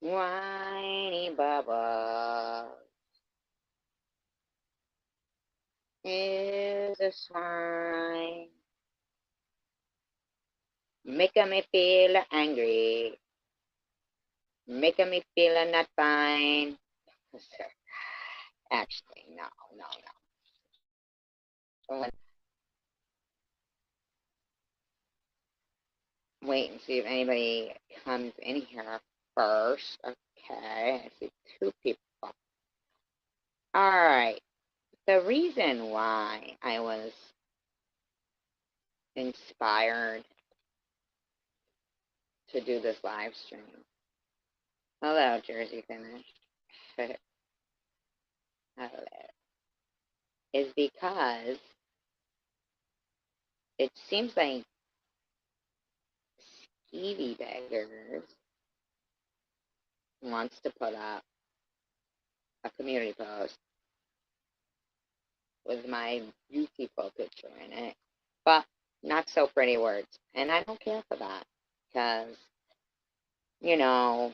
Whiny Bubba is a swine, making me feel angry, making me feel not fine. Actually, no. Wait and see if anybody comes in here first. Okay, I see two people. All right. The reason why I was inspired to do this live stream. Hello, Jersey Finish. Hello. Is because it seems like Skeevy Beggars wants to put up a community post with my beautiful picture in it, but not so pretty words. And I don't care for that because, you know,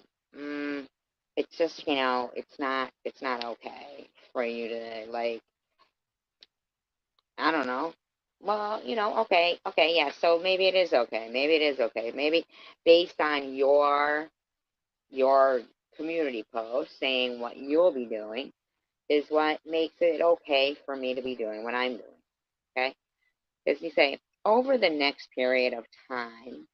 it's just, it's not okay for you to, like, I don't know. Well, okay, yeah, so maybe it is okay. Maybe based on your community post saying what you'll be doing is what makes it okay for me to be doing what I'm doing. Okay? Because you say over the next period of time,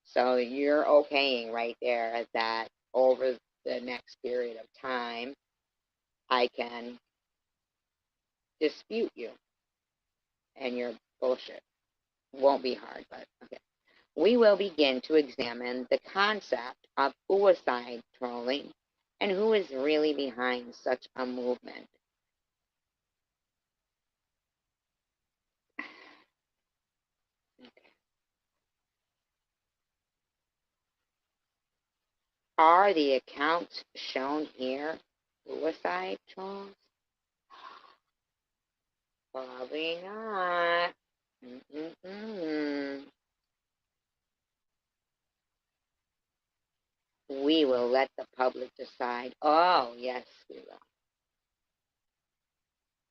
so you're okaying right there that over the next period of time, I can dispute you and your bullshit. Won't be hard, but okay. We will begin to examine the concept of suicide trolling and who is really behind such a movement. Are the accounts shown here suicide trolls? Probably not. We will let the public decide. Oh, yes, we will.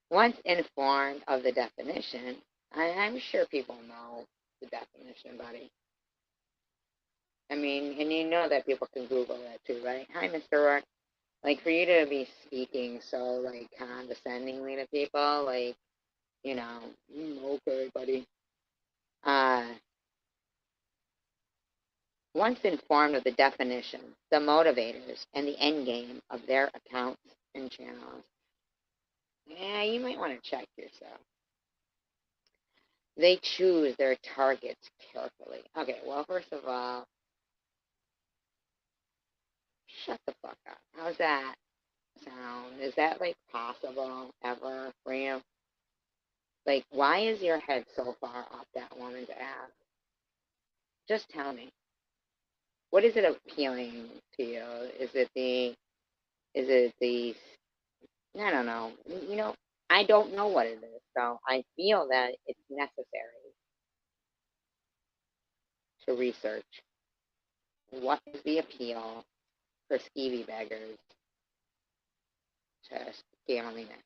Once informed of the definition, I'm sure people know the definition, buddy. I mean, and you know that people can Google that too, right? Hi, Mr. Rock. Like, for you to be speaking so, like, condescendingly to people, like, okay, buddy. Once informed of the definition, the motivators, and the end game of their accounts and channels, yeah, you might want to check yourself. They choose their targets carefully. Okay, well, first of all, shut the fuck up. How's that sound? Is that, like, possible ever for you? Like, why is your head so far off that woman's ass? Just tell me. What is it appealing to you? Is it the, I don't know. I don't know what it is, so I feel that it's necessary to research what is the appeal for skeevy beggars to scaling it.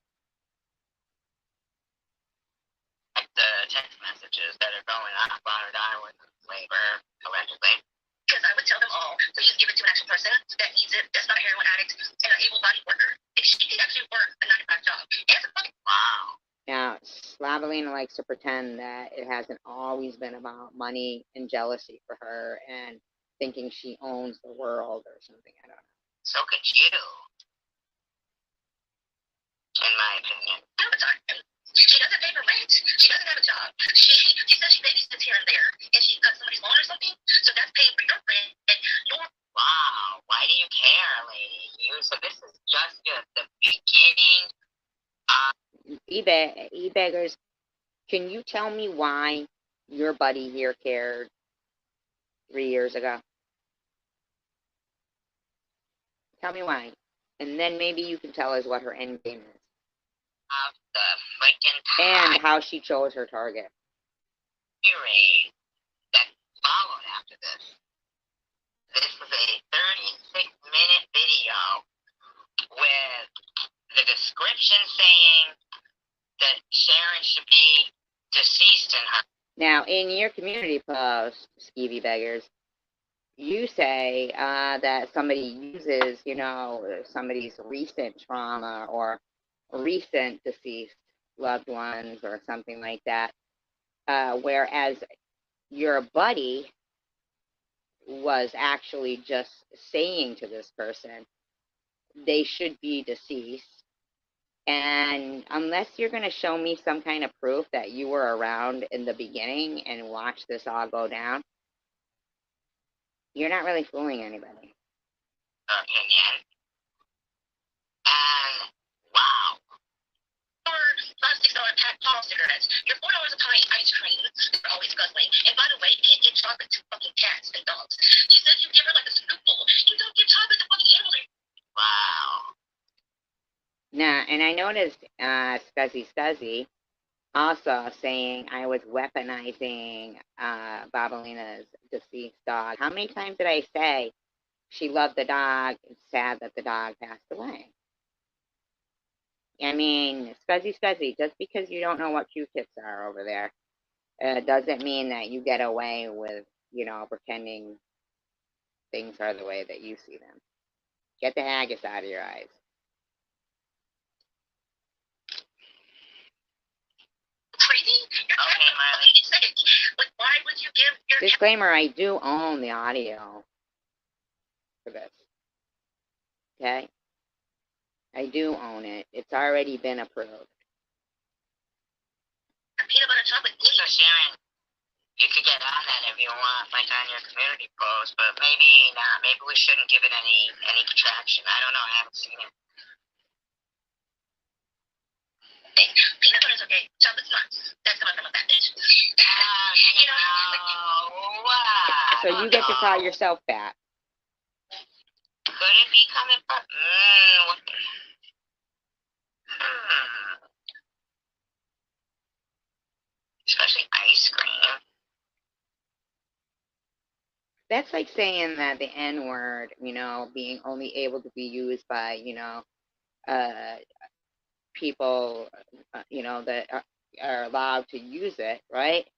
The text messages that are going off on her die with labor, allegedly. Because I would tell them all, please give it to an actual person that needs it, that's not a heroin addict, and an able-bodied worker. If she could actually work a 9-to-5 job, it's a fucking wow. Now, Slavalina likes to pretend that it hasn't always been about money and jealousy for her and thinking she owns the world or something. I don't know. So could you, in my opinion. No, it's not. She doesn't pay for rent. She doesn't have a job. She says she babysits here and there, and she got somebody's loan or something. So that's paying for your rent and your. Wow, why do you care, lady? So this is just the beginning. E-beggars, can you tell me why your buddy here cared 3 years ago? Tell me why, and then maybe you can tell us what her end game is. Of the freaking time. And how she chose her target. Series that followed after this. This was a 36 minute video with the description saying that Sharon should be deceased in her. Now, in your community post, Skeevy Beggars, you say that somebody uses, somebody's recent trauma or recent deceased loved ones or something like that, whereas your buddy was actually just saying to this person, they should be deceased. And unless you're going to show me some kind of proof that you were around in the beginning and watched this all go down, you're not really fooling anybody. Opinion. And wow. Your $5-6 pack Paul cigarettes, your $4 a pint ice cream, you're always guzzling. And by the way, you can't give chocolate to fucking cats and dogs. You said you give her like a snoopful. You don't give chocolate to fucking animals. Wow. Now, and I noticed Scuzzy also saying I was weaponizing Babalina's deceased dog. How many times did I say she loved the dog? It's sad that the dog passed away. I mean, Scuzzy, just because you don't know what Q-tips are over there, doesn't mean that you get away with, pretending things are the way that you see them. Get the haggis out of your eyes. Crazy? Okay, Marley. Like, why would you give your... Disclaimer, I do own the audio for this. Okay? I do own it. It's already been approved. Peanut butter chocolate. So Sharon, you could get on that if you want, like on your community post, but maybe not. Maybe we shouldn't give it any traction. I don't know. I haven't seen it. Peanut butter's okay. Chocolate's not. That's coming from a fat bitch. So you get to call yourself fat. Could it be coming from? Especially ice cream. That's like saying that the N-word, being only able to be used by, people, that are allowed to use it, right?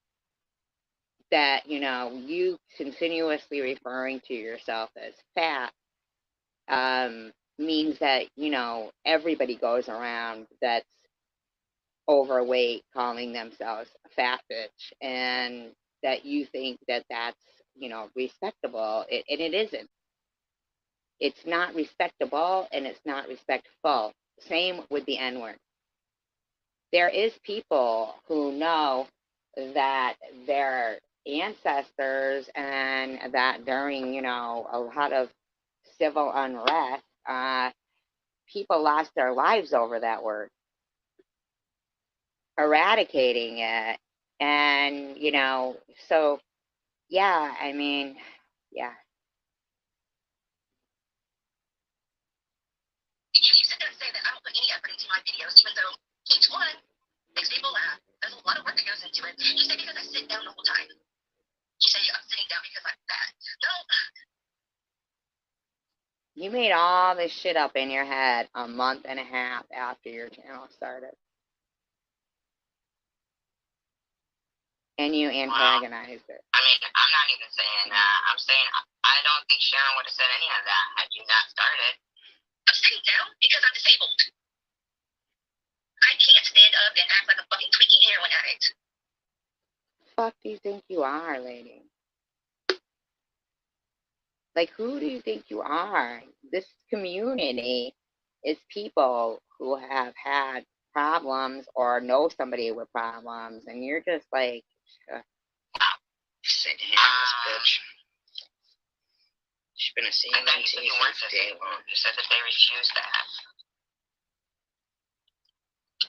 That, you continuously referring to yourself as fat means that, everybody goes around that's overweight calling themselves a fat bitch, and that you think that that's, respectable, and it isn't. It's not respectable, and it's not respectful. Same with the N-word. There is people who know that their ancestors and that during, a lot of civil unrest, people lost their lives over that word. Eradicating it. And, so, yeah, I mean, yeah. You sit there and say that I don't put any effort into my videos, even though each one makes people laugh. There's a lot of work that goes into it. You say because I sit down the whole time. You say I'm sitting down because I'm fat. No. You made all this shit up in your head a month and a half after your channel started. And you antagonized it. I mean, I'm not even saying that. I'm saying I don't think Sharon would have said any of that had you not started. I'm sitting down because I'm disabled. I can't stand up and act like a fucking tweaking heroin addict. Fuck do you think you are, lady? Like, who do you think you are? This community is people who have had problems or know somebody with problems, and you're just like, sit here, this bitch. She's been a CMT since day one. You said that they refused that.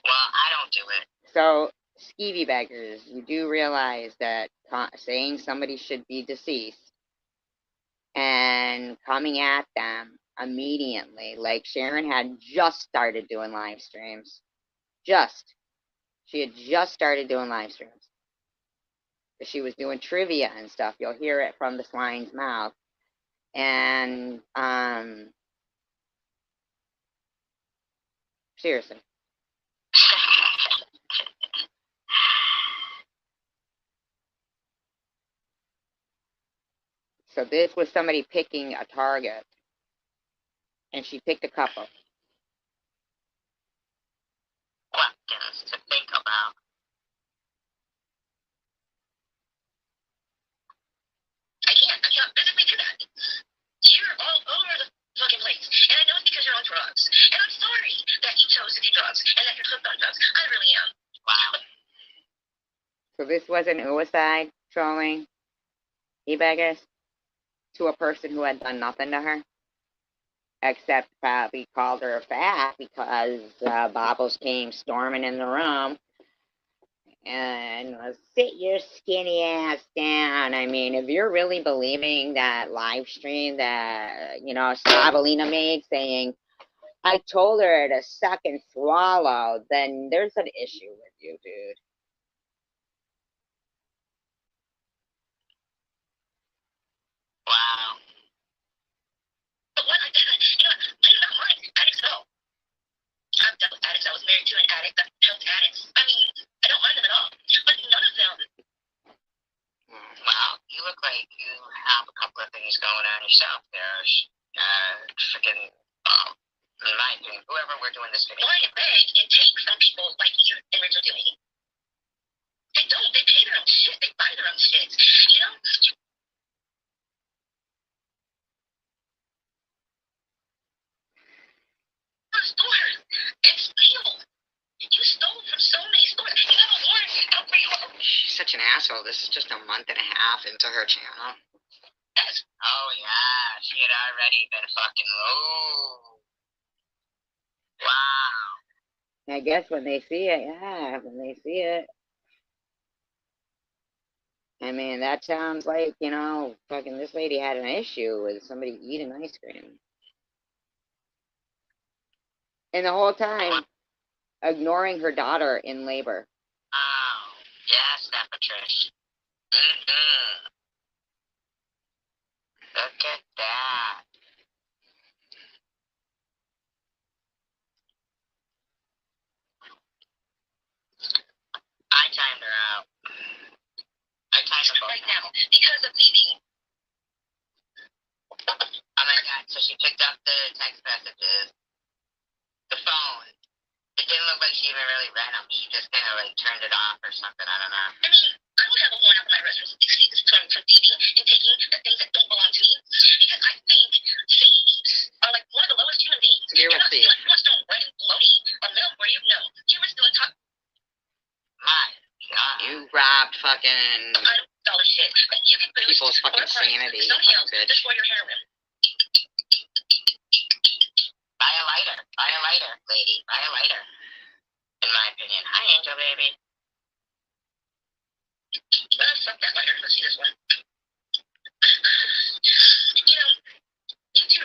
Well, I don't do it. So, Skeevy Beggars, you do realize that saying somebody should be deceased and coming at them immediately, like Sharon had just started doing live streams. She had just started doing live streams. She was doing trivia and stuff. You'll hear it from the swine's mouth. And Seriously. So this was somebody picking a target, and she picked a couple. Questions to think about. I can't physically do that. You're all over the fucking place. And I know it's because you're on drugs. And I'm sorry that you chose to do drugs and that you're hooked on drugs. I really am. Wow. So this wasn't suicide trolling, e-beggars, to a person who had done nothing to her, except probably called her fat because Bobbles came storming in the room and sit your skinny ass down. I mean, if you're really believing that live stream that, Sabalina made saying, I told her to suck and swallow, then there's an issue with you, dude. Wow. But what I do not mind. Addicts know. I've dealt with addicts. I was married to an addict that helped addicts. I mean, I don't mind them at all. But none of them. Wow, you look like you have a couple of things going on yourself there. Freaking, in my opinion, whoever we're doing this video. Why beg and take from people like you and Rich are doing? They don't. They pay their own shit. They buy their own shit. You know? Stores and steal. You stole from so many stores. You have a warrant out for your own. She's such an asshole. This is just a month and a half into her channel. Yes. Oh, yeah. She had already been fucking low. Wow. I guess when they see it, when they see it. I mean, that sounds like, fucking this lady had an issue with somebody eating ice cream. And the whole time, ignoring her daughter in labor. Oh, yes, that Patricia. Mm-hmm. Look at that. I timed her out. I timed her right now because of leaving. Oh my god, so she picked up the text messages, the phone. It didn't look like she even really read them. She just kind of turned it off or something. I don't know. I mean, I don't have a warrant out for my arrest for from thieving and taking the things that don't belong to me because I think thieves are like one of the lowest human beings. You're not stealing stealing bread and bologna or milk or you know. You were stealing my god. You robbed fucking dollar shit. But you can boost people's fucking sanity. Somebody else just for your heroin. Buy a lighter. Buy a lighter, lady. Buy a lighter. In my opinion. Hi, Angel, baby. Fuck that lighter. Let's see this one.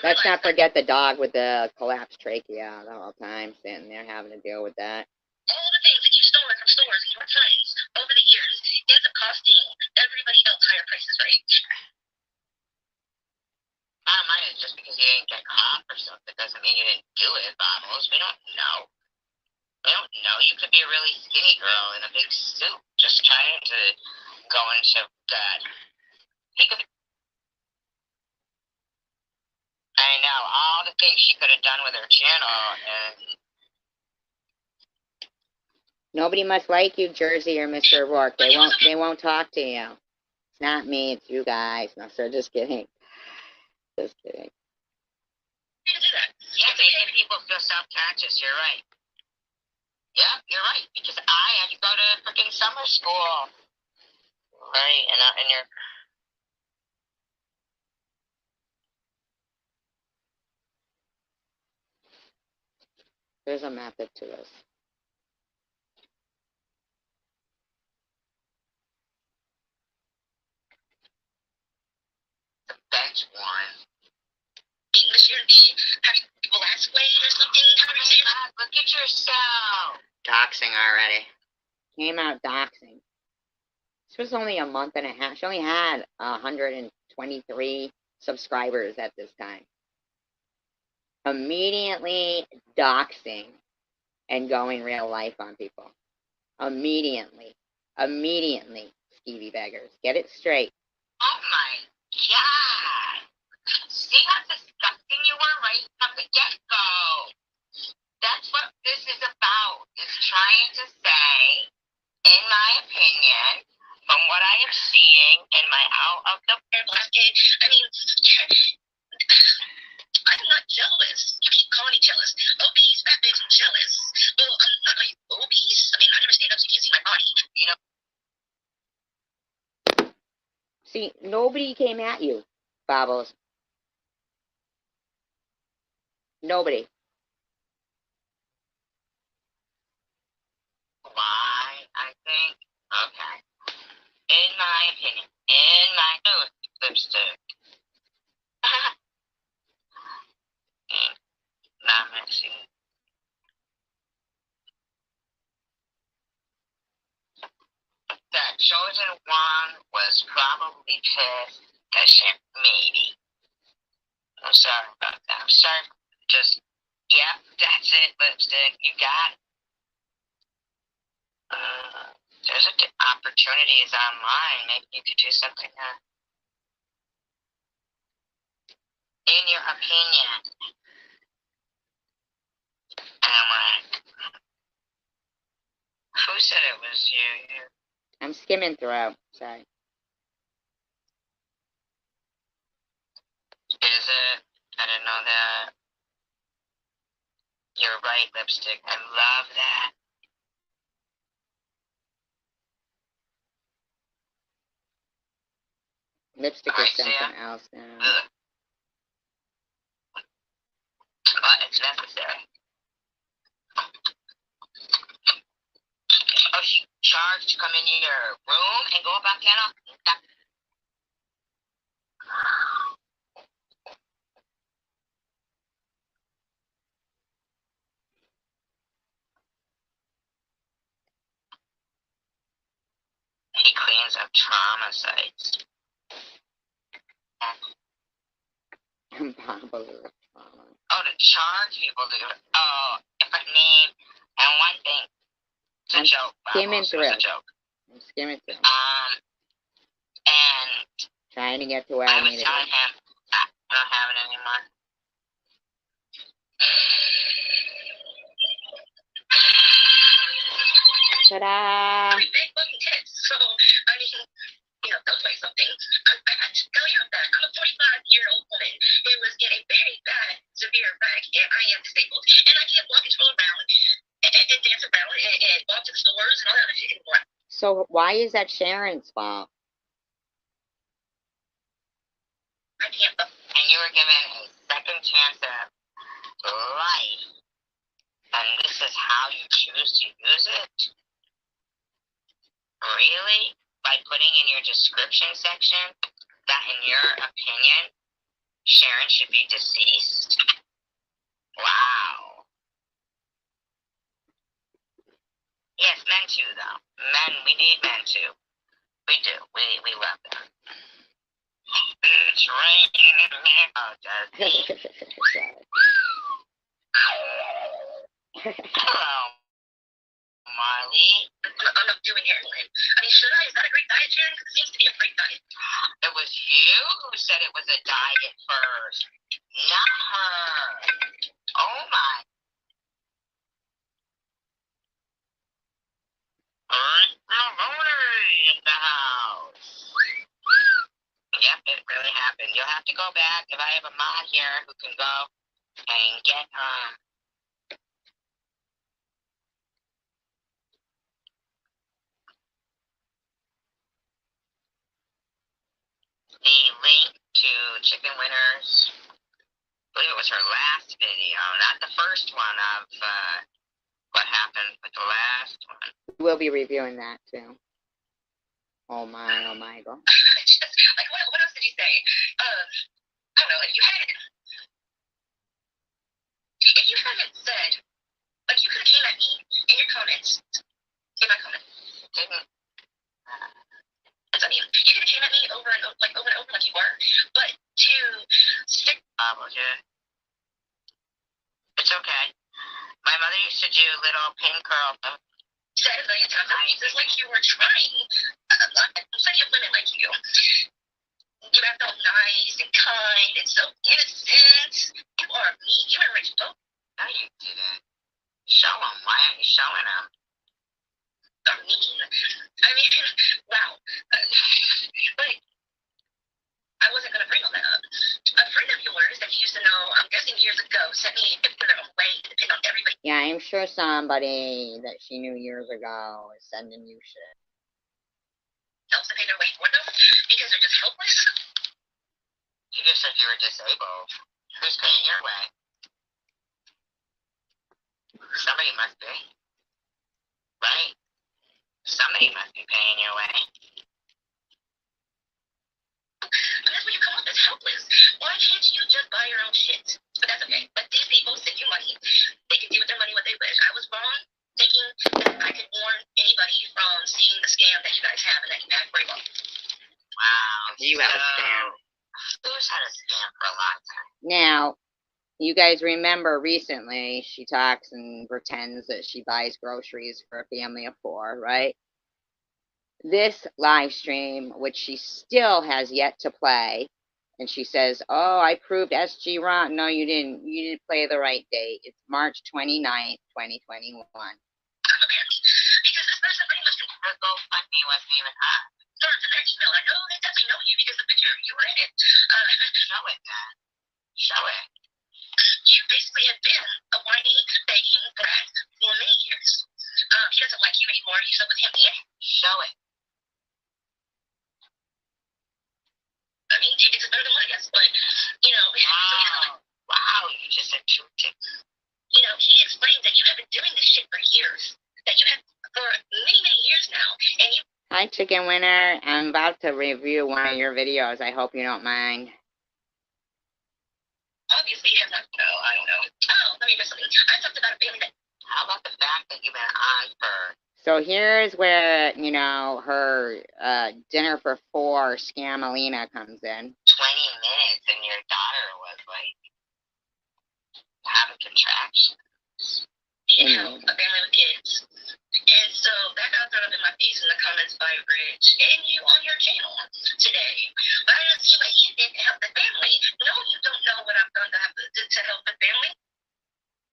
Let's not forget the dog with the collapsed trachea the whole time, sitting there having to deal with that. All the things that you stole from stores and your friends over the years ends up costing everybody else higher prices, right? Bottom line is just because you didn't get caught or something doesn't mean you didn't do it, Bottles. We don't know. We don't know. You could be a really skinny girl in a big suit just trying to go into God. He could be. I know all the things she could have done with her channel, and nobody must like you, Jersey or Mr. Rourke. They won't talk to you. It's not me. It's you guys. No, sir. Just kidding. Just kidding. Yeah, they make people feel self-conscious. You're right. Yeah, you're right. Because I had to go to freaking summer school, right? And you're. There's a method to this. That's one. English should be last way or something. How do you say that? Look at yourself. Doxing already. Came out doxing. This was only a month and a half. She only had 123 subscribers at this time. Immediately doxing and going real life on people. Immediately. Immediately, skeevy beggars. Get it straight. Oh my God. See how disgusting you were right from the get-go. That's what this is about, is trying to say, in my opinion, from what I am seeing in my out of the blanket, I mean, I'm not jealous. You keep calling me jealous. Obese, fat bitch, jealous. Well, I'm not like obese. I mean, I never stand up so you can't see my body. You know? See, nobody came at you, Bobbles. Nobody. Why? I think, okay. In my opinion, in my lipstick. Not mixing. That chosen one was probably pissed because she, maybe. I'm sorry about that. I'm sorry. Just, yeah, that's it, lipstick. You got it. There's opportunities online. Maybe you could do something in your opinion. And I'm like, who said it was you? I'm skimming through. Sorry. Is it? I didn't know that. You're right, lipstick. I love that. Lipstick is something else now. But it's necessary. Oh, she charged to come in your room and go up on piano? He cleans up trauma sites. Bobbles. Oh, to charge people to do it. Oh, different name. And one thing. It's a joke. Skimming through. It's a joke. I'm skimming through. And trying to get to where I need was to telling him I don't have it anymore. Ta-da! Big fucking tits. So, I mean, you know, they'll play something. I have to tell you that I'm a 45-year-old woman who was in a very bad, severe wreck, and I am disabled. And I can't walk and twirl around and dance around and walk to the stores and all that other shit anymore. So why is that Sharon's fault? I can't. And you were given a second chance at life, and this is how you choose to use it? Really? By putting in your description section that, in your opinion, Sharon should be deceased? Wow. Yes, men too, though. Men, we need men too. We do. We love them. It's raining now, Dusty. Hello, Marley. I'm not doing heroin. I mean, should I? Is that a great diet, Sharon? Because it seems to be a great diet. It was you who said it was a diet first, not her. Oh my. In the house. Yep, it really happened. You'll have to go back if I have a mod here who can go and get the link to Chicken Winners. I believe it was her last video, not the first one of what happened with the last one. We'll be reviewing that too. Oh my god. Like, what else did you say? I don't know, if you hadn't said, like, you could have came at me in your comments, in my comments, didn't, I mean, you could have came at me over and over like you were, but to stick, okay. It's okay. My mother used to do little pin curl. Said a million times, it's like you were trying. Plenty of women like you. You have felt nice and kind and so innocent. You are mean. You are rich. No, you didn't. Show them. Why aren't you showing them? I'm mean. I mean, wow. But I wasn't going to bring all that up. A friend of yours that you used to know, I'm guessing years ago, sent me a picture of a way to depend on everybody. Yeah, I'm sure somebody that she knew years ago is sending you shit. Else to pay their way for them because they're just helpless. You just said you were disabled. Who's paying your way? Somebody must be. Right? Somebody must be paying your way. And that's when you come off as helpless. Why can't you just buy your own shit? But that's okay. But these people send you money. They can do with their money what they wish. I was wrong thinking that I could warn anybody from seeing the scam that you guys have and that you had very well. Wow. You have a scam. Who's had a scam for a long time? Now, you guys remember recently she talks and pretends that she buys groceries for a family of 4, right? This live stream, which she still has yet to play, and she says, oh, I proved SG Ron. No, you didn't. You didn't play the right date. It's March 29th, 2021. Because this person pretty much her GoFundMe wasn't even up. Started to their email. I know they definitely know you because the picture you were in it. Show it, then. Show it. You basically have been a whiny, begging brat for many years. He doesn't like you anymore. You slept with him in. Show it. I mean, it's better than one, I guess, but, you know. Wow, you just said 2 ticks. You know, he explained that you have been doing this shit for years. That you have for many, many years now. And you. Hi, Chicken Winner. I'm about to review one of your videos. I hope you don't mind. Obviously, you have not. No, I don't know. Oh, let me miss something. I talked about a family that. How about the fact that you've been on for. So here's where, you know, her dinner for 4 Scamalina comes in. 20 minutes and your daughter was like having contractions. You know, a family with kids. And so that got thrown up in my face in the comments by Rich and you on your channel today. But I don't see what you did to help the family. No, you don't know what I've done to help the family.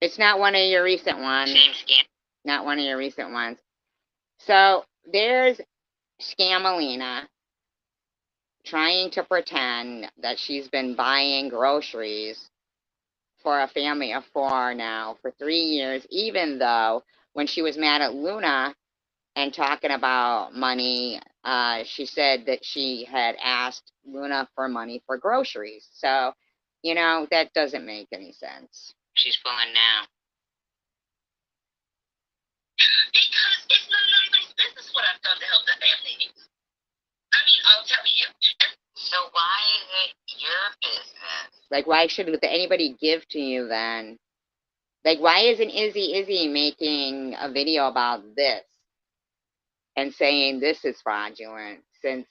It's not one of your recent ones. Same scam. Not one of your recent ones. So there's Scamalina trying to pretend that she's been buying groceries for a family of 4 now for 3 years, even though when she was mad at Luna and talking about money, she said that she had asked Luna for money for groceries. So, you know, that doesn't make any sense. She's pulling now. Because it's none of anybody's business what I've done to help the family. I mean, I'll tell you. So why is it your business? Like, why should anybody give to you then? Like, why isn't Izzy making a video about this and saying this is fraudulent? Since,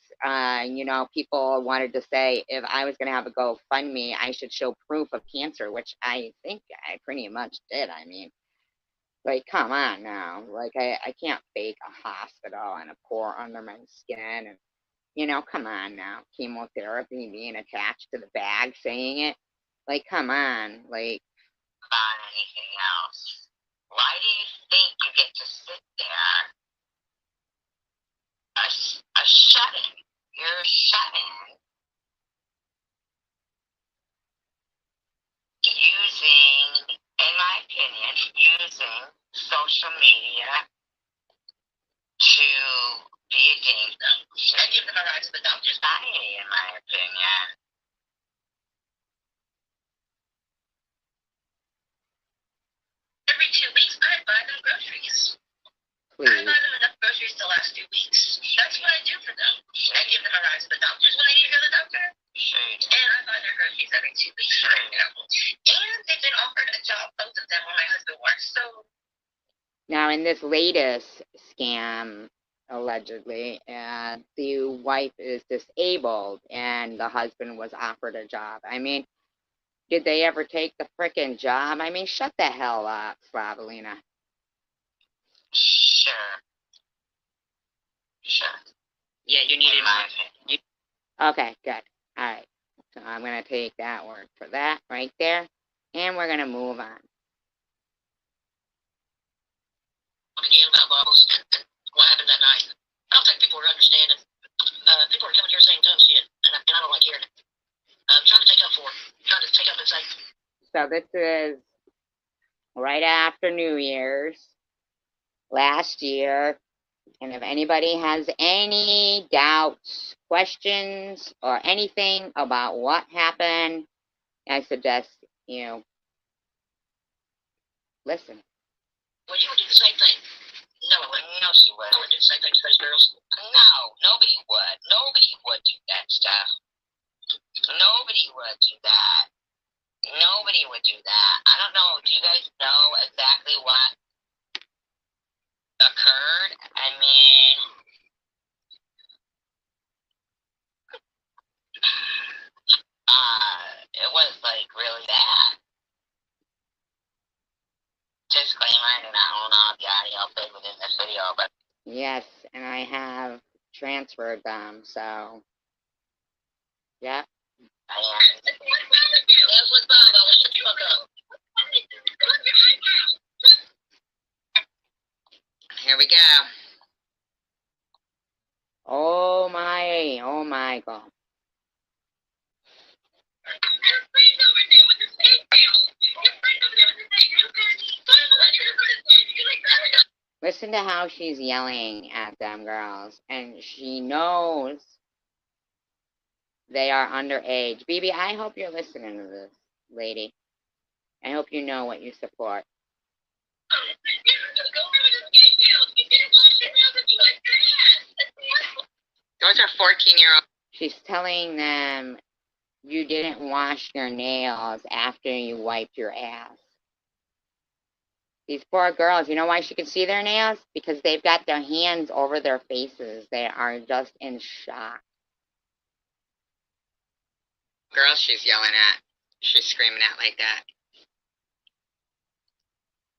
you know, people wanted to say if I was going to have a GoFundMe, I should show proof of cancer, which I think I pretty much did. I mean, like, come on now. Like, I can't fake a hospital and a pour under my skin. And, you know, come on now. Chemotherapy being attached to the bag saying it. Like, come on. Like, about anything else. Why do you think you get to sit there a shut-in? You're a shut-in using, in my opinion, using social media to be against them. I give them a ride to the doctor's society, in my opinion. Every 2 weeks, I buy them groceries. please. I buy them enough groceries to last 2 weeks. That's what I do for them. I give them a ride to the doctors when they need to go to the doctor. Sure. And I buy their groceries every 2 weeks. Sure. And they've been offered a job, both of them, where my husband works. So. Now, in this latest scam, allegedly, the wife is disabled and the husband was offered a job. I mean, did they ever take the frickin' job? I mean, shut the hell up, Slavalina. Sure. Sure. Yeah, you needed more. Okay, good. All right. So I'm going to take that word for that right there, and we're going to move on. Again about bubbles and what happened that night. I don't think people are understanding. People are coming here saying dumb shit, and I don't like hearing it. I'm trying to take up for it. Trying to take up and say. So this is right after New Year's last year. And if anybody has any doubts, questions, or anything about what happened, I suggest you listen. Well, you would do the same thing. No, I wouldn't. No, she would. I would do the same thing to those girls. No, nobody would. Nobody would do that stuff. Nobody would do that. Nobody would do that. I don't know. Do you guys know exactly what occurred? I mean, it was like really bad. Disclaimer, I do not own all the audio played within this video, but yes, and I have transferred them, so yeah. Here we go. Oh my God. Listen to how she's yelling at them girls, and she knows they are underage. BB, I hope you're listening to this, lady. I hope you know what you support. Those are 14-year-olds. She's telling them you didn't wash your nails after you wiped your ass. These poor girls, you know why she can see their nails? Because they've got their hands over their faces. They are just in shock. Girls she's yelling at. She's screaming at like that.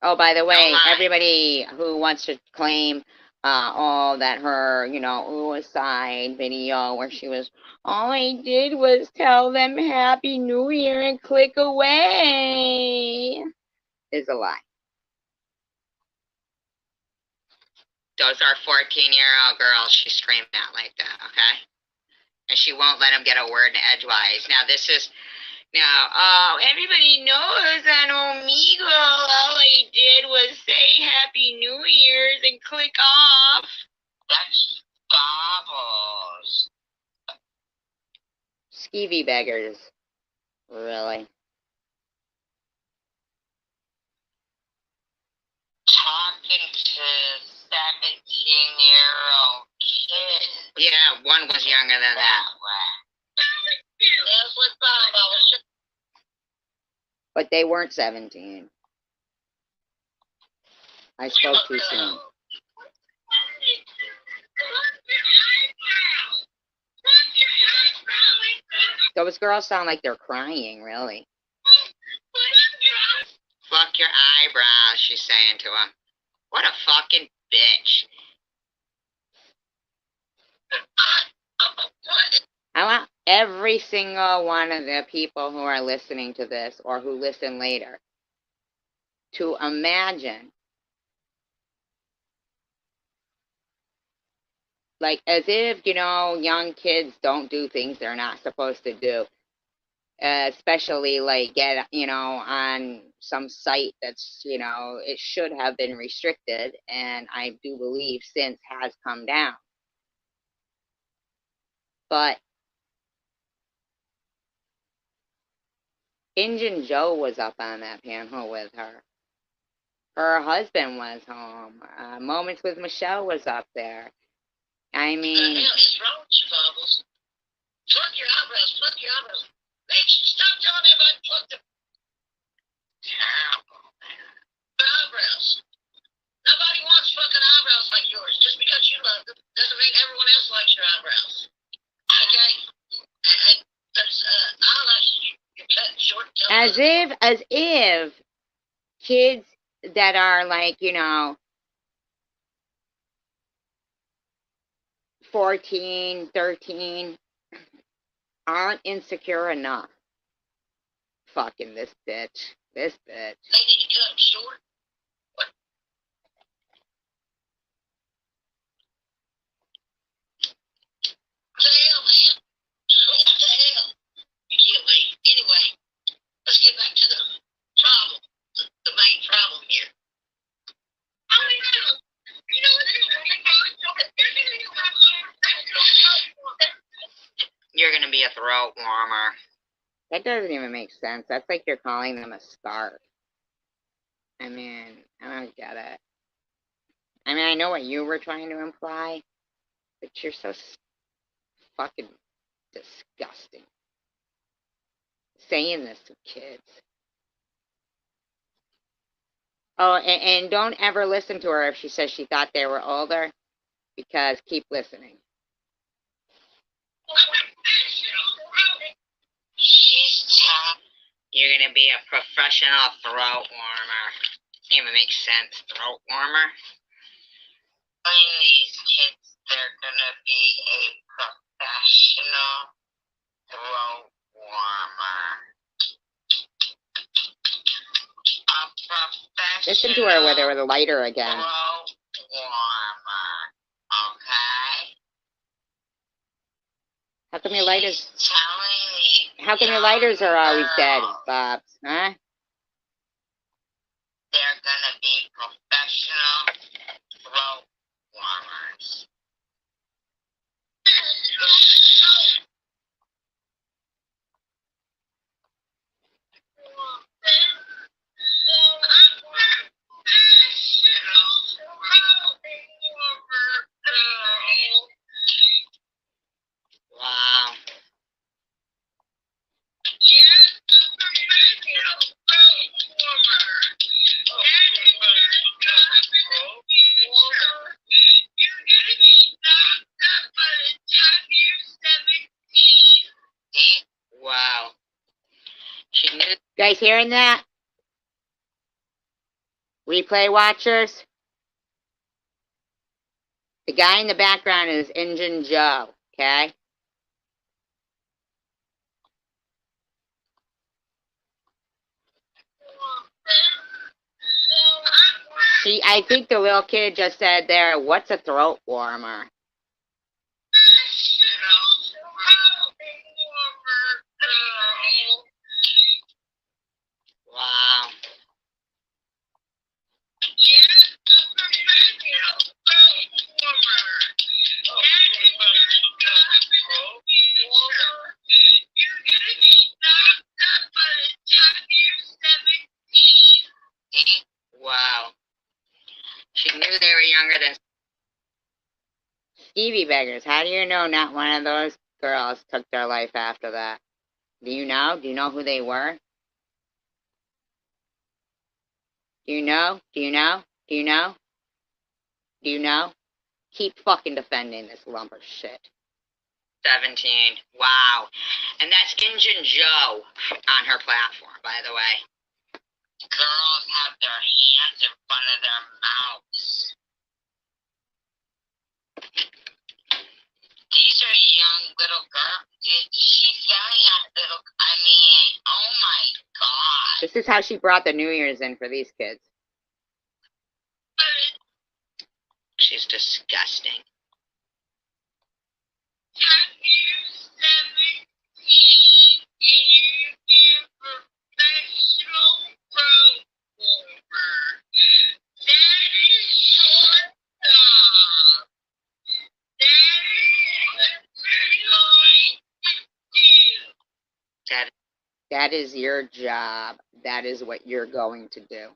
Oh, by the way, everybody who wants to claim that her, suicide video where she was, all I did was tell them Happy New Year and click away, is a lie. Those are 14-year-old girls she's screaming at like that, okay? And she won't let them get a word edgewise. Now, this is... Now, everybody knows on Omegle, all I did was say Happy New Year's and click off. That's bobbles. Skeevy beggars. Really? Talking to 17-year-old kids. Yeah, one was younger than that. But they weren't 17. I spoke too soon. Those girls sound like they're crying, really. Fuck your eyebrows, she's saying to him. What a fucking bitch. I want every single one of the people who are listening to this or who listen later to imagine, like, as if, young kids don't do things they're not supposed to do, especially, like, get, on some site that's, it should have been restricted, and I do believe since has come down. But Injun Joe was up on that panel with her. Her husband was home. Moments with Michelle was up there. I mean... What the hell is wrong with you, Bubbles? Pluck your eyebrows, pluck your eyebrows. Stop telling everybody to pluck them. Terrible, man. Eyebrows. Nobody wants fucking eyebrows like yours. Just because you love them doesn't mean everyone else likes your eyebrows. Okay? And there's, eyelashes you cut short. As if kids that are like, 14, 13 aren't insecure enough. Fucking this bitch. This bitch. They need to cut short. What? What the hell, man? What the hell? You can't wait. Anyway, let's get back to the problem. The main problem here. I don't know. You know what? You're gonna be a throat warmer. That doesn't even make sense. That's like you're calling them a scarf. I mean, I don't get it. I mean, I know what you were trying to imply, but you're so fucking disgusting. Saying this to kids. Oh, and don't ever listen to her if she says she thought they were older, because keep listening. You're gonna be a professional throat warmer. Doesn't even make sense, throat warmer. Telling these kids they're gonna be a professional throat warmer. A professional Listen to her with her lighter again. throat warmer. Okay? How come your lighters? Telling How come your lighters are always dead, Bobs? Huh? they're gonna be professional throat warmers. Wow. Wow. She knew. You guys hearing that? Replay watchers? The guy in the background is Injun Joe, okay? I think the little kid just said there, what's a throat warmer? Wow. Wow. She knew they were younger than. Stevie beggars, how do you know not one of those girls took their life after that? Do you know? Do you know who they were? Do you know? Do you know? Do you know? Do you know? Keep fucking defending this lump of shit. 17. Wow. And that's Injun Joe on her platform, by the way. Girls have their hands in front of their mouths. These are young little girls. She's very young little. I mean, oh my God. This is how she brought the New Year's in for these kids. She's disgusting. That is your job. That is what you're going to do.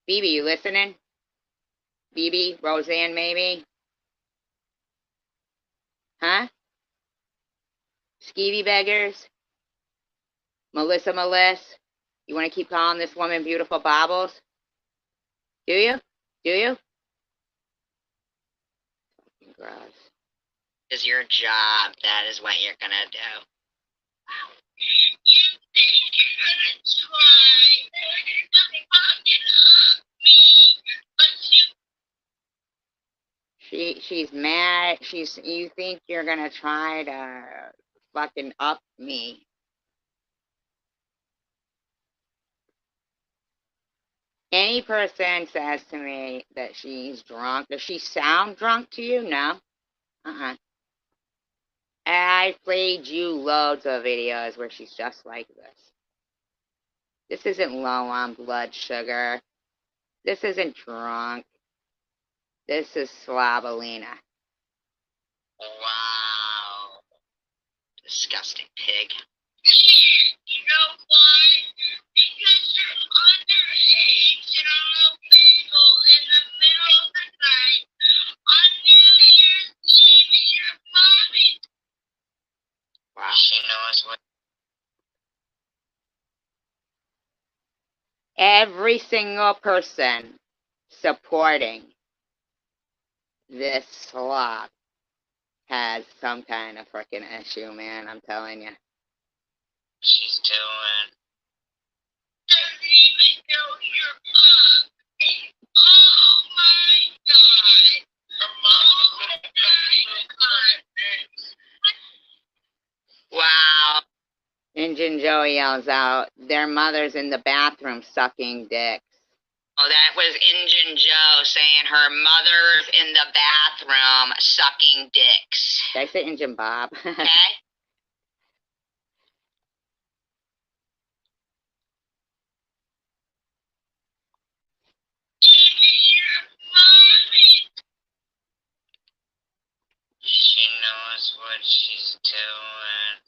Phoebe, you listening? Phoebe, Rosanne, maybe? Huh? Skeevy beggars? Melissa Meliss? You want to keep calling this woman Beautiful Bobbles? Do you? Do you? Fucking gross. Is your job. That is what you're gonna do. She's mad. You think you're gonna try to fucking up me. Any person says to me that she's drunk, does she sound drunk to you? No. Uh-uh. I played you loads of videos where she's just like this. This isn't low on blood sugar. This isn't drunk. This is Slabalina. Wow. Disgusting pig. You know why? Because you're underage and all legal in the middle of the night on New Year's Eve at your mommy. Wow. She knows what. Every single person supporting this slob has some kind of freaking issue, man. I'm telling you. She's doing. Doesn't even know you're up. Oh my God. Wow. Injun Joe yells out, their mother's in the bathroom sucking dicks. Oh, that was Injun Joe saying her mother's in the bathroom sucking dicks. Did I say Injun Bob? Okay? She knows what she's doing.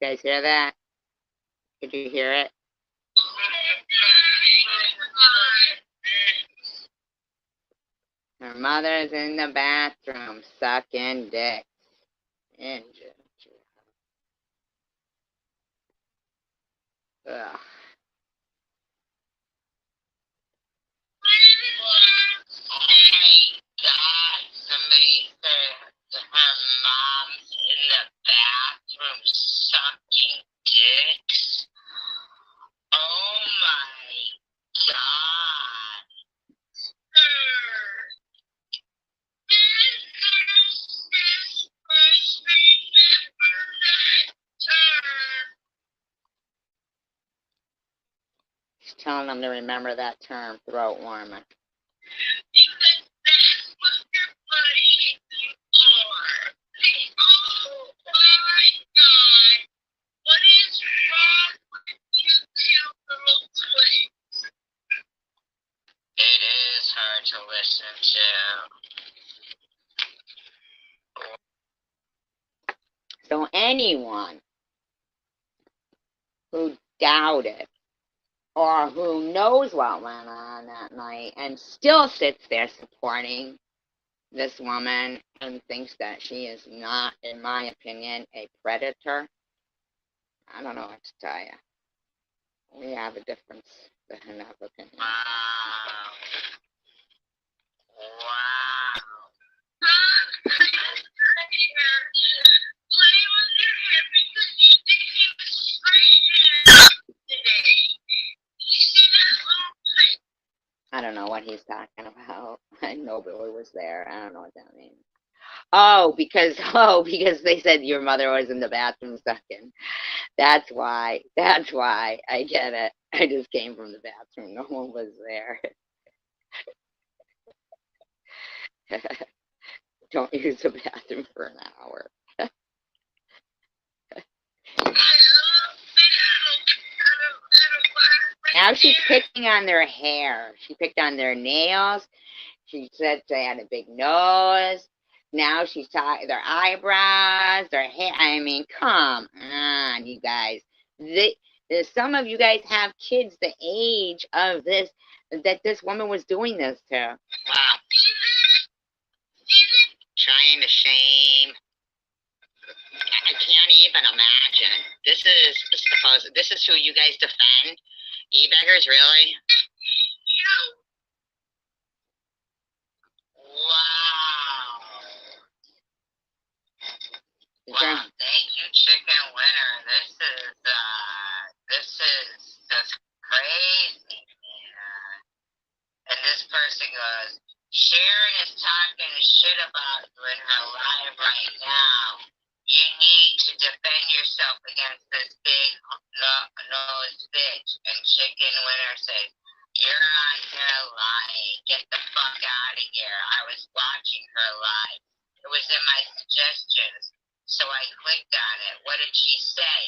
You guys hear that? Did you hear it? Her mother's in the bathroom sucking dicks. Injun. Ugh. Oh my God, somebody said her mom's in the bathroom sucking dicks. Oh my God. She's telling them to remember that term, throat warmer. Because that's what your buddies are. Oh my God. What is wrong with you two little twins? It is hard to listen to. So anyone who doubted or who knows what went on that night and still sits there supporting this woman and thinks that she is not, in my opinion, a predator, I don't know what to tell you. We have a difference of opinion. Wow. Wow. I don't know what he's talking about. Nobody was there. I don't know what that means. Oh, because they said your mother was in the bathroom sucking. That's why. I get it. I just came from the bathroom. No one was there. Don't use the bathroom for an hour. Now she's picking on their hair. She picked on their nails. She said they had a big nose. Now she's talking their eyebrows, their hair. I mean, come on, you guys. Some of you guys have kids the age of this, that this woman was doing this to. Wow. Trying to shame. I can't even imagine. This is who you guys defend? E-beggars, really? Wow. Wow, thank you, Chicken Winner. This is just crazy, man. And this person goes, Sharon is talking shit about you in her live right now. You need to defend yourself against this big nosed bitch. And Chicken Winner says, you're on here lying. Get the fuck out of here. I was watching her live. It was in my suggestions. So I clicked on it. What did she say?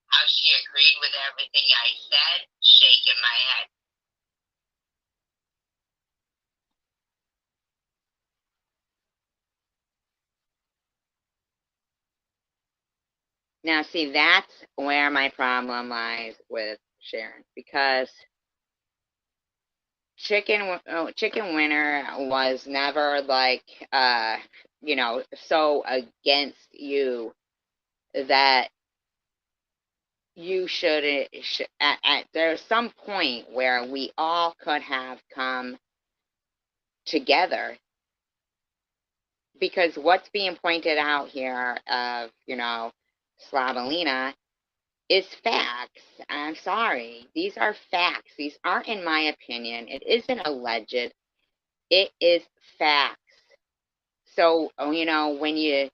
How she agreed with everything I said? Shaking my head. Now, see, that's where my problem lies with Sharon, because Chicken Winner was never like, so against you that you there's some point where we all could have come together, because what's being pointed out here of, Slavalina is facts. I'm sorry. These are facts. These aren't, in my opinion, it isn't alleged. It is facts. So, when you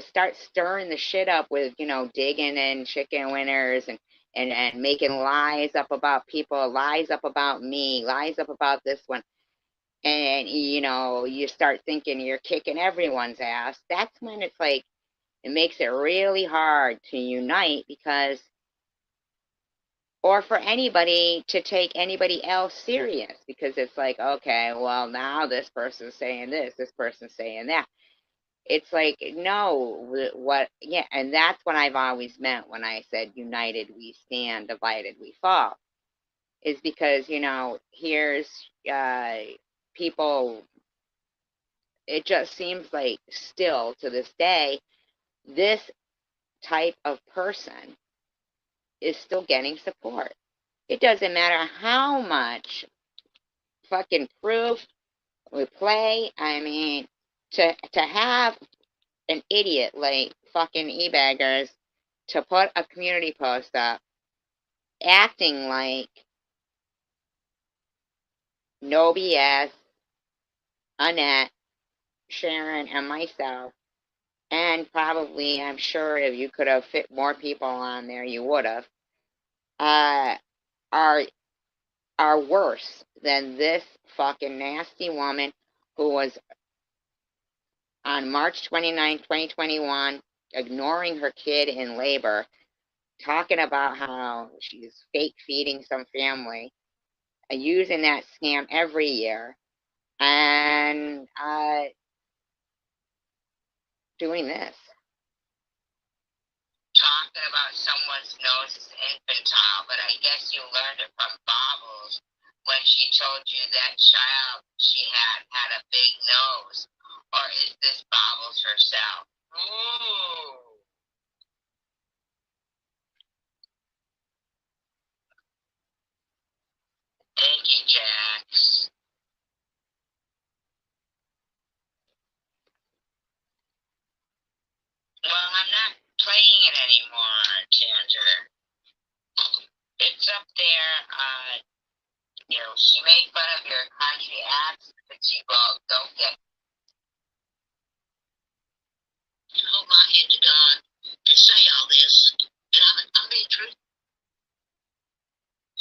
start stirring the shit up with, digging in Chicken Winners and making lies up about people, lies up about me, lies up about this one, and, you start thinking you're kicking everyone's ass, that's when it's like, it makes it really hard to unite, because, or for anybody to take anybody else serious, because it's like, okay, well, now this person's saying this person's saying that. It's like, no, yeah, and that's what I've always meant when I said united we stand, divided we fall, is because, here's people, it just seems like still to this day, this type of person is still getting support. It doesn't matter how much fucking proof we play. I mean, to have an idiot like fucking e-baggers to put a community post up acting like no BS, Annette, Sharon, and myself, and probably, I'm sure, if you could have fit more people on there, you would have, uh, are worse than this fucking nasty woman who was on March 29, 2021, ignoring her kid in labor, talking about how she's fake feeding some family, using that scam every year, and doing this. Talking about someone's nose is infantile, but I guess you learned it from Bobbles when she told you that child she had a big nose. Or is this Bobbles herself? Ooh. Thank you, Jax. Well, I'm not playing it anymore, Chandler. It's up there. She made fun of your country accent, but she don't get. Hold my head to God and say all this, and I'm being true.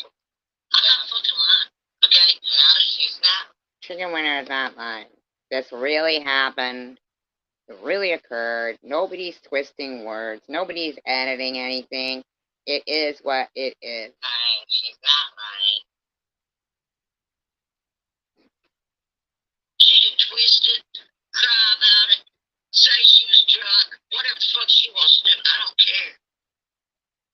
I'm not fucking lying, okay? No, she's not. Chicken Winner is not lying. This really happened. It really occurred. Nobody's twisting words. Nobody's editing anything. It is what it is. She's not lying. She can twist it, cry about it, say she was drunk, whatever the fuck she wants to do. I don't care.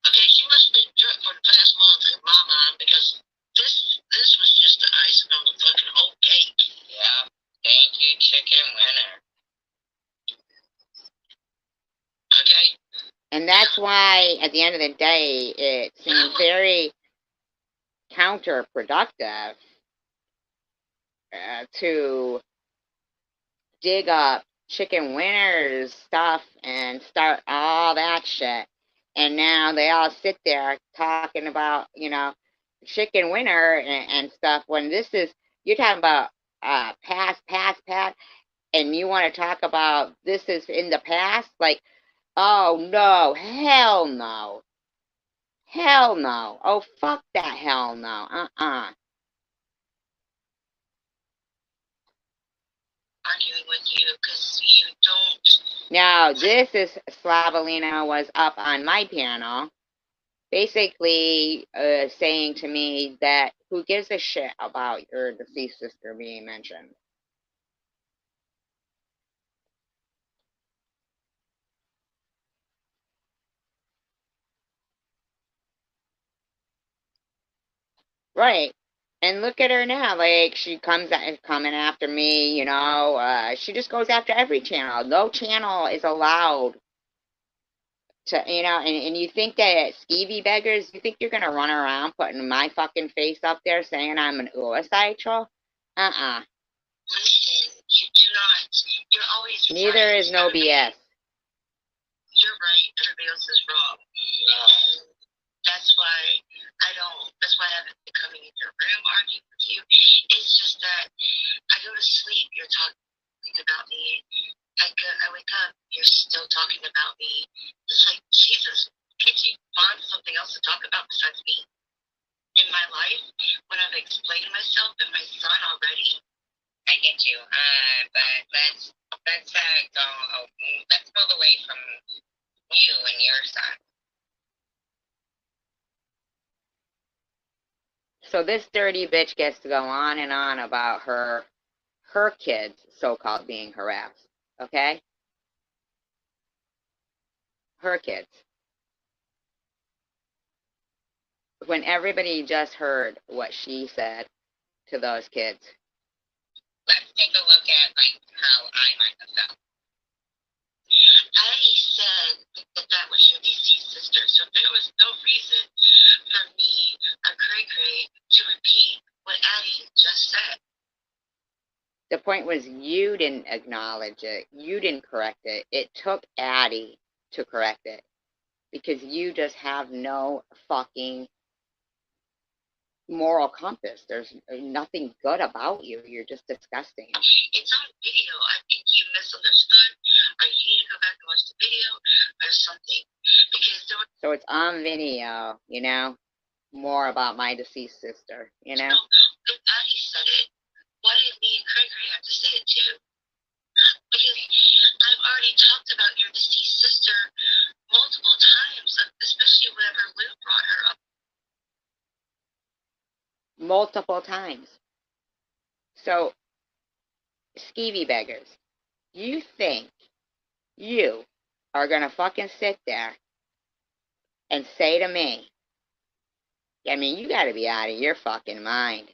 Okay, she must have been drunk for the past month in my mind, because this was just the icing on the fucking whole cake. Yeah. Thank you, Chicken Winner. Okay. And that's why, at the end of the day, it seems very counterproductive to dig up chicken winners stuff and start all that shit. And now they all sit there talking about, chicken winner and stuff when this is, you're talking about past, and you want to talk about this is in the past? Like, oh no, hell no. Hell no. Oh, fuck that hell no. Arguing with you because you don't. Now, this is Slavalina was up on my panel, basically saying to me that who gives a shit about your deceased sister being mentioned? Right. And look at her now. Like, she coming after me, she just goes after every channel. No channel is allowed to, and you think that skeevy beggars, you think you're going to run around putting my fucking face up there saying I'm an suicide troll? Uh-uh. Listen, you do not. You're always Neither right. is no BS. You're right. Everybody else is wrong. And that's why that's why I haven't been coming in your room arguing with you. It's just that I go to sleep, you're talking about me. I wake up, you're still talking about me. It's like, Jesus, can't you find something else to talk about besides me in my life when I've explained myself and my son already? I get you. But let's go. Let's move away from you and your son. So this dirty bitch gets to go on and on about her kids, so-called, being harassed. Okay? Her kids. When everybody just heard what she said to those kids. Let's take a look at how I might have felt. Addie said that was your deceased sister, so there was no reason for me, a cray-cray, to repeat what Addie just said. The point was you didn't acknowledge it. You didn't correct it. It took Addie to correct it. Because you just have no fucking moral compass. There's nothing good about you. You're just disgusting. It's on video. I think you misunderstood, or you need to go back and watch the video, or something. So it's on video, more about my deceased sister, So, if Addie said it, why did me and Gregory have to say it too? Because I've already talked about your deceased sister multiple times, especially whenever Lou brought her up. Multiple times. So, skeevy beggars, you think you are going to fucking sit there and say to me, I mean, you got to be out of your fucking mind.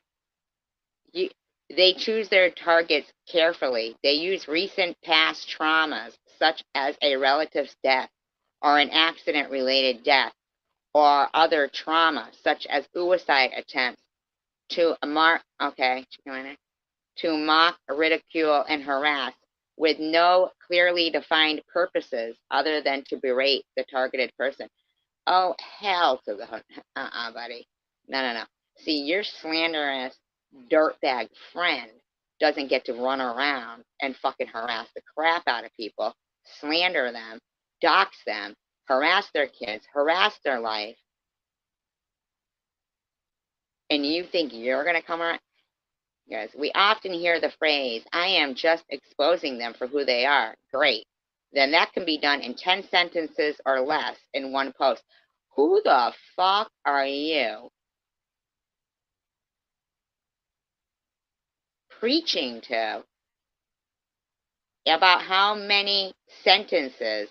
They choose their targets carefully. They use recent past traumas, such as a relative's death or an accident-related death, or other trauma, such as suicide attempts, to mock, ridicule, and harass, with no clearly defined purposes other than to berate the targeted person. Oh, hell to the buddy. No. See, your slanderous dirtbag friend doesn't get to run around and fucking harass the crap out of people, slander them, dox them, harass their kids, harass their life, and you think you're going to come around? Yes, we often hear the phrase, I am just exposing them for who they are. Great. Then that can be done in 10 sentences or less in one post. Who the fuck are you preaching to about how many sentences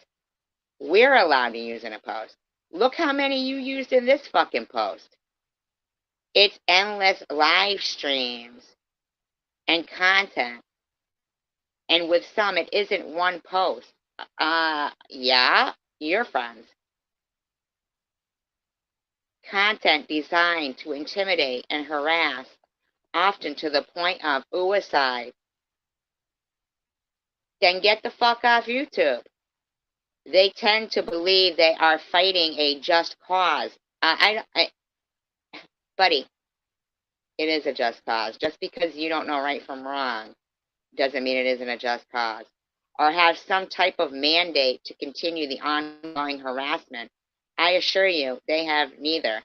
we're allowed to use in a post? Look how many you used in this fucking post. It's endless live streams and content. And with some, it isn't one post. Yeah, your friends. Content designed to intimidate and harass, often to the point of suicide. then get the fuck off YouTube. They tend to believe they are fighting a just cause. Buddy, it is a just cause. Just because you don't know right from wrong doesn't mean it isn't a just cause. Or have some type of mandate to continue the ongoing harassment. I assure you, they have neither.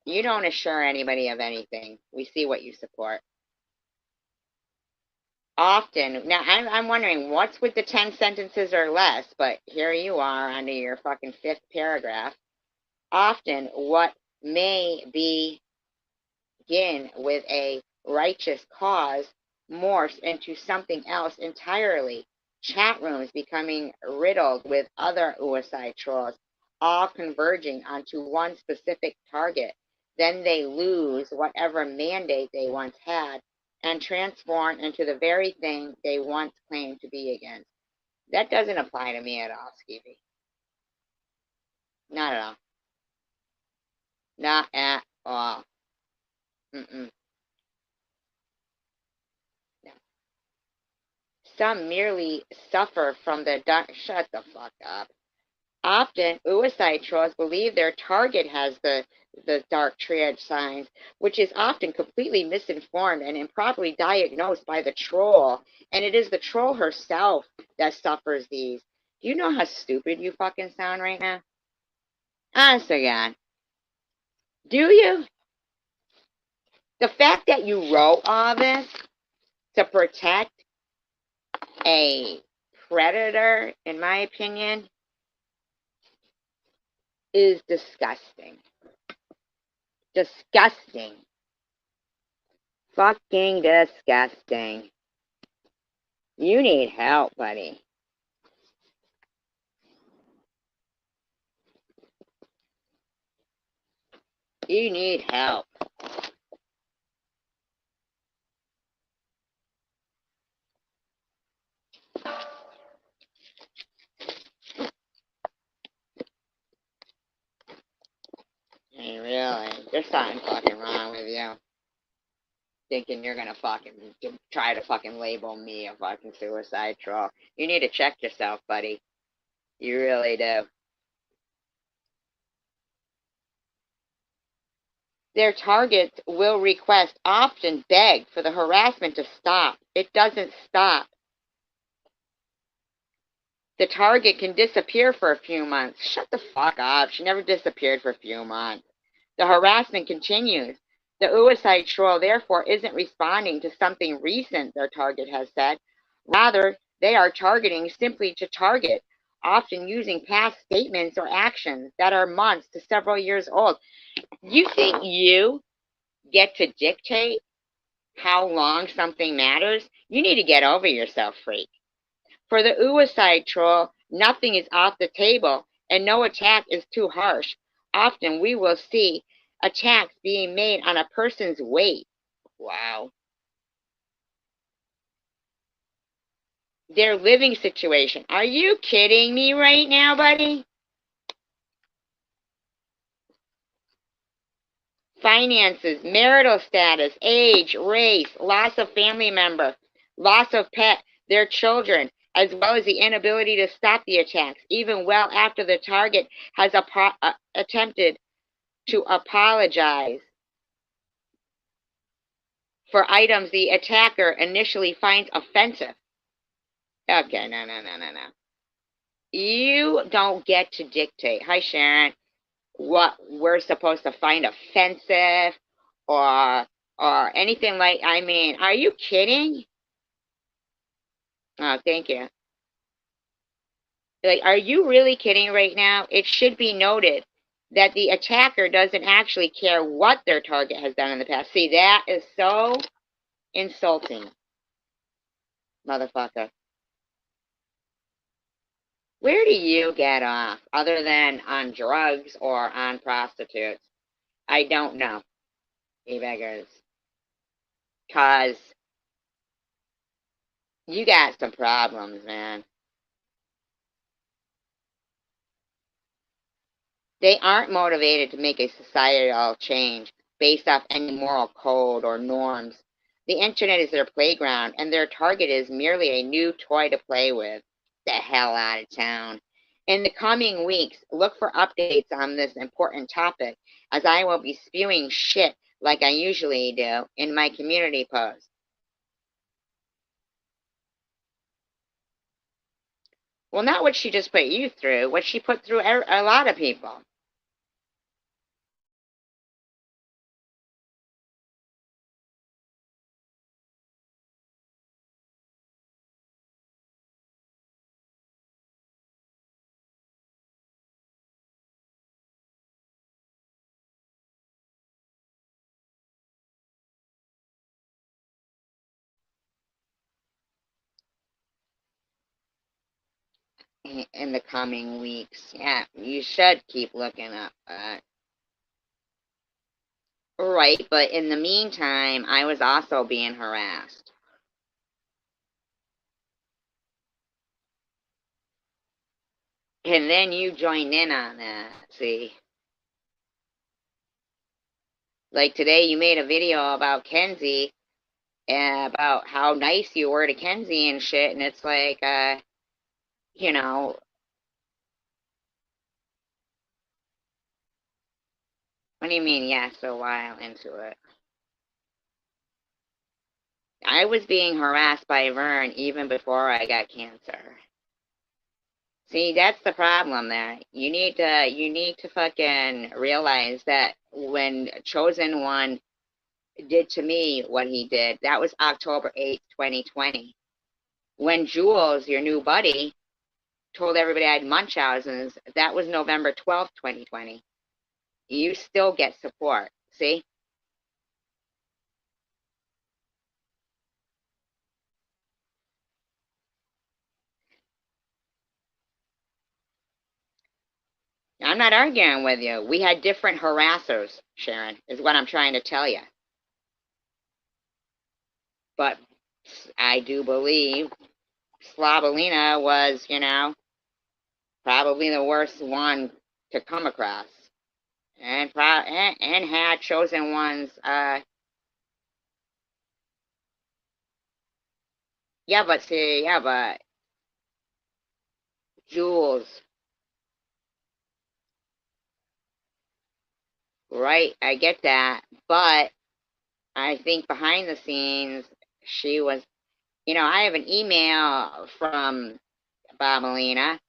You don't assure anybody of anything. We see what you support. Often, now I'm wondering what's with the 10 sentences or less, but here you are under your fucking fifth paragraph. Often, what may begin with a righteous cause morphs into something else entirely. Chat rooms becoming riddled with other suicide trolls, all converging onto one specific target. Then they lose whatever mandate they once had and transform into the very thing they once claimed to be against. That doesn't apply to me at all, Skeevy. Not at all. Not at all. Mm-mm. No. Some merely suffer from the dark. Shut the fuck up. Often, suicide trolls believe their target has the dark triad signs, which is often completely misinformed and improperly diagnosed by the troll. And it is the troll herself that suffers these. Do you know how stupid you fucking sound right now? Honest to God. Do you? The fact that you wrote all this to protect a predator, in my opinion, is disgusting. Disgusting. Fucking disgusting. You need help, buddy. You need help. Hey, really, there's something fucking wrong with you. Thinking you're gonna fucking try to fucking label me a fucking suicide troll. You need to check yourself, buddy. You really do. Their targets will request, often beg for the harassment to stop. It doesn't stop. The target can disappear for a few months. Shut the fuck up. She never disappeared for a few months. The harassment continues. The suicide troll, therefore, isn't responding to something recent their target has said. Rather, they are targeting simply to target, often using past statements or actions that are months to several years old. You think you get to dictate how long something matters? You need to get over yourself, freak. For the suicide troll, nothing is off the table, and no attack is too harsh. Often we will see attacks being made on a person's weight. Wow. Their living situation. Are you kidding me right now, buddy? Finances, marital status, age, race, loss of family member, loss of pet, their children, as well as the inability to stop the attacks, even well after the target has attempted to apologize for items the attacker initially finds offensive. Okay, no. You don't get to dictate. Hi, Sharon. What we're supposed to find offensive or anything like. I mean, are you kidding? Oh, thank you. Like, are you really kidding right now? It should be noted that the attacker doesn't actually care what their target has done in the past. See, that is so insulting, motherfucker. Where do you get off other than on drugs or on prostitutes? I don't know, you beggars. Because you got some problems, man. They aren't motivated to make a societal change based off any moral code or norms. The internet is their playground, and their target is merely a new toy to play with. The hell out of town. In the coming weeks, look for updates on this important topic, as I will be spewing shit like I usually do in my community posts. Well, not what she just put you through, what she put through a lot of people. In the coming weeks. Yeah, you should keep looking up. Right, but in the meantime, I was also being harassed. And then you joined in on that, see? Like today, you made a video about Kenzie, about how nice you were to Kenzie and shit, and it's like, you know, what do you mean, yes, a while into it? I was being harassed by Vern even before I got cancer. See, that's the problem there. You need to fucking realize that when Chosen One did to me what he did, that was October 8th, 2020. When Jules, your new buddy, told everybody I had Munchausen's, that was November 12th, 2020. You still get support. See? I'm not arguing with you. We had different harassers, Sharon, is what I'm trying to tell you. But I do believe Slabalina was, probably the worst one to come across. And had Chosen Ones, but Jules, right? I get that, but I think behind the scenes, she was, I have an email from Bobalina,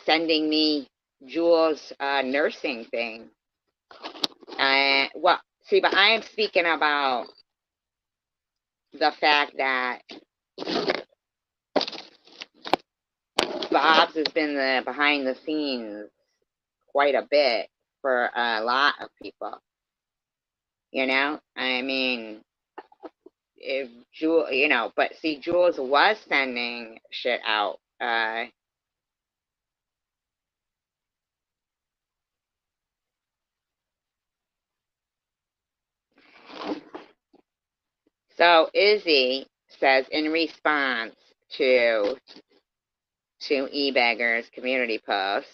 sending me Jules' nursing thing. Well, see, but I am speaking about the fact that Bob's has been the behind the scenes quite a bit for a lot of people. I mean, if Jules, but see, Jules was sending shit out. So Izzy says in response to eBagger's community post,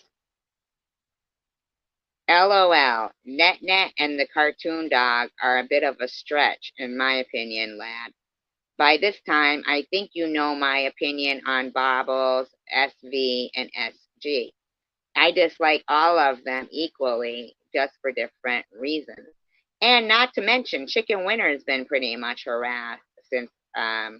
LOL, Net and the cartoon dog are a bit of a stretch, in my opinion, lad. By this time, I think you know my opinion on Bobbles, SV, and SG. I dislike all of them equally, just for different reasons. And not to mention, Chicken Winter has been pretty much harassed since, a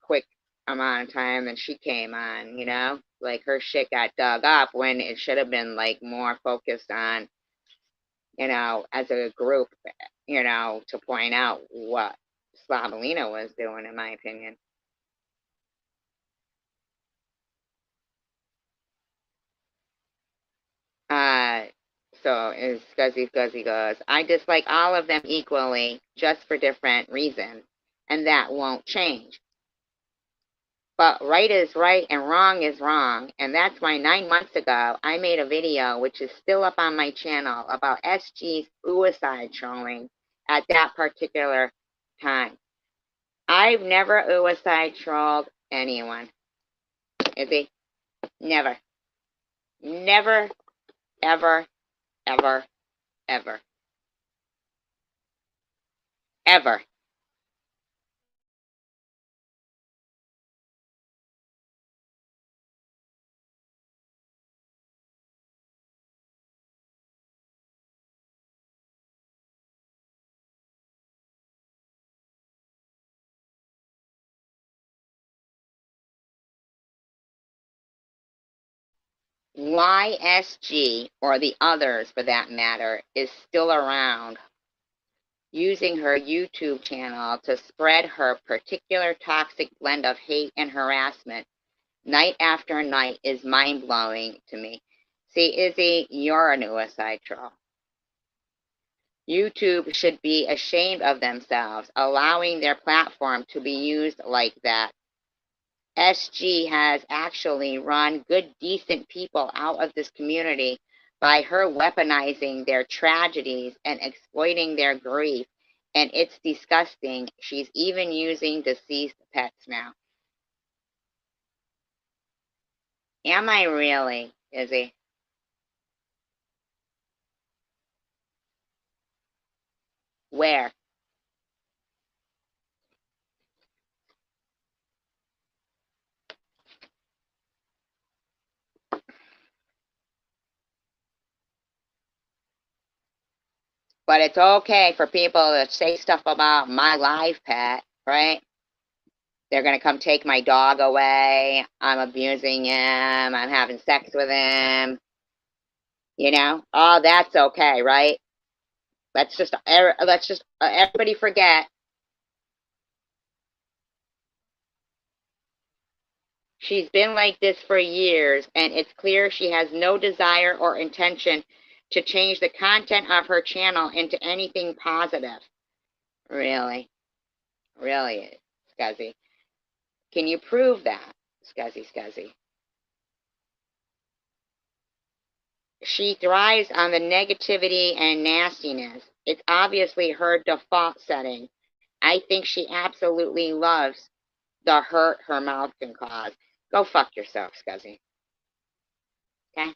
quick amount of time that she came on, like her shit got dug up when it should have been like more focused on, as a group, to point out what Slavalina was doing, in my opinion. Uh, so as Scuzzy goes, I dislike all of them equally, just for different reasons, and that won't change. But right is right and wrong is wrong, and that's why 9 months ago I made a video, which is still up on my channel, about SG's suicide trolling at that particular time. I've never suicide trolled anyone. Izzy, never. Never, ever, ever, ever. ever. YSG, or the others for that matter, is still around, using her YouTube channel to spread her particular toxic blend of hate and harassment night after night is mind-blowing to me. See, Izzy, you're a suicide troll. YouTube should be ashamed of themselves, allowing their platform to be used like that. SG has actually run good, decent people out of this community by her weaponizing their tragedies and exploiting their grief, and it's disgusting. She's even using deceased pets now. Am I really, Izzy? Where? But it's okay for people to say stuff about my live pet, right? They're going to come take my dog away. I'm abusing him. I'm having sex with him. You know? Oh, that's okay, right? Let's just everybody forget. She's been like this for years, and it's clear she has no desire or intention to change the content of her channel into anything positive. Really? Really, Scuzzy? Can you prove that, Scuzzy? She thrives on the negativity and nastiness. It's obviously her default setting. I think she absolutely loves the hurt her mouth can cause. Go fuck yourself, Scuzzy. Okay?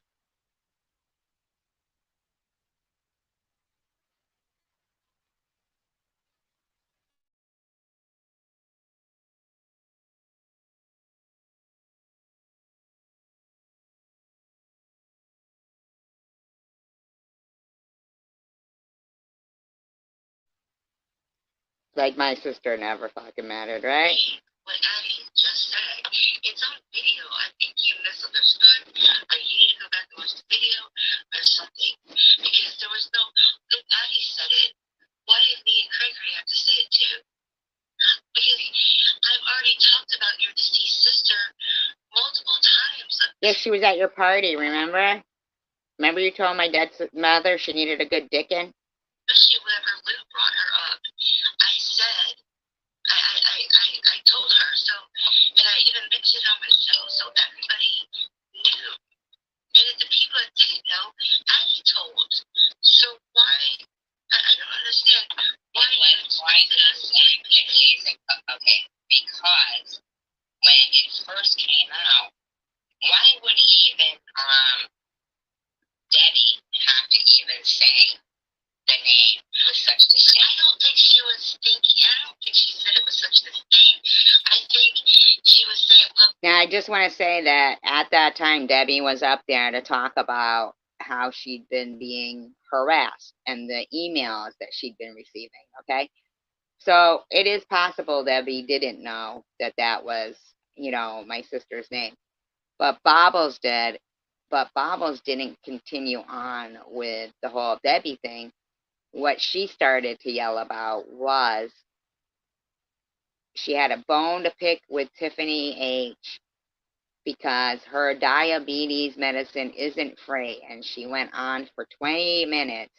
Like my sister never fucking mattered, right? What Addie just said, it's on video. I think you misunderstood. You need to go back and watch the video or something. Because there was no, if Addie said it, why did me and Craig have to say it too? Because I've already talked about your deceased sister multiple times. Yes, she was at your party, remember? Remember you told my dad's mother she needed a good dickin'? Especially whenever Lou brought her up, I said, I told her, so, and I even mentioned it on my show, so everybody knew. And if the people that didn't know, Addie told. So why, I don't understand. Why this? Okay, because when it first came out, why would even Debbie have to even say the name was such the thing? I don't think she was thinking. I don't think she said it was such the thing. I think she was saying, look. Now, I just want to say that at that time, Debbie was up there to talk about how she'd been being harassed and the emails that she'd been receiving, okay? So it is possible Debbie didn't know that that was, my sister's name. But Bobbles did. But Bobbles didn't continue on with the whole Debbie thing. What she started to yell about was she had a bone to pick with Tiffany H because her diabetes medicine isn't free, and she went on for 20 minutes.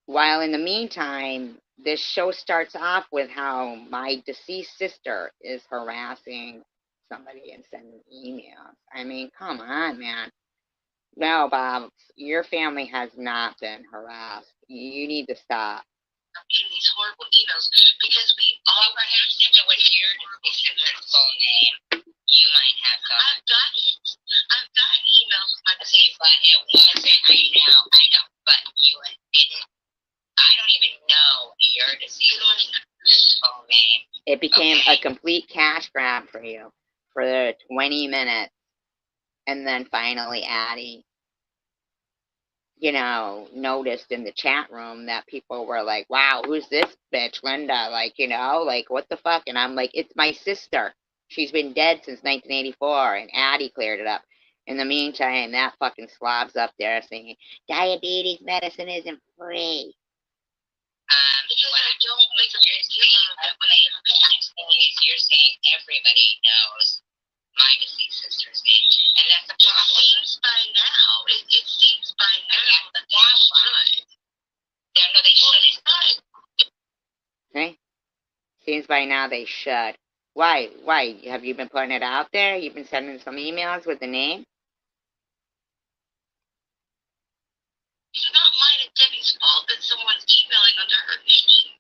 While in the meantime, this show starts off with how my deceased sister is harassing somebody and sending emails. I mean, come on, man. No, Bob, your family has not been harassed. You need to stop. Getting these horrible emails because we all perhaps if it was your full name, you might have got. I've got it. I've got emails with my name, but it wasn't. I know, but you didn't. I don't even know your It became a complete cash grab for you for 20 minutes. And then finally, Addie, noticed in the chat room that people were like, wow, who's this bitch, Linda? Like, like, what the fuck? And I'm like, it's my sister. She's been dead since 1984. And Addie cleared it up. In the meantime, that fucking slob's up there singing, diabetes medicine isn't free. Because I don't make a big deal out of it when I you're saying everybody knows my deceased sister's name. And that's a problem. It seems by now. It seems by now that they should. No, they shouldn't. Okay? Seems by now they should. Why? Why? Have you been putting it out there? You've been sending some emails with the name? It's not mine and Debbie's fault that someone's emailing under her name.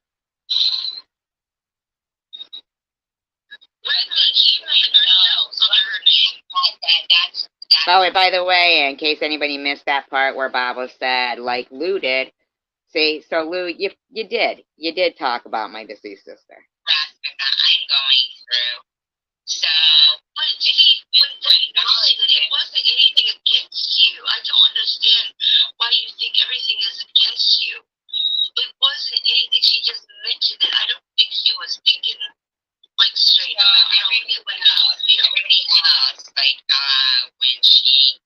We're not emailing ourselves under her name. That's Oh, and by the way, in case anybody missed that part where Baba said, like Lou did, see, so Lou, you did talk about my deceased sister. Harassment that I'm going through. So, but see, when it wasn't anything against you. I don't understand why you think everything is against you. It wasn't anything. She just mentioned it. I don't think she was thinking like straight up. Everybody else, like when she.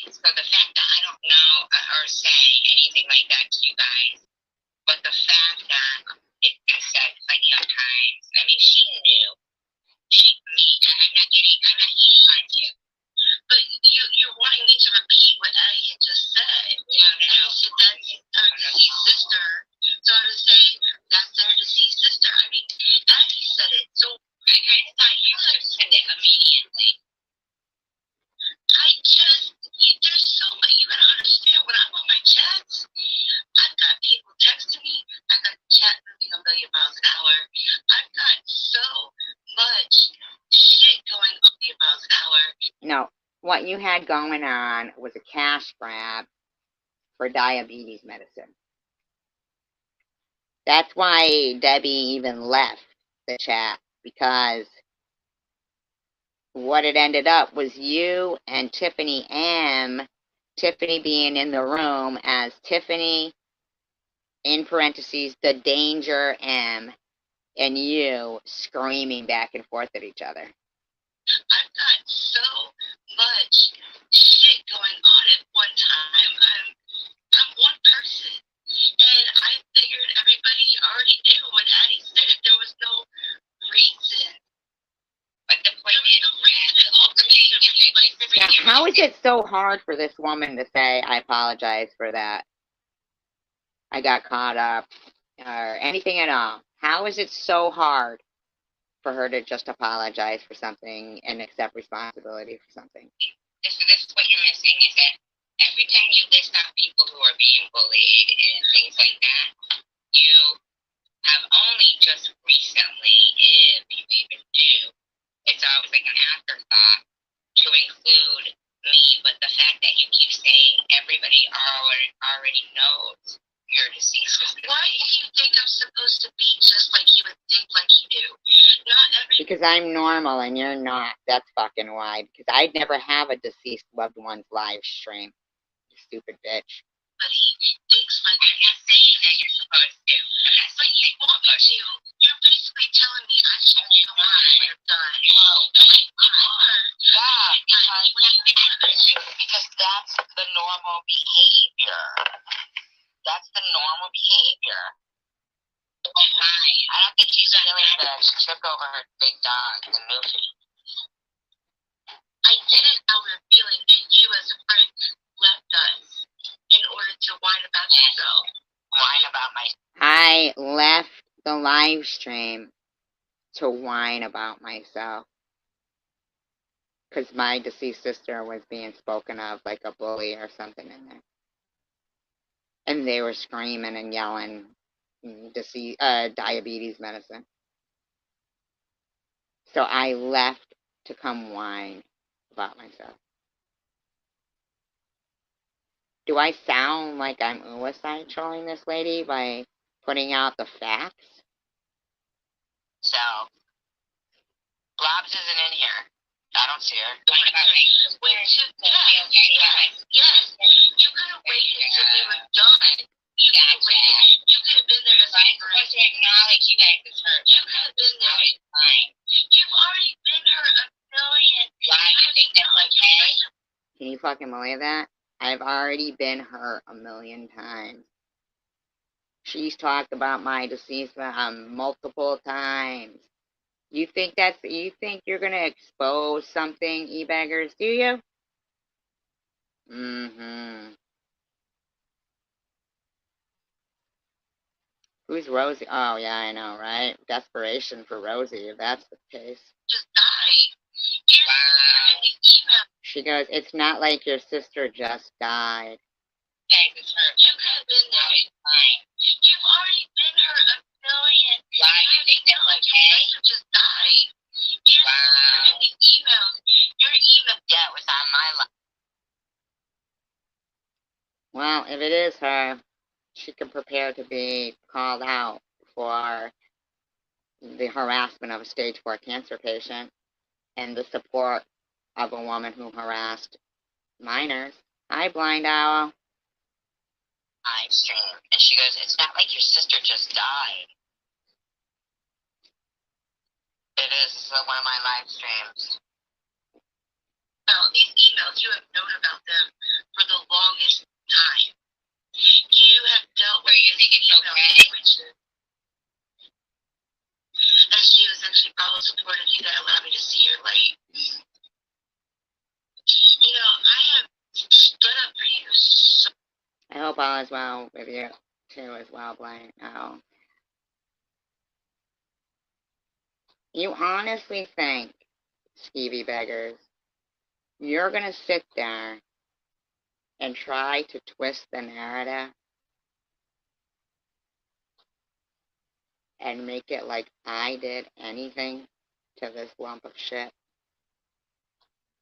So the fact that I don't know or say anything like that to you guys, but the fact that it's been said plenty of times, I mean, she knew. I'm not eating on you. But you're wanting me to repeat what Addie had just said. Yeah, no. And she said that's her deceased sister. So I would say, that's their deceased sister. I mean, Addie said it. So I kind of thought you could have said it immediately. There's so much, you gotta understand, when I'm on my chats, I've got people texting me, I've got chat moving a million miles an hour, I've got so much shit going a million miles an hour. No, what you had going on was a cash grab for diabetes medicine. That's why Debbie even left the chat, because what it ended up was you and Tiffany M, Tiffany being in the room as Tiffany, in parentheses, the danger M, and you screaming back and forth at each other. I've got so much shit going on at one time. I'm one person. And I figured everybody already knew when Addie said it, there was no reason. But the point is, now, how is it so hard for this woman to say, I apologize for that, I got caught up, or anything at all? How is it so hard for her to just apologize for something and accept responsibility for something? This is what you're missing, is that every time you list out people who are being bullied and things like that, you have only just recently, if you even do, it's always like an afterthought to include me, but the fact that you keep saying everybody already knows you're deceased. Why do you think I'm supposed to be just like you would think like you do? Not every. Because I'm normal and you're not. That's fucking why. Because I'd never have a deceased loved one's live stream. You stupid bitch. Thinks like, I'm not saying that you're supposed to. But you want me to. You're basically telling me I should be the one when you're done. No, you are. Yeah, because that's the normal behavior. That's the normal behavior. I don't think she's feeling that she took over her big dog, the movie. I did it out of feeling, and you as a friend left us in order to whine about yourself. Whine about myself. I left the live stream to whine about myself. Because my deceased sister was being spoken of like a bully or something in there. And they were screaming and yelling diabetes medicine. So I left to come whine about myself. Do I sound like I'm suicide trolling this lady by putting out the facts? So, Blobs isn't in here. I don't see her. Yes. You could have waited until we were done. You could have waited. You could have been there as I'm supposed to acknowledge you guys as hurt. You could have been there. It's fine. You've already been hurt a million. Why do you think that's okay? Can you fucking believe that? I've already been hurt a million times. She's talked about my deceased multiple times. You think you're gonna expose something, e-beggars, do you? Mm-hmm. Who's Rosie? Oh, yeah, I know, right? Desperation for Rosie, if that's the case. Just died. Wow. She goes, it's not like your sister just died. Guys, it's her. You could have been there. It's fine. You've already been her a million. Why do you think that's okay? Your sister just died. Wow. The emails. Your email. Yeah, it was on my line. Well, if it is her, she can prepare to be called out for the harassment of a stage 4 cancer patient and the support of a woman who harassed minors. Hi, Blind Owl. Live stream. And she goes, it's not like your sister just died. It is one of my live streams. Well, these emails, you have known about them for the longest time. You have dealt with you think it's okay? And she was actually probably supportive of you that allowed me to see her light. You know, I have stood up for you so. I hope all is well with you, too, as well, Blind Owl. You honestly think, Stevie Beggars, you're going to sit there and try to twist the narrative and make it like I did anything to this lump of shit?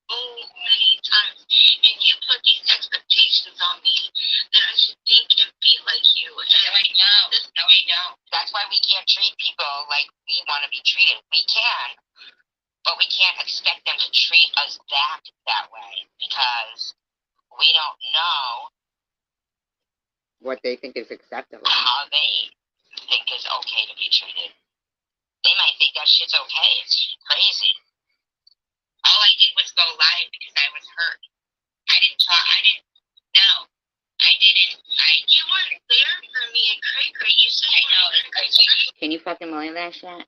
So many times, and you put these expectations on me that I should think and be like you. And no, I don't. No, I don't. That's why we can't treat people like we want to be treated. We can, but we can't expect them to treat us back that way because we don't know what they think is acceptable. How they think is okay to be treated. They might think that shit's okay. It's crazy. All I did was go live because I was hurt. I didn't talk. I didn't. No, I didn't. You weren't there for me at Cray Cray. You said I know. Can you fucking believe that shit?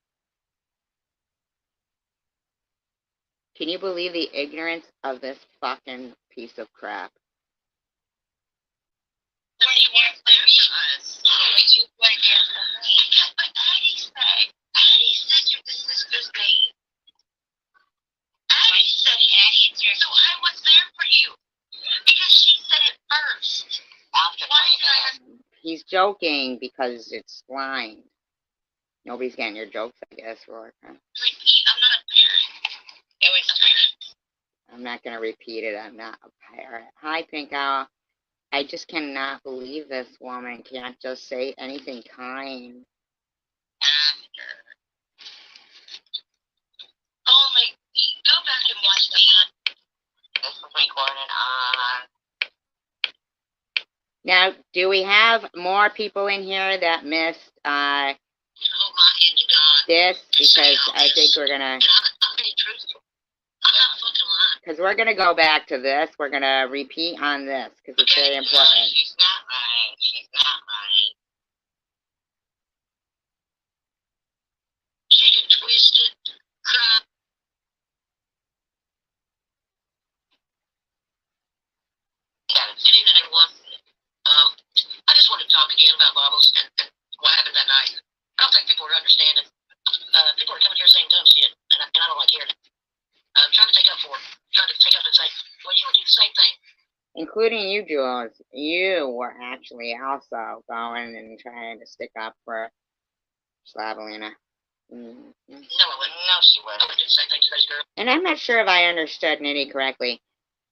Can you believe the ignorance of this fucking piece of crap? You weren't there for us. You weren't there for me. But Addie said your sister's name. Addie said it. So I was there for you. Because she said it first. After 20 minutes. He's joking because it's blind. Nobody's getting your jokes, I guess, Roy. Repeat, I'm not a parent. It was a parent. I'm not going to repeat it. I'm not a pirate. Hi, Pink Owl. I just cannot believe this woman can't just say anything kind. After. Oh my, go back and watch that. This was recorded on. Now, do we have more people in here that missed this? Because I think we're going to... Because we're going to go back to this. We're going to repeat on this because it's very important. She's not right. She's not right. She can twist it, cry. Anything I want. I just want to talk again about Bobbles and what happened that night. I don't think people were understanding. People are coming here saying dumb shit, and I don't like hearing it. Trying to take up for it. Trying to take up and say, well, you would do the same thing. Including you, Jules. You were actually also going and trying to stick up for Slavalina. Mm-hmm. No, I wouldn't. No, she wouldn't. I would do the same thing to those girls. And I'm not sure if I understood Nitty correctly.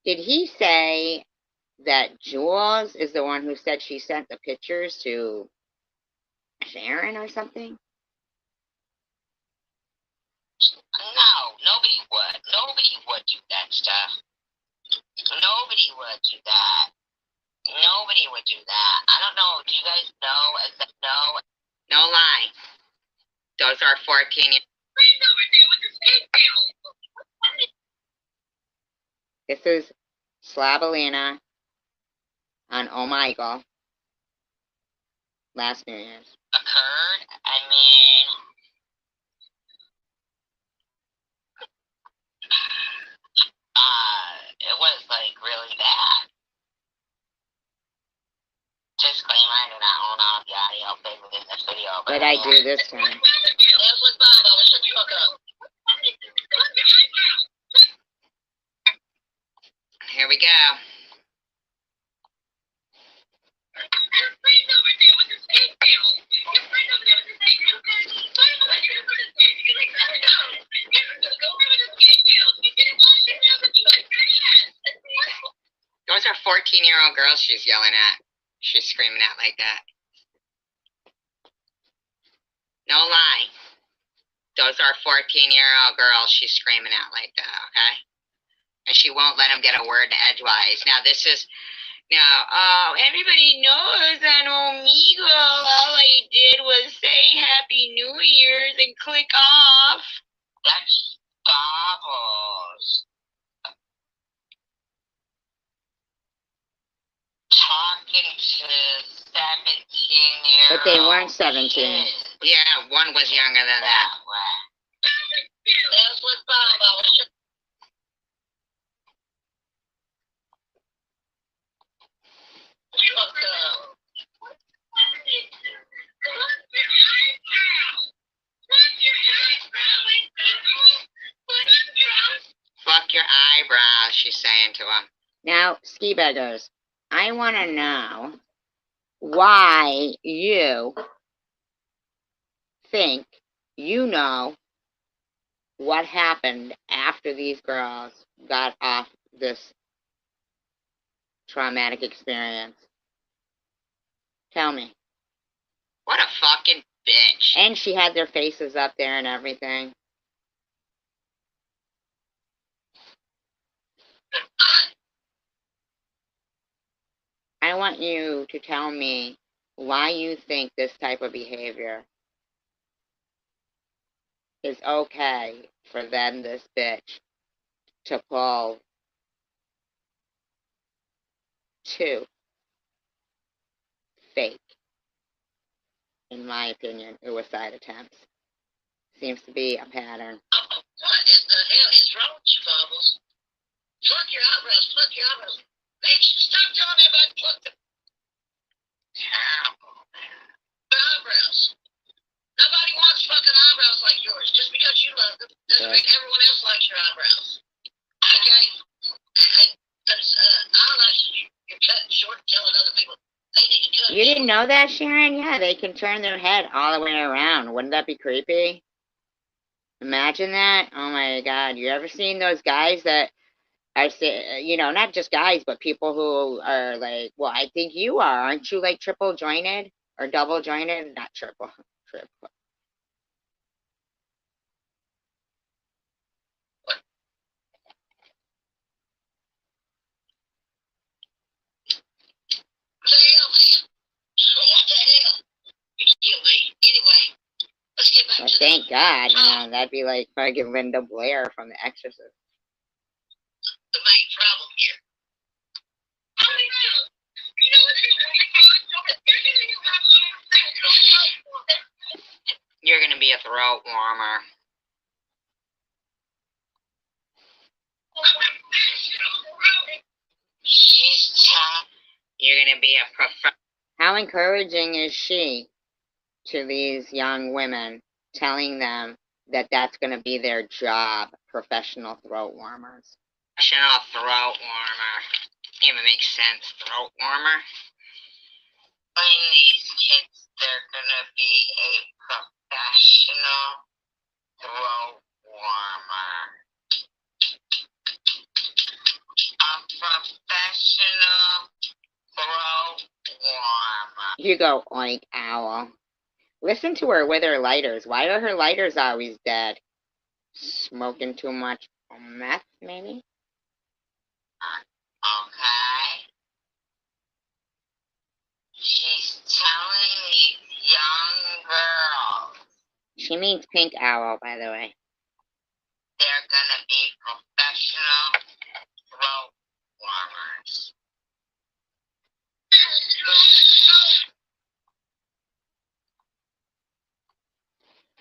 Did he say that Jules is the one who said she sent the pictures to Sharon or something? No, nobody would. Nobody would do that stuff. Nobody would do that. Nobody would do that. I don't know. Do you guys know? No lie. Those are 14 years. This is Slabalina on Omegle last New Year's. Occurred. I mean, it was like really bad. Disclaimer, I do not own all the audio played within this video. What did I do this time? That's what's Bob. I was shut the fuck up. Here we go. Those are 14-year-old girls she's yelling at. She's screaming at like that. No lie. Those are 14-year-old girls she's screaming at like that, okay? And she won't let them get a word edgewise. Now, this is... Now, everybody knows on Omegle, all I did was say Happy New Year's and click off. That's bobbles. Talking to 17-year-old. But they weren't 17. Yeah, one was younger than that. That's what Bob was. Fuck your eyebrows, she's saying to him. Now, ski beggars, I want to know why you think you know what happened after these girls got off this traumatic experience. Tell me. What a fucking bitch. And she had their faces up there and everything. I want you to tell me why you think this type of behavior is okay for them, this bitch, to pull 2 fake, in my opinion, suicide attempts. Seems to be a pattern. What in the hell is wrong with you, Bubbles? Pluck your eyebrows, pluck your eyebrows. Bitch, stop telling me about pluck them. Terrible, man. Eyebrows. Nobody wants fucking eyebrows like yours. Just because you love them doesn't mean everyone else likes your eyebrows. Okay? And there's, I don't know, you're cutting short telling other people they need to cut. You didn't know that, Sharon? Yeah, they can turn their head all the way around. Wouldn't that be creepy? Imagine that. Oh my God. You ever seen those guys that are, you know, not just guys, but people who are like, well, I think you are. Aren't you like triple jointed or double jointed? Not triple. Triple. What the hell, man? What the hell? You kill me. Anyway, let's get back Well, to thank God. You know, that'd be like fucking Linda Blair from The Exorcist. the main problem here. You're gonna be a throat warmer. You're gonna be a How encouraging is she to these young women, telling them that that's going to be their job, professional throat warmers? professional throat warmer. Even makes sense, throat warmer. Telling these kids they're gonna be a professional throat warmer. A professional throat warmer. You go, oink, owl. Listen to her with her lighters. Why are her lighters always dead? Smoking too much meth, maybe? Okay. She's telling these young girls She means pink owl, by the way. they're gonna be professional throat warmers.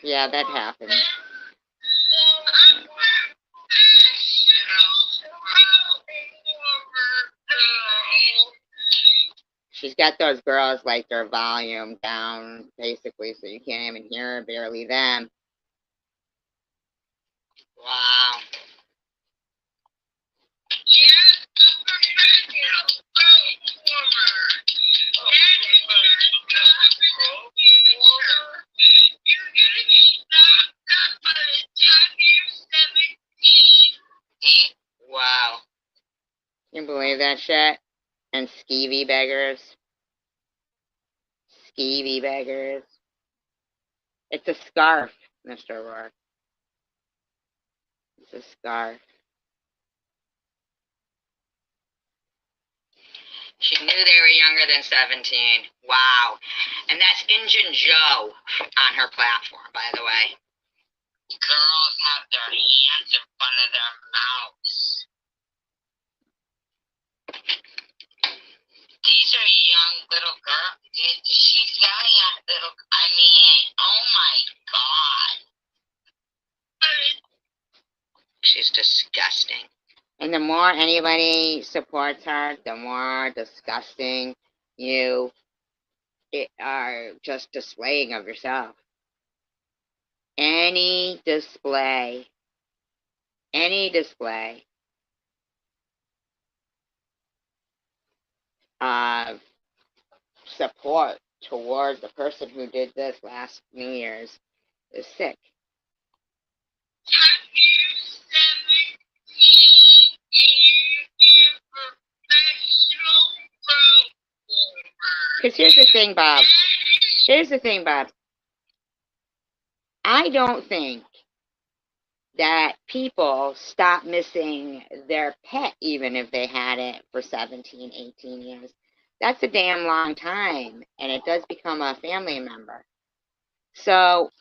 Yeah, that happens. She's got those girls like their volume down, basically, so you can't even hear her, barely them. Wow. Wow. Can you believe that shit? And skeevy beggars. Skeevy beggars. It's a scarf, Mr. Rourke. It's a scarf. She knew they were younger than 17. Wow. And that's Injun Joe on her platform, by the way. Girls have their hands in front of their mouths. These are young little girls. She's yelling at little. I mean, oh my God. She's disgusting. And the more anybody supports her, the more disgusting you are just displaying of yourself. Any display of support towards the person who did this last New Year's is sick. Because here's the thing, Bob. I don't think that people stop missing their pet even if they had it for 17, 18 years. That's a damn long time, and it does become a family member. So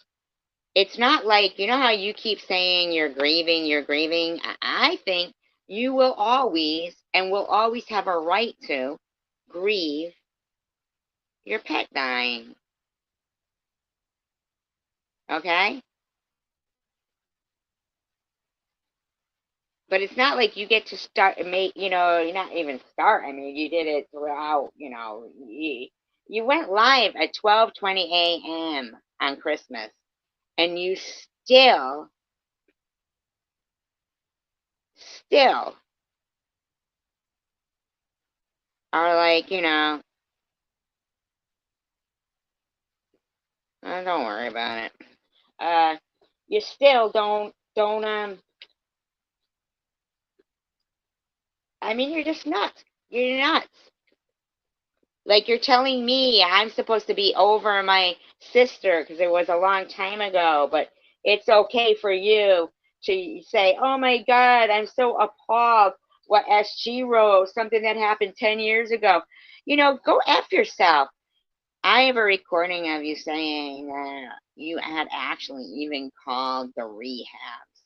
it's not like, you know how you keep saying you're grieving? I think you will always and will always have a right to grieve your pet dying. Okay? But it's not like you get to start, you're not even start. I mean, you did it throughout, you went live at 12:20 a.m. on Christmas, and you still are like, don't worry about it. You still don't, I mean, you're just nuts. You're nuts. Like, you're telling me I'm supposed to be over my sister because it was a long time ago, but it's okay for you to say, oh my God, I'm so appalled what SG wrote, something that happened 10 years ago. Go F yourself. I have a recording of you saying that you had actually even called the rehabs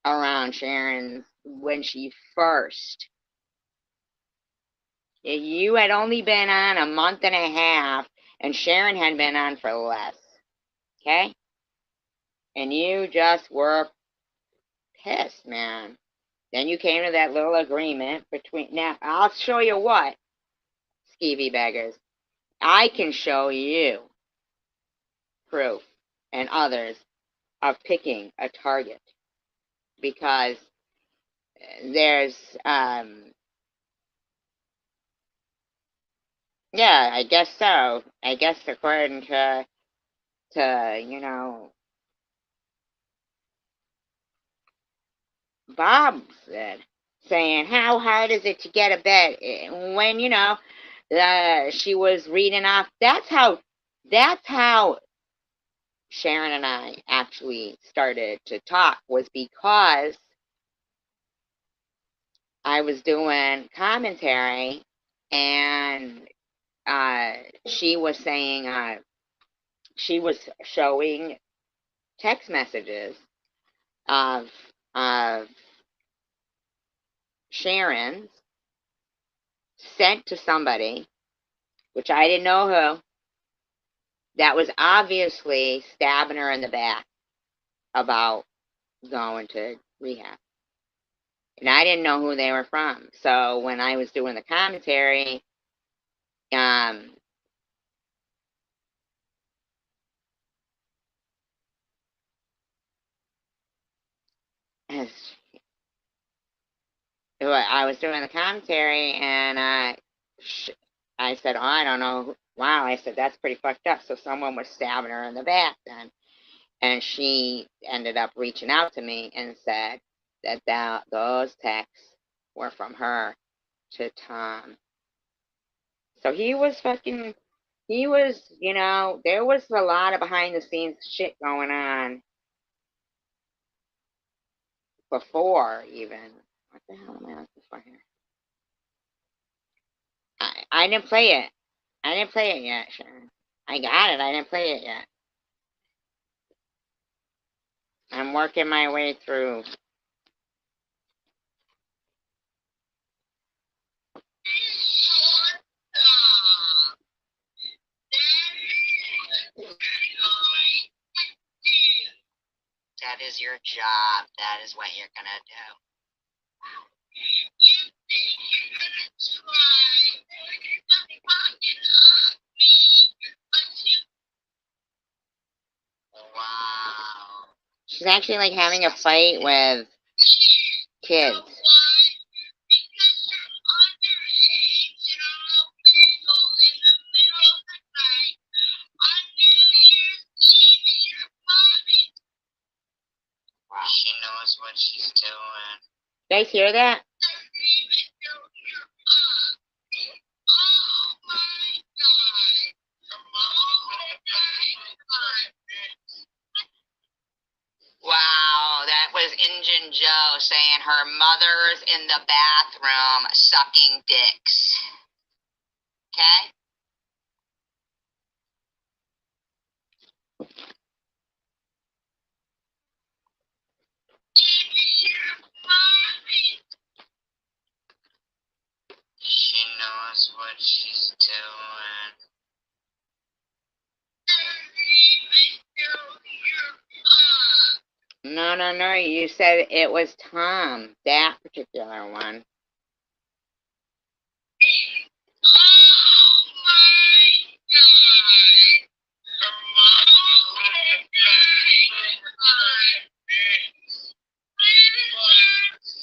around Sharon's when she first. You had only been on a month and a half, and Sharon had been on for less. Okay? And you just were pissed, man. Then you came to that little agreement between. Now, I'll show you what, skeevy beggars. I can show you proof and others of picking a target because there's, yeah, I guess so. I guess according to Bob said, saying, how hard is it to get a bed? When, she was reading off, that's how Sharon and I actually started to talk was because I was doing commentary, and she was saying she was showing text messages of of Sharon's sent to somebody, which I didn't know who, that was obviously stabbing her in the back about going to rehab. And I didn't know who they were from. So when I was doing the commentary, um, as I was doing the commentary, and I said, "Oh, I don't know. Wow," I said, "That's pretty fucked up." So someone was stabbing her in the back then, and she ended up reaching out to me and said that those texts were from her to Tom. So he was fucking. He was, there was a lot of behind the scenes shit going on before even. What the hell am I looking for here? I didn't play it. I didn't play it yet, Sharon. I got it. I didn't play it yet. I'm working my way through. That is your job. That is what you're gonna do. Wow. She's actually like having a fight with kids. Wow. She knows what she's doing. You guys hear that? Wow, that was Injun Joe saying her mother's in the bathroom sucking dicks. Okay? She knows what she's doing. No. You said it was Tom, that particular one.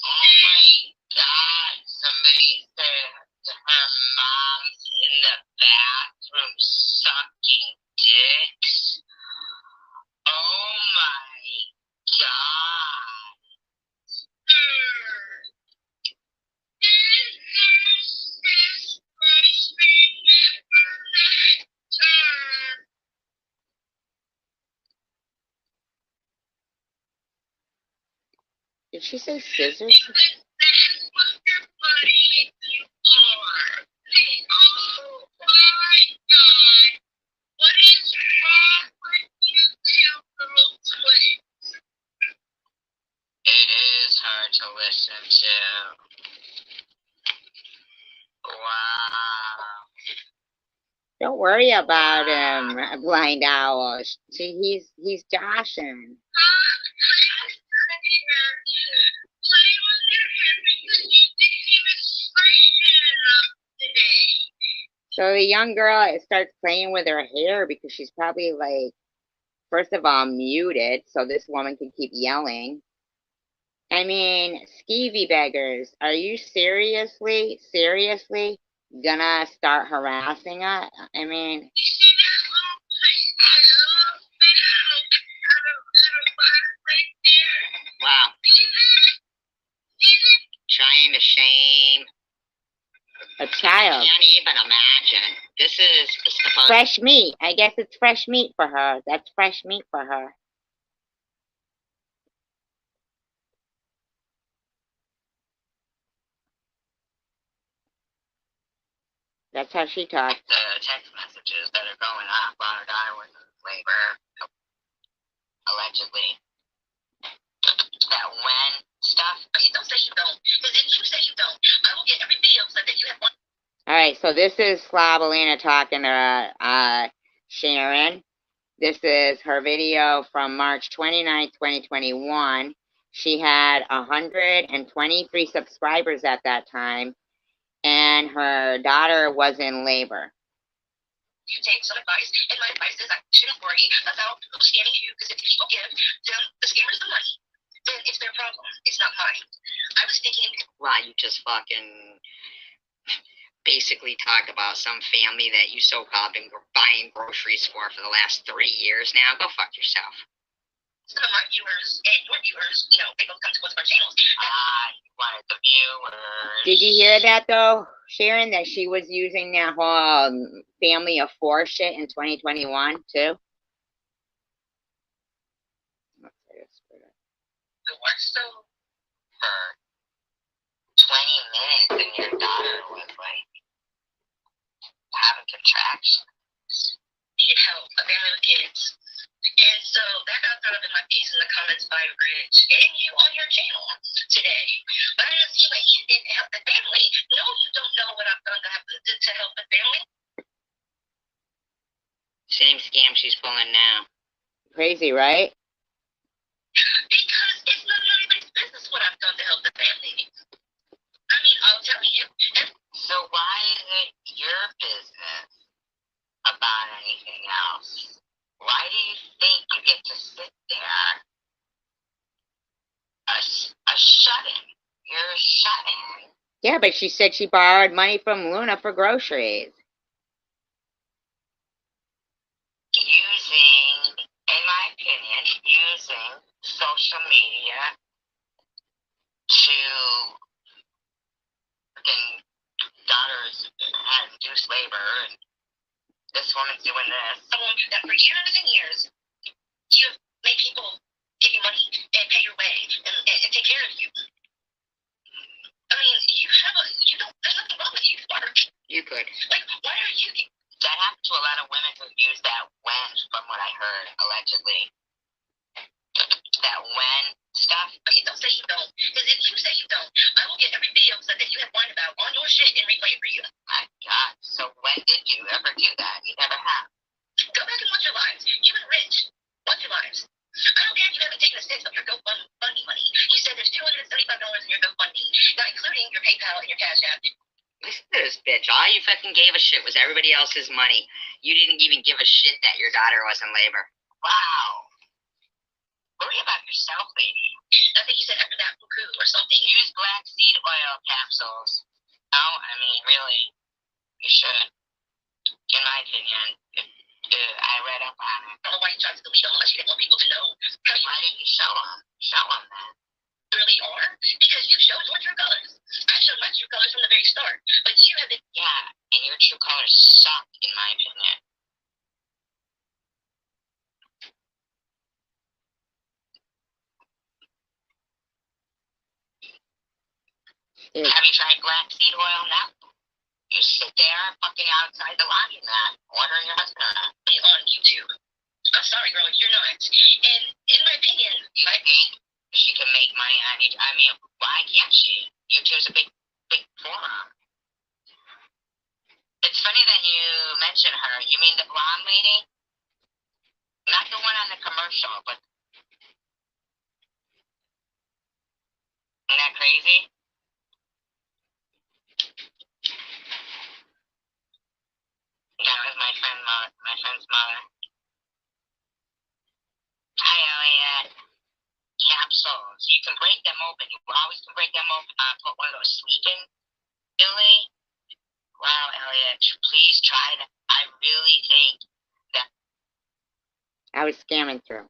Oh my God, somebody said her mom's in the bathroom sucking dicks. Oh my God. Did she say scissors? It is hard to listen to. Wow. Don't worry about him, blind owl. See, he's joshing. So the young girl starts playing with her hair because she's probably like, first of all, muted, so this woman can keep yelling. I mean, skeevy beggars, are you seriously gonna start harassing us? I mean, wow. Trying to shame A child. I can't even imagine. This is supposed Fresh meat. I guess it's fresh meat for her. That's fresh meat for her. That's how she talks. The text messages that are going off while her daughter was in labor, allegedly. That when stuff. Okay, don't say you don't. Because if you say you don't, I will get every video so that you have one. All right, so this is Slavalina talking to Sharon. This is her video from March 29th, 2021. She had 123 subscribers at that time, and her daughter was in labor. You take some advice, and my advice is I shouldn't worry about who's scamming you, because if people give them, the scammers, the money, then it's their problem. It's not mine. I was thinking, wow, you just fucking basically talked about some family that you so-called been buying groceries for the last 3 years now. Go fuck yourself. Some of my viewers and your viewers, they both come to both of our channels. You wanted the viewers. Did you hear that though, Sharon? That she was using that whole family of four shit in 2021 too. So for 20 minutes, and your daughter was like having contractions. Needed help, a family with kids. And so that got thrown up in my face in the comments by Rich and you on your channel today. But I didn't see like you didn't help the family. No, you don't know what I've done to help the family. Same scam she's pulling now. Crazy, right? Because it's none of anybody's business what I've done to help the family. I mean, I'll tell you. So why is it your business about anything else? Why do you think you get to sit there? A shut-in. You're a shut-in. Yeah, but she said she borrowed money from Luna for groceries. Using, in my opinion, using social media to freaking daughters had induced labor, and this woman's doing this. Someone that for years and years, you've made people give you money and pay your way and take care of you. I mean, there's nothing wrong with you, Mark. You could. Like, why are you? That happened to a lot of women who use that when, from what I heard, allegedly. That when stuff. Okay, don't say you don't. Because if you say you don't, I will get every video so that you have whined about on your shit and replay it for you. My God. So when did you ever do that? You never have. Go back and watch your lives. You and Rich. Watch your lives. I don't care if you haven't taken a cent of your GoFundMe money. You said there's $275 in your GoFundMe, not including your PayPal and your Cash App. Listen to this bitch. All you fucking gave a shit was everybody else's money. You didn't even give a shit that your daughter was in labor. Wow. Worry about yourself, lady. I think you said after that buku or something. Use black seed oil capsules. Oh, I mean, really, you should. In my opinion, I read up on it. I don't know why you tried to delete them unless you didn't want people to know. Why didn't you show them? Show them then. Really are? Because you showed your true colors. I showed my true colors from the very start. But you have been. Yeah, and your true colors suck, in my opinion. Have you tried black seed oil now? You sit there fucking outside the laundromat ordering your husband on YouTube. I'm sorry, girl, you're not. And in my opinion, you think she can make money on YouTube? I mean, why can't she? YouTube's a big forum. It's funny that you mention her. You mean the blonde lady? Not the one on the commercial, but isn't that crazy? That was my friend's mother. Hi, Elliot. Capsules. You can break them open. You always can break them open. Put one of those sleeping Billy. Wow, Elliot, please try that. I really think that. I was scamming through.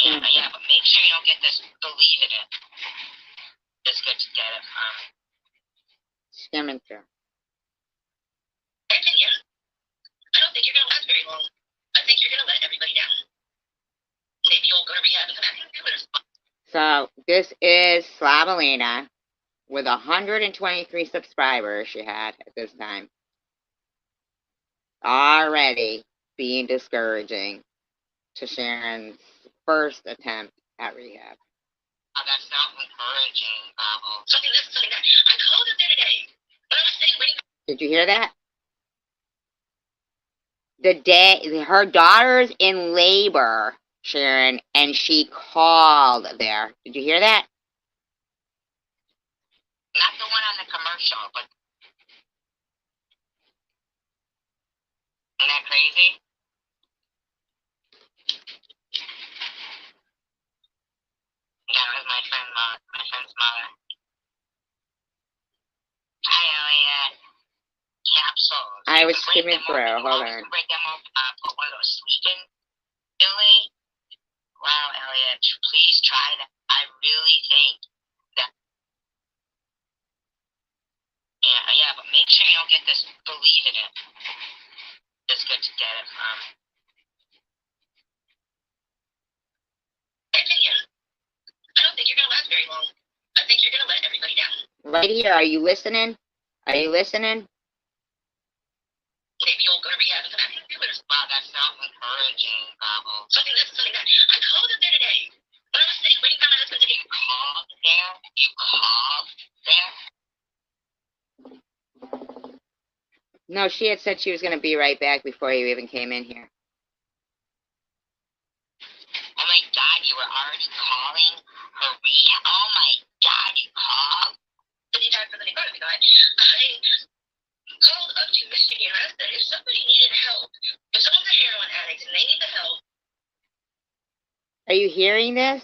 Yeah, but make sure you don't get this deleted. It's good to get it from. Scamming through. very long. I think you're gonna let everybody down. Maybe you'll go to rehab and come back and do it. So this is Slavalina with 123 subscribers she had at this time. Already being discouraging to Sharon's first attempt at rehab. Oh, that's not encouraging, Something that. I called him there today, but I was staying waiting. Did you hear that? The day her daughter's in labor, Sharon, and she called there. Did you hear that? Not the one on the commercial, but isn't that crazy? That was my friend's mother. Hi, Elliot. Capsules. I was skimming through. Hold on. Break them up. Put one of those sleeping. Billy. Wow, Elliot. Please try that. I really think that. Yeah, but make sure you don't get this. Believe in it. It's good to get it from. Opinion. I don't think you're gonna last very long. I think you're gonna let everybody down. Right here. Are you listening? Are you listening? Maybe you'll go to rehab and come back and do it. Wow, that's not encouraging, Something that. I called him there today, but I was staying waiting for my husband to get. You called there? You called there? No, she had said she was going to be right back before you even came in here. Oh my God, you were already calling her rehab? Oh my God, you called? Anytime for the guy. I called up to Michigan and I said if somebody needed help, if someone's a heroin addict and they need the help. Are you hearing this?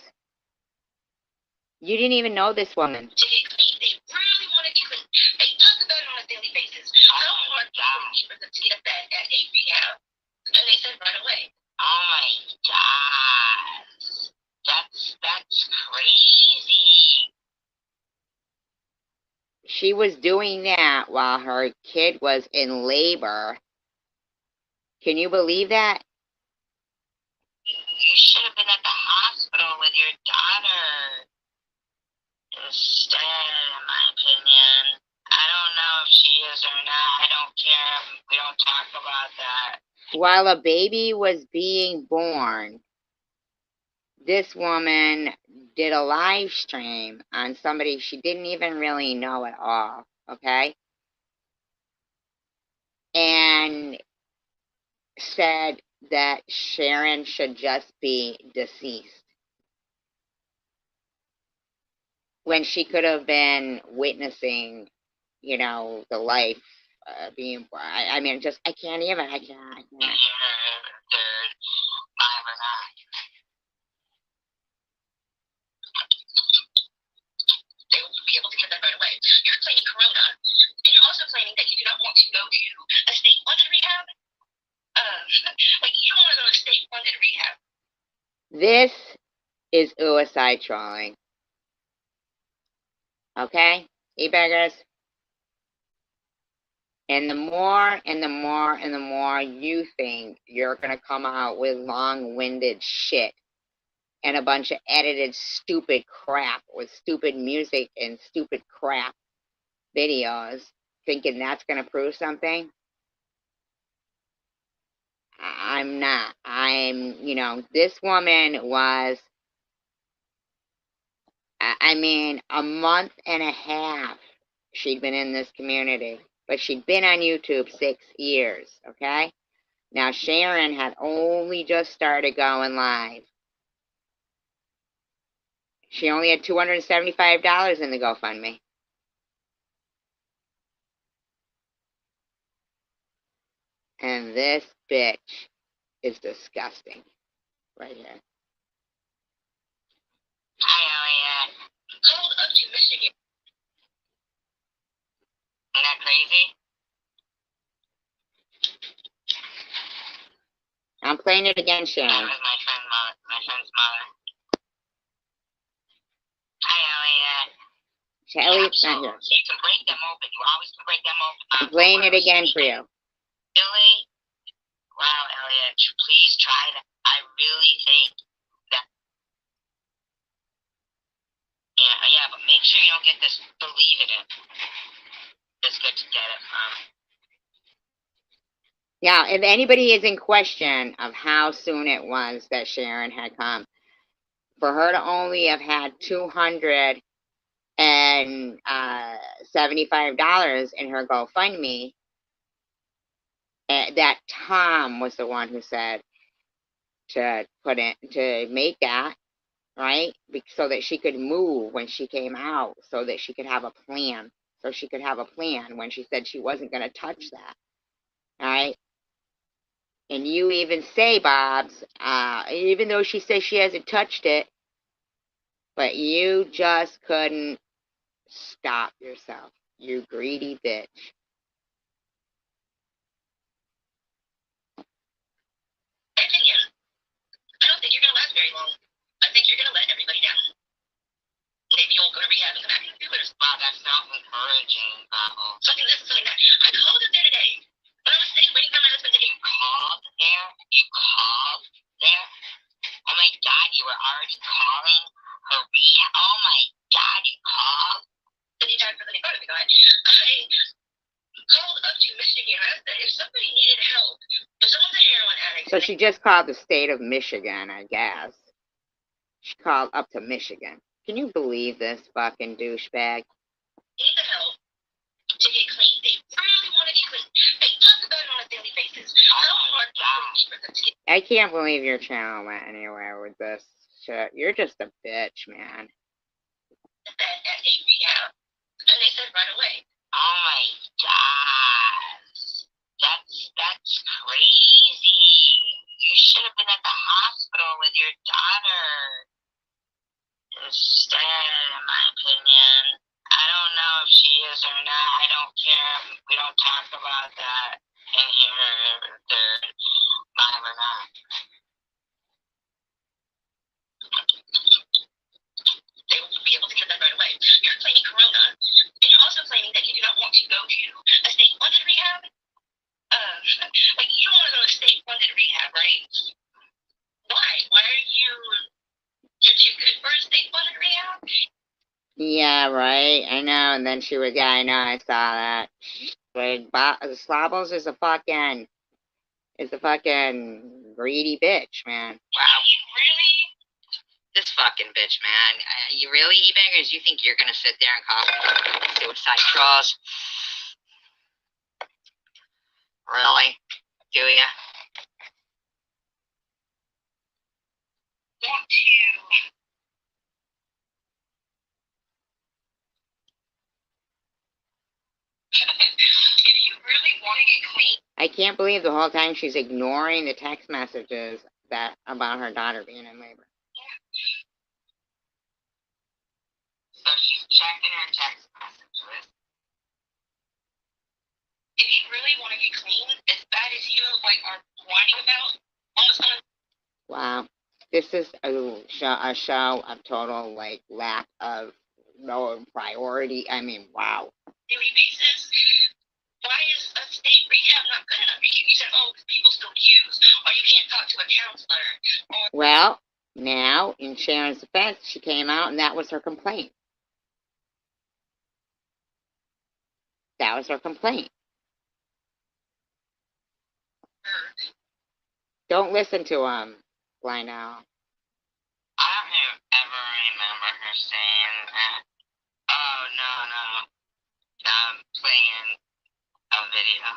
You didn't even know this woman. To get clean. They really want to get clean. They talk about it on a daily basis. How hard for them to get that at a rehab. And they said right away. Oh my God. That's crazy. She was doing that while her kid was in labor. Can you believe that? You should have been at the hospital with your daughter. Instead, in my opinion. I don't know if she is or not. I don't care. We don't talk about that. While a baby was being born, this woman did a live stream on somebody she didn't even really know at all, okay? And said that Sharon should just be deceased. When she could have been witnessing, you know, the life being, I mean, just, I can't even, I can't. They're live or not. They will be able to get that right away. You're claiming corona, and you're also claiming that you do not want to go to a state-funded rehab. Like you don't want to go to a state-funded rehab. This is suicide trolling. Okay, e-beggars? And the more and the more and the more you think you're going to come out with long-winded shit and a bunch of edited stupid crap with stupid music and stupid crap videos, thinking that's going to prove something, I'm not. You know, this woman was, I mean, a month and a half she'd been in this community, but she'd been on YouTube 6 years, okay? Now, Sharon had only just started going live. She only had $275 in the GoFundMe. And this bitch is disgusting. Right here. Hi, Elliot. Called up to Michigan. Isn't that crazy? I'm playing it again, Sharon. That was my friend's mother. Hi, Elliot. Elliot's not here. So you can break them open. You always can break them open. I'm playing it again for you. Billy. wow, Elliot, please try that. I really think that. Yeah, but make sure you don't get this. Believe in it. It's good to get it from. Yeah, if anybody is in question of how soon it was that Sharon had come, for her to only have had $275 in her GoFundMe, that Tom was the one who said to put in to make that, right? So that she could move when she came out, so that she could have a plan. So she could have a plan when she said she wasn't going to touch that. All right. And you even say, Bob's, even though she says she hasn't touched it, but you just couldn't stop yourself. You greedy bitch. Opinion. I don't think you're going to last very long. I think you're going to let everybody down. Maybe you'll go to rehab and come back and do it. Wow, that sounds encouraging, Babel. Something this, something that. I called him there today. When I was sitting waiting for my husband to get called there? You called there? Oh my God, you were already calling her rehab? Oh my God, you called? Anytime for the photo we got. I called up to Michigan. I said if somebody needed help, if someone's a heroin addict. So she just called the state of Michigan, I guess. She called up to Michigan. Can you believe this fucking douchebag? Need the help to get clean. They really want to get clean. They talk about it on a daily basis. How hard for them to get. I can't believe your channel went anywhere with this shit. You're just a bitch, man. At a rehab. And they said right away. Oh my God. That's crazy. You should have been at the hospital with your daughter. Instead, in my opinion. I don't know if she is or not. I don't care. We don't talk about that in here. If they're live or not. They will be able to get that right away. You're claiming corona, and you're also claiming that you do not want to go to a state-funded rehab. Like you don't want to go to a state-funded rehab, right? Why? Why are you? You're too good for a state-funded rehab? Yeah, right. I know. And then she was, yeah, I know. I saw that. But Slobbles is a fucking greedy bitch, man. Wow, you really? This fucking bitch, man. You really, e-bangers? You think you're gonna sit there and call suicide trolls? Really? Do ya? Want to? If you really want to get clean. I can't believe the whole time she's ignoring the text messages that about her daughter being in labor. So she's checking her text messages. If you really want to get clean, as bad as you are whining about, almost gonna. Wow, this is a show of total lack of no priority. I mean, wow. Daily basis. Why is a state rehab not good enough for you? You said, oh, people still use, or you can't talk to a counselor. Well, now in Sharon's defense, she came out and that was her complaint. That was her complaint. Don't listen to him, Blind Owl. I don't ever remember her saying that. Oh, no. I'm playing a video.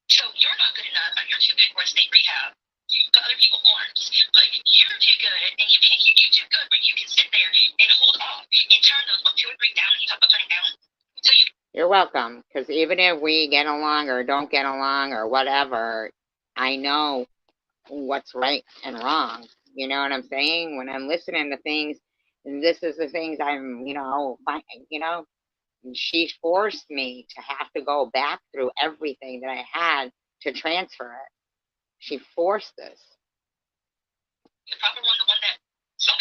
So you're not good enough. You're too good for a state rehab. But other people aren't. But you're too good, and you're too good where you can sit there and hold off and turn those 2 and 3 down. And you talk about turning down. So you're welcome, because even if we get along or don't get along or whatever, I know what's right and wrong. You know what I'm saying? When I'm listening to things, and this is the things I'm, she forced me to have to go back through everything that I had to transfer it. She forced this. The proper one, the one that some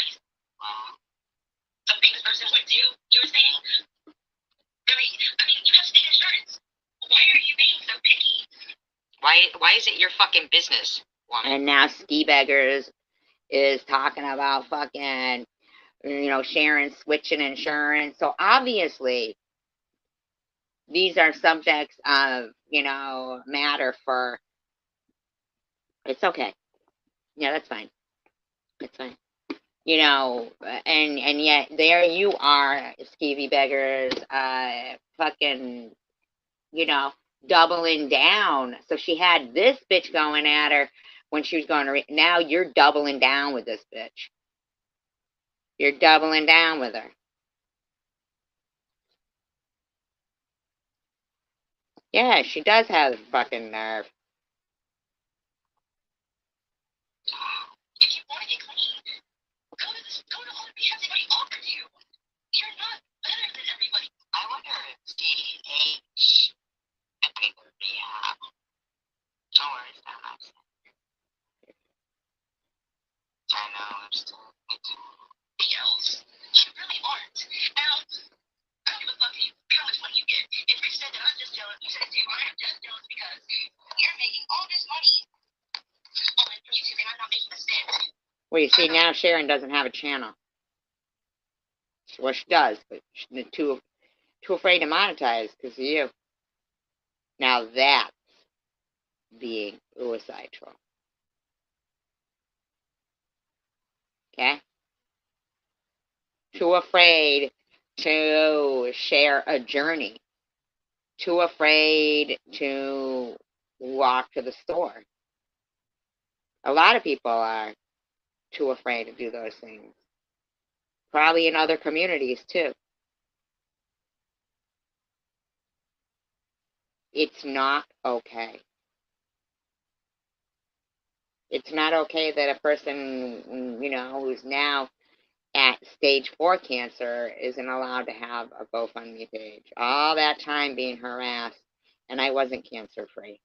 famous person went to, you were saying? I mean, you have state insurance. Why are you being so picky? Why is it your fucking business, woman? And now Ski Beggars is talking about fucking, Sharon switching insurance. So obviously, these are subjects of, matter for. It's okay. Yeah, that's fine. It's fine. And yet there you are, Skeevy Beggars, fucking, doubling down. So she had this bitch going at her when she was going to. Now you're doubling down with this bitch. You're doubling down with her. Yeah, she does have fucking nerve. If you want to get clean, go to all the BS everybody offered you. You're not better than everybody. I wonder if DH and paper rehab. Don't worry, it's not nice. I know, I'm still else. You really aren't. Now, I don't give a fuck how much money you get. If you said that I'm just jealous, you said I am just jealous because you're making all this money on YouTube and I'm not making a cent. Well, you see, now Sharon doesn't have a channel. Well, she does, but she's too afraid to monetize because of you. Now that's being suicidal. troll. Okay? Too afraid to share a journey. Too afraid to walk to the store. A lot of people are too afraid to do those things. Probably in other communities too. It's not okay. It's not okay that a person, who's now at stage 4 cancer isn't allowed to have a GoFundMe page. All that time being harassed, and I wasn't cancer free.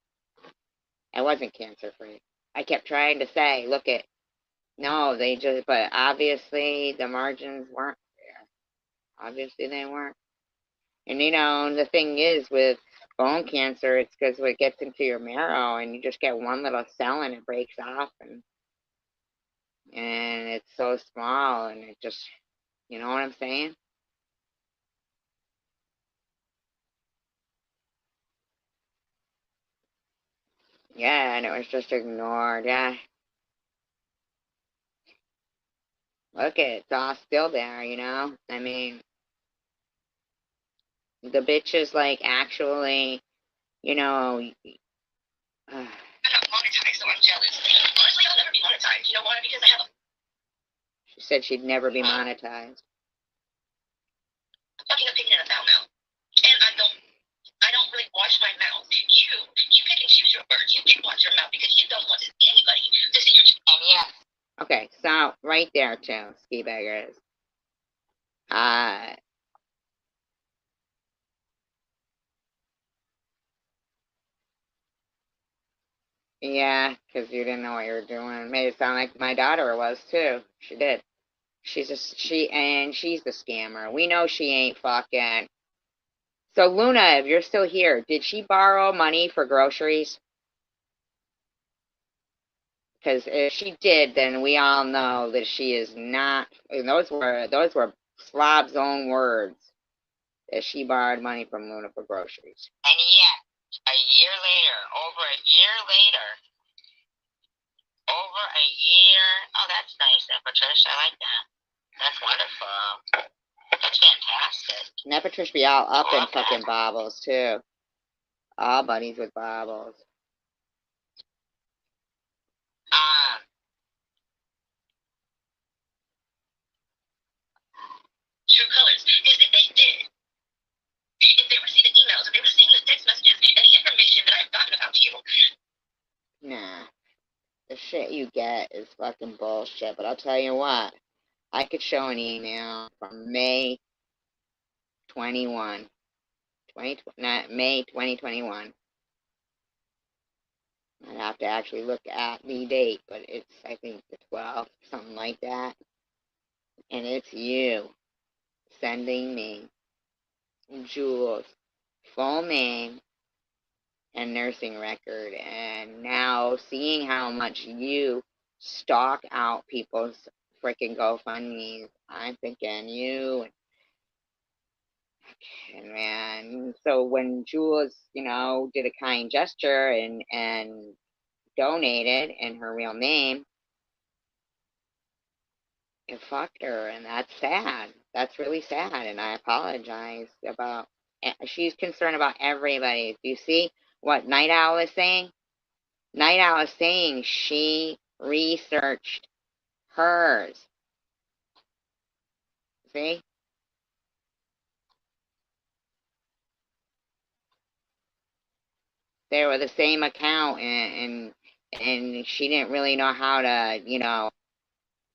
I wasn't cancer free. I kept trying to say, look at, no, but obviously the margins weren't there. Obviously they weren't. And the thing is with bone cancer, it's because it gets into your marrow and you just get one little cell and it breaks off and it's so small and it just, you know what I'm saying? Yeah, and it was just ignored. Yeah. Look, it's all still there, I mean, the bitch is like actually, I'm not monetized, so I'm jealous. Honestly, I'll never be monetized. You know why? Because I have a she said she'd never be monetized. fucking opinion about mouth. And I don't really wash my mouth. You pick and choose your words. You can watch your mouth because you don't want anybody to see your. And yeah. Okay, so right there too, Ski Beggars. Yeah, because you didn't know what you were doing. Made it sound like my daughter was too. She did. She's the scammer. We know she ain't fucking. So Luna, if you're still here, did she borrow money for groceries? Because if she did, then we all know that she is not. And those were Slob's own words. That she borrowed money from Luna for groceries. And yet, a year later, over a year later, oh, that's nice, Patricia. I like that. That's wonderful. That's fantastic. And Patricia be all up in fucking baubles too. All buddies with baubles. True colors is if they did, if they were seeing the emails, if they were seeing the text messages and the information that I've gotten about you. Nah. The shit you get is fucking bullshit. But I'll tell you what. I could show an email from May 21. May 2021. I'd have to actually look at the date, but it's, I think, the 12th, something like that. And it's you sending me Jules' full name, and nursing record, and now seeing how much you stalk out people's freaking GoFundMes, I'm thinking you and man. So when Jules, did a kind gesture and donated in her real name, it fucked her, and that's sad. That's really sad, and I apologize about. She's concerned about everybody. Do you see what Night Owl is saying? Night Owl is saying she researched hers. See? They were the same account, and she didn't really know how to,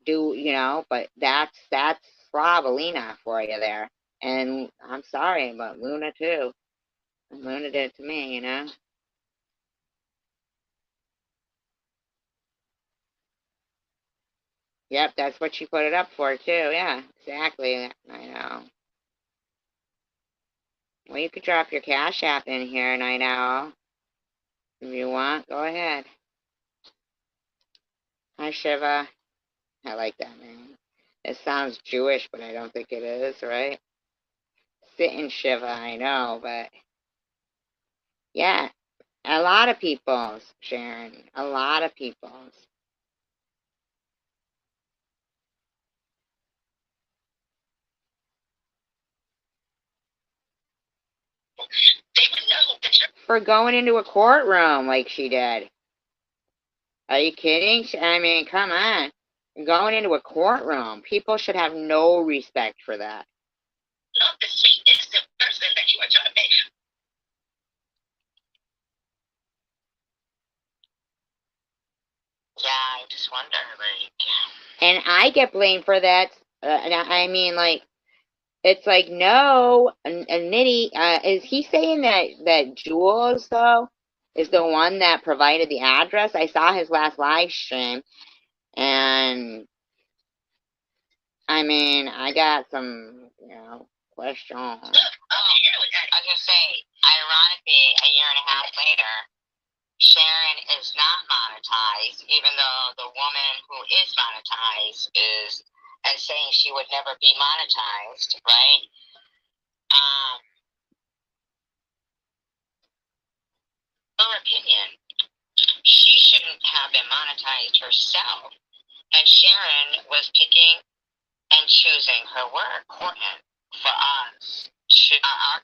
do, but that's Slavalina for you there. And I'm sorry, but Luna too. Luna did it to me. Yep, that's what she put it up for too. Yeah, exactly. I know. Well, you could drop your Cash App in here, Night Owl. If you want, go ahead. Hi, Shiva. I like that name. It sounds Jewish, but I don't think it is, right? Sitting Shiva, I know, but yeah, a lot of people's, Sharon. A lot of people's. They would know that you're For going into a courtroom like she did. Are you kidding? I mean, come on. Going into a courtroom. People should have no respect for that. not the sweet, innocent person that you are trying to make. Yeah, I just wonder, like. And I get blamed for that. I mean, like, it's like, no, Nitty, is he saying that Jules, though, is the one that provided the address? I saw his last live stream, and I mean, I got some, questions. Look, I was gonna say, ironically, a year and a half later, Sharon is not monetized, even though the woman who is monetized is and saying she would never be monetized, right? Her opinion, she shouldn't have been monetized herself, and Sharon was picking and choosing her work important for us.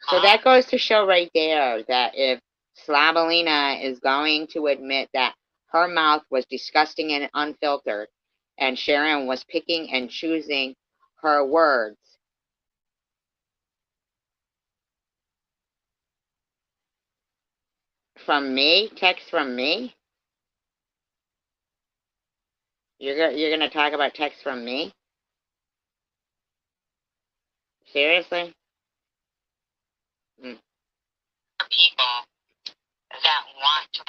So that goes to show right there that if Slavalina is going to admit that her mouth was disgusting and unfiltered, and Sharon was picking and choosing her words. From me? Text from me? You're gonna talk about text from me? Seriously? People that want to.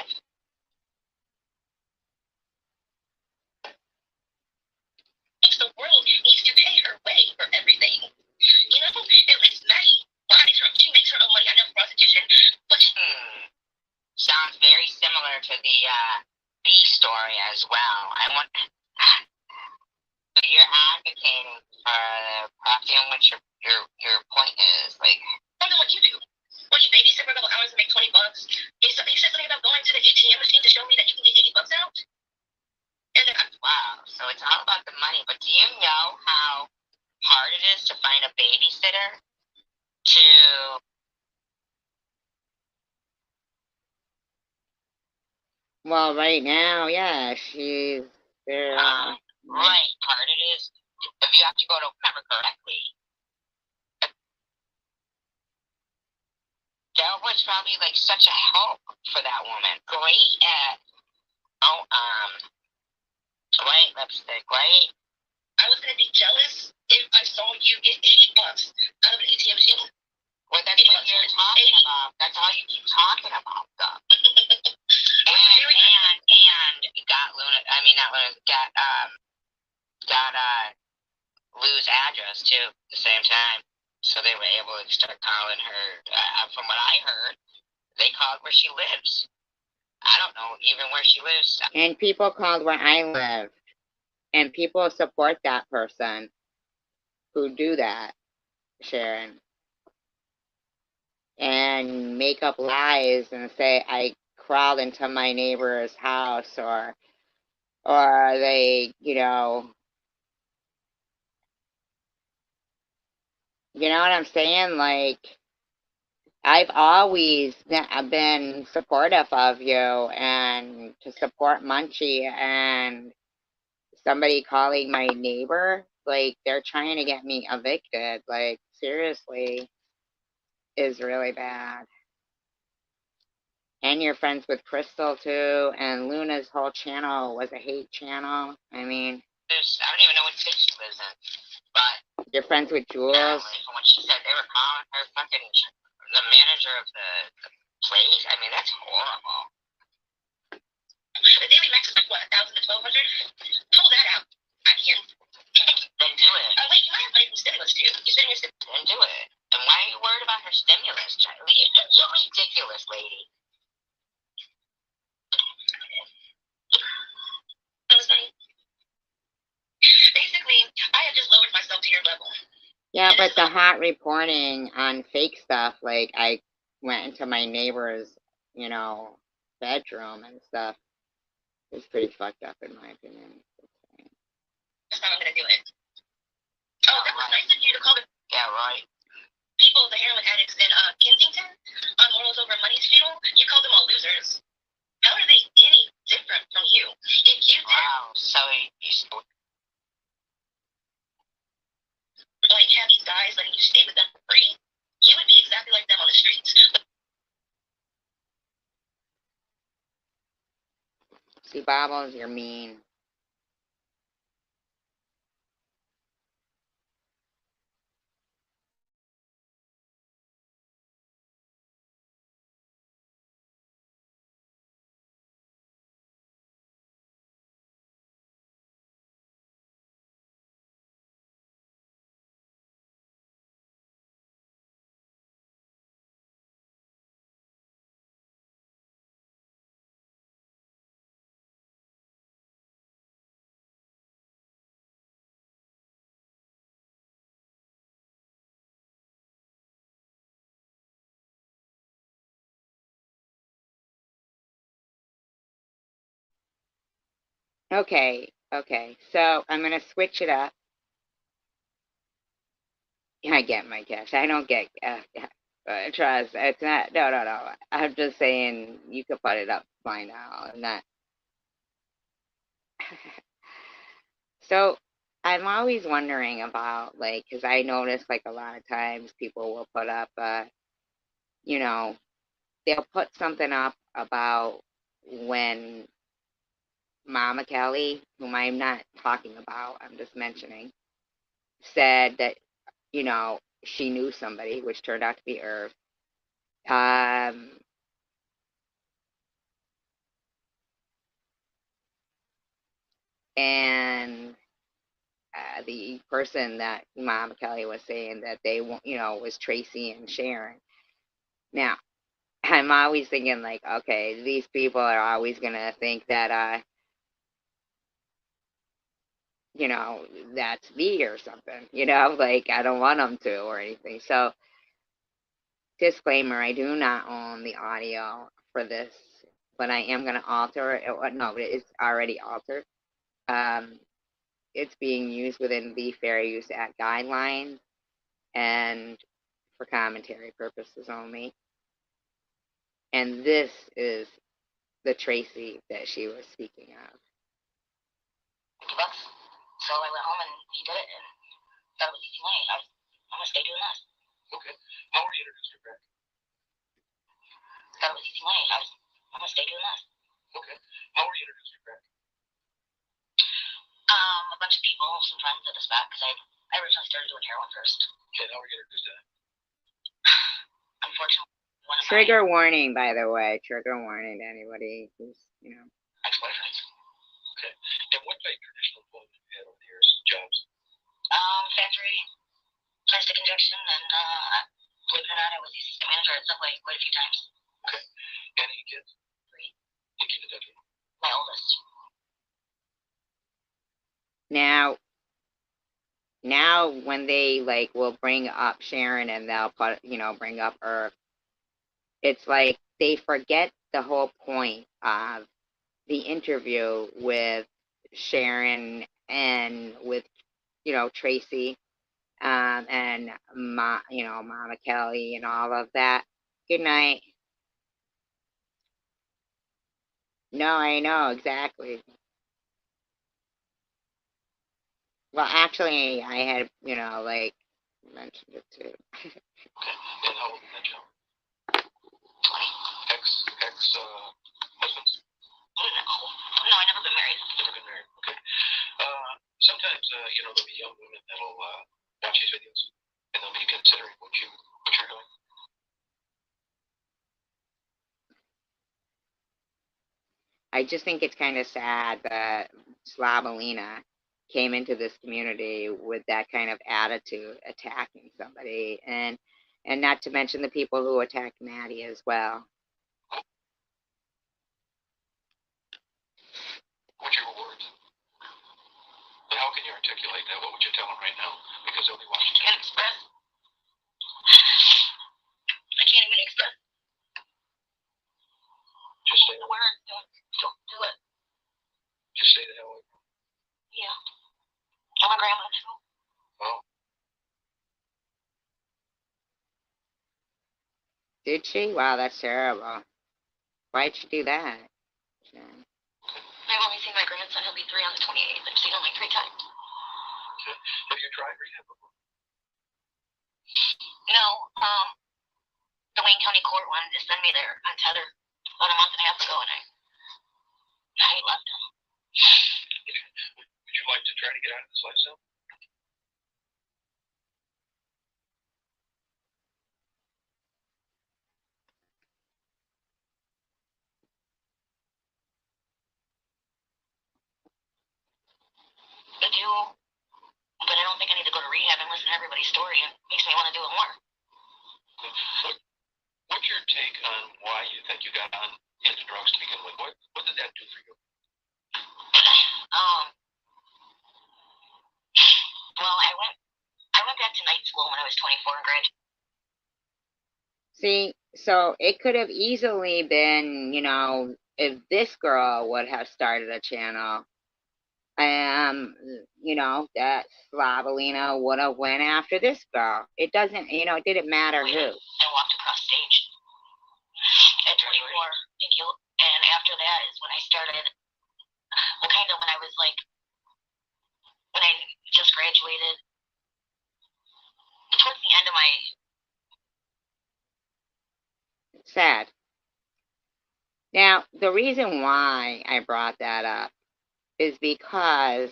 The world needs to pay her way for everything. At least Maddie she makes her own money. I know prostitution, but sounds very similar to the B story as well. I want. You're advocating for profiting what your point is. Like, tell me what you do. Well, you babysit for a couple hours and make $20. You said something about going to the ATM machine to show me that you can get $80 out. And then, wow, so it's all about the money. But do you know how hard it is to find a babysitter to? Well, right now, yeah, she's there. Right, hard it is. If you have to go to remember correctly, that was probably like such a help for that woman. Great at white lipstick, right? I was gonna be jealous if I saw you get $80 out of an ATM machine. Well, that's what you're talking about. That's all you keep talking about, though. and got Luna. I mean, not Luna. Got Lou's address too at the same time, so they were able to start calling her. From what I heard, They called where she lives. I don't know even where she lives. And people called where I live. And people support that person who do that, Sharon. And make up lies and say I crawled into my neighbor's house, or they, you know what I'm saying? Like, I've always been supportive of you and to support Munchie, and somebody calling my neighbor, like, they're trying to get me evicted. Like, seriously, is really bad. And you're friends with Crystal too, and Luna's whole channel was a hate channel. I mean, I don't even know what state she lives in, but you're friends with Jules. From what she said, they were calling her fucking the manager of the place. I mean, that's horrible. The daily max is like what, 1,000 to 1,200? Pull that out. I'm here. Then do it. Wait, you might have money from stimulus too. You said your stimulus. Then do it. And why are you worried about her stimulus, Charlie? You're ridiculous, lady. Basically, I have just lowered myself to your level. Yeah, but the hot reporting on fake stuff, like I went into my neighbor's, bedroom and stuff, is pretty fucked up in my opinion. That's how I'm gonna do it. Oh, that was nice of you to call the right. People, the heroin addicts in Kensington on Morals Over Money's channel, you call them all losers. How are they any different from you? If you did, so you like have these guys letting you stay with them for free, you would be exactly like them on the streets. See, Bobbles, you're mean. Okay, so I'm gonna switch it up. I get my cash. I don't get trust. It's not. No, no, no. I'm just saying you could put it up by now. I'm not. So I'm always wondering about, like, because I notice like a lot of times people will put up, you know, they'll put something up about when Mama Kelly, whom I'm not talking about, I'm just mentioning, said that, she knew somebody, which turned out to be Irv. Um, and the person that Mama Kelly was saying that they, was Tracy and Sharon. Now, I'm always thinking, like, okay, these people are always going to think that, that's me or something, like I don't want them to or anything. So, disclaimer, I do not own the audio for this, but I am going to alter it. No, it's already altered. It's being used within the Fair Use Act guidelines and for commentary purposes only. And this is the Tracy that she was speaking of. So I went home and he did it, and that was easy money. I'm gonna stay doing that. Okay. How were you introduced to Greg? That was easy money. I'm gonna stay doing that. Okay. How were you introduced to Greg? A bunch of people, some friends at the spot, because I originally started doing heroin first. Okay, how were you introduced to that? Unfortunately, trigger warning, by the way. Trigger warning to anybody who's, ex-boyfriends. Okay. And what type of traditional employment you had over the years, jobs? Factory, plastic injection, and believe it or not, I was the assistant manager at Subway quite a few times. Okay. Now, now when they like will bring up Sharon and they'll bring up Earth, it's like they forget the whole point of the interview with Sharon and with Tracy, and Mama Kelly and all of that. Good night. No, I know exactly. Well, actually, I had like mentioned it too. Okay. And how old is that child? 20. Ex-husbands? No, I never been married. Never been married. Okay. Sometimes there'll be young women that'll watch these videos and they'll be considering what you're doing. I just think it's kind of sad that Slavalina came into this community with that kind of attitude, attacking somebody, and not to mention the people who attacked Maddie as well. What's your words? And how can you articulate that? What would you tell them right now? Because they'll be watching. Can't express. I can't even express. Just say the words. Don't do it. Just say the hell away. Yeah. I'm a grandma too. Oh. Did she? Wow, that's terrible. Why'd she do that? Yeah. I've only seen my grandson. He'll be 3 on the 28th. I've seen him like 3 times. Okay. Have you tried rehab before? No. The Wayne County Court wanted to send me there on tether about a month and a half ago, and I left him. Would you like to try to get out of this lifestyle? I do, but I don't think I need to go to rehab and listen to everybody's story. It makes me want to do it more. What's your take on why you think you got on into drugs to begin with? What did that do for you? Well, I went back to night school when I was 24 and graduated. See, so it could have easily been, if this girl would have started a channel, that Slavalina would have went after this girl. It doesn't, it didn't matter who. I walked across stage at 24. Thank you. And after that is when I started, well, kind of when I was like, when I just graduated, towards the end of my... Sad. Now, the reason why I brought that up is because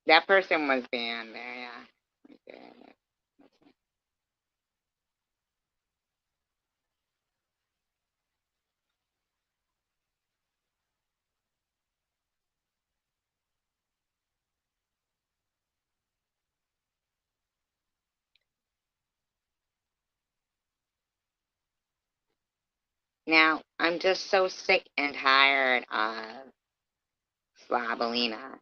that person was banned there, yeah. Okay. Now, I'm just so sick and tired of Slavalina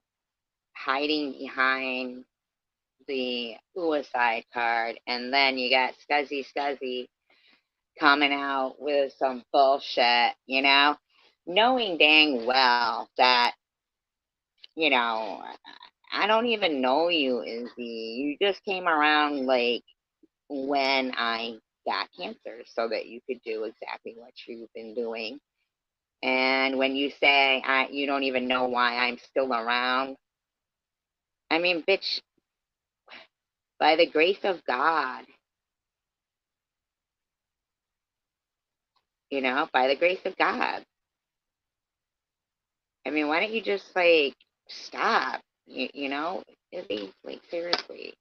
hiding behind the suicide card, and then you got Scuzzy coming out with some bullshit, knowing dang well that, I don't even know you, Izzy. You just came around like when I got cancer so that you could do exactly what you've been doing. And when you say you don't even know why I'm still around, I mean, bitch, by the grace of God, by the grace of God. I mean, why don't you just like stop? Izzy, like seriously.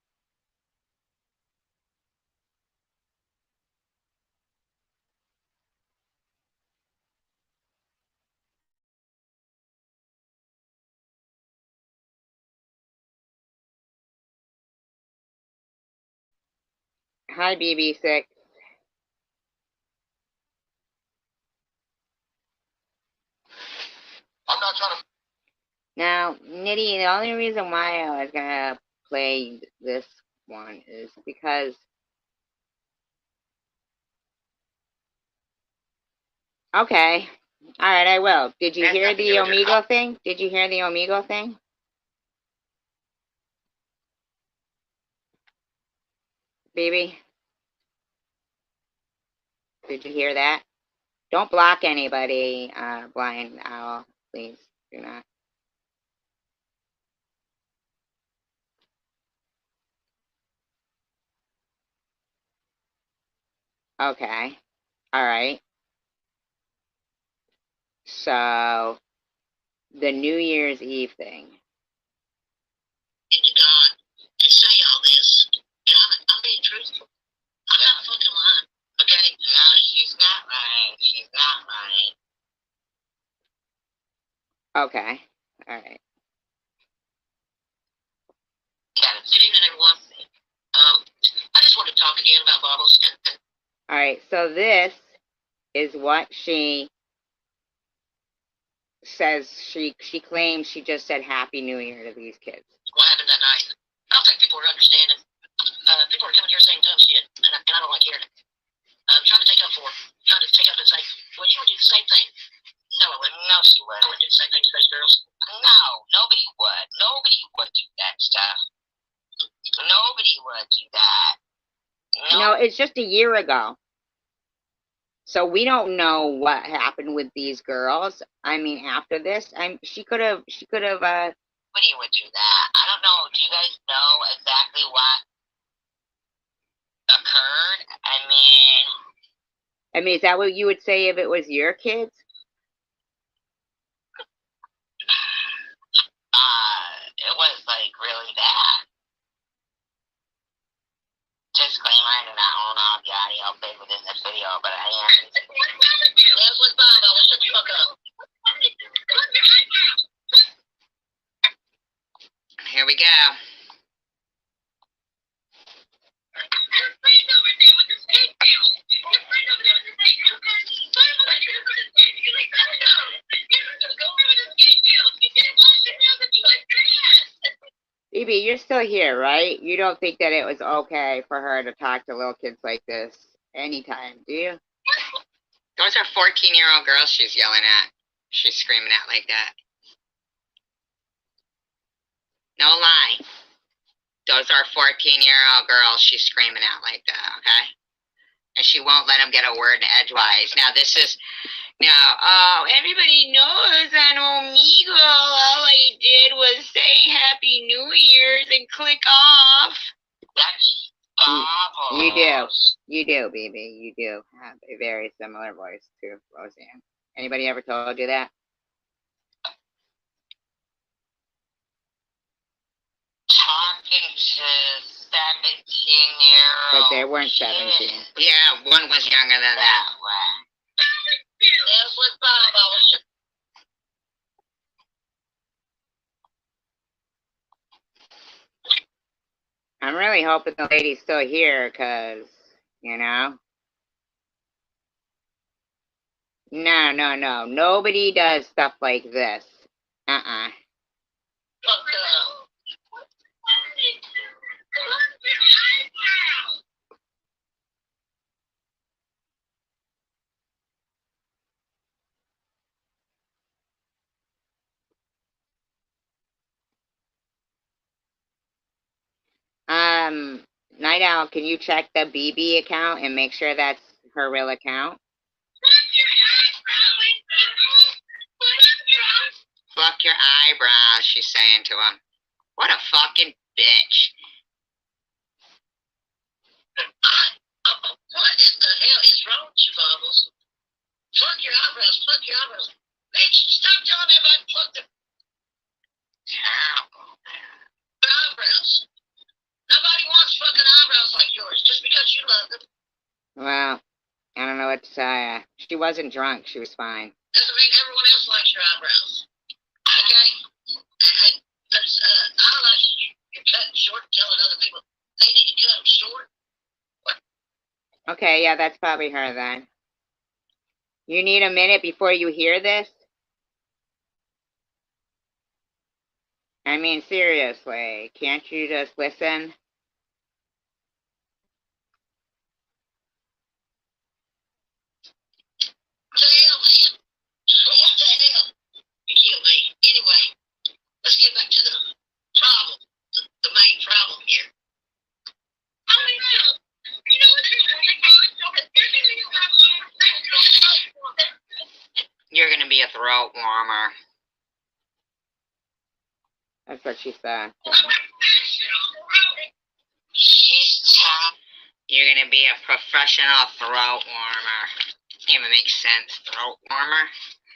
Hi, BB6. I'm not trying to. Now, Nitty, the only reason why I was gonna play this one is because okay. Alright, I will. Did you hear the Omegle thing? Did you hear the Omegle thing? Baby? Did you hear that? Don't block anybody, Blind Owl. Please do not. Okay. Alright. So, the New Year's Eve thing. To God and say all this, and I'm being truthful. I'm not fucking lying. Okay? No, she's not lying. She's not lying. Okay. Alright. Yeah, good evening, everyone. I just want to talk again about bubbles. Alright, so this is what she says. She claims she just said Happy New Year to these kids. What happened that night? I don't think people are understanding. People are coming here saying dumb shit, and I don't like hearing it. Trying to take up for her. Trying to take up and say, well, you would do the same thing. No, I wouldn't. No, she wouldn't. I wouldn't do the same thing to those girls. No, nobody would. Nobody would do that stuff. Nobody would do that. No, it's just a year ago. So we don't know what happened with these girls. I mean, after this, she could have Nobody would do that. I don't know. Do you guys know exactly what occurred? I mean, is that what you would say if it was your kids? It was like really bad. Disclaimer, I do not own all the audio played within this video, but I am. That's what's fine, I was shut the fuck up. Here we go. Phoebe, you're still here, right? You don't think that it was okay for her to talk to little kids like this anytime, do you? Those are 14-year-old girls she's yelling at. She's screaming at like that. No lie. Those are 14-year-old girls she's screaming at like that, okay? And she won't let them get a word edgewise. Now, this is... Now, everybody knows on Omegle, all I did was say Happy New Year's and click off. That's awful. You do. You do, baby. You do have a very similar voice to Rosanne. Anybody ever told you that? Talking to 17-year-olds. But they weren't 17. Yeah, one was younger than that. That's what Bob was. I'm really hoping the lady's still here, because, you know. No. Nobody does stuff like this. Uh-uh. Night Owl, can you check the BB account and make sure that's her real account? Fuck your eyebrows, she's saying to him. What a fucking bitch. What in the hell is wrong with you, Bubbles? Fuck your eyebrows, fuck your eyebrows. Bitch, stop telling me about fuck them. Terrible, man. Eyebrows. Nobody wants fucking eyebrows like yours just because you love them. Well, I don't know what to say. She wasn't drunk. She was fine. Doesn't mean everyone else likes your eyebrows. Okay? And there's, I don't know, you're cutting short and telling other people they need to cut them short. What Okay, yeah, that's probably her then. You need a minute before you hear this? I mean, seriously, can't you just listen? What the hell, man? What the hell? You killed me. Anyway, let's get back to the problem. The main problem here. Oh, yeah. You know what? You're gonna be a throat warmer. That's what she said. You're gonna be a professional throat warmer. Can't even make sense. Throat warmer.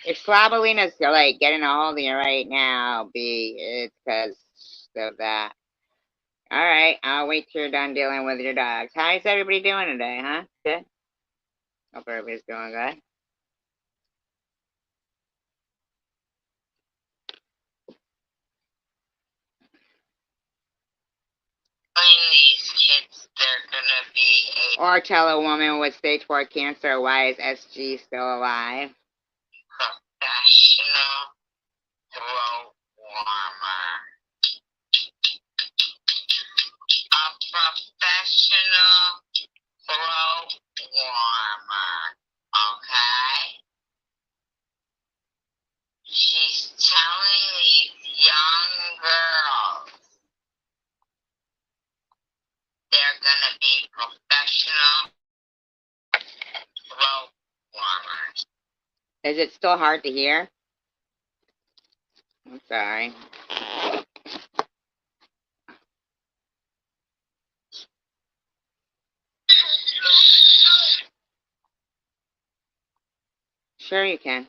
If Slabalina's like getting a hold of you right now, B, it's because of that. All right, I'll wait till you're done dealing with your dogs. How's everybody doing today, huh? Good? Hope everybody's doing good. These kids, they're gonna be a Or tell a woman with stage 4 cancer, why is SG still alive? professional throat warmer. A professional throat warmer. Okay? She's telling these young girls they're gonna be professional throat warmers. Is it still hard to hear? I'm sorry. Sure you can.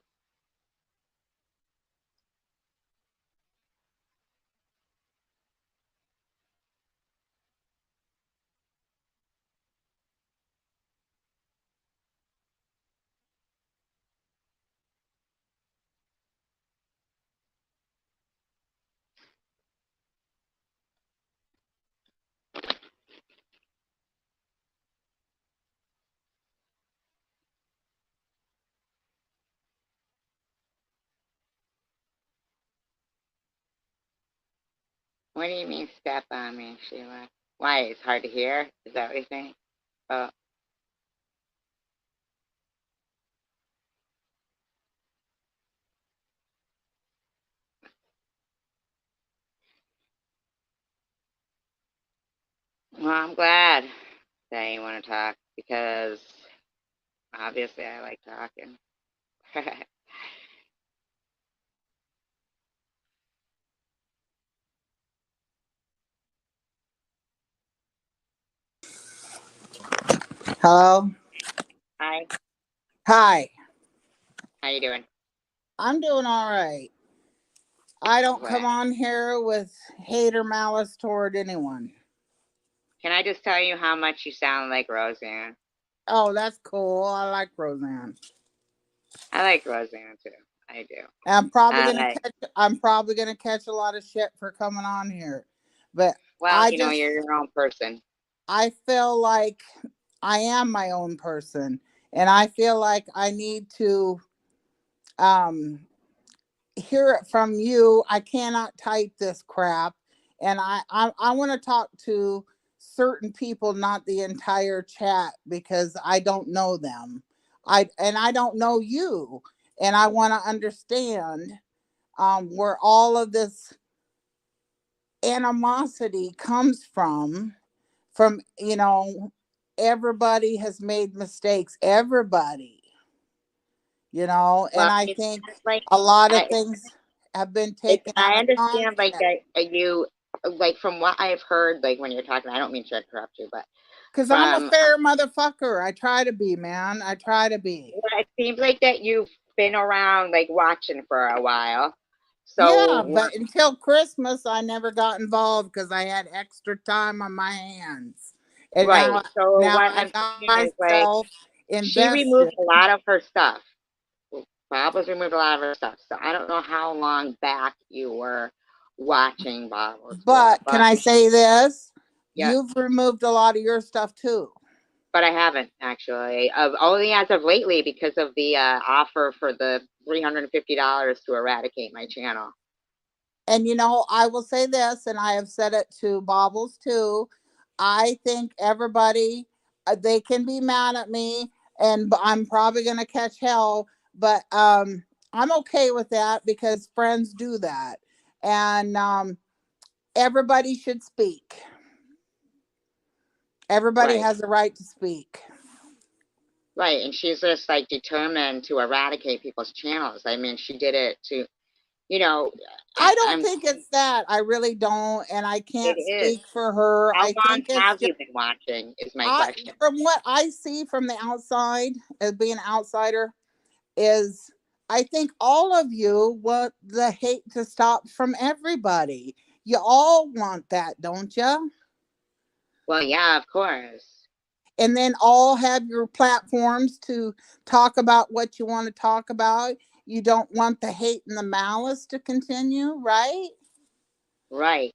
What do you mean step on me, Sheila? Why, it's hard to hear? Is that what you think? Oh. Well, I'm glad that you want to talk because obviously I like talking. Hello. Hi, Hi. how you doing? I'm doing all right. I don't come Glad. on here with hate or malice toward anyone. Can I just tell you how much you sound like Roseanne? Oh, that's cool. I like Rosanne. I like Roseanne too. I do. Like, I'm probably gonna catch a lot of shit for coming on here. But well, I you know, just you're your own person. I feel like I am my own person, and I feel like I need to um hear it from you. I cannot type this crap, and I want to talk to certain people, not the entire chat, because I don't know them. I don't know you, and I want to understand where all of this animosity comes from. Everybody has made mistakes. Everybody, and Well, I it's think like a lot of I, things have been it's taken I out of understand like context. that you like from what I've heard like when you're talking. I don't mean to interrupt you, but Because I'm a from fair motherfucker. I try to be, man. I try to be. well, it seems like that you've been around like watching for a while. Yeah, So but until Christmas, I never got involved because I had extra time on my hands. And right. So now what I I'm got saying is like myself she removed invested. a lot of her stuff. Bob was removed a lot of her stuff. So I don't know how long back you were watching Bob was for, But can but I say this? yeah. You've removed a lot of your stuff too. but I haven't actually. Only as of lately because of the offer for the $350 to eradicate my channel. And I will say this, and I have said it to Bobbles too. I think everybody, they can be mad at me, and I'm probably going to catch hell, but I'm okay with that because friends do that. And everybody should speak. Everybody Right. has a right to speak. Right. And she's just like determined to eradicate people's channels. I mean, she did it to, you know, I don't I'm, think it's that. I really don't. And I it can't is. speak for her. How I long think it's have just, you been watching is my question. from what I see from the outside, as being an outsider, is I think all of you want the hate to stop from everybody. You all want that, don't you? Well, yeah, of course. And then all have your platforms to talk about what you want to talk about. You don't want the hate and the malice to continue, right? Right.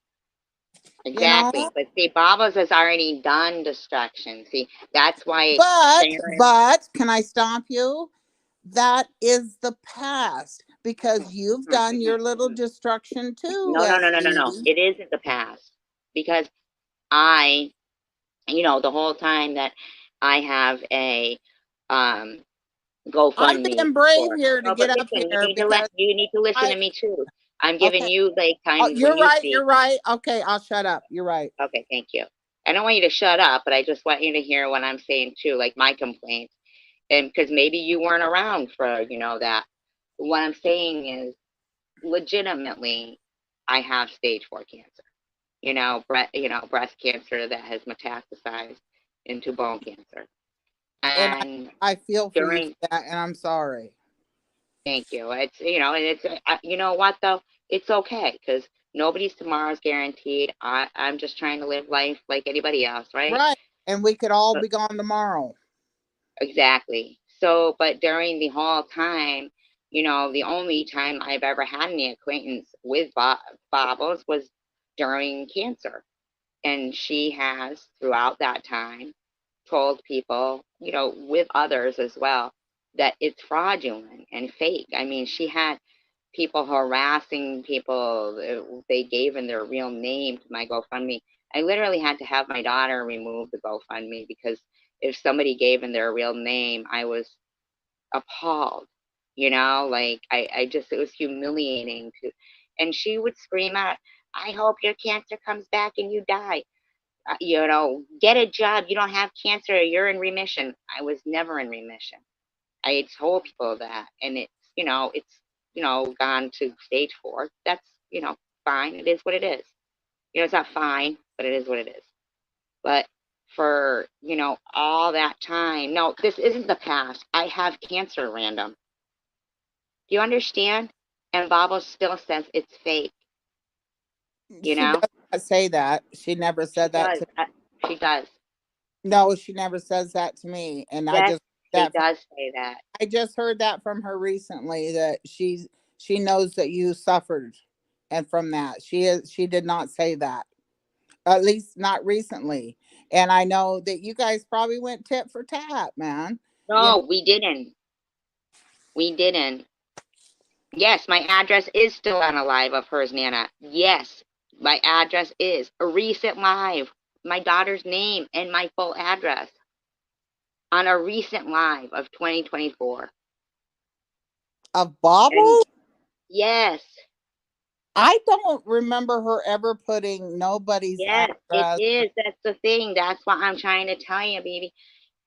You know? Exactly. But see, Bubbles has already done destruction. See, that's why Sharon. But can I stop you? That is the past because you've done your little destruction too, No, no, no, no, no, no. SB. It isn't the past because the whole time that I have a um I'm GoFundMe being brave for. here to No, but get up listen, here because you need to listen I, to me too. I'm giving okay. you like Oh, time when you're you right. speak. You're right. Okay, I'll shut up. You're right. Okay, thank you. I don't want you to shut up, but I just want you to hear what I'm saying too, like my complaints. And because maybe you weren't around for, that. What I'm saying is legitimately I have stage 4 cancer. Breast cancer that has metastasized into bone cancer. And And I feel for you for during that, and I'm sorry. thank you. It's and it's you know what though? It's okay because nobody's tomorrow's guaranteed. I'm just trying to live life like anybody else, right? Right. And we could all But be gone tomorrow. exactly. So, but during the whole time, the only time I've ever had any acquaintance with Bobbles was during cancer. And she has, throughout that time, told people, with others as well, that it's fraudulent and fake. I mean, she had people harassing people. They gave in their real name to my GoFundMe. I literally had to have my daughter remove the GoFundMe because if somebody gave in their real name, I was appalled. Like I just, it was humiliating to, and she would scream out, I hope your cancer comes back and you die. Get a job. You don't have cancer. You're in remission. I was never in remission. I had told people that, and it's gone to stage 4. That's, fine. It is what it is. It's not fine, but it is what it is. But for, all that time, no, this isn't the past. I have cancer, random. Do you understand? And Baba still says it's fake, you She know? does not say that. She never She said that does. to She does. No, she never says that to me. And I Yes, just she that from, does say that. I just heard that from her recently that she knows that you suffered, and from that she did not say that, at least not recently. And I know that you guys probably went tit for tat, man. You know, No, we didn't. We didn't. Yes, my address is still on a live of hers, Nana. Yes, my address is a recent live. My daughter's name and my full address on a recent live of 2024. of And Bobble, yes, I don't remember her ever putting nobody's yes, it address. is. That's the thing. That's what I'm trying to tell you, baby.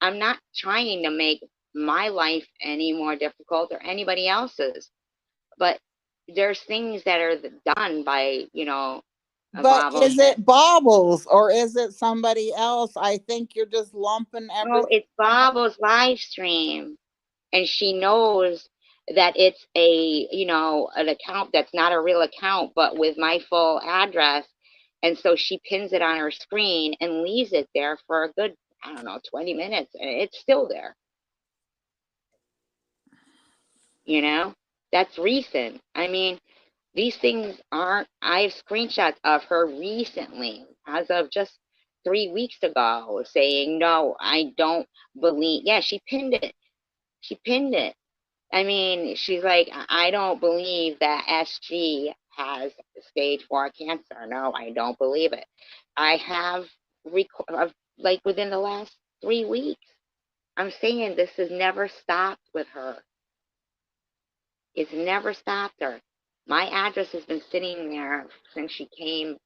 I'm not trying to make my life any more difficult or anybody else's, but there's things that are done by, But Bobbles is that, it Bobbles or is it somebody else? I think you're just lumping no, everything. it's Bobbles live stream. And she knows that it's an account that's not a real account, but with my full address. And so she pins it on her screen and leaves it there for a good, I don't know, 20 minutes. And it's still there. You know, that's recent. I mean, these things aren't, I have screenshots of her recently, as of just 3 weeks ago saying, no, I don't believe. Yeah, she pinned it. She pinned it. I mean, she's like, I don't believe that SG has stage 4 cancer. No, I don't believe it. I have, like, within the last 3 weeks, I'm saying this has never stopped with her. It's never stopped her. My address has been sitting there since she came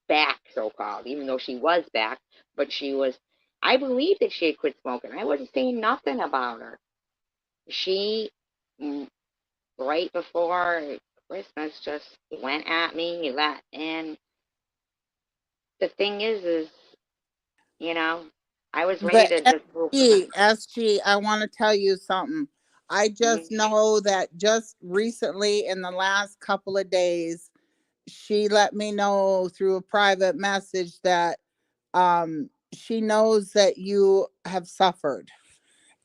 back, so called, even though she was back, but she was, I believed that she had quit smoking. I wasn't saying nothing about her. She, right before Christmas, just went at me, and the thing is, you know, I was ready But to just move on. SG, I want to tell you something. I just Mhm. know that just recently, in the last couple of days, she let me know through a private message that she knows that you have suffered.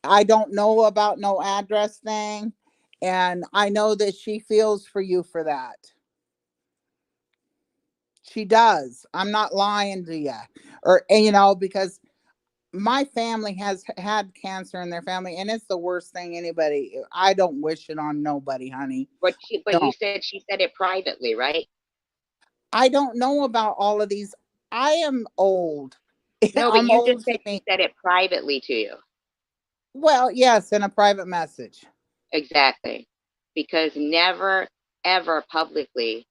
I don't know about no address thing, and I know that she feels for you for that. She does. I'm not lying to you. Or, and, because my family has had cancer in their family, and it's the worst thing anybody. I don't wish it on nobody, honey. But you Don't. said she said it privately, right? I don't know about all of these. I am old. No, but I'm you just old said to she me. said it privately to you. Well, yes, in a private message. Exactly. Because never, ever publicly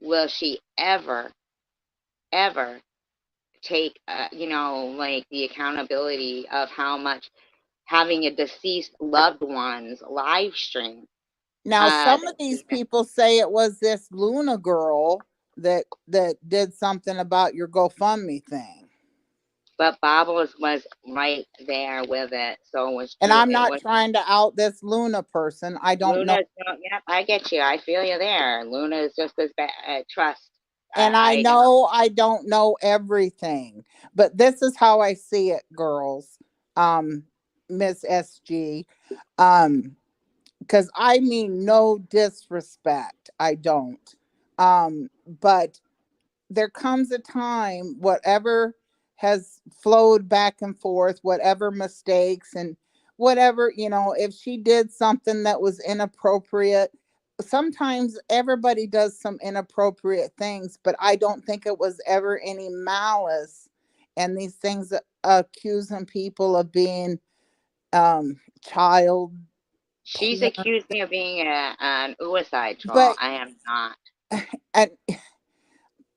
will she ever take, like the accountability of how much having a deceased loved one's live stream. Now, some of That these she, people say it was this Luna girl that did something about your GoFundMe thing. but Bob was right there with it. So And I'm it not was trying to out this Luna person. I don't know. Luna's not, yep, I get you. I feel you there. Luna is just as bad. Trust. And I I don't. know I don't know everything, but this is how I see it, girls. Um, Miss SG. Um, because I mean no disrespect. I don't. But there comes a time, whatever has flowed back and forth, whatever mistakes and whatever, if she did something that was inappropriate, sometimes everybody does some inappropriate things, but I don't think it was ever any malice. And these things, accusing people of being child She's porn. accused me of being an suicide troll. But I am not. and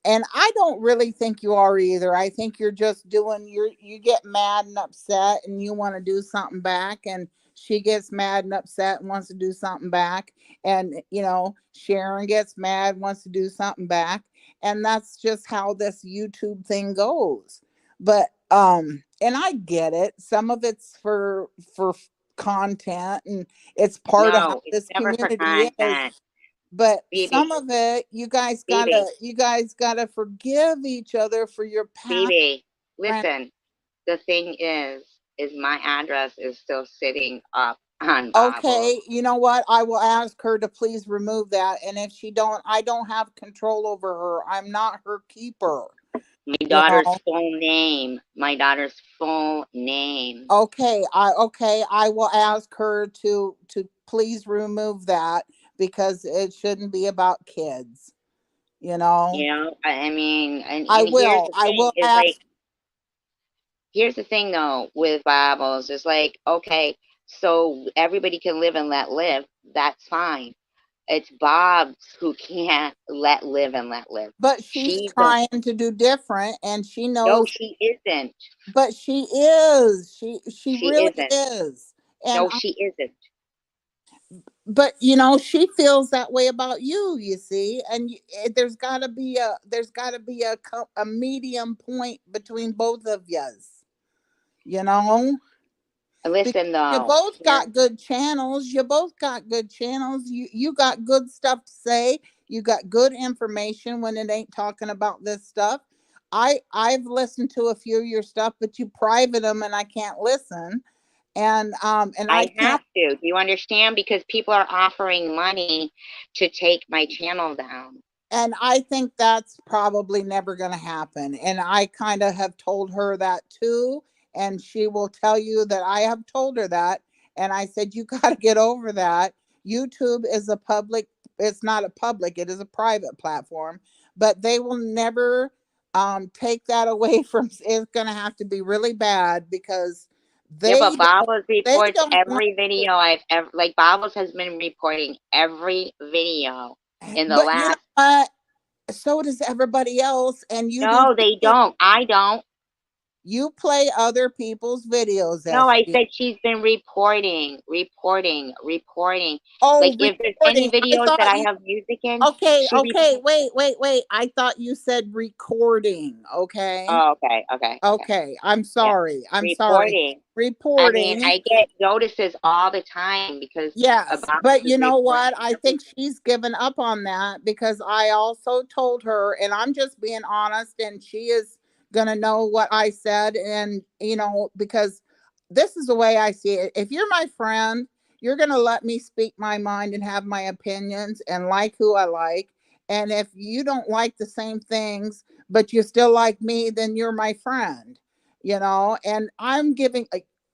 and I don't really think you are either. I think you're just doing you get mad and upset and you want to do something back, and she gets mad and upset and wants to do something back, and Sharon gets mad, wants to do something back, and that's just how this YouTube thing goes. But and I get it. Some of it's for content, and it's part of how No, it's this never for community is, content. but Phoebe, some of it, Phoebe, you guys gotta forgive each other for your past Phoebe. friend. Listen, the thing is my address is still sitting up on Bible. Okay, you know what, I will ask her to please remove that, and if she don't, I don't have control over her. I'm not her keeper. My you daughter's know full name. My daughter's full name. I will ask her to please remove that, because it shouldn't be about kids. you know I mean, I and here's will the I thing will is like, ask. here's the thing though with Bibles is like, okay, so everybody can live and let live. That's fine. It's Bob's who can't let live and let live. But she's She's the trying to do different, and she no, knows. she isn't. But she is. She She really isn't. is. And No, she isn't. but she feels that way about you. You see, and there's got to be a medium point between both of yous. You know, because Listen you though, both here got good channels. You both got good channels. You got good stuff to say. You got good information when it ain't talking about this stuff. I've listened to a few of your stuff, but you private them, and I can't listen. And I I can't. have to. Do you understand? Because people are offering money to take my channel down. And I think that's probably never going to happen. And I kind of have told her that too. And she will tell you that I have told her that. And I said, you got to get over that. YouTube is a public, it's not a public, it is a private platform, but they will never take that away from, it's going to have to be really bad because Yeah, they but Bobbles they reports don't want every video I've ever, like Bobbles has been reporting every video it. in the But you know last. what? So does everybody else. And you do No, they too. don't. I don't. You play other people's videos, No, I SG. said she's been reporting. Like Oh, if there's any recording. I videos that thought I you. have music in, Okay, she okay. reports. Wait. I thought you said recording. Okay. Oh, okay. Okay. I'm Yeah, sorry. I'm sorry. reporting. I mean, Reporting. I get notices all the time because Yes, about but is you know what? reporting I think everything. she's given up on that because I also told her, and I'm just being honest, and she is going to know what I said. And, because this is the way I see it. If you're my friend, you're going to let me speak my mind and have my opinions and like who I like. And if you don't like the same things, but you still like me, then you're my friend. And I'm giving,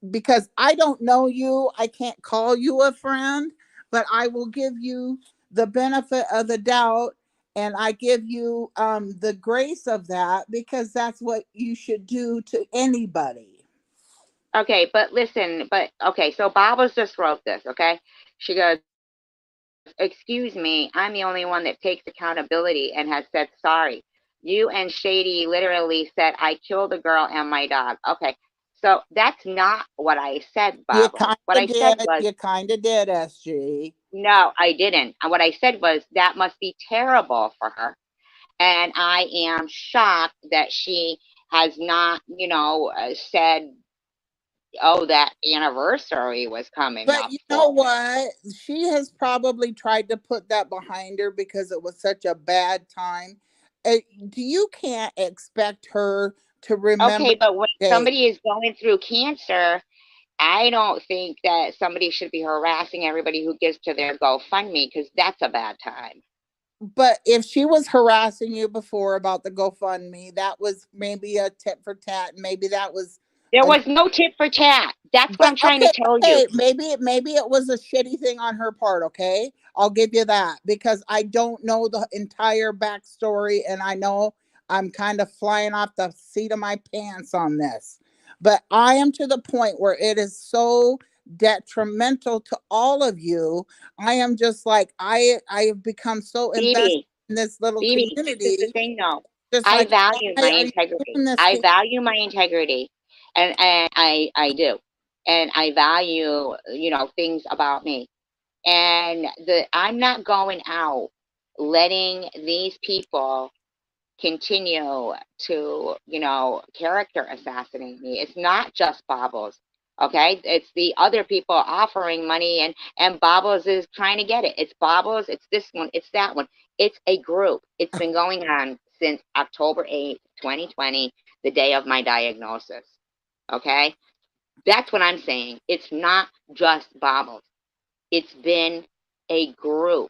because I don't know you, I can't call you a friend, but I will give you the benefit of the doubt, and I give you the grace of that because that's what you should do to anybody. Okay, but listen, but okay, so Barbara just wrote this, okay? She goes, excuse me, I'm the only one that takes accountability and has said sorry. You and Shady literally said, I killed a girl and my dog. Okay, so that's not what I said, You Barbara. kind What of I said did. was, You kind of did, SG. no, I didn't. And what I said was, that must be terrible for her. And I am shocked that she has not, said, oh, that anniversary was coming But up you know for it. what? She has probably tried to put that behind her because it was such a bad time. Uh, you can't expect her to remember Okay, but when the day. somebody is going through cancer, I don't think that somebody should be harassing everybody who gives to their GoFundMe because that's a bad time. But if she was harassing you before about the GoFundMe, that was maybe a tit for tat. Maybe that was There a. was no tit for tat. That's what But I'm trying to okay, tell you. okay, maybe it was a shitty thing on her part. Okay, I'll give you that because I don't know the entire backstory, and I know I'm kind of flying off the seat of my pants on this. But I am to the point where it is so detrimental to all of you. I am just like I have become so invested Phoebe, in this little Phoebe, this is the community. thing though. Just I like, value why my are you integrity. doing this I to? value my integrity. And I do. And I value, things about me. And I'm not going out letting these people continue to, character assassinate me. It's not just Bobbles. Okay, it's the other people offering money, and Bobbles is trying to get it. It's Bobbles, it's this one, it's that one. It's a group. It's been going on since October 8th, 2020, the day of my diagnosis. Okay, that's what I'm saying. It's not just Bobbles. It's been a group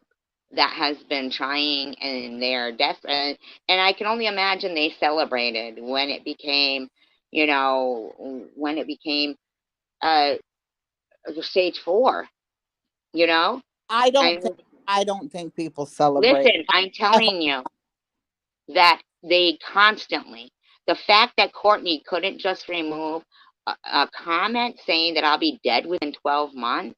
that has been trying, and they're desperate. And I can only imagine they celebrated when it became, when it became uh stage 4. You know, I don't I think I don't think people celebrate. listen. I'm I hope. telling you that they constantly. The fact that Courtney couldn't just remove a comment saying that I'll be dead within 12 months.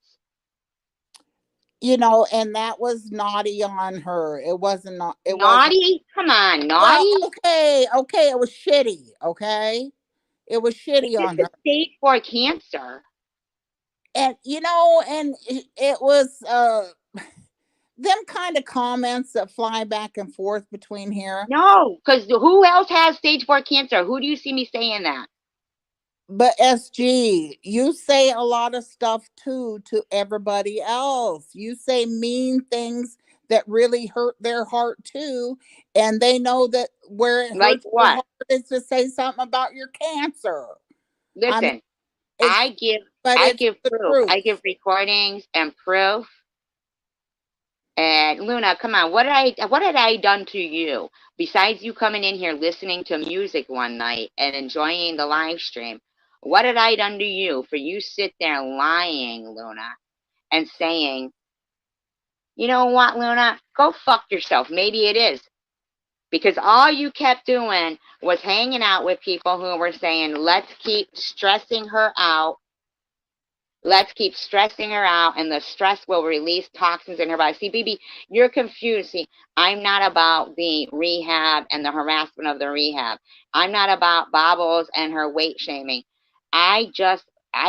And that was naughty on her. It wasn't not. It wasn't. Naughty? Come on, Well, naughty? okay. It was shitty. Okay, it was shitty This on is her. stage 4 cancer. And it was them kind of comments that fly back and forth between here. No, because who else has stage 4 cancer? Who do you see me saying that? But SG, you say a lot of stuff too to everybody else. You say mean things that really hurt their heart too, and they know that where it Like hurts your what? heart is to say something about your cancer. I mean, Listen, it's I give but I it's give the proof. I truth. give recordings and proof And Luna, come on, what had I done to you besides you coming in here listening to music one night and enjoying the live stream? What had I done to you for you sit there lying, Luna, and saying, you know what, Luna, go fuck yourself. Maybe it is. Because all you kept doing was hanging out with people who were saying, let's keep stressing her out. Let's keep stressing her out, and the stress will release toxins in her body. See, BB, you're confused. See, I'm not about the rehab and the harassment of the rehab. I'm not about Bobbles and her weight shaming. I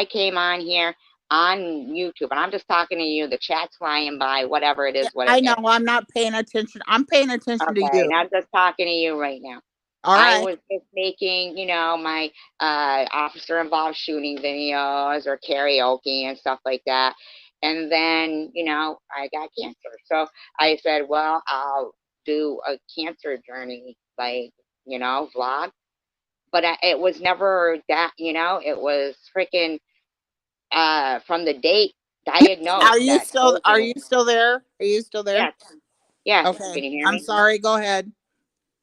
came on here on YouTube, and I'm just talking to you. The chat's flying by, whatever it Yeah, is, what it I know. is. I'm not paying attention. I'm paying attention to Okay, you. and I'm just talking to you right now. All I right. was just making, my officer involved shooting videos or karaoke and stuff like that. And then, I got cancer. So I said, well, I'll do a cancer journey, like, vlog. But it was never that, it was freaking from the date diagnosed that Are chosen. you still there? Are you still there? Yes, yes. Okay. Can you hear I'm me? sorry. Go ahead.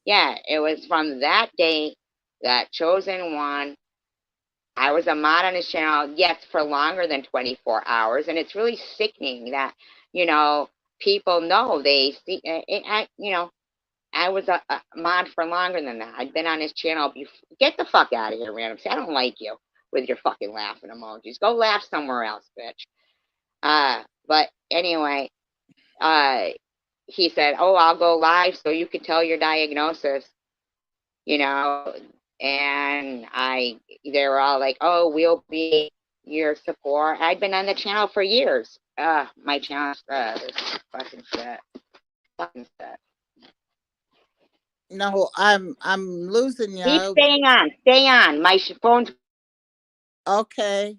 Yeah, it was from that date that chosen one. I was a mod on his channel, yes, for longer than 24 hours. And it's really sickening that, people know they see, I was a mod for longer than that. I'd been on his channel before. Get the fuck out of here, random. See, I don't like you with your fucking laughing emojis. Go laugh somewhere else, bitch. But anyway, uh, he said, oh, I'll go live so you can tell your diagnosis, you know, and they were all like, oh, we'll be your support. I'd been on the channel for years. My channel, this fucking shit. Fucking shit. No, I'm losing Keep you. staying on. Stay on. My phone's Okay.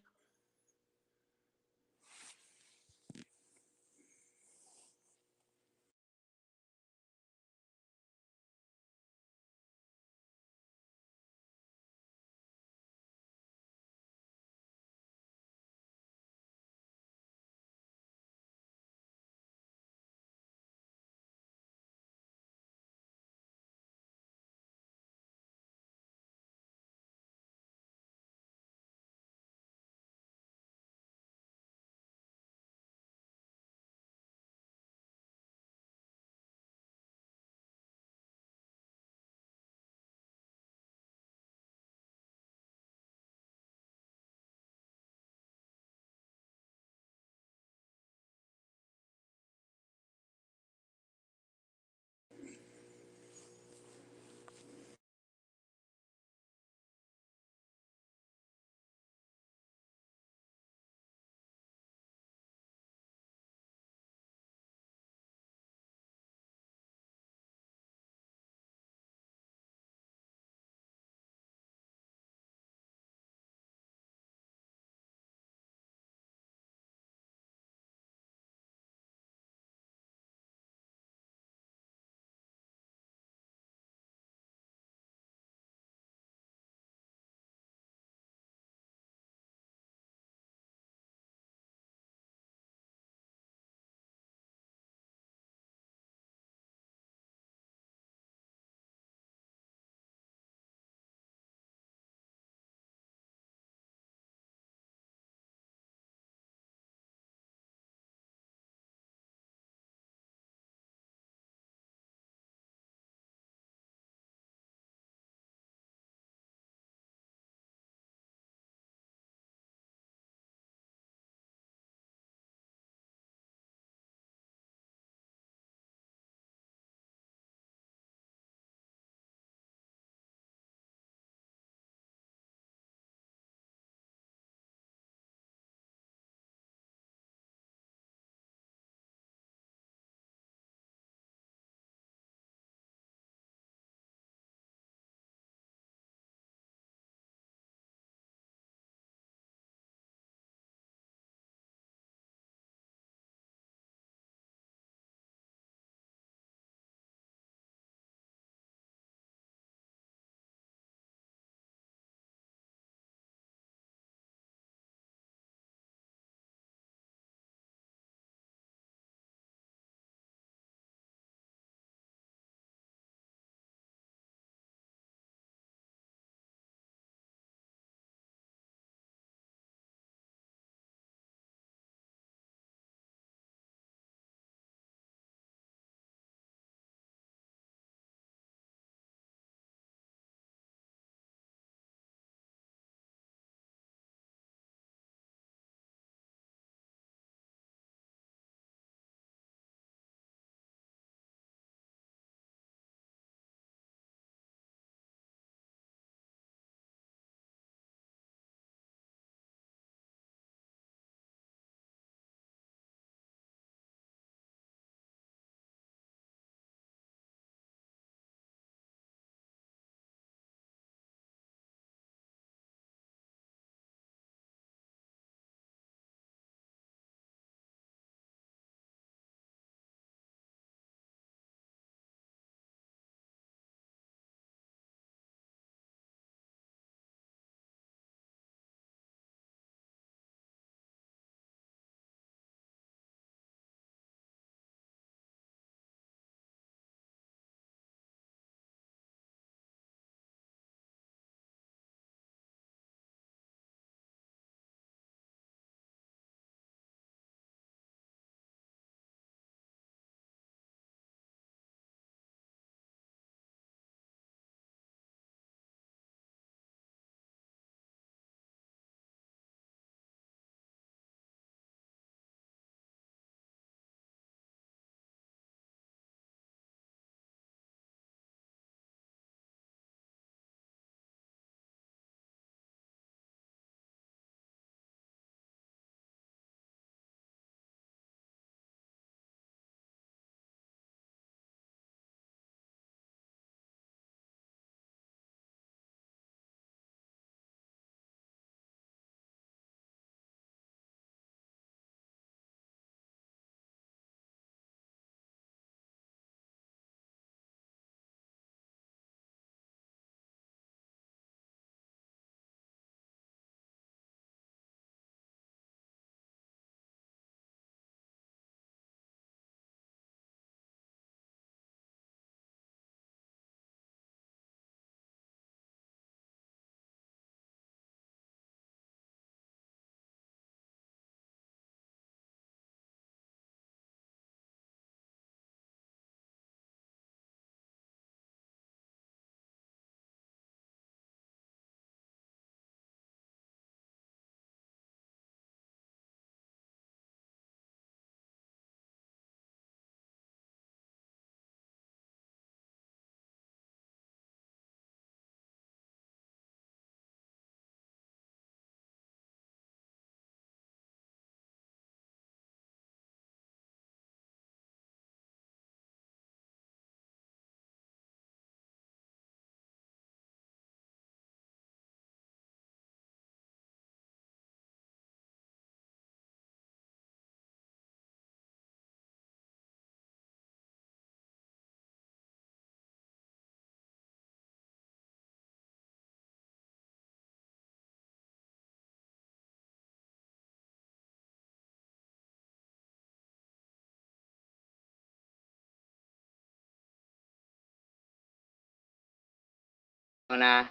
Luna.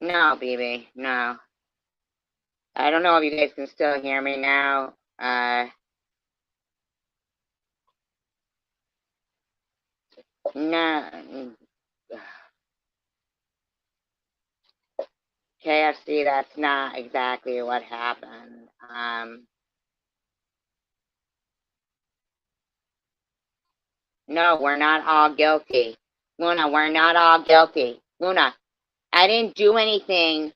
No, BB, no. I don't know if you guys can still hear me now. No. KFC, that's not exactly what happened. No, we're not all guilty. Luna, we're not all guilty. Luna, I didn't do anything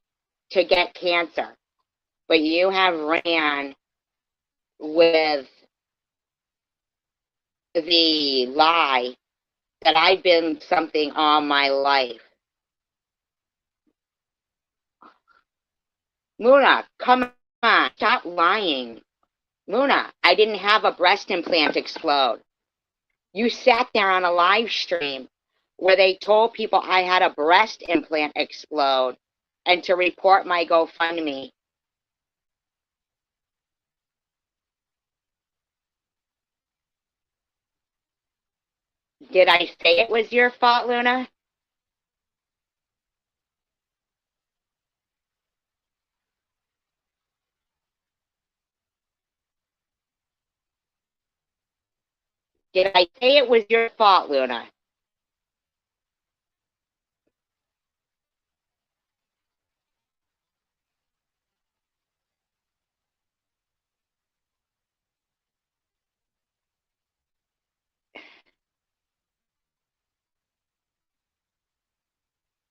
to get cancer, but you have ran with the lie that I've been something all my life. Luna, come on, stop lying. Luna, I didn't have a breast implant explode. You sat there on a live stream where they told people I had a breast implant explode and to report my GoFundMe. Did I say it was your fault, Luna? Did I say it was your fault, Luna?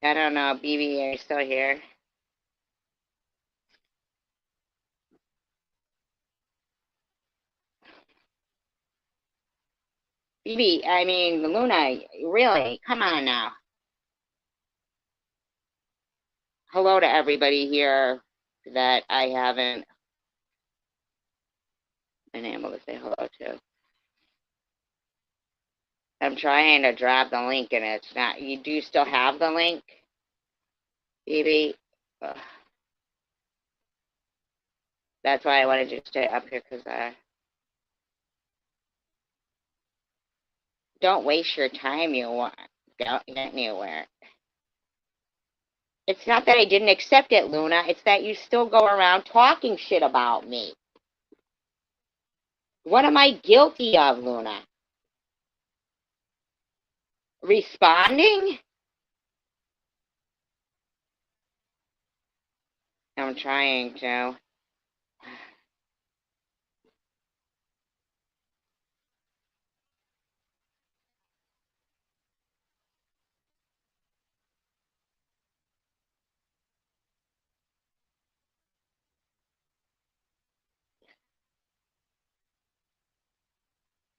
I don't know, BB, are you still here? BB, I mean, Luna, really, come on now. Hello to everybody here that I haven't been able to say hello to. I'm trying to drop the link and it's not. You do still have the link, BB? Ugh. That's why I wanted you to stay up here because don't waste your time. You want don't get anywhere. It's not that I didn't accept it, Luna. It's that you still go around talking shit about me. What am I guilty of, Luna? Responding? I'm trying to.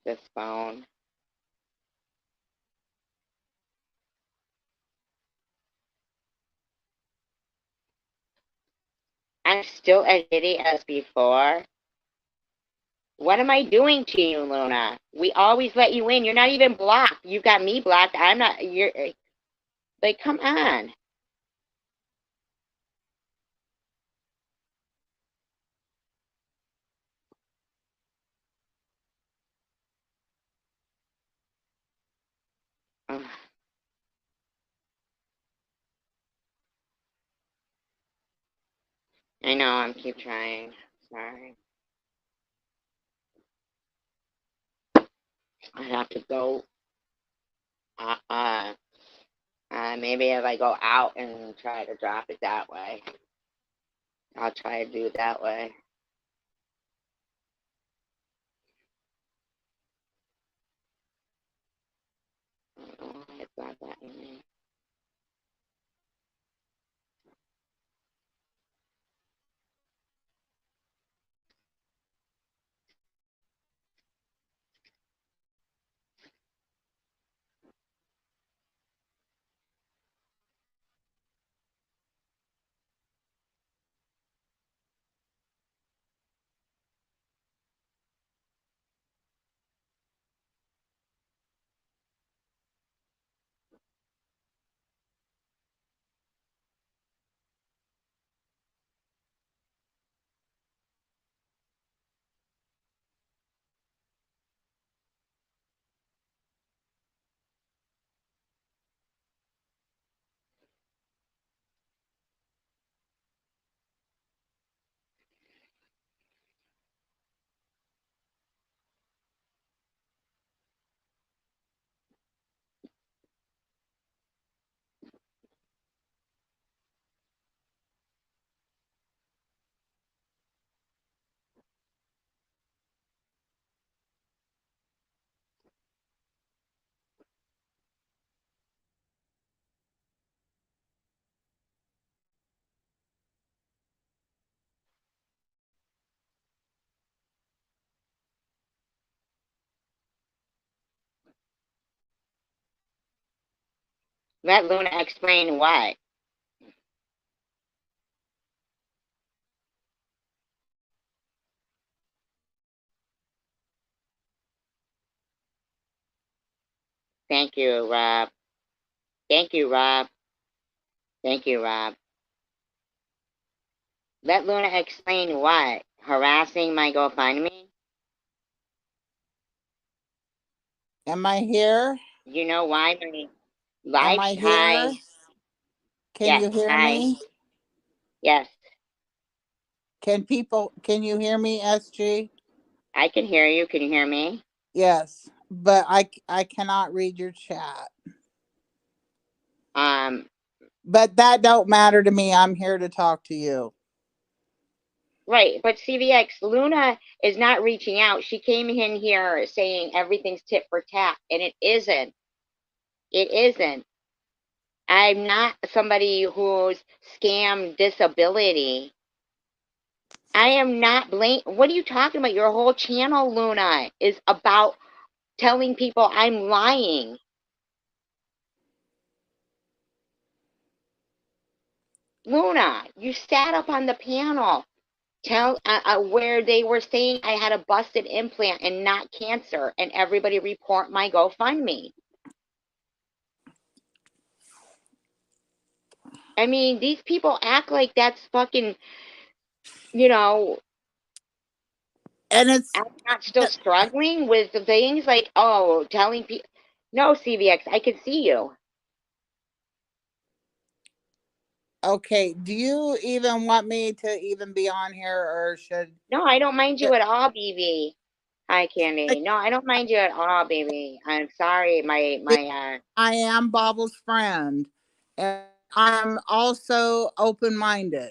This phone. I'm still as shitty as before. What am I doing to you, Luna? We always let you in. You're not even blocked. You've got me blocked. I'm not. You're like, come on. Ugh. I know. I'm keep trying. Sorry. I have to go. Uh, uh, Maybe if I go out and try to drop it that way, I'll try to do it that way. Oh, it's not that in me. Let Luna explain what. Thank you, Rob. Thank you, Rob. Thank you, Rob. Let Luna explain what. Harassing my GoFundMe? Am I here? You know why my Am life? I Hi. here? Can Yes. you hear Hi. me? Yes. Can you hear me, SG? I can hear you. Can you hear me? Yes, but I cannot read your chat. Um, But that don't matter to me. I'm here to talk to you. right. But CVX, Luna is not reaching out. She came in here saying everything's tit for tat, and it isn't. It isn't. I'm not somebody who's scammed disability. I am not blame. What are you talking about? Your whole channel, Luna, is about telling people I'm lying. Luna, you sat up on the panel where they were saying I had a busted implant and not cancer, and everybody report my GoFundMe. I mean, these people act like that's fucking, you know, And I'm not still uh, struggling with the things like, oh, telling people. No, CVX, I can see you. okay. Do you even want me to even be on here, or should? No, I don't mind you at all, BB. Hi, Candy. No, I don't mind you at all, baby. I'm sorry. I am Bobble's friend, and I'm also open-minded.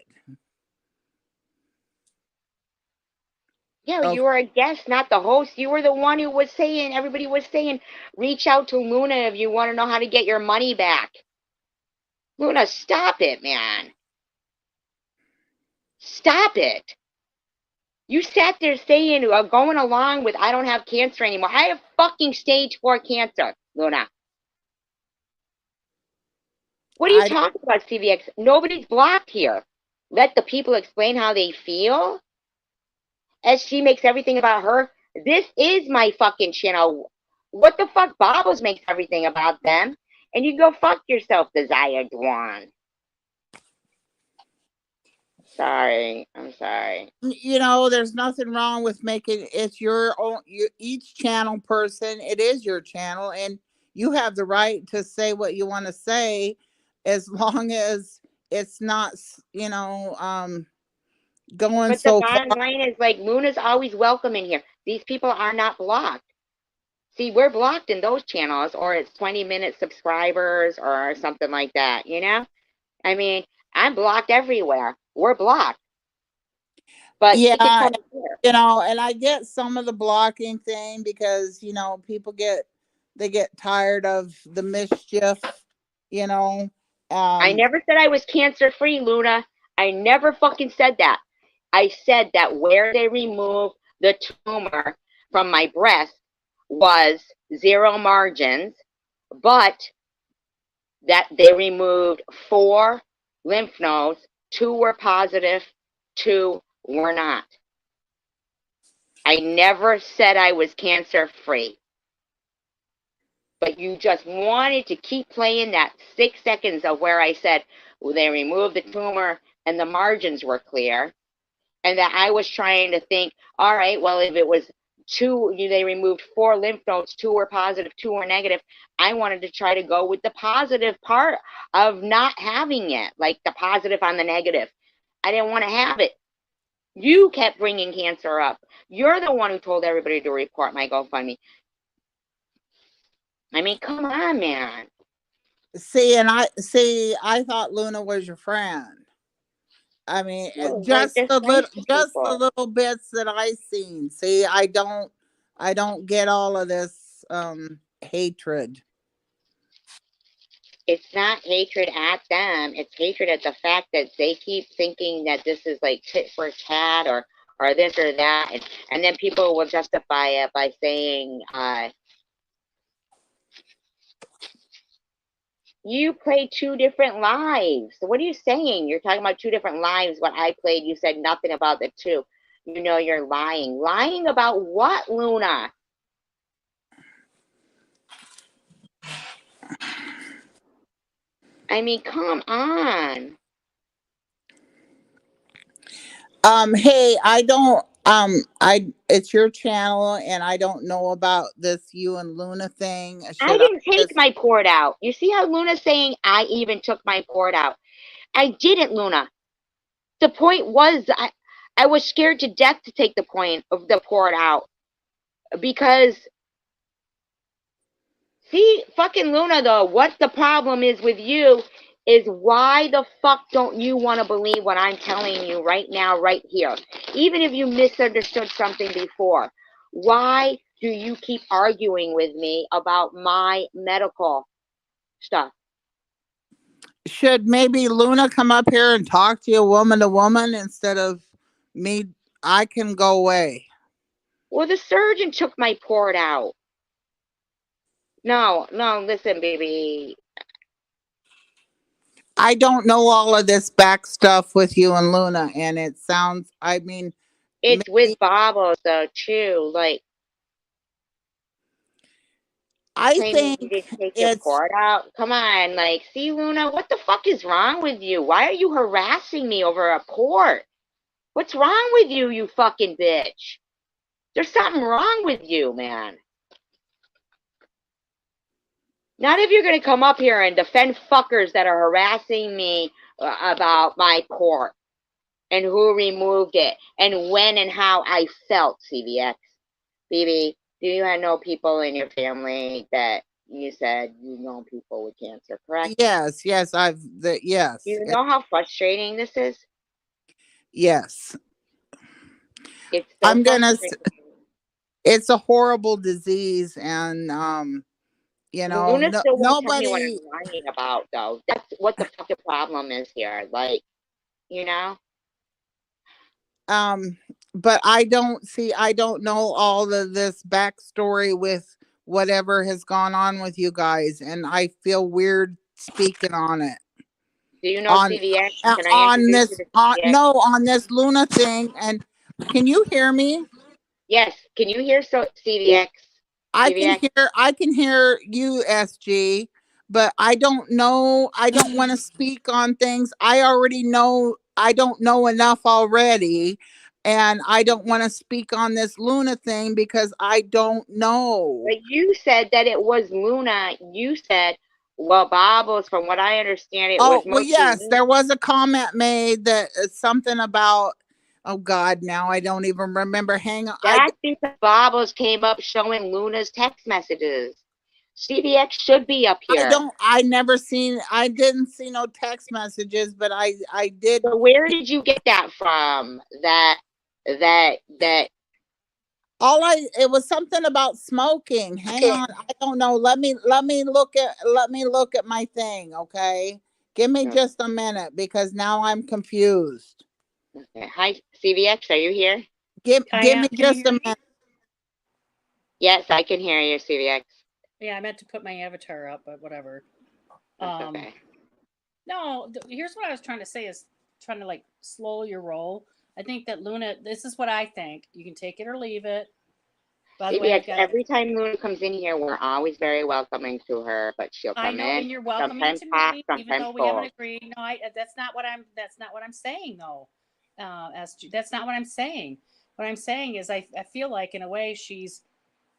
Yeah, Okay, you were a guest, not the host. You were the one who was saying, everybody was saying, reach out to Luna if you want to know how to get your money back. Luna, stop it, man. Stop it. You sat there saying, going along with, I don't have cancer anymore. I have fucking stage 4 cancer, Luna. What are you I talking about, CVX? Nobody's blocked here. Let the people explain how they feel. As she makes everything about her. This is my fucking channel. What the fuck? Bobbles makes everything about them. And you go fuck yourself, Desired One. Sorry. I'm sorry. there's nothing wrong with making it's your own. Each channel person, it is your channel, and you have the right to say what you want to say, as long as it's not, going But the so bottom far. line is like Luna's always welcome in here. These people are not blocked. See, we're blocked in those channels, or it's 20-minute subscribers or something like that, you know? I mean, I'm blocked everywhere. We're blocked. But she can Yeah, come here. and I get some of the blocking thing because, people they get tired of the mischief, you know. I Um, never said I was cancer free, Luna. I never fucking said that. I said that where they removed the tumor from my breast was 0 margins, but that they removed 4 lymph nodes, 2 were positive, 2 were not. I never said I was cancer free. But you just wanted to keep playing that 6 seconds of where I said, well, they removed the tumor and the margins were clear. And that I was trying to think, all right, well, if it was 2, they removed 4 lymph nodes, 2 were positive, 2 were negative. I wanted to try to go with the positive part of not having it, like the positive on the negative. I didn't want to have it. You kept bringing cancer up. You're the one who told everybody to report my GoFundMe. I mean, come on, man. I thought Luna was your friend. I mean, No, we're just nice to just the people. little bits that I seen. See, I don't get all of this hatred. It's not hatred at them. It's hatred at the fact that they keep thinking that this is like tit for tat or this or that, and then people will justify it by saying, You played two different lives. So what are you saying? You're talking about two different lives. What I played, you said nothing about the two. You know you're lying. Lying about what, Luna? I mean, come on. Hey, I don't it's your channel and I don't know about this you and Luna thing. I Should I didn't take just my port out. You see how Luna's saying I even took my port out? I didn't, Luna. The point was I was scared to death to take the point of the port out because see, fucking Luna though, what the problem is with you is why the fuck don't you want to believe what I'm telling you right now, right here? Even if you misunderstood something before, why do you keep arguing with me about my medical stuff? should maybe Luna come up here and talk to you woman to woman instead of me? I can go away. Well, the surgeon took my port out. No, no, listen, baby. I don't know all of this back stuff with you and Luna, and it sounds, I mean, It's maybe with Bobbles though, too. Like, I claiming you think didn't take your it's, port out. Come on, like, see, Luna, what the fuck is wrong with you? Why are you harassing me over a port? What's wrong with you, you fucking bitch? There's something wrong with you, man. Not if you're gonna come up here and defend fuckers that are harassing me about my port and who removed it and when and how I felt, CVX. BB, do you know people in your family that you said you know people with cancer, correct? yes, Do yes, you know how frustrating this is? yes. It's so I'm gonna, frustrating. it's a horrible disease, and, Luna no, still won't tell me what nobody, I'm lying about, though. That's what the fucking problem is here. Like, you know? um, but I don't know all of this backstory with whatever has gone on with you guys, and I feel weird speaking on it. Do you know On CVX? Can I on introduce you this to on CVX? no on this Luna thing, and can you hear me? Yes. Can you hear CVX? CVX? I can hear you, SG, but I don't know, I don't want to speak on things I already know. I don't know enough already, and I don't want to speak on this Luna thing because I don't know. But you said that it was Luna. You said, well, Bobbles, from what I understand, it Oh, was well, mostly yes, you. there was a comment made that something about, oh God, now I don't even remember. Hang on. That's because Bobbles came up showing Luna's text messages. CVX should be up here. I never seen, I didn't see no text messages, but I did. So where did you get that from? That It was something about smoking. Hang on. I don't know. Let me look at my thing, okay? Give me just a minute because now I'm confused. Okay. Hi, CVX, are you here? I Give me am. Can you just hear a me? minute. Yes, I can hear you, CVX. Yeah, I meant to put my avatar up, but whatever. That's Um, okay. no, here's what I was trying to say is trying to like slow your roll. I think that Luna, this is what I think. You can take it or leave it. By the way, I've CVX, got, every time Luna comes in here, we're always very welcoming to her, but she'll I come know, in, and you're welcoming sometimes to hot, me, even sometimes though we haven't cold. agreed. No, that's not what I'm saying though. That's not what I'm saying. What I'm saying is I feel like in a way she's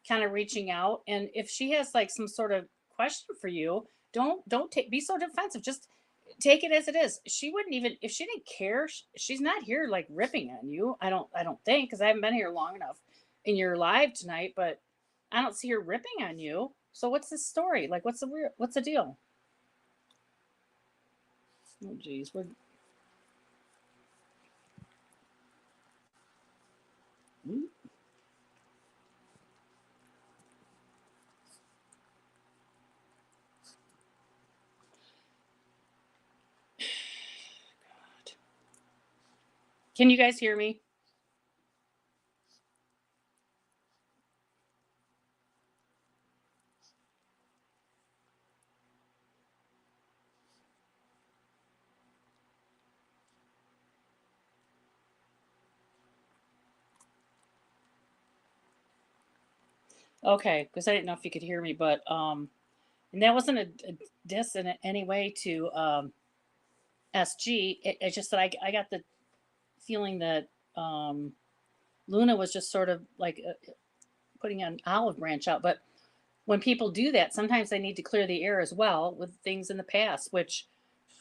kind of reaching out, and if she has like some sort of question for you, don't take be so defensive. Just take it as it is. She wouldn't even if she didn't care. She's not here like ripping on you. I don't think because I haven't been here long enough in your live tonight, but I don't see her ripping on you. So what's the story? Like what's the deal? Oh geez, we're Can you guys hear me? Okay, because I didn't know if you could hear me, but and that wasn't a diss in any way to SG. It's just that I got the feeling that Luna was just sort of like putting an olive branch out. But when people do that, sometimes they need to clear the air as well with things in the past, which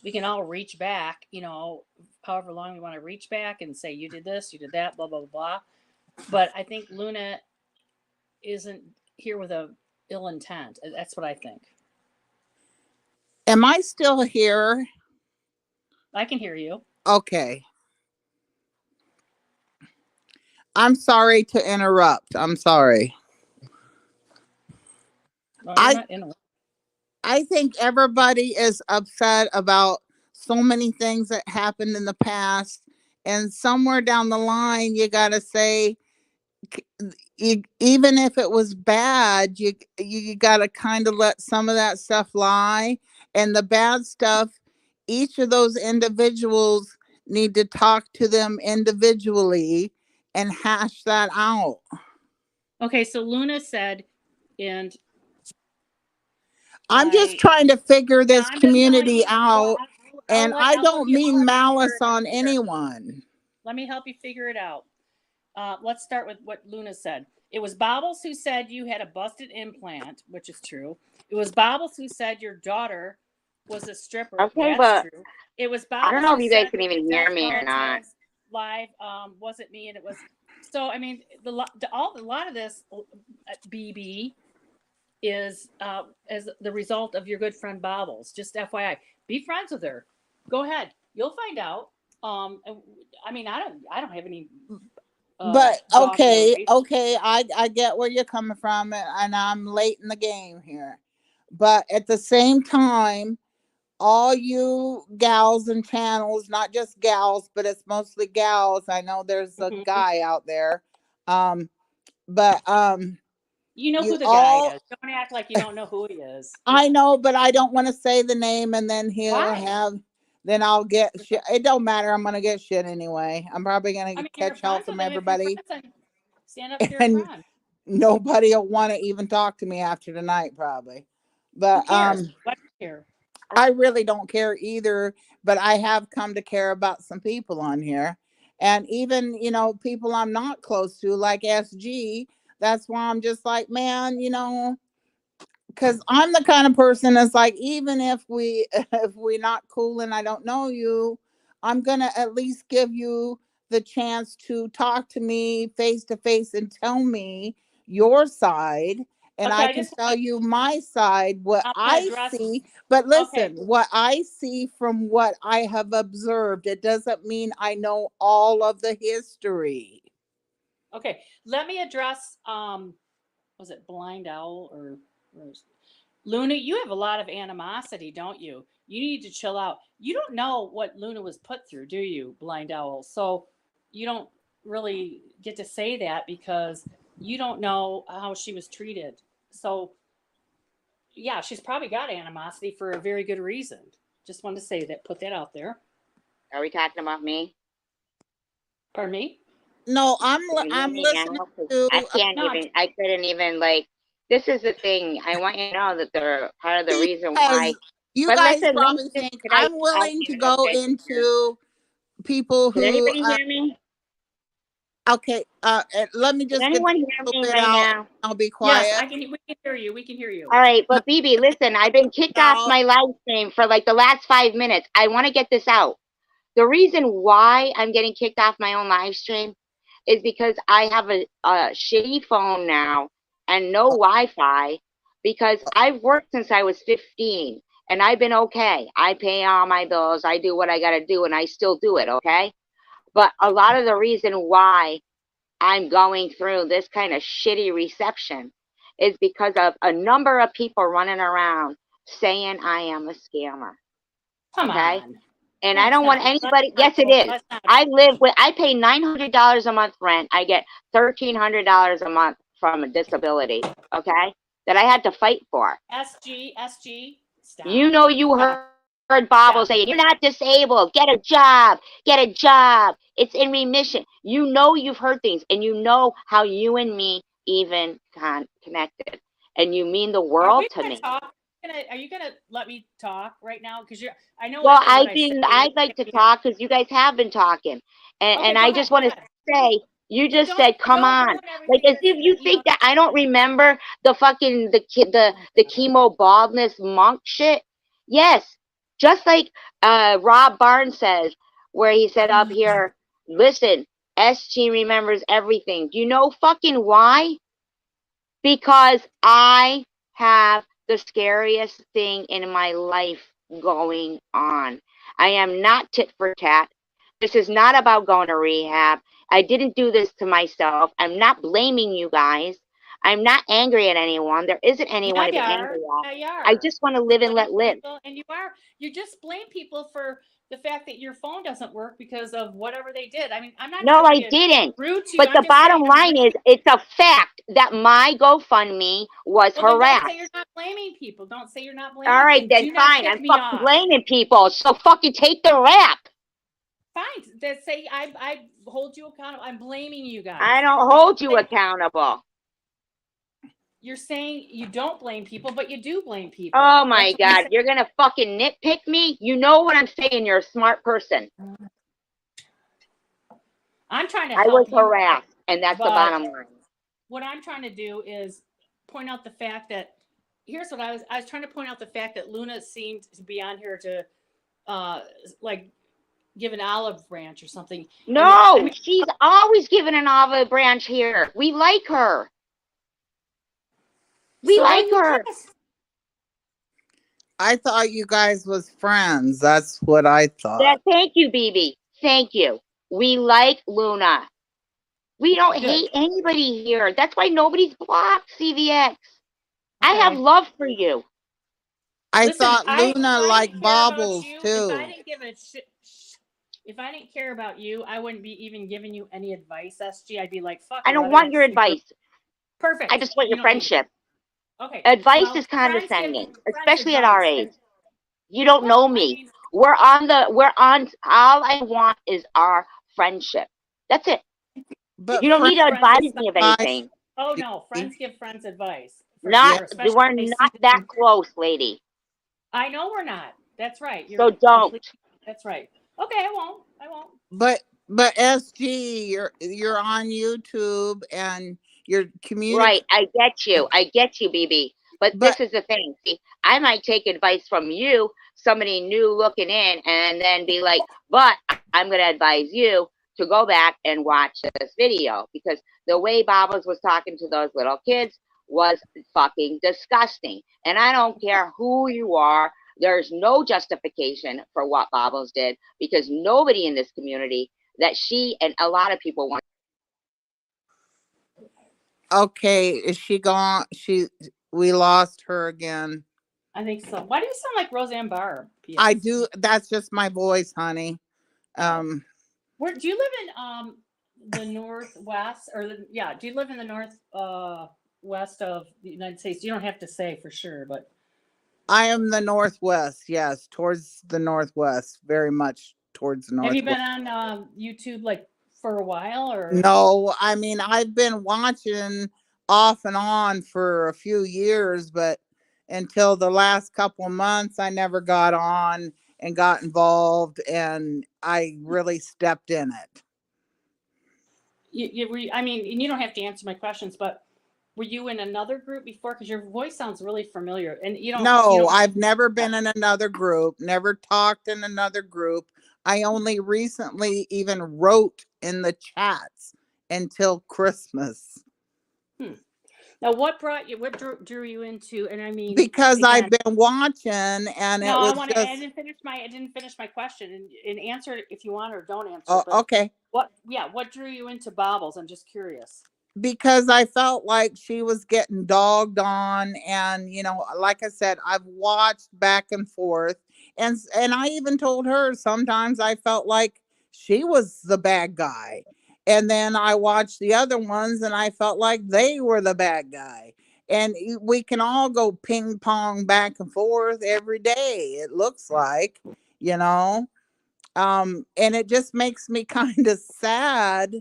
we can all reach back, however long we want to reach back and say, you did this, you did that, blah, blah, blah, blah. But I think Luna isn't here with a ill intent. That's what I think. Am I still here? I can hear you. Okay. I'm sorry to interrupt. I'm sorry. No, you're I not in. I think everybody is upset about so many things that happened in the past, and somewhere down the line you got to say, even if it was bad, you got to kind of let some of that stuff lie, and the bad stuff, each of those individuals need to talk to them individually and hash that out. Okay, so Luna said, and I'm just trying to figure yeah, this I'm just telling community you. Well, out, and I I'll help don't you. mean I'll help you figure malice it out on here. anyone. Let me help you figure it out. Let's start with what Luna said. It was Bobbles who said you had a busted implant, which is true. It was Bobbles who said your daughter was a stripper. Okay, That's but true. It was I don't Bobbles know who if you guys said can that the even hear Death me or not. Relatives live wasn't me, and it was. So I mean, a lot of this, BB, is as the result of your good friend Bobbles. Just FYI, be friends with her. Go ahead, you'll find out. I mean, I don't have any But dog in the okay, race. okay, I get where you're coming from, and I'm late in the game here. But at the same time, all you gals and channels, not just gals, but it's mostly gals. I know there's a Mhm. guy out there. Um, but You know you who the guy all is. Don't act like you don't know who he is. I Yeah. know, but I don't want to say the name, and then Why? then I'll get shit. It don't matter. I'm gonna get shit anyway. I'm probably gonna I mean, you're catch hell friends from with him. If you're everybody, friends, then stand up for your and friend. nobody will want to even talk to me after tonight, probably. Who But cares? What do you care? I really don't care either. But I have come to care about some people on here, and even people I'm not close to, like SG. That's why I'm just like, man, because I'm the kind of person that's like, even if we if we're not cool and I don't know you, I'm gonna at least give you the chance to talk to me face to face and tell me your side, and Okay, I I can just tell want you my side, what I want to I address. see. But Okay, listen, what I see from what I have observed, it doesn't mean I know all of the history. okay. Let me address. Was it Blind Owl or Luna? You have a lot of animosity, don't you? You need to chill out. You don't know what Luna was put through, do you, Blind Owl? So you don't really get to say that because you don't know how she was treated. So yeah, she's probably got animosity for a very good reason. Just wanted to say that, put that out there. Are we talking about me? Pardon me? No, Can you hear I'm me listening now? 'Cause to. I can't No, I'm even. I couldn't even like. This is the thing. I want you to know that they're part of the reason why. Because you But guys listen, let me probably just. think Could I? I'm willing to Okay. go Okay. into people Can who anybody hear me? okay, let me Can just get this anyone hear little me bit right out and now? I'll be yes, quiet. I can. We can hear you. We can hear you. All right, No, but BB, listen, I've been kicked off out. my live stream for like the last 5 minutes. I want to get this out. The reason why I'm getting kicked off my own live stream is because I have a shitty phone now and no Wi-Fi because I've worked since I was 15 and I've been okay. I pay all my bills. I do what I got to do and I still do it, okay? But a lot of the reason why I'm going through this kind of shitty reception is because of a number of people running around saying I am a scammer, Come okay? on. And I That's don't want not. That's anybody. not Yes, it cool. is. That's not. I pay $900 a month rent. I get $1,300 a month from a disability, okay, that I had to fight for. SG. You Stop. know, you heard Bobble Stop. saying, "You're not disabled. Get a job. Get a job. It's in remission." You know, you've heard things, and you know how you and me even can connected, and you mean the Are world we to gonna me. talk? Are you gonna let me talk right now? Because you're. I know Well, after what I said, you're I'd gonna like kick to me out. talk because you guys have been talking, Okay, and go I ahead. just Go want to ahead. say, you But just said, "Come don't on," ruin like everything as if you that you know. think that I don't remember the fucking the chemo baldness monk shit. Yes, just like Rob Barnes says, where he said up here, listen, SG remembers everything. Do you know fucking why? Because I have the scariest thing in my life going on. I am not tit for tat. This is not about going to rehab. I didn't do this to myself. I'm not blaming you guys. I'm not angry at anyone. There isn't anyone Yeah, to you be angry are. at. Yeah, you I are. just want to You live and blame let live. people, and you are. You just blame people for the fact that your phone doesn't work because of whatever they did. I mean, I'm not No, trying to I be didn't. rude to you. But I'm the just saying bottom I'm line is, blaming. it's a fact that my GoFundMe was Well, then don't say you're harassed. not blaming people. Don't say you're not All blaming right, people. then Do not fine. kick I'm me fucking off. blaming people. So fucking take the rap. Fine. Then say I hold you accountable. I'm blaming you I guys. don't But hold you accountable. you're saying you don't blame people, but you do blame people. Oh my That's what I'm God, you're gonna fucking nitpick me? You know what I'm saying? You're a smart person. saying. I'm trying to I was help you out, harassed, and that's the but bottom line. what I'm trying to do is point out the fact that here's what I was trying to point out the fact that Luna seemed to be on here to uh like give an olive branch or something. And I No, mean, she's always given an olive branch here. We like her. We so do like you her. guys. I thought you guys was friends. That's what I thought. Thank you, BB. Thank you. We like Luna. We don't Good. hate anybody here. That's why nobody's blocked, CVX. I have Okay. love for you. I Listen, thought if Luna I liked didn't care about baubles you, if I too. didn't give a shit, if I didn't care about you, I wouldn't be even giving you any advice, SG. I'd be like, fuck I her, don't let her want have your sleep her. advice. I Perfect. just want You your don't need it. friendship. Okay. Advice Well, is condescending, friends especially at our advice, age. and You don't well, know I me. mean, All I want is our friendship. That's it. But You don't friends need to friends advise advice. me of advice, anything. Oh no, Judy. friends give friends advice for Yeah. Not, sure, especially we're when they see not that them. close, lady. I know we're not. That's right. So You're don't. complete. That's right. Okay, I won't. I won't. But SG, you're on YouTube and you're Right. communicating. I get you, BB. But But this is the thing. See, I might take advice from you, somebody new looking in, and then be like, but I'm going to advise you to go back and watch this video because the way Bobbles was talking to those little kids was fucking disgusting. And I don't care who you are. There's no justification for what Bobbles did because nobody in this community that she and a lot of people want. okay, is she gone? We lost her again. I think so. Why do you sound like Roseanne Barr? I P.S. do. That's just my voice, honey. Oh, Um, where do you live in? The northwest, or yeah? Do you live in the west of the United States? You don't have to say for sure, but I am the Northwest. Yes, towards the Northwest. Very much towards the have you Northwest. been on YouTube like for a while, or No, I mean, I've been watching off and on for a few years, but until the last couple of months, I never got on and got involved, and I really stepped in it. I mean, and you don't have to answer my questions, but were you in another group before? Because your voice sounds really familiar, and you No, don't. I've never been in another group, never talked in another group. I only recently even wrote in the chats until Christmas Hmm. Now, what brought you? What drew you into? And I mean, because I've again, been watching and no, it I was want to. just, I didn't finish my question, and answer it if you want, or don't answer oh, it. But okay. what? Yeah, what drew you into bobbles? I'm just curious. Because I felt like she was getting dogged on, and like I said, I've watched back and forth, and I even told her sometimes I felt like she was the bad guy, and then I watched the other ones and I felt like they were the bad guy, and we can all go ping pong back and forth every day, it looks like, you know and it just makes me kind of sad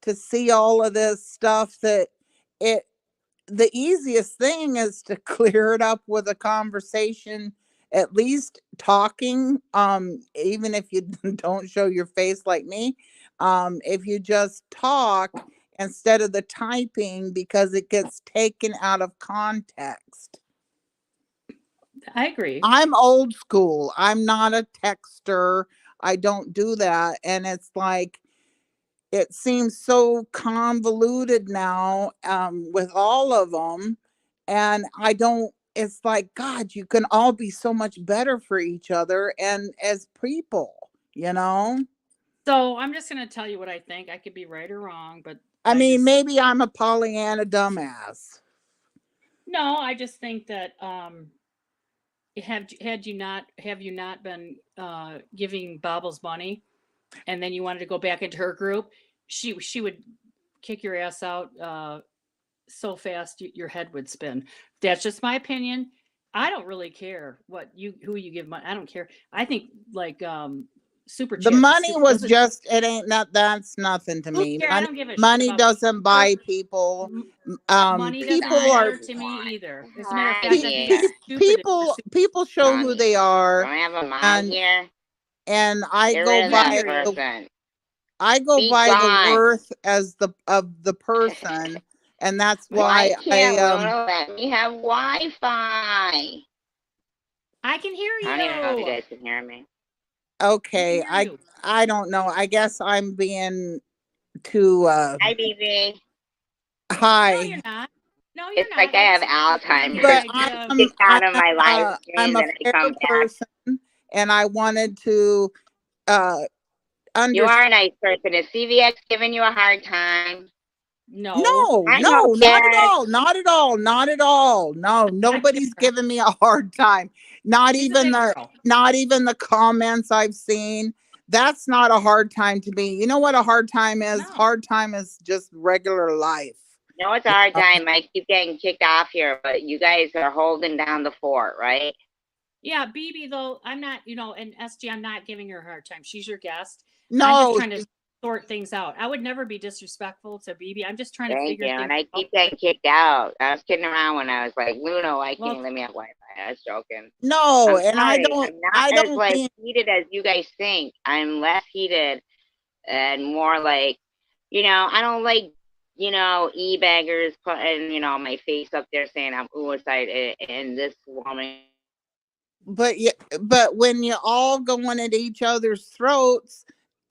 to see all of this stuff that it the easiest thing is to clear it up with a conversation, at least talking, even if you don't show your face like me, if you just talk instead of the typing, because it gets taken out of context. I agree. I'm old school. I'm not a texter. I don't do that. And it's like, it seems so convoluted now, with all of them. And I don't, it's like, God, you can all be so much better for each other and as people, you know? So I'm just going to tell you what I think. I could be right or wrong, but I mean, just, maybe I'm a Pollyanna dumbass. no, I just think that have you not been giving Bobbles money, and then you wanted to go back into her group, she would kick your ass out so fast your head would spin. That's just my opinion. I don't really care who you give money. I don't care. I think like super The chats is money stupid. was just, it ain't not, that's nothing to Who me. care? I don't give a shit Money about doesn't her. buy people. Money doesn't People are matter to me either. As a matter of fact, Hi, I think pe- it's dear. stupid. people show who Mommy, they are. don't I have a mod and here? and I Get go rid of Can't that hear by you. the person. I go Be by the gone. worth as the of the person, and that's Why why can't Luna let me have Wi-Fi? I can hear I don't even know if you you. guys can hear me. okay, We can hear you. I don't know. I guess I'm being too Hi, BB. No, high. you're not. No, you're It's not. like I have Alzheimer's. The But idea of Kicked out of my live I'm stream, a then I fair come back. person, and I wanted to You understand. are a nice person. Is CVX giving you a hard time? no. No, I no, don't not at care. all, not at all, not at all. No, nobody's care. giving me a hard time. Not She's a even big the girl. not even the comments I've seen. That's not a hard time to me. You know what a hard time is? No. Hard time is just regular life. No, it's a hard time. I keep getting kicked off here, but you guys are holding down the fort, right? Yeah, BB though, I'm not, and SG, I'm not giving her a hard time. She's your guest. I'm just No, trying to sort things out. I would never be disrespectful to BB. I'm just trying to Thank figure you. things And I out. keep getting kicked out. I was kidding around when I was like, Luna, why can't you let me have Wi-Fi? I was joking. no, I'm and I sorry. don't I'm not I as don't like mean heated as you guys think. I'm less heated and more like, I don't like, e-baggers putting, my face up there saying I'm suicide and this woman. but when you're all going at each other's throats,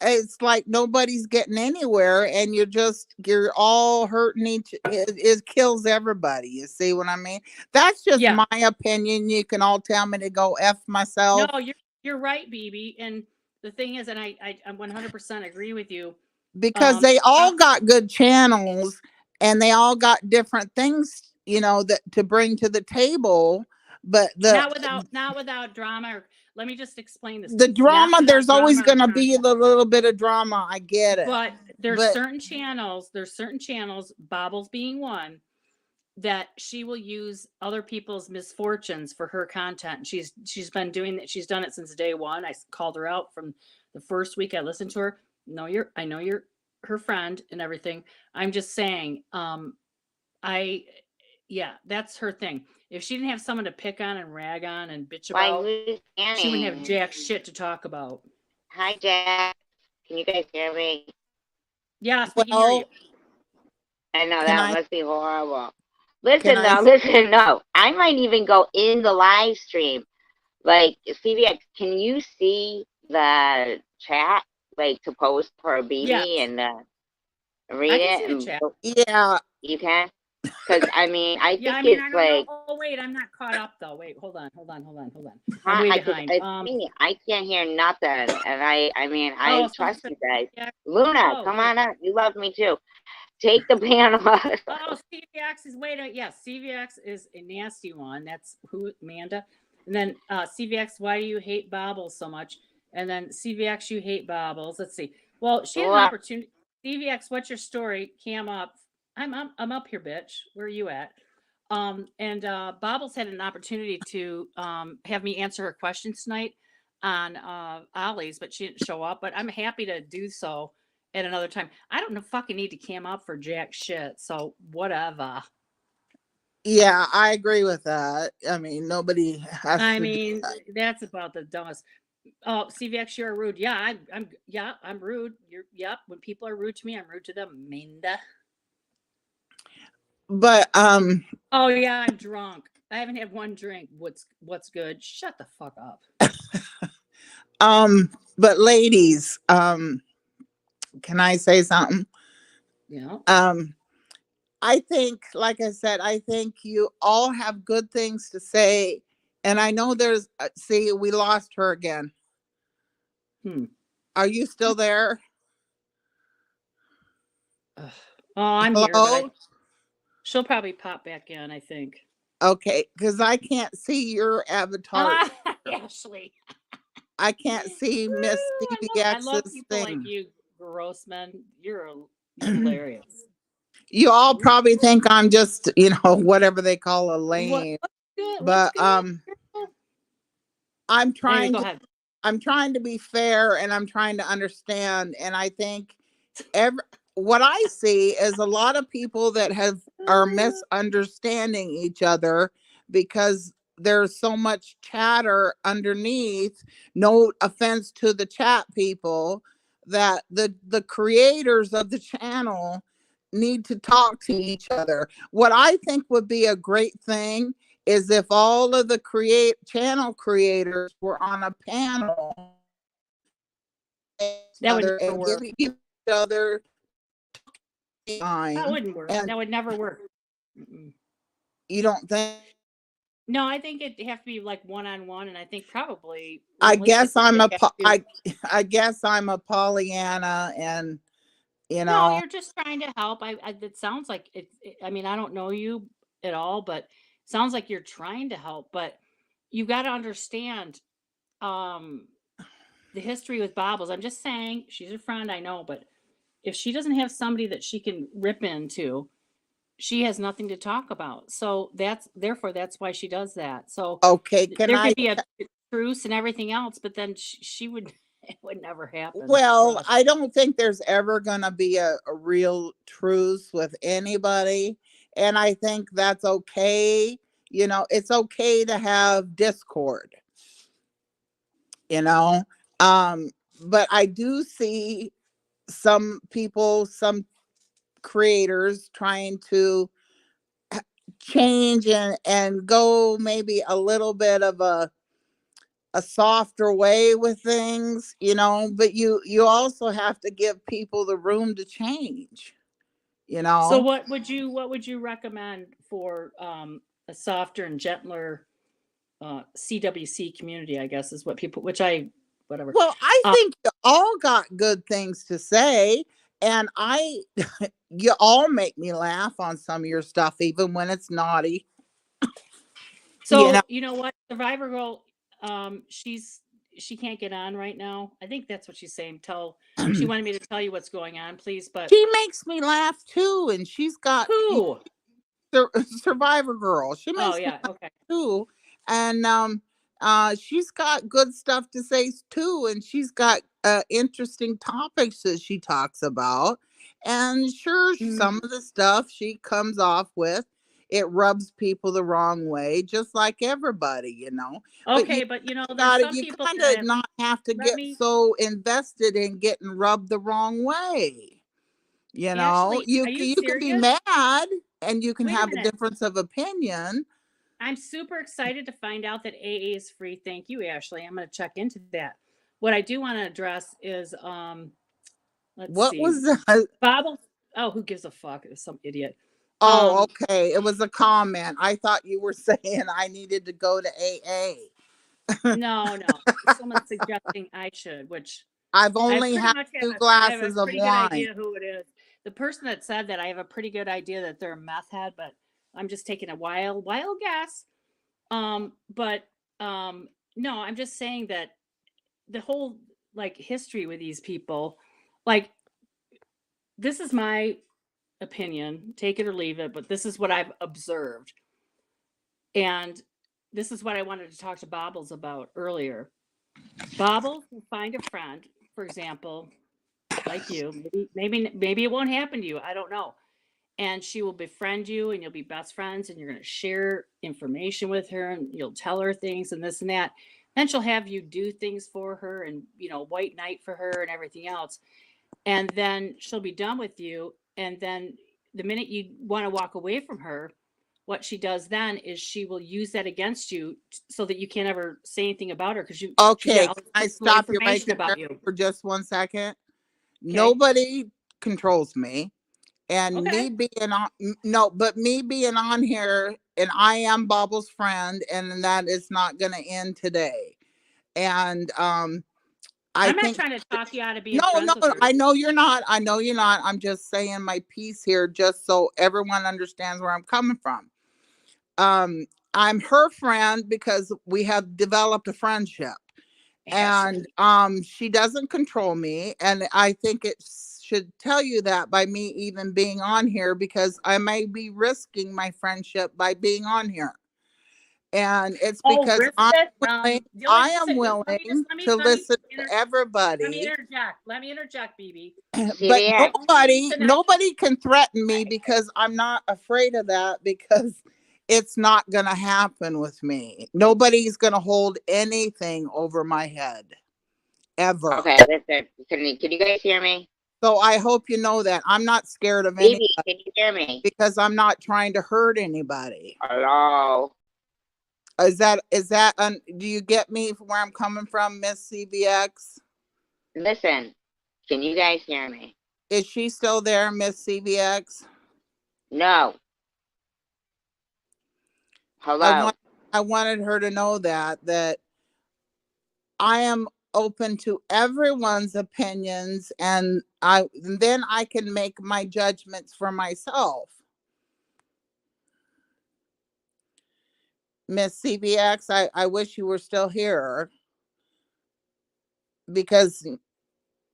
it's like nobody's getting anywhere, and you're all hurting it kills everybody. You see what I mean? That's just Yeah. my opinion. You can all tell me to go F myself. No, you're right, BB. And the thing is, and I 100% agree with you. Because they all got good channels, and they all got different things, that to bring to the table. But not without drama. Or, let me just explain this. the drama, there's always drama going to be a little bit of drama. I get it. But there's But certain channels, Bobbles being one, that she will use other people's misfortunes for her content. She's been doing that. She's done it since day one. I called her out from the first week I listened to her. I know you're her friend and everything. I'm just saying, that's her thing. If she didn't have someone to pick on and rag on and bitch about, she wouldn't have jack shit to talk about. Hi, Jack. Can you guys hear me? Yes, we can hear you. I know that must be horrible. Listen, no. I might even go in the live stream. Like, CVX, can you see the chat? Like, to post for BB and read it? See the chat. Yeah. You can? Because, I think I it's like... Oh, wait, I'm not caught up, though. Wait, hold on. I'm way behind. I can't hear nothing. And I trust you guys. Luna, come on up. You love me, too. Take the pan off. Oh, CVX is CVX is a nasty one. That's who, Amanda. And then CVX, why do you hate Bobbles so much? And then CVX, you hate Bobbles. Let's see. Well, she had an opportunity. CVX, what's your story? Cam up. I'm up here, bitch. Where are you at? And Bobbles had an opportunity to have me answer her questions tonight on Ollie's, but she didn't show up. But I'm happy to do so at another time. I don't fucking need to cam up for jack shit. So whatever. Yeah, I agree with that. I mean, nobody has I to do mean, that. that's about the dumbest. Oh, CVX, you're rude. Yeah, yeah, I'm rude. Yep. When people are rude to me, I'm rude to them. Minda. But Oh yeah, I'm drunk. I haven't had one drink. What's good? Shut the fuck up. um but ladies, can I say something? Yeah. Um I think, like I said, I think you all have good things to say. And I know there's, see, we lost her again. Hmm. Are you still there? Ugh. Oh, I'm here, but Hello? she'll probably pop back in. I think. Okay, because I can't see your avatar Ah, either. Ashley. I can't see Miss I love CVX's people like thing. you, Grossman. You're hilarious. You all probably think I'm just, whatever they call a lame. What's good? What's But good, girl? I'm Anyway, trying go to ahead. I'm trying to be fair, and I'm trying to understand, and I think every what I see is a lot of people that are misunderstanding each other because there's so much chatter underneath. No offense to the chat people, that the creators of the channel need to talk to each other. What I think would be a great thing is if all of the create channel creators were on a panel That would never and work. giving each other That time. wouldn't work. And That would never work. Mm-mm. you don't think? No, I think it'd have to be like one on one, and I think probably I guess realistically I'm they a have to. I guess I'm a Pollyanna, and you No, know you're just trying to help. It sounds like I mean, I don't know you at all, but sounds like you're trying to help. But you got to understand um, the history with Bobbles. I'm just saying, she's a friend, I know, but if she doesn't have somebody that she can rip into, she has nothing to talk about. So that's why she does that. So okay, can there I? could be a truce and everything else, but then she would it would never happen. Well, Trust. I don't think there's ever going to be a real truce with anybody. And I think that's okay. It's okay to have discord, you know. Um, but I do see some people, some creators trying to change and go maybe a little bit of a softer way with things, but you also have to give people the room to change, you So know. what would you recommend for a softer and gentler CWC community? I guess is what people, which I whatever. Well, I Uh, think you all got good things to say, and I you all make me laugh on some of your stuff, even when it's naughty, you know. so you know what, Survivor Girl, she can't get on right now. I think that's what she's saying. She wanted me to tell you what's going on, please. But She makes me laugh too, and she's got who? Survivor Girl. She Oh makes me yeah, okay. too. And she's got good stuff to say too, and she's got interesting topics that she talks about. And sure, Mm, some of the stuff she comes off with, it rubs people the wrong way, just like everybody. But okay, but there's gotta some you people kind that of have. not have to Let get me, so invested in getting rubbed the wrong way. Ashley. Are you You can be serious? mad, and you can Wait a have a minute. difference of opinion. I'm super excited to find out that AA is free. Thank you, Ashley. I'm going to check into that. What I do want to address is, let's What see, was that? Bobble. Oh, who gives a fuck? It's some idiot. Oh, Um, okay. It was a comment. I thought you were saying I needed to go to AA. no, no. Someone's suggesting I should, which I've I only pretty had much two have a glasses of pretty good wine. idea who it is. The person that said that, I have a pretty good idea that they're a meth head, but I'm just taking a wild guess. But no, I'm just saying that the whole like history with these people, like this is my opinion, take it or leave it, but this is what I've observed. And this is what I wanted to talk to Bobbles about earlier. Bobbles will find a friend, for example, like you. Maybe it won't happen to you. I don't know. and she will befriend you and you'll be best friends and you're going to share information with her and you'll tell her things and this and that. Then she'll have you do things for her and, white knight for her and everything else. And then she'll be done with you. And then the minute you want to walk away from her, what she does then is she will use that against you so that you can't ever say anything about her because she's got Okay, all can this I personal stop you right information there about you. for just 1 second? Okay. Nobody controls me. And Okay. me being on, no, but me being on here, and I am Bobble's friend, and that is not going to end today. And I I'm not think, trying to talk you out of being no, no, friends with her. I know you're not. I know you're not. I'm just saying my piece here, just so everyone understands where I'm coming from. Um, I'm her friend because we have developed a friendship, Yes. and she doesn't control me, and I think it should tell you that by me even being on here, because I may be risking my friendship by being on here, and it's Oh, because risk it. The only I am listen. willing to Let me listen to let me everybody. interject. Let me interject, BB. But CVX. The only reason I nobody can threaten me, because I'm not afraid of that, because it's not going to happen with me. Nobody's going to hold anything over my head ever. Okay, listen. Can you guys hear me? So I hope you know that I'm not scared of Baby, anybody, can you hear me? because I'm not trying to hurt anybody. Hello. Do you get me from where I'm coming from, Miss CVX? Listen, can you guys hear me? Is she still there, Miss CVX? No. I Hello. want I wanted her to know that I am open to everyone's opinions, and then I can make my judgments for myself. Miss CVX, I wish you were still here, because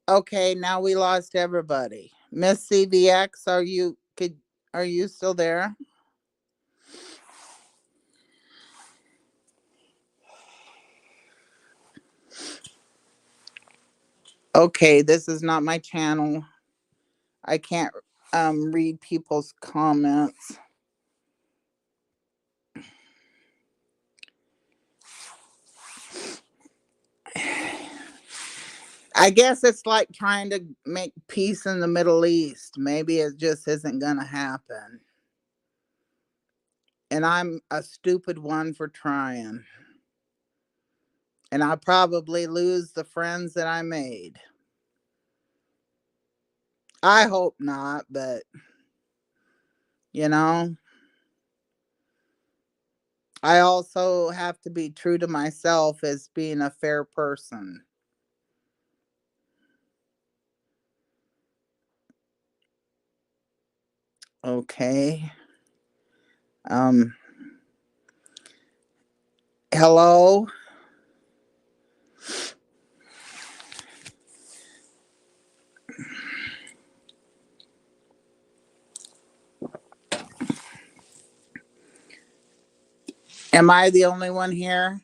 okay, now we lost everybody. Miss CVX, are you still there? Okay, this is not my channel. I can't read people's comments. I guess it's like trying to make peace in the Middle East. Maybe it just isn't going to happen. And I'm a stupid one for trying. And I'll probably lose the friends that I made. I hope not, but you know, I also have to be true to myself as being a fair person. Okay. Um, hello? Am I the only one here?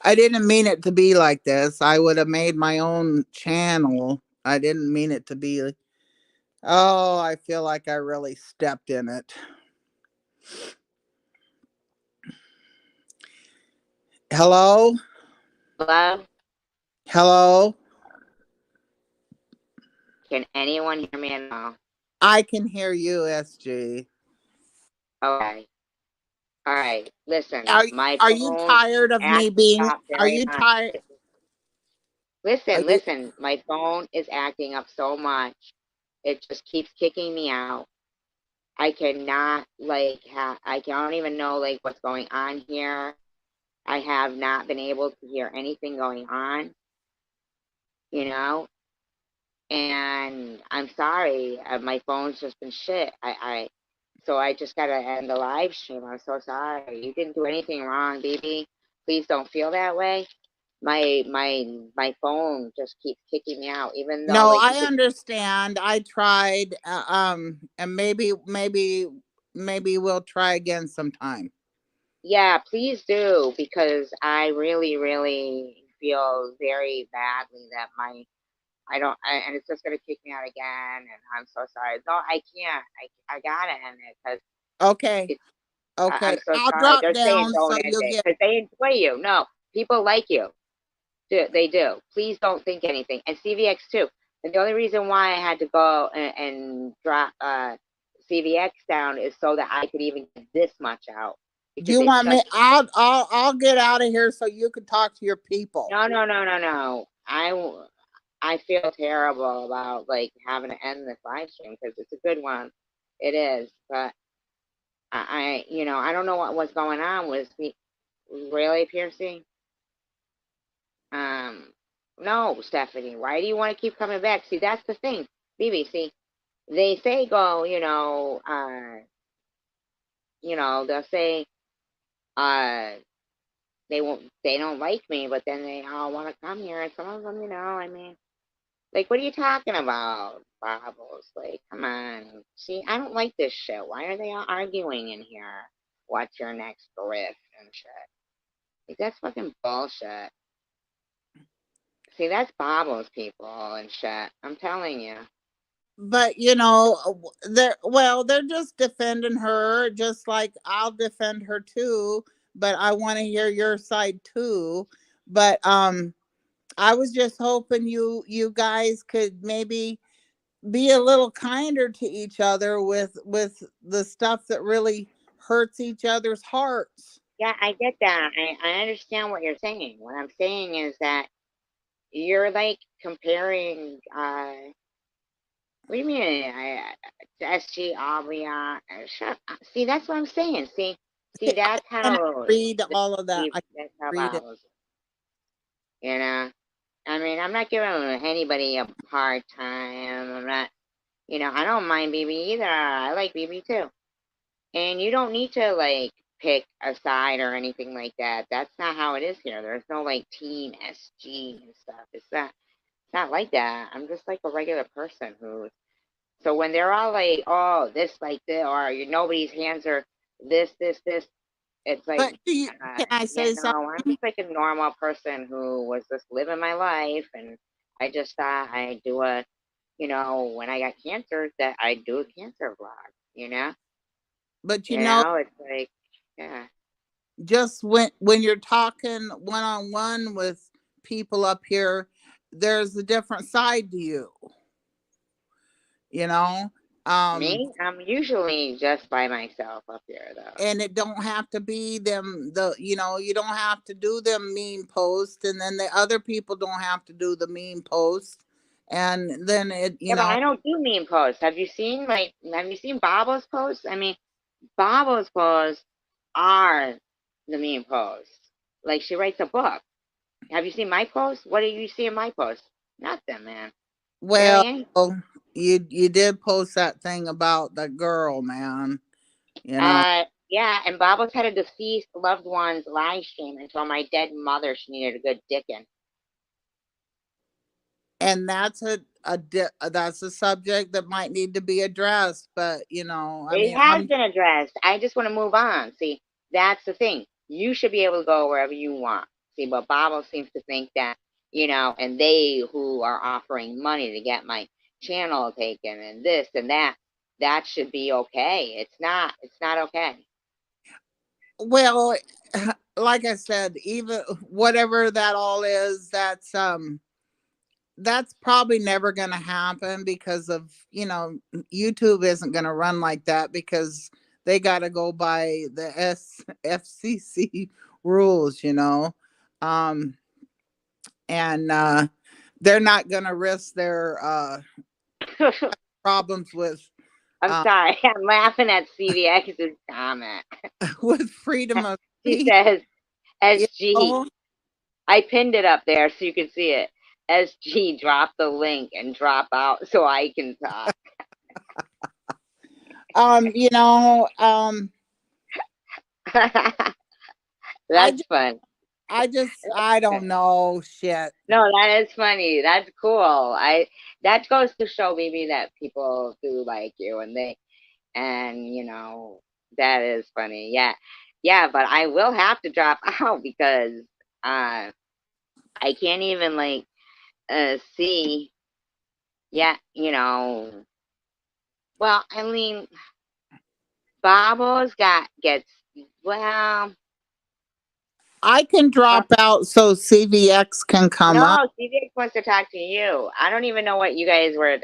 I didn't mean it to be like this. I would have made my own channel. I didn't mean it to be. Oh, I feel like I really stepped in it. Hello? Hello? Hello? Can anyone hear me at all? I can hear you, SG. Okay. All right. Listen, Are my are you phone tired of me acting being up are very you much. tired are you Listen. My phone is acting up so much. It just keeps kicking me out. I cannot I don't even know what's going on here. I have not been able to hear anything going on, you know. And I'm sorry, my phone's just been shit. So I just gotta end the live stream. I'm so sorry. You didn't do anything wrong, baby. Please don't feel that way. My phone just keeps kicking me out, even though No, you I could. understand. I tried and maybe we'll try again sometime. Yeah, please do, because I really, really feel very badly that and it's just gonna kick me out again, and I'm so sorry. No, I can't. I gotta end it because Okay. it's. Okay. I'm so I'll sorry. drop They're saying down don't so end you'll it get. because they enjoy you. No, people like you. They do. Please don't think anything. And CVX too. And the only reason why I had to go and drop CVX down is so that I could even get this much out Do because you it want me? just. I'll get out of here so you can talk to your people. No, no, no, no, no. I feel terrible about like having to end this live stream because it's a good one. It is, but I don't know what was going on with me. Really, Piercy? Um, no, Stephanie. Why do you want to keep coming back? See, that's the thing, Bibi. See, they say go. They'll say uh they won't. They don't like me, but then they all want to come here, and some of them, I mean. Like, what are you talking about, Bobbles? Like, come on. See, I don't like this shit. Why are they all arguing in here? What's your next grift and shit? Like, that's fucking bullshit. See, that's Bobbles people and shit. I'm telling you. But they're just defending her, just like I'll defend her too. But I want to hear your side too. But I was just hoping you guys could maybe be a little kinder to each other with the stuff that really hurts each other's hearts. Yeah, I get that. I understand what you're saying. What I'm saying is that you're like comparing what do you mean? SG Aubrey. Shut up. See, that's what I'm saying. See, that's And I how read all of that. I that's how read it. Bobbles. You know. I mean, I'm not giving anybody a hard time. I'm not. I don't mind BB either. I like BB too. And you don't need to like pick a side or anything like that. That's not how it is here. There's no like team SG and stuff. It's not like that. I'm just like a regular person who. So when they're all like, oh, this like this, or nobody's hands are this, it's like, But can I yeah, say no, I'm something? just like a normal person who was just living my life, and I just thought I'd do when I got cancer, that I'd do a cancer vlog, But it's like, yeah. just when you're talking one on one with people up here, there's a different side to you. You know, um, Me, I'm usually just by myself up here, though. and it don't have to be them. You don't have to do them mean posts, and then the other people don't have to do the mean posts, and then it, Yeah, but I don't do meme posts. Have you seen Babo's posts? I mean, Babo's posts are the meme posts. Like, she writes a book. Have you seen my post? What do you see in my post? Nothing, man. well, Barely anything. you did post that thing about the girl, man. You know, Yeah, and Bobos had a deceased loved one's live stream and told my dead mother she needed a good dicking. and that's a subject that might need to be addressed. But I It mean, has been addressed. I just want to move on. See, that's the thing. You should be able to go wherever you want. See, but Bobos seems to think that, and they who are offering money to get my channel taken and this and that should be okay. It's not okay. well, like I said, even whatever that all is, that's probably never going to happen because of YouTube isn't going to run like that because they got to go by the FCC rules, um and they're not going to risk their problems with I'm uh, sorry. I'm laughing at CVX's comment. with freedom of She speech, says, you SG. know I pinned it up there so you can see it. SG, drop the link and drop out so I can talk. um you know um I That's fun. I don't know shit. No, that is funny. That's cool. That goes to show maybe that people do like you, and that is funny. Yeah. Yeah, but I will have to drop out because I can't even like see. Yeah, you know. Well, I mean, Bobbles gets well. I can uh, drop out so CVX can come up. No, CJ wants to talk to you. I don't even know what you guys were.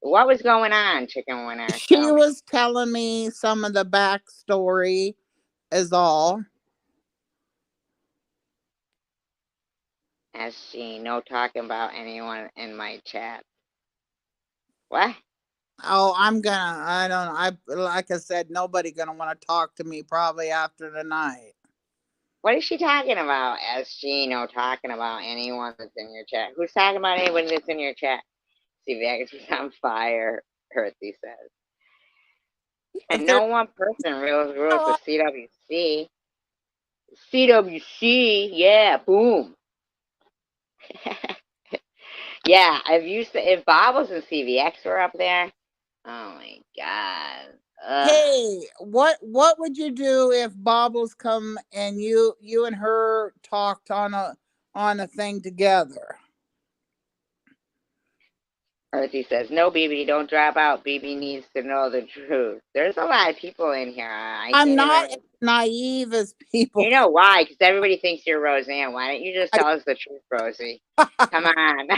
What was going on, Chicken Winner? She Tell me. was telling me some of the backstory, is all. SG, no talking about anyone in my chat. What? Oh, I don't know. Like I said, nobody gonna want to talk to me probably after tonight. What is she talking about? SG, no talking about anyone that's in your chat. Who's talking about anyone that's in your chat? CVX is on fire, Earthy says. If And there's no one person rules the no, CWC. CWC, yeah, boom. Yeah, if Bobbles and CVX were up there, oh my god. Ugh. hey, what would you do if Bobbles come and you and her talked on a thing together? Earthy says, no, BB, don't drop out. BB needs to know the truth. There's a lot of people in here. I I'm can't not as even. naive as people. You know why? Because everybody thinks you're Roseanne. Why don't you just I, tell us the truth, Rosie? Come on.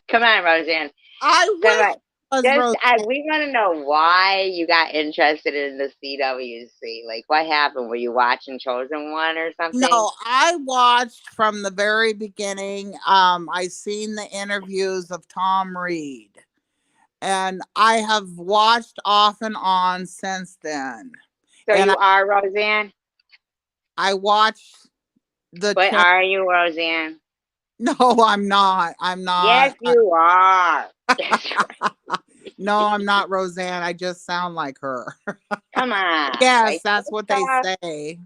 Come on, Roseanne. I Come wish on. it was Just, Rose. we want to know why you got interested in the CWC. Like, what happened? Were you watching Chosen One or something? No, I watched from the very beginning. I seen the interviews of Tom Reed, and I have watched off and on since then. So And you are Roseanne? I watched the But are you Roseanne? No, I'm not. I'm Yes, not. you are. No, I'm not Roseanne. I just sound like her. Come on. Yes, Like, that's first what they off, say.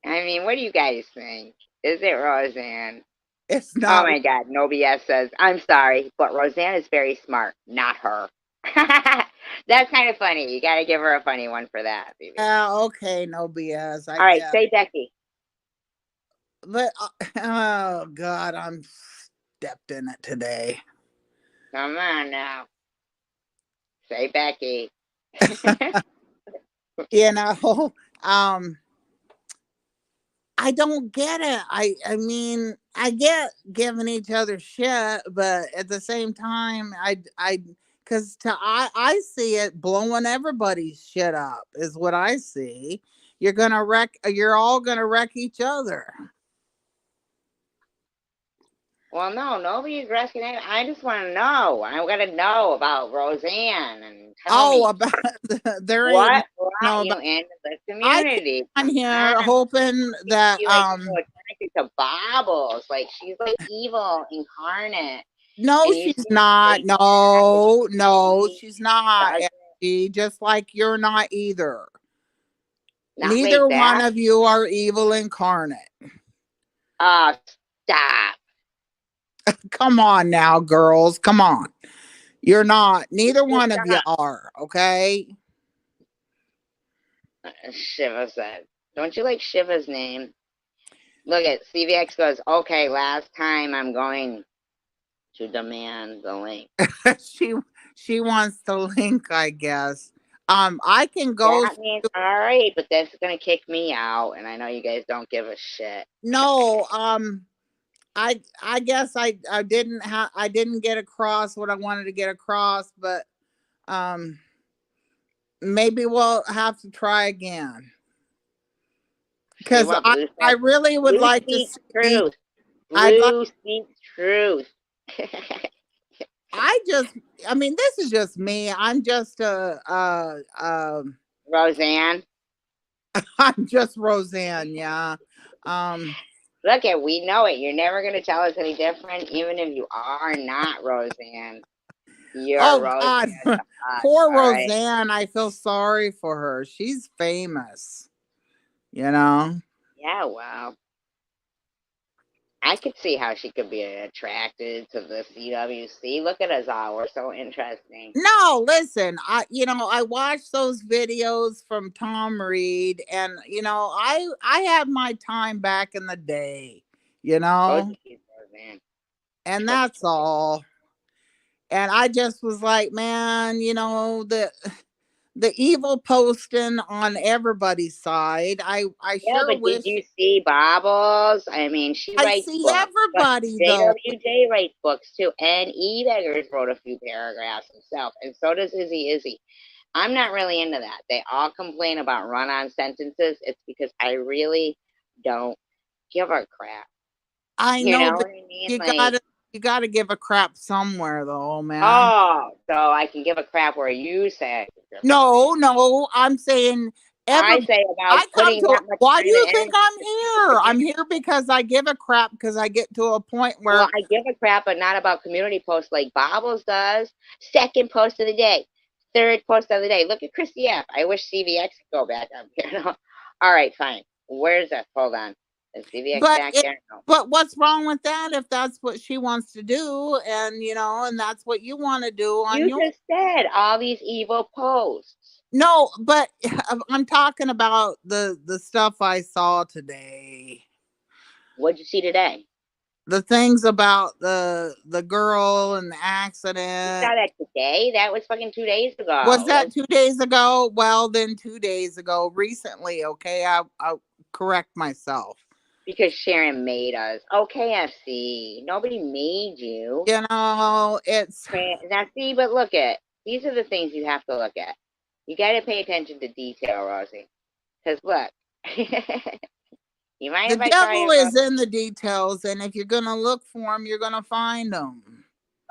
I mean, what do you guys think? Is it Roseanne? It's Oh not. my God, No BS says, I'm sorry, but Roseanne is very smart, not her. That's kind of funny. You got to give her a funny one for that, baby. Okay, no BS. I All right, guess. say Becky. But oh God, I'm stepped in it today. Come on now. Say Becky. You know, um, I don't get it. I mean, I get giving each other shit, but at the same time, because I see it blowing everybody's shit up is what I see. You're gonna wreck. You're all gonna wreck each other. Well, no, nobody's rescuing it. I just want to know. I got to know about Roseanne and tell Oh, me about there ain't what brought no you about. into the I came community. on Come here on. hoping that Be like so attracted to Bobbles. Like she's like evil incarnate. no, And you she's seem not. like that with No, no, me. she's not. Doesn't She just like you're not either. not Neither like one that. of you are evil incarnate. Oh, stop. Come on now, girls. Come on. You're not. Neither Just one of you stop. are. Okay. Shiva said. Don't you like Shiva's name? Look at CVX goes, okay, last time I'm going to demand the link. she she wants the link, I guess. I can go. That means all right, but that's gonna kick me out, and I know you guys don't give a shit. No. I guess I didn't get across what I wanted to get across, but um, maybe we'll have to try again See because what Blue I said? really would Blue like to speaks see. truth. I'd like. Blue speaks truth. I just, I mean, this is just me. I'm just Roseanne, I'm just Roseanne. Yeah. Um. look at we know it. You're never gonna tell us any different, even if you are not Roseanne. You're Oh Roseanne God, to us, poor all right? Roseanne. I feel sorry for her. She's famous. You know. Yeah, well, I could see how she could be attracted to the CWC. Look at us all. We're so interesting. No, listen, I watched those videos from Tom Reed and I had my time back in the day, you Oh, know, geez, Roseanne. and that's all. And I just was like, man, the evil posting on everybody's side. I Yeah, sure but did wish. you see Bobbles? I mean, she I writes see books, but everybody though. JWJ writes books too, and E. Beggars wrote a few paragraphs himself, and so does Izzy. I'm not really into that. They all complain about run-on sentences. It's because I really don't give a crap. I You know, know but what I mean? you Like, gotta give a crap somewhere though, man. oh, so I can give a crap where you say I can give a crap. No, I'm saying I every say about I come putting to. that much Why do time and you think energy I'm here? into. I'm here because I give a crap because I get to a point Well, where I give a crap, but not about community posts like Bobbles does. Second post of the day, third post of the day. Look at Chrissy F. I wish CVX could go back up here. All right, fine. Where's that? Hold on. Is CVX but back it there? No. but what's wrong with that if that's what she wants to do and and that's what you want to do on You your. just said all these evil posts. No, but I'm talking about the stuff I saw today. What'd you see today? The things about the girl and the You accident. saw that today? That was fucking 2 days Was ago. that That's 2 days ago? Well, then 2 days ago, recently. Okay, I'll correct myself. because Sharon made us. Oh, KFC. Nobody made you. It's Now, see, but look at these are the things you have to look at. You got to pay attention to detail, Rosie. Because look, you mind the if I call devil you is Rosie? in the details, and if you're gonna look for them, you're gonna find them.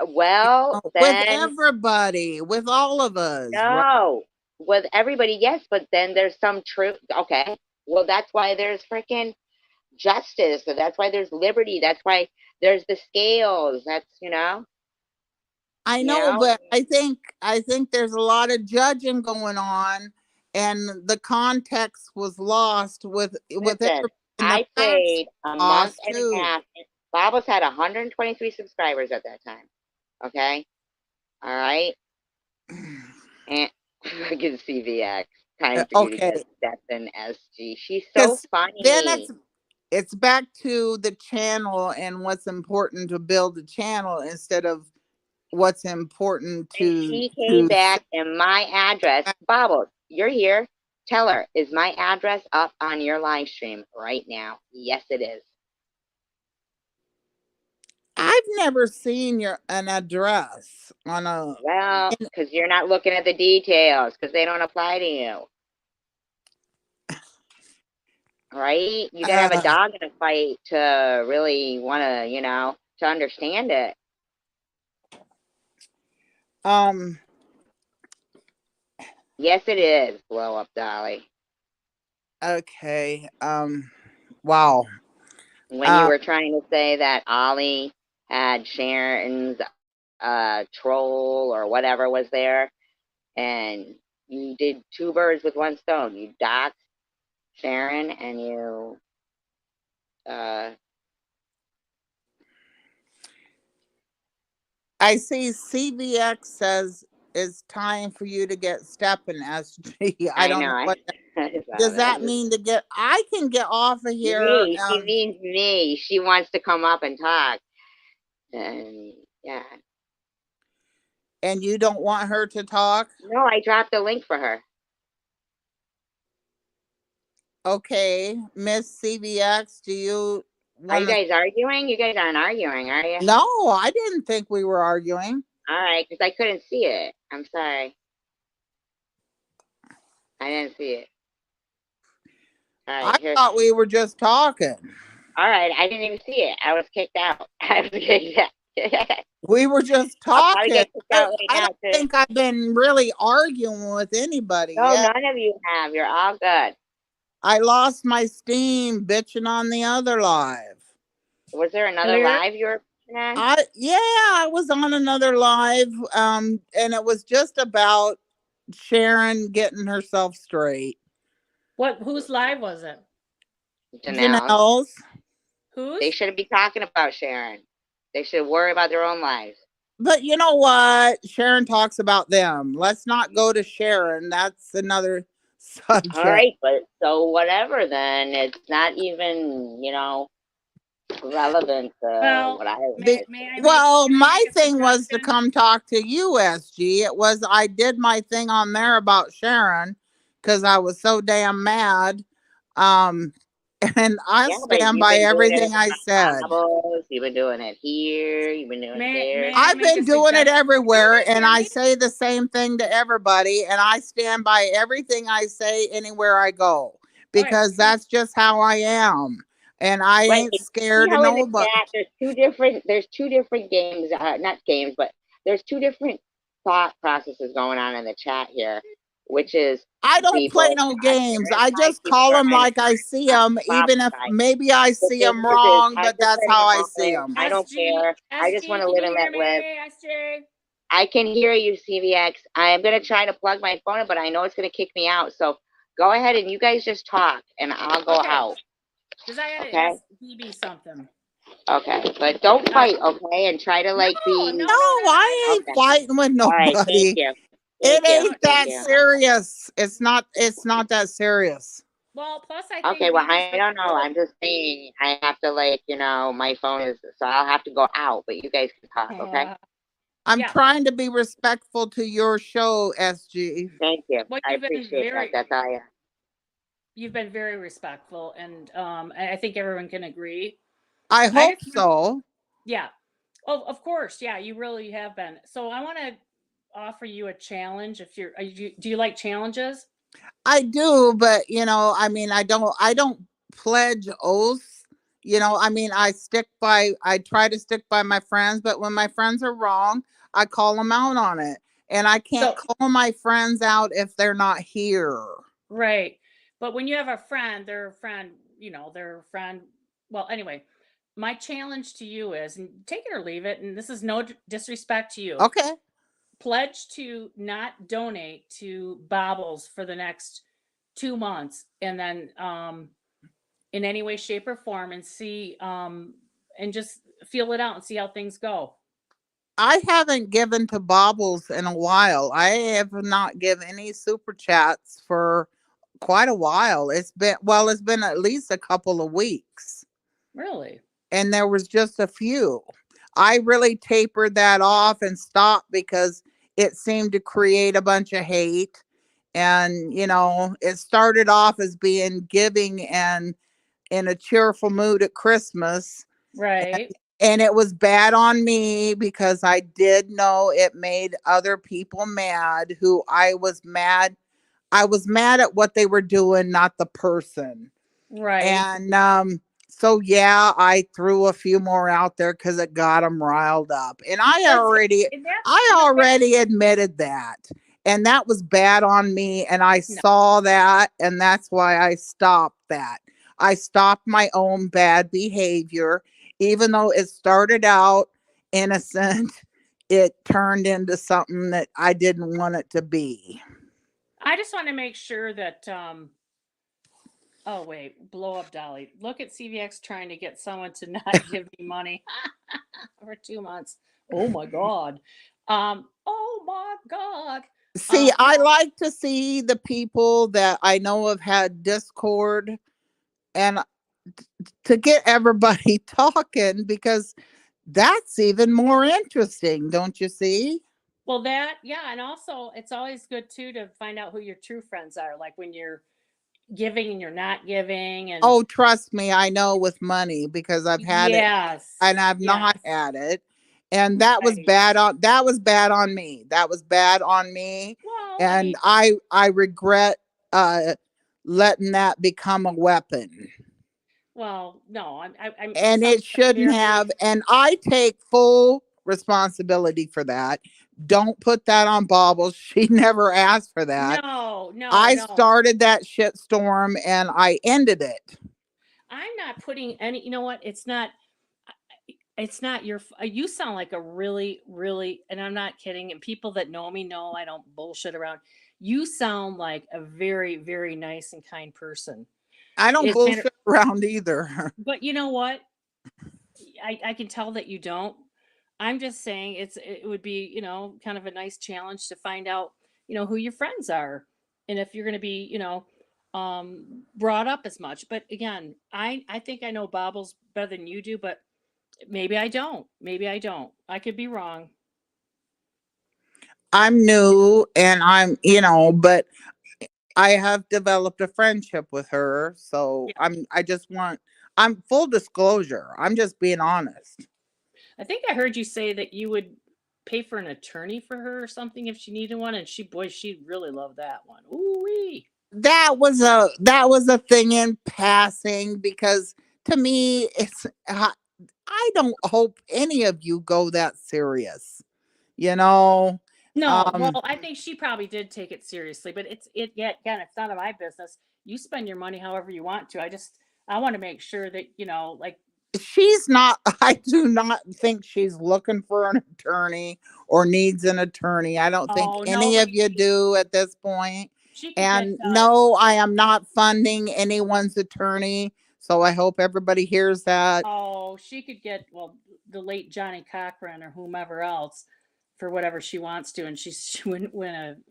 Well, With then everybody, with all of us, right? no. With everybody, yes, but then there's some truth. Okay, well, that's why there's freaking justice. So that's why there's liberty. That's why there's the scales. That's I you know, know. but I think there's a lot of judging going on, and the context was lost with Listen, everybody, and the I facts played a month lost and a too. half. Bobbles had 123 subscribers at that time. Okay, all right, and look at CVX. Time for you to get Okay, stepped in SG. She's so because then funny. it's back to the channel and what's important to build a channel instead of what's important And to she came say. back and my address, Bobbles, you're here. Tell her, is my address up on your live stream right now? Yes, it is. I've never seen an address on a. Well, because you're not looking at the details because they don't apply to you. Right? You got to have a Uh, dog in a fight to really want to, to understand it. um. Yes, it is. Blow up, Dolly. Okay. Wow. When you Um. were trying to say that Ollie had Sharon's troll or whatever was there, and you did two birds with one stone. You doxed Sharon and you uh I see CVX says it's time for you to get stepping, SG. I I don't know know what I saw does that. that mean to get. I can get off of here. Me, she means me. She wants to come up and talk. And yeah. And you don't want her to talk. No, I dropped a link for her. Okay, Miss CVX, do you Are you want to? guys arguing? You guys aren't arguing, are you? No, I didn't think we were arguing. All right, because I couldn't see it. I'm sorry. I didn't see it. All I right, here. thought we were just talking. All right, I didn't even see it. I was kicked out. I was kicked out. We were just I'll probably talking. get kicked out right I now, don't too. think I've been really arguing with anybody No, yet. none of you have. You're all good. I lost my steam bitching on the other live. Was there another Clear. live you were on? I was on another live, and it was just about Sharon getting herself straight. Whose live was it? Janelle's. Janelle's. They Whose? shouldn't be talking about Sharon. They should worry about their own lives. But you know what? Sharon talks about them. Let's not go to Sharon. That's another All subject. right, but so whatever then. It's not even, relevant to Well, what I Be- read. may I make well, can I my make a thing was to suggestion? come talk to you, SG. It was I did my thing on there about Sharon because I was so damn mad. Um, and I Yeah, but stand you've by been doing it everything I on said. Bibles. You've been doing it here. You've been doing it there. May I I've make a been doing it suggestion? Do everywhere, you and hear I me? say the same thing to everybody, and I stand by everything I say anywhere I go Okay. because that's just how I am. And I Right. ain't See scared of how in the nobody. chat there's two different games, not games, but there's two different thought processes going on in the chat here, which is I don't play people no on games. Sharon's I side, just people call them are on like I see them, Bob's even if side. maybe I The see thing them is, wrong, I'm but just that's letting how you I know, see them. I don't SG, care. I just want to can live you and hear let live. me? SG. I can hear you, CVX. I am going to try to plug my phone in, but I know it's going to kick me out. So go ahead and you guys just talk, and I'll go Okay. out. Because I had to Okay? ask BB something. Okay. But don't All right. fight, okay? And try to, like, No, be... No, I ain't Okay. fighting with All right. Thank nobody. you. It Thank you. ain't Thank that you. serious. It's not that serious. Well, plus I Okay, think well, BB's I don't know. I'm just saying I have to, like, my phone is... So I'll have to go out, but you guys can talk, okay? I'm yeah. trying to be respectful to your show, SG. Thank you. Well, I you've been appreciate that. very That's all I... you've been very respectful, and I think everyone can agree. I I hope just so. yeah. Oh, of course, yeah. You really have been. So I want to offer you a challenge. If do you like challenges? I do, but I mean, I don't pledge oaths. I mean, I try to stick by my friends, but when my friends are wrong, I call them out on it. And I can't So call my friends out if they're not here. right, but when you have a friend, they're a friend. They're a friend. Well, anyway, my challenge to you is, and take it or leave it, and this is no disrespect to you. Okay. Pledge to not donate to Bobbles for the next 2 months, and then in any way, shape, or form, and see and just feel it out and see how things go. I haven't given to Bobbles in a while. I have not given any super chats for quite a while. It's been at least a couple of weeks. Really? And there was just a few. I really tapered that off and stopped because it seemed to create a bunch of hate. And, it started off as being giving and in a cheerful mood at Christmas. Right. And it was bad on me because I did know it made other people mad who I was mad. I was mad at what they were doing, not the person. Right. And so yeah, I threw a few more out there because it got them riled up. And And I that's already admitted that. And that was bad on me. And I no. saw that. And that's why I stopped that. I stopped my own bad behavior, even though it started out innocent. It turned into something that I didn't want it to be. I just want to make sure that oh wait, blow up Dolly. Look at CVX trying to get someone to not give me money for 2 months. Oh my god. Oh my god. See, I No, like to see the people that I know have had Discord and to get everybody talking because that's even more interesting, don't you see? well, that, yeah, and also it's always good too to find out who your true friends are, like when you're giving and you're not giving, and Oh, trust me, I know with money because I've had it yes, and I've not yes, had it. And right. that was bad on me. That was bad on me. Well, I And mean, I regret uh letting that become a weapon. well, no, I'm And someone it that's shouldn't very have. And I take full responsibility for that. Don't put that on Bobbles. She never asked for that. no, no, I no. started that shit storm and I ended it. I'm not putting any. You know what? It's not your. You sound like a really, really, and I'm not kidding. And people that know me know I don't bullshit around. You sound like a very, very nice and kind person. I don't It's matter, bullshit around either. but you know what? I can tell that you don't. I'm just saying it would be, kind of a nice challenge to find out, who your friends are and if you're going to be, brought up as much. But again, I think I know Bobbles better than you do, but maybe I don't. Maybe I don't. I could be wrong. I'm new and but I have developed a friendship with her. So Yeah. I just want, I'm full disclosure. I'm just being honest. I think I heard you say that you would pay for an attorney for her or something if she needed one, and boy, she'd really love that one. Ooh wee. That was a thing in passing because to me I don't hope any of you go that serious. You know, No, well, um I think she probably did take it seriously, but yet again, it's none of my business. You spend your money however you want to. I want to make sure that, like, she's not I do not think she's looking for an attorney or needs an attorney. I don't think oh, any of you nobody, do at this point. she could get, And no, I am not funding anyone's attorney. So I hope everybody hears that. oh, she could get, well, the late Johnny Cochran or whomever else for whatever she wants to, and she wouldn't win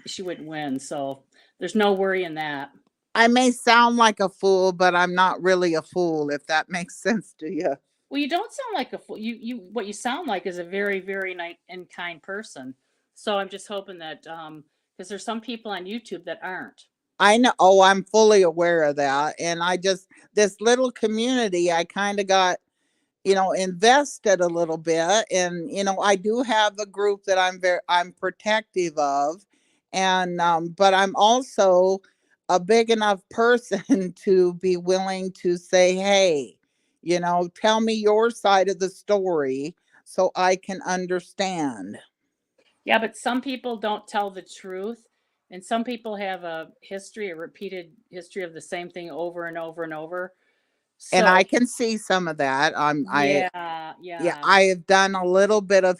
she wouldn't win. So there's no worry in that. I may sound like a fool, but I'm not really a fool, if that makes sense to you. Well, you don't sound like a fool. What you sound like is a very, very nice and kind person. So I'm just hoping that, because there's some people on YouTube that aren't. I know. Oh, I'm fully aware of that. And this little community, I kind of got, invested a little bit. And, I do have a group that I'm protective of. And, but I'm also a big enough person to be willing to say, hey, tell me your side of the story so I can understand. Yeah, but some people don't tell the truth, and some people have a repeated history of the same thing over and over and over. And So I can see some of that. yeah, Yeah, yeah, I have done a little bit of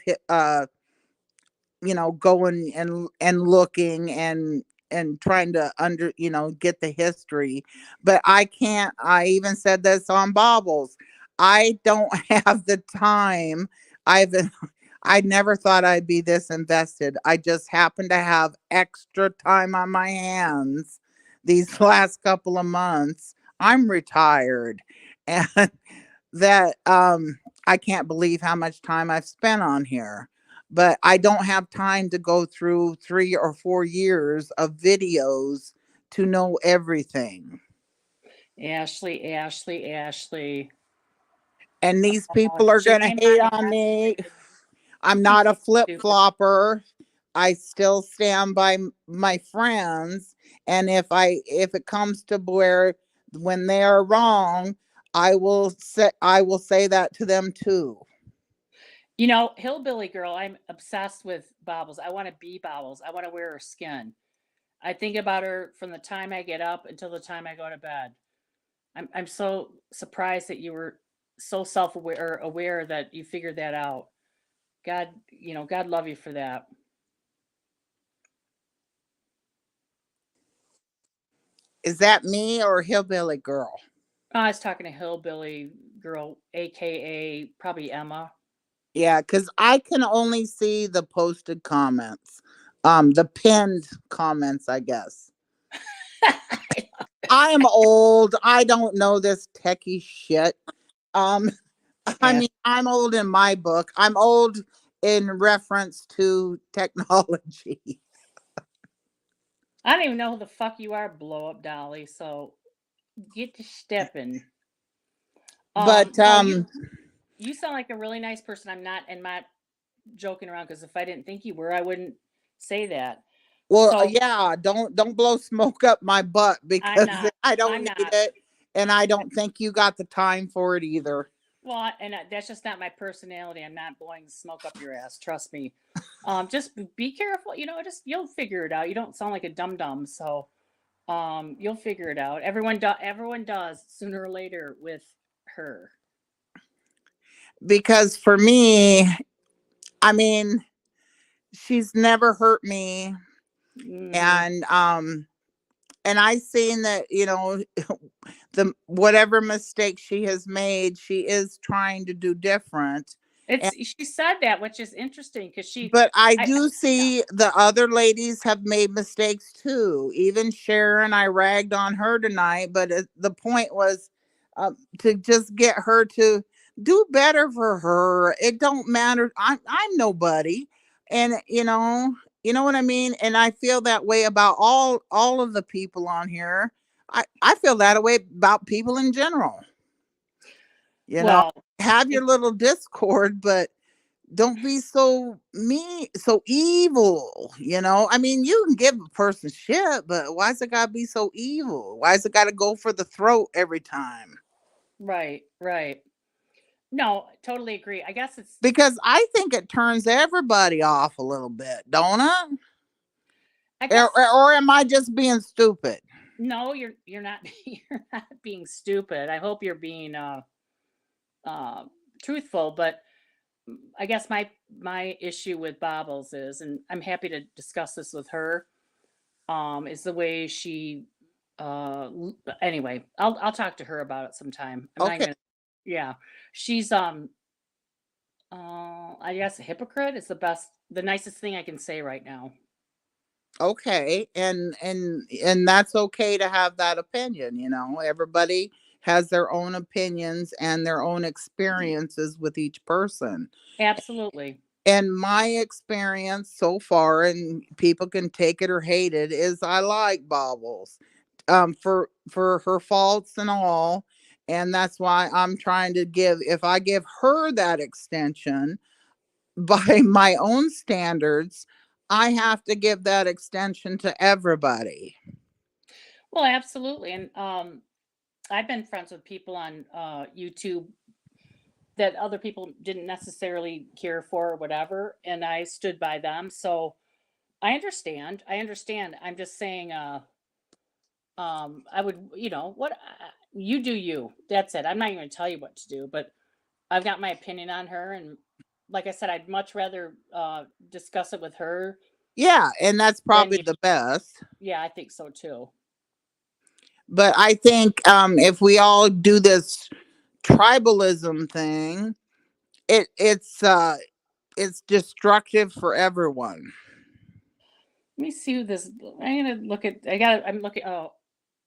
going and looking and trying to get the history. But I even said this on Bobbles. I don't have the time. I've I never thought I'd be this invested. I just happen to have extra time on my hands these last couple of months. I'm retired. And that I can't believe how much time I've spent on here. But I don't have time to go through 3 or 4 years of videos to know everything. Ashley, Ashley, Ashley. And these Oh, people are going to hate Jemima on got me. stupid. I'm She's not a so flip stupid. flopper. I still stand by my friends. And if it comes to where when they are wrong, I will say that to them too. Hillbilly girl, I'm obsessed with Bobbles. I want to be Bobbles. I want to wear her skin. I think about her from the time I get up until the time I go to bed. I'm so surprised that you were so self-aware or aware that you figured that out. God, God love you for that. Is that me or hillbilly girl? I was talking to Hillbilly girl, aka probably Emma. Yeah, because I can only see the posted comments, the pinned comments, I guess. I am old. I don't know this techie shit. Um, I Yeah. mean, I'm old in my book. I'm old in reference to technology. I don't even know who the fuck you are, blow up Dolly. So get to stepping. But No, you sound like a really nice person. I'm not joking around because if I didn't think you were, I wouldn't say that. well, So yeah, don't blow smoke up my butt I'm because not. I don't I'm need not. it, and I don't think you got the time for it either. Well, and that's just not my personality. I'm not blowing smoke up your ass. Trust me. Just be careful. Just you'll figure it out. You don't sound like a dum dum, so you'll figure it out. Everyone does sooner or later with her. Because for me, I mean, she's never hurt me, Mm. and I seen that the whatever mistake she has made, she is trying to do different. It's And she said that, which is interesting because but I I do yeah. see the other ladies have made mistakes too. Even Sharon, I ragged on her tonight, but the point was to just get her to do better for her. It don't matter. I'm nobody, and you know what I mean. And I feel that way about all of the people on here. I feel that way about people in general. You know, Well, have it, your little discord, but don't be so mean, so evil. I mean, you can give a person shit, but why's it gotta be so evil? Why's it gotta go for the throat every time? right, right. No, totally agree. I guess it's, Because I think it turns everybody off a little bit, don't it? I Or, guess or am I just being stupid? no, you're not you're not being stupid. I hope you're being uh truthful, but I guess my issue with Bobbles is, and I'm happy to discuss this with her, is the way she anyway, I'll talk to her about it sometime. I'm not Okay, gonna, yeah. She's I guess a hypocrite is the nicest thing I can say right now. okay, and that's okay to have that opinion. Everybody has their own opinions and their own experiences with each person. Absolutely. And my experience so far, and people can take it or hate it, is I like Bobbles, for her faults and all, and that's why I'm trying to give. If I give her that extension by my own standards, I have to give that extension to everybody. Well, absolutely. And I've been friends with people on YouTube that other people didn't necessarily care for or whatever, and I stood by them. So I understand. I understand. I'm just saying I would, what you do you. That's it. I'm not even going to tell you what to do, but I've got my opinion on her, and like I said, I'd much rather discuss it with her Yeah, and that's than probably you. the best. Yeah, I think so too. But I think if we all do this tribalism thing, it's destructive for everyone. Let me see who this. I'm gonna look at. I got. I'm looking. Oh,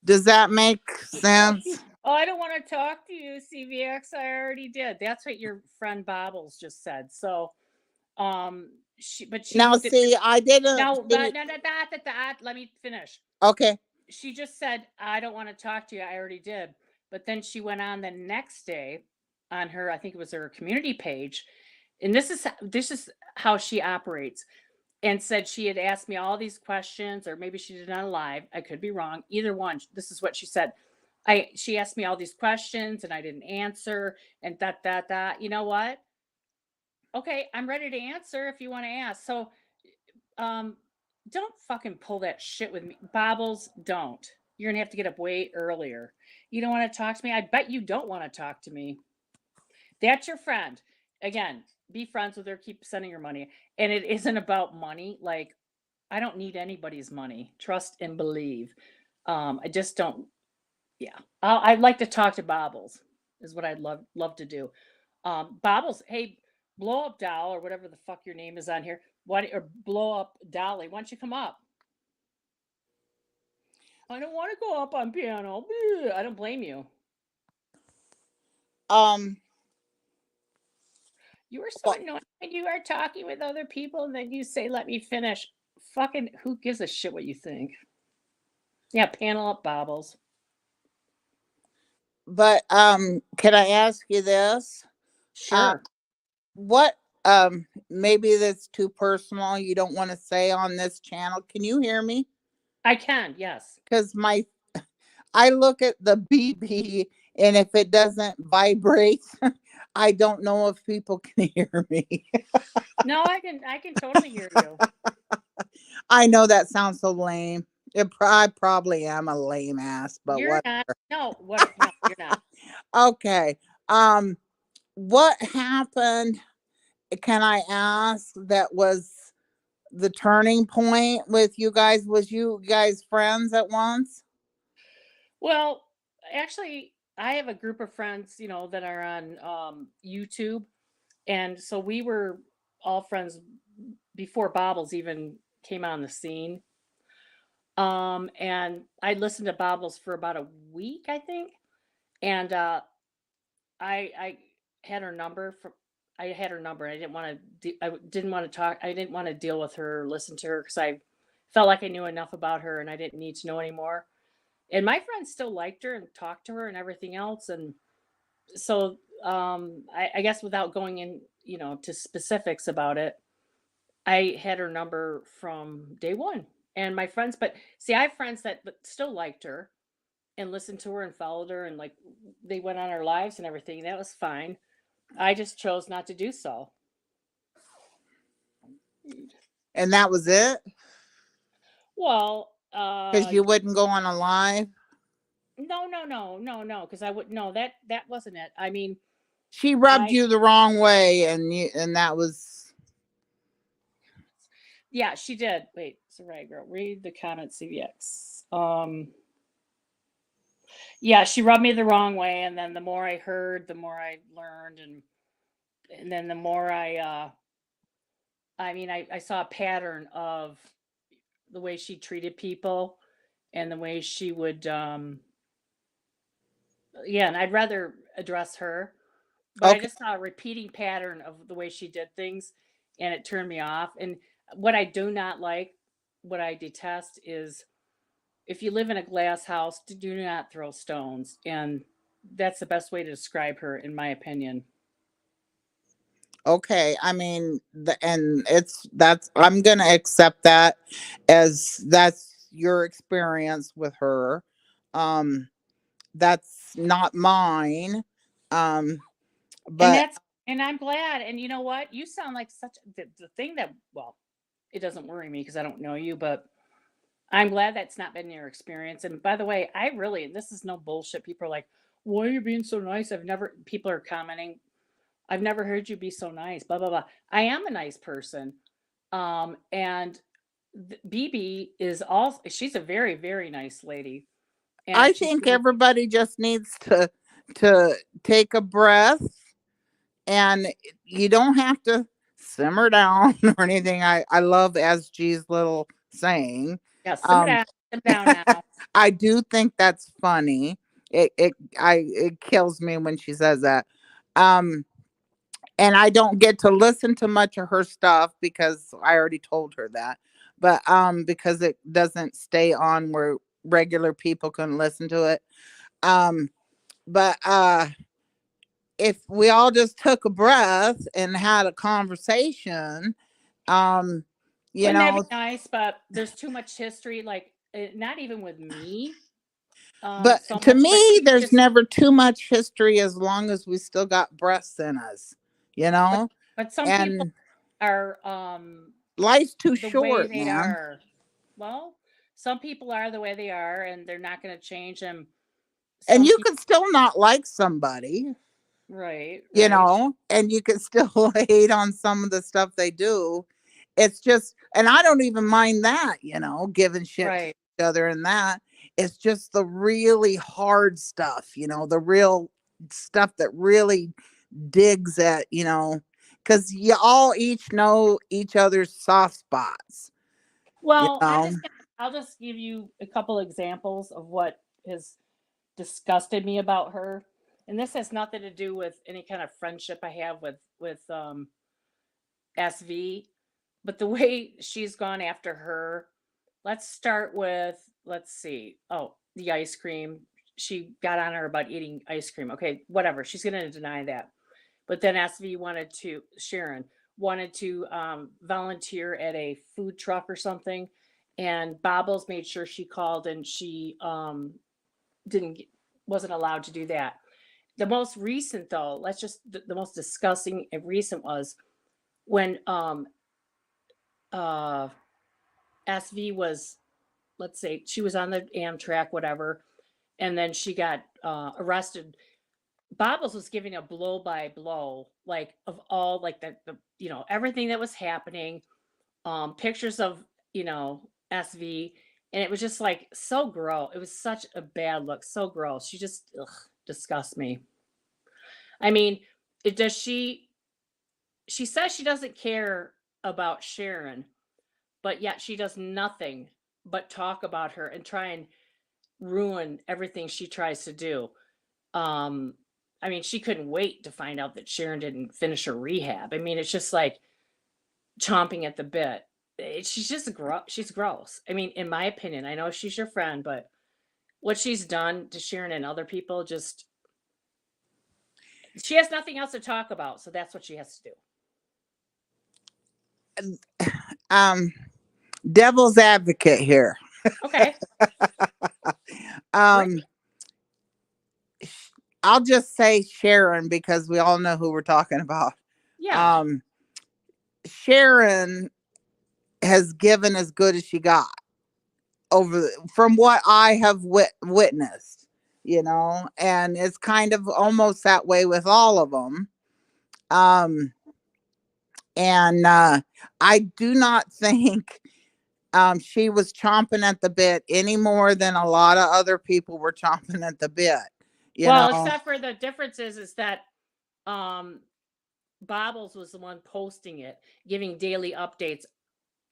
Does that make oh, sense? oh, I don't want to talk to you, CVX. I already did. That's what your friend Bobbles just said. So, but she Now, looked at. see, I didn't No, see. but no, let me finish. Okay, She just said, I don't want to talk to you. I already did. But then she went on the next day on her, I think it was her community page. And this is how she operates, and said she had asked me all these questions, or maybe she did it on live. I could be wrong. Either one. This is what she said. She asked me all these questions and I didn't answer, and that. You know what? Okay, I'm ready to answer if you want to ask. So um, don't fucking pull that shit with me. Bobbles, don't. You're gonna have to get up way earlier. You don't want to talk to me? I bet you don't want to talk to me. That's your friend. Again, be friends with her, keep sending her money. And it isn't about money. Like, I don't need anybody's money. Trust and believe. I just don't, yeah. I'd like to talk to Bobbles, is what I'd love to do. Bobbles, hey, blow up doll or whatever the fuck your name is on here. Why or blow up Dolly? Why don't you come up? I don't want to go up on piano. I don't blame you. um, You are so well, annoying when you are talking with other people and then you say, let me finish. Fucking who gives a shit what you think? Yeah, panel up Bobbles. but can I ask you this? Um, Sure. what maybe that's too personal. You don't want to say on this channel. Can you hear me? I can, yes. Because I look at the BB, and if it doesn't vibrate, I don't know if people can hear me. No, I can totally hear you. I know that sounds so lame. I probably am a lame ass, but You're what? not. No, what? No, you're not. Okay. Um, what happened? Can I ask? That was the turning point with you guys. Was you guys friends at once? Well, actually, I have a group of friends, that are on YouTube, and so we were all friends before Bobbles even came on the scene. And I listened to Bobbles for about a week, I think, And I had her number from I had her number. I didn't want to. I didn't want to talk. I didn't want to deal with her, listen to her, because I felt like I knew enough about her, and I didn't need to know anymore. And my friends still liked her and talked to her and everything else. And so, I guess without going in, to specifics about it, I had her number from day one. And my friends, but see, I have friends that but still liked her and listened to her and followed her, and like they went on our lives and everything. That was fine. I just chose not to do so. And that was it? Well, Because you wouldn't go on a live? no, no, no, no, no, because I would no, that wasn't it. I mean, She rubbed I you the wrong way, and that was. yeah, she did. Wait, it's right, girl. Read the comments, CVX. Yeah, she rubbed me the wrong way, and then the more I heard, the more I learned, and then the more I mean, I saw a pattern of the way she treated people and the way she would yeah, and I'd rather address her, but I Okay. just saw a repeating pattern of the way she did things, and it turned me off. And what I do not like, what I detest is if you live in a glass house, do not throw stones. And that's the best way to describe her, in my opinion. Okay. I mean, and that's, I'm going to accept that as that's your experience with her. Um, that's not mine. Um, And but that's and I'm glad. And you know what? You sound like such the thing that well, it doesn't worry me because I don't know you, but I'm glad that's not been your experience. And by the way, I really this is no bullshit. People are like, "Why are you being so nice?" I've never people are commenting, "I've never heard you be so nice." Blah blah blah. I am a nice person. And BB is also she's a very very nice lady, and I she's think very everybody just needs to take a breath, and you don't have to simmer down or anything. I love SG's little saying. yeah. Um, Simmer down now. I do think that's funny. It kills me when she says that. Um, and I don't get to listen to much of her stuff because I already told her that. But because it doesn't stay on where regular people can listen to it. Um, but if we all just took a breath and had a conversation, um, you Wouldn't that be know, nice? But there's too much history. Like not even with me, but so to much. But me, she's there's just never too much history as long as we still got breaths in us, you but know, but some people and are life's too the way short, they man. are. Well, some people are the way they are, and they're not going to change them. And Some you people, could still not like somebody, right, right, and you can still hate on some of the stuff they do. It's just, and I don't even mind that, giving shit to right. each other and that. It's just the really hard stuff, the real stuff that really digs at, because you all each know each other's soft spots, you Well, know. I'll just give you a couple examples of what has disgusted me about her, and this has nothing to do with any kind of friendship I have with SV, but the way she's gone after her. Let's start with let's see. Oh, the ice cream. She got on her about eating ice cream. Okay, whatever. She's going to deny that. But then SV wanted to Sharon wanted to volunteer at a food truck or something, and Bobbles made sure she called, and she didn't wasn't allowed to do that. The most recent though, let's just the most disgusting and recent was when uh SV was, let's say she was on the Amtrak, whatever, and then she got arrested. Bobbles was giving a blow by blow, like of all like the everything that was happening, pictures of SV, and it was just like so gross. It was such a bad look, so gross. She just disgusts me. I mean, it does she says she doesn't care about Sharon, but yet she does nothing but talk about her and try and ruin everything she tries to do. I mean, she couldn't wait to find out that Sharon didn't finish her rehab. I mean, it's just like chomping at the bit. She's just she's gross. I mean, in my opinion, I know she's your friend, but what she's done to Sharon and other people, just she has nothing else to talk about, so that's what she has to do. Um, devil's advocate here. Okay, great. Um, I'll just say Sharon because we all know who we're talking about. Yeah. Um, Sharon has given as good as she got from what I have witnessed, and it's kind of almost that way with all of them. Um, and I do not think she was chomping at the bit any more than a lot of other people were chomping at the bit. You Well, know, except for the difference is that um Bobbles was the one posting it, giving daily updates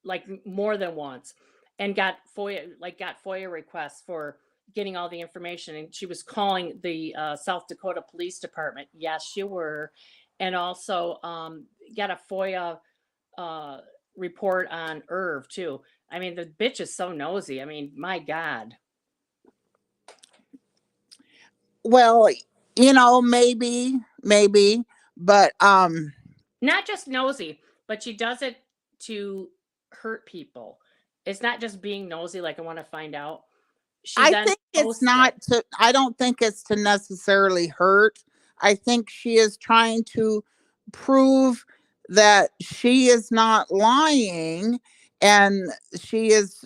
like more than once, and got FOIA requests for getting all the information, and she was calling the South Dakota Police Department. Yes, you were, and also got a FOIA uh, report on Irv too. I mean, the bitch is so nosy. I mean, my God. well, maybe, but Not just nosy, but she does it to hurt people. It's not just being nosy, like I want to find out. She I then think it's posts it. not to, I don't think it's to necessarily hurt. I think she is trying to prove that she is not lying, and she is,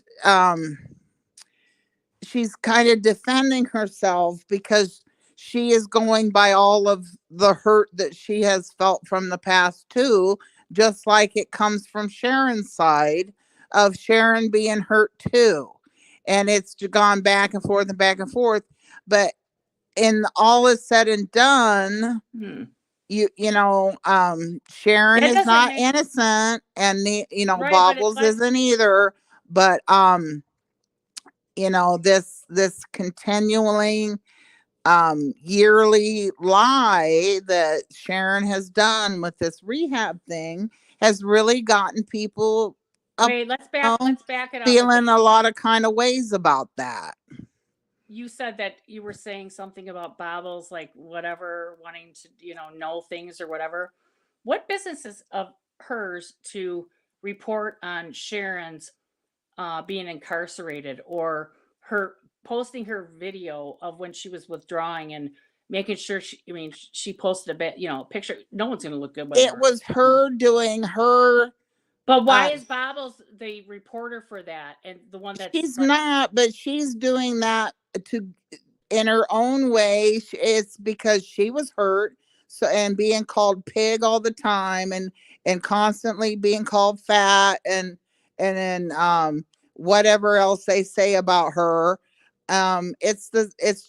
she's kind of defending herself because she is going by all of the hurt that she has felt from the past too, just like it comes from Sharon's side of Sharon being hurt too. And it's gone back and forth and back and forth. But in all is said and done, Hmm. Sharon That is doesn't not make innocent, and right, Bobbles isn't either. But this continuing yearly lie that Sharon has done with this rehab thing has really gotten people up, wait, you know, let's back it up. feeling a lot of kind of ways about that. You said that you were saying something about Bobbles, like whatever, wanting to, know things or whatever. What business is of hers to report on Sharon's being incarcerated, or her posting her video of when she was withdrawing and making sure she posted a bit, picture. No one's going to look good with It her. was her doing her. But why uh, is Bobbles the reporter for that and the one that's she's like, not, but she's doing that to in her own way. It's because she was hurt, so, and being called pig all the time, and constantly being called fat, and then whatever else they say about her. It's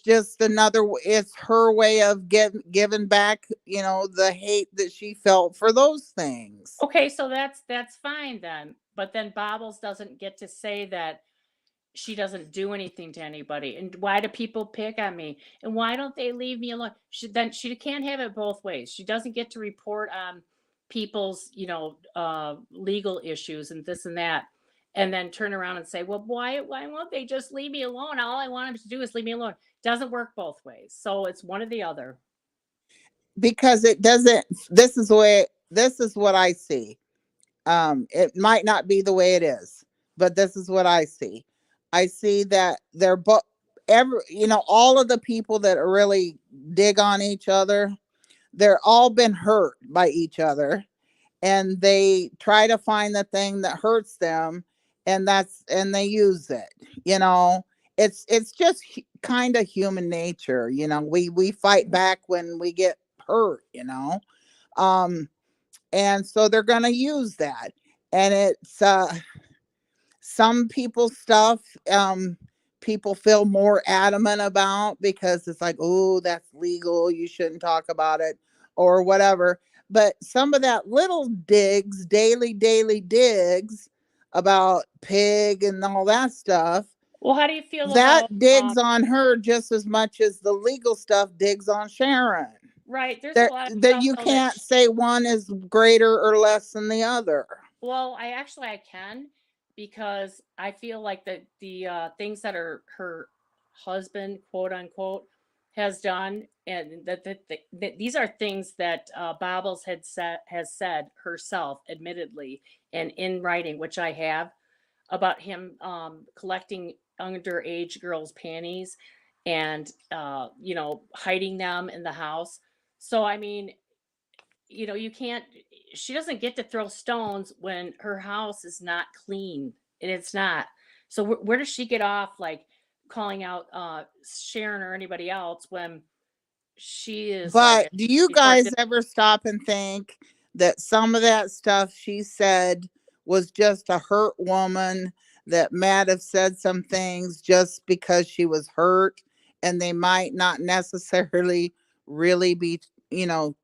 just it's her way of giving back, the hate that she felt for those things. okay, so that's fine then. But then Bobbles doesn't get to say that she doesn't do anything to anybody. And why do people pick on me? And why don't they leave me alone? She can't have it both ways. She doesn't get to report on people's, legal issues and this and that, and then turn around and say, well, why won't they just leave me alone? All I want them to do is leave me alone. Doesn't work both ways. So it's one or the other. Because it doesn't, this is what I see. It might not be the way it is, but this is what I see. I see that they're both, all of the people that really dig on each other, they're all been hurt by each other, and they try to find the thing that hurts them, and they use it. you know it's just kind of human nature. We fight back when we get hurt. um and so they're going to use that, and it's some people's stuff, people feel more adamant about because it's like, oh, that's legal, you shouldn't talk about it or whatever. But some of that little daily digs about pig and all that stuff, Well, how do you feel about That digs on her just as much as the legal stuff digs on Sharon. right? There's a There, lot of that stuff you though that can't say one is greater or less than the other. well, I can because I feel like the things that her husband, quote unquote, has done, and that these are things that Bobbles has said herself, admittedly, and in writing, which I have, about him collecting underage girls' panties and hiding them in the house. So I mean, you can't she doesn't get to throw stones when her house is not clean, and it's not. So where does she get off, like, calling out Sharon or anybody else when she is like But do you she starts guys it? ever stop and think that some of that stuff she said was just a hurt woman that might have said some things just because she was hurt, and they might not necessarily really be,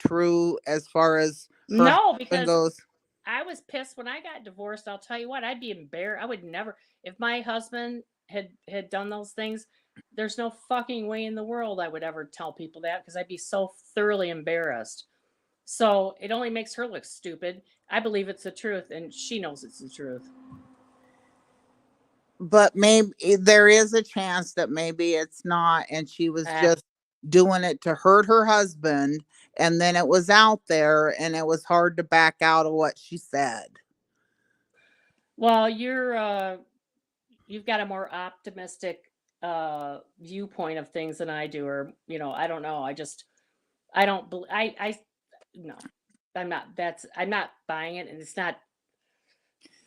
true as far as her No, husband because goes? I was pissed when I got divorced. I'll tell you what, I'd be embarrassed. I would never, if my husband had done those things, there's no fucking way in the world I would ever tell people that, because I'd be so thoroughly embarrassed. So it only makes her look stupid. I believe it's the truth, and she knows it's the truth. But maybe there is a chance that maybe it's not, and she was Ah, just doing it to hurt her husband, and then it was out there and it was hard to back out of what she said. well, you've got a more optimistic viewpoint of things than I do, or I don't know. I don't bel I no. I'm not buying it, and it's not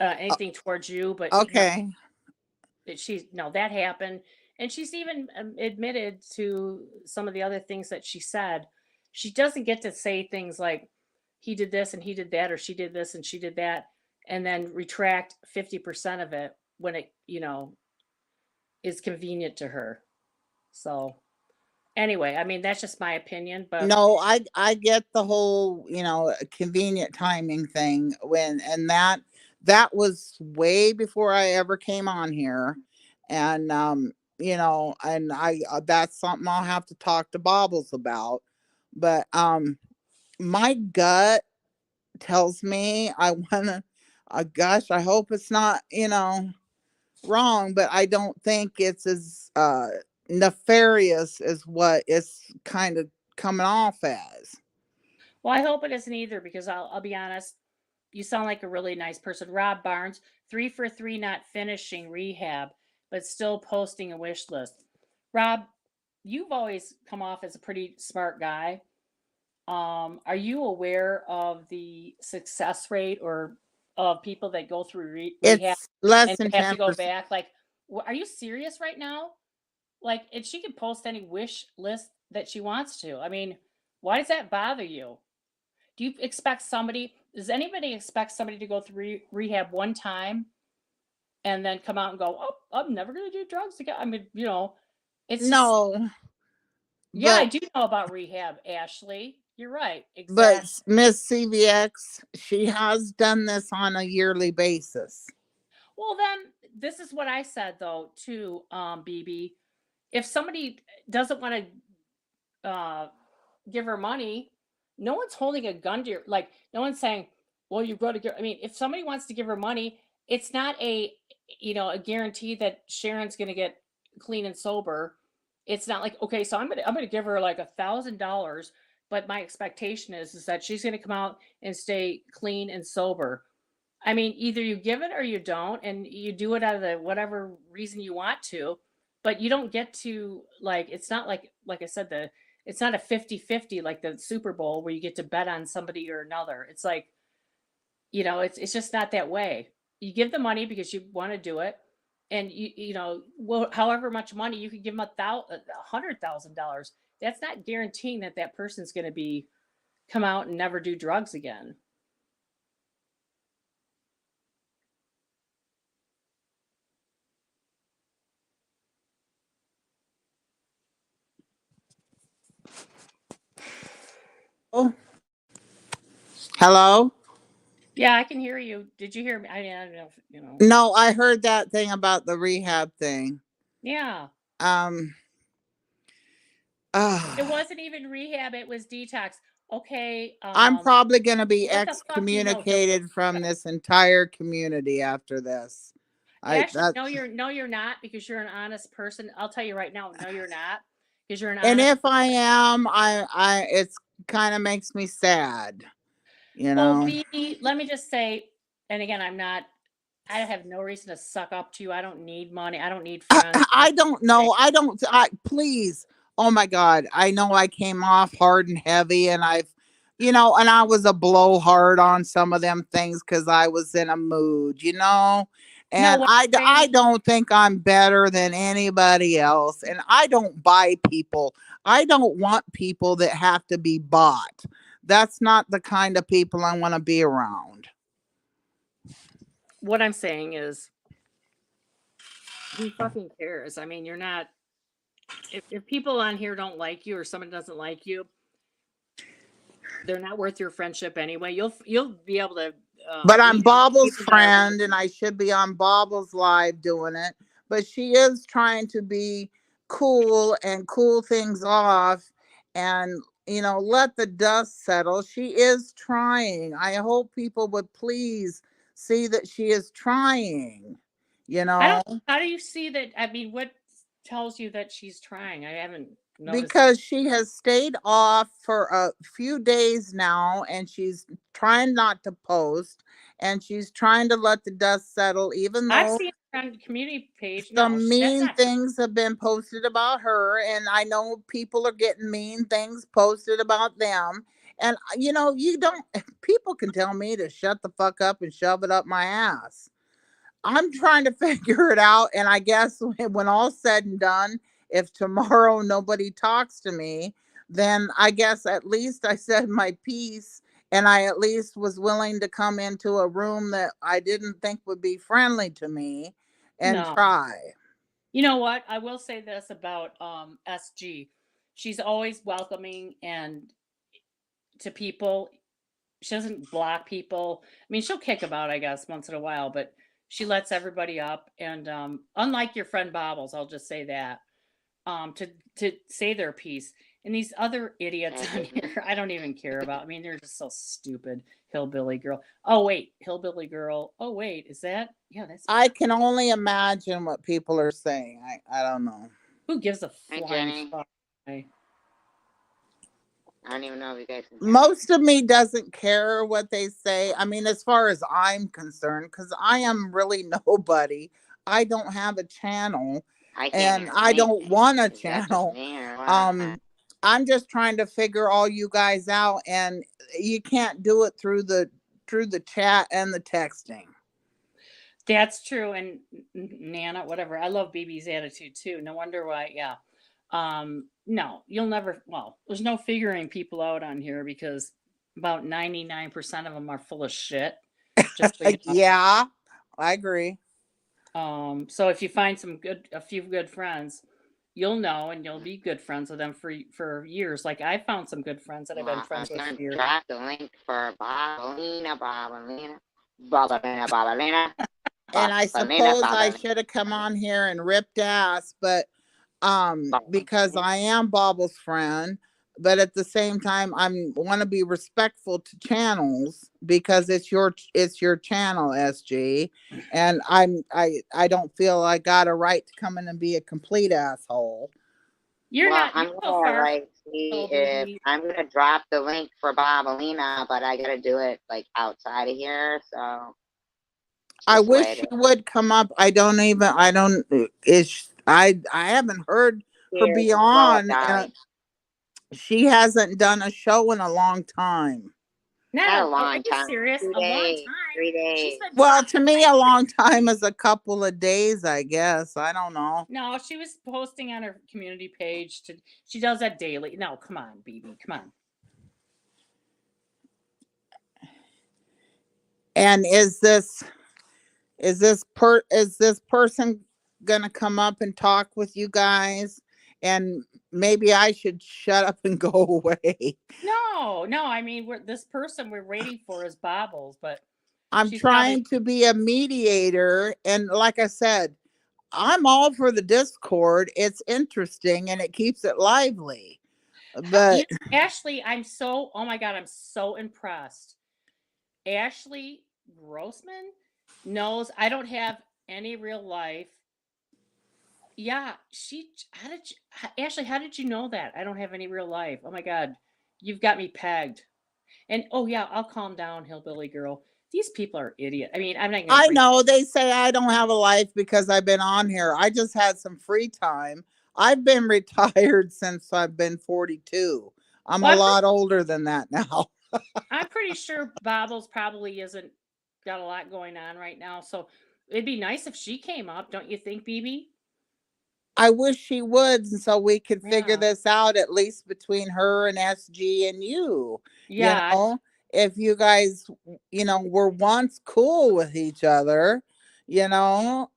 anything towards you, but no, Okay. she's no, that happened, and she's even admitted to some of the other things that she said. She doesn't get to say things like he did this and he did that, or she did this and she did that, and then retract 50% of it when it is convenient to her. So anyway, I mean, that's just my opinion, but No, I get the whole, convenient timing thing when, and that was way before I ever came on here. And and I that's something I'll have to talk to Bobbles about. But my gut tells me I want to, gosh, I hope it's not, wrong, but I don't think it's as nefarious as what it's kind of coming off as. well, I hope it isn't either, because I'll be honest, you sound like a really nice person. Rob Barnes, 3 for 3 not finishing rehab, but still posting a wish list. Rob, you've always come off as a pretty smart guy. Are you aware of the success rate or of people that go through rehab It's less and than have to go 10%. back? Like, are you serious right now? Like, and she can post any wish list that she wants to. I mean, why does that bother you? Do you expect somebody? Does anybody expect somebody to go through rehab one time and then come out and go, "Oh, I'm never going to do drugs again"? I mean, it's just, No, yeah, I but do know about rehab, Ashley. You're right, but exactly. Miss CVX, she has done this on a yearly basis. Well, then this is what I said though to BB. If somebody doesn't want to give her money, no one's holding a gun to your, like, no one's saying, well, you've got to give. I mean, if somebody wants to give her money, it's not a guarantee that Sharon's going to get clean and sober. It's not like, okay, so I'm gonna give her like $1,000, but my expectation is that she's going to come out and stay clean and sober. I mean, either you give it or you don't, and you do it out of the whatever reason you want to, but you don't get to, like, it's not like I said, it's not a 50-50 like the Super Bowl where you get to bet on somebody or another. It's like, it's just not that way. You give the money because you want to do it, and well, however much money you could give them, $100,000. That's not guaranteeing that that person's going to be come out and never do drugs again. Oh, hello? Yeah, I can hear you. Did you hear me? I mean, I don't know if. No, I heard that thing about the rehab thing. Yeah. Um, It uh, wasn't even rehab, it was detox. Okay, I'm probably going to be what the fuck do you know, hillbilly? excommunicated from this entire community after this. Actually, no, That's, you're not because you're an honest person. I'll tell you right now, no, you're not because you're an and honest if I am, it's kind of makes me sad, you Well, know. B, let me just say, and again, I have no reason to suck up to you. I don't need money. I don't need friends. I don't know. Please. Oh my God. I know I came off hard and heavy and and I was a blowhard on some of them things because I was in a mood. No, And what I'm I saying, don't think I'm better than anybody else. And I don't buy people. I don't want people that have to be bought. That's not the kind of people I want to be around. what I'm saying is, who fucking cares? I mean, you're not. If people on here don't like you or someone doesn't like you, they're not worth your friendship anyway. You'll be able to But I'm weed out the Bobble's people that are worth friend, and I should be on Bobble's live doing it. But she is trying to be cool and cool things off and, let the dust settle. She is trying. I hope people would please see that she is trying, you I don't. know, How do you see that? I mean, what tells you that she's trying? I haven't noticed. because she has stayed off for a few days now and she's trying not to post and she's trying to let the dust settle, even I've though seen her on the community page. No, some that's mean not. things have been posted about her, and I know people are getting mean things posted about them. And you don't people can tell me to shut the fuck up and shove it up my ass. I'm trying to figure it out, and I guess when all's said and done, if tomorrow nobody talks to me, then I guess at least I said my piece, and I at least was willing to come into a room that I didn't think would be friendly to me and No. try. You know what? I will say this about SG. She's always welcoming and to people. She doesn't block people. I mean, she'll kick about, I guess, once in a while, but she lets everybody up. And unlike your friend Bobbles, I'll just say that to say their piece. And these other idiots on here, I don't even care about. I mean, they're just so stupid. Hillbilly girl. Oh wait, hillbilly girl. Oh wait, is that? Yeah, that's. I can only imagine what people are saying. I don't know. Who gives a Hi, flying Jenny. fuck? I don't even know if you guys can hear me. Most of me doesn't care what they say. I mean, as far as I'm concerned, because I am really nobody. I don't have a channel I can't and hear I don't anything. want a Is that just channel. me or what? I'm just trying to figure all you guys out, and you can't do it through the chat and the texting. That's true. And Nana, whatever. I love BB's attitude too. No wonder why. Yeah. No, you'll never. Well, there's no figuring people out on here because about 99% of them are full of shit. Just so you Like, yeah, I agree. know. So if you find a few good friends, you'll know, and you'll be good friends with them for years. Like I found some good friends that I've been Well, I'm friends with gonna for years. drop the link for Babalina, And I Babalina, suppose I Babalina, should have come on here and ripped ass, but because I am Bobble's friend, but at the same time I'm want to be respectful to channels because it's your channel, SG, and I don't feel I got a right to come in and be a complete asshole. You're Well, not. You're I'm so gonna far like see from if BB. I'm gonna drop the link for Babalina, but I gotta do it like outside of here, so it's I just the wish way it she is. would come up. I don't is I haven't heard her Here, be blow up, on, Dolly. and she hasn't done a show in a long time. Not a Are long you time, serious? A long 2 days, time. 3 days. She's been Well, to talking. me, a long time is a couple of days, I guess. I don't know. No, she was posting on her community page. She does that daily. No, come on, BB, come on. And is this person gonna come up and talk with you guys? And maybe I should shut up and go away. No, no. I mean, this person we're waiting for is Bobbles, but I'm she's probably trying to be a mediator, and like I said, I'm all for the Discord. It's interesting and it keeps it lively. You But know, Ashley, oh my God, I'm so impressed. Ashley Grossman knows I don't have any real life. Yeah, Ashley, how did you know that? I don't have any real life. Oh my God, you've got me pegged. And oh yeah, I'll calm down, hillbilly girl. These people are idiot. I mean, I'm not gonna I bring. know they say I don't have a life because I've been on here. I just had some free time. I've been retired since I've been 42. I'm a Well, lot older than that now. I'm pretty sure Bobbles probably isn't got a lot going on right now. So it'd be nice if she came up, don't you think, BB? I wish she would so we could figure Yeah. this out at least between her and SG and you. You Yeah. know, if you guys, were once cool with each other, you know,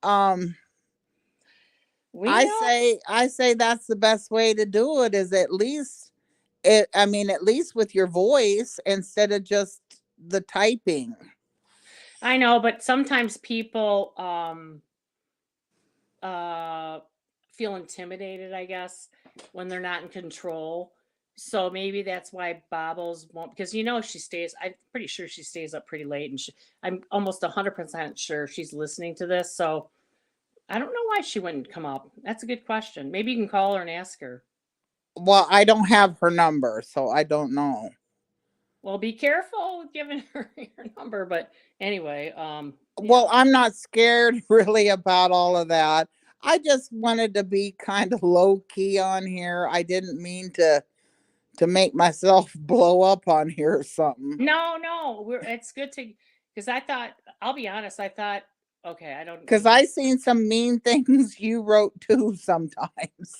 Well, I say that's the best way to do it is at least at least with your voice instead of just the typing. I know, but sometimes people uh feel intimidated, I guess, when they're not in control. So maybe that's why Bobbles won't, because she stays. I'm pretty sure she stays up pretty late, and I'm almost 100% sure she's listening to this. So I don't know why she wouldn't come up. That's a good question. Maybe you can call her and ask her. Well, I don't have her number, so I don't know. Well, be careful with giving her your number. But anyway, Well, yeah. I'm not scared really about all of that. I just wanted to be kind of low key on here. I didn't mean to make myself blow up on here or something. No, no, it's good to, because I thought, I'll be honest, I thought, okay, I don't Cause need. I seen some mean things you wrote too sometimes.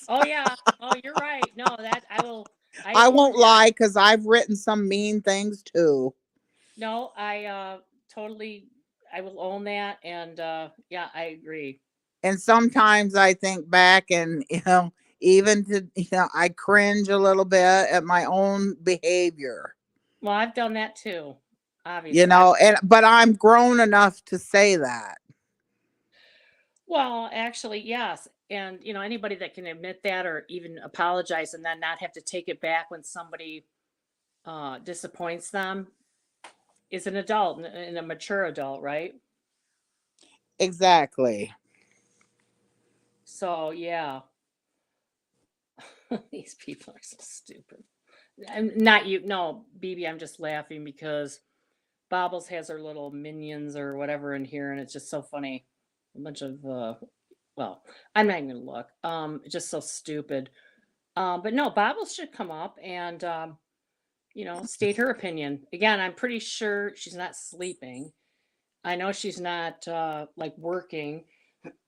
Oh yeah. Oh, you're right. No, that I I own won't that. lie, cause I've written some mean things too. No, I totally, I will own that. And yeah, I agree. And sometimes I think back and even to I cringe a little bit at my own behavior. Well, I've done that too. Obviously. And but I'm grown enough to say that. Well, actually, yes. And anybody that can admit that or even apologize and then not have to take it back when somebody disappoints them is an adult and a mature adult, right? Exactly. So yeah, these people are so stupid. Not you, no, BB. I'm just laughing because Bobbles has her little minions or whatever in here, and it's just so funny. A bunch of well, I'm not even gonna look. It's just so stupid. But no, Bobbles should come up and state her opinion. Again, I'm pretty sure she's not sleeping. I know she's not like working.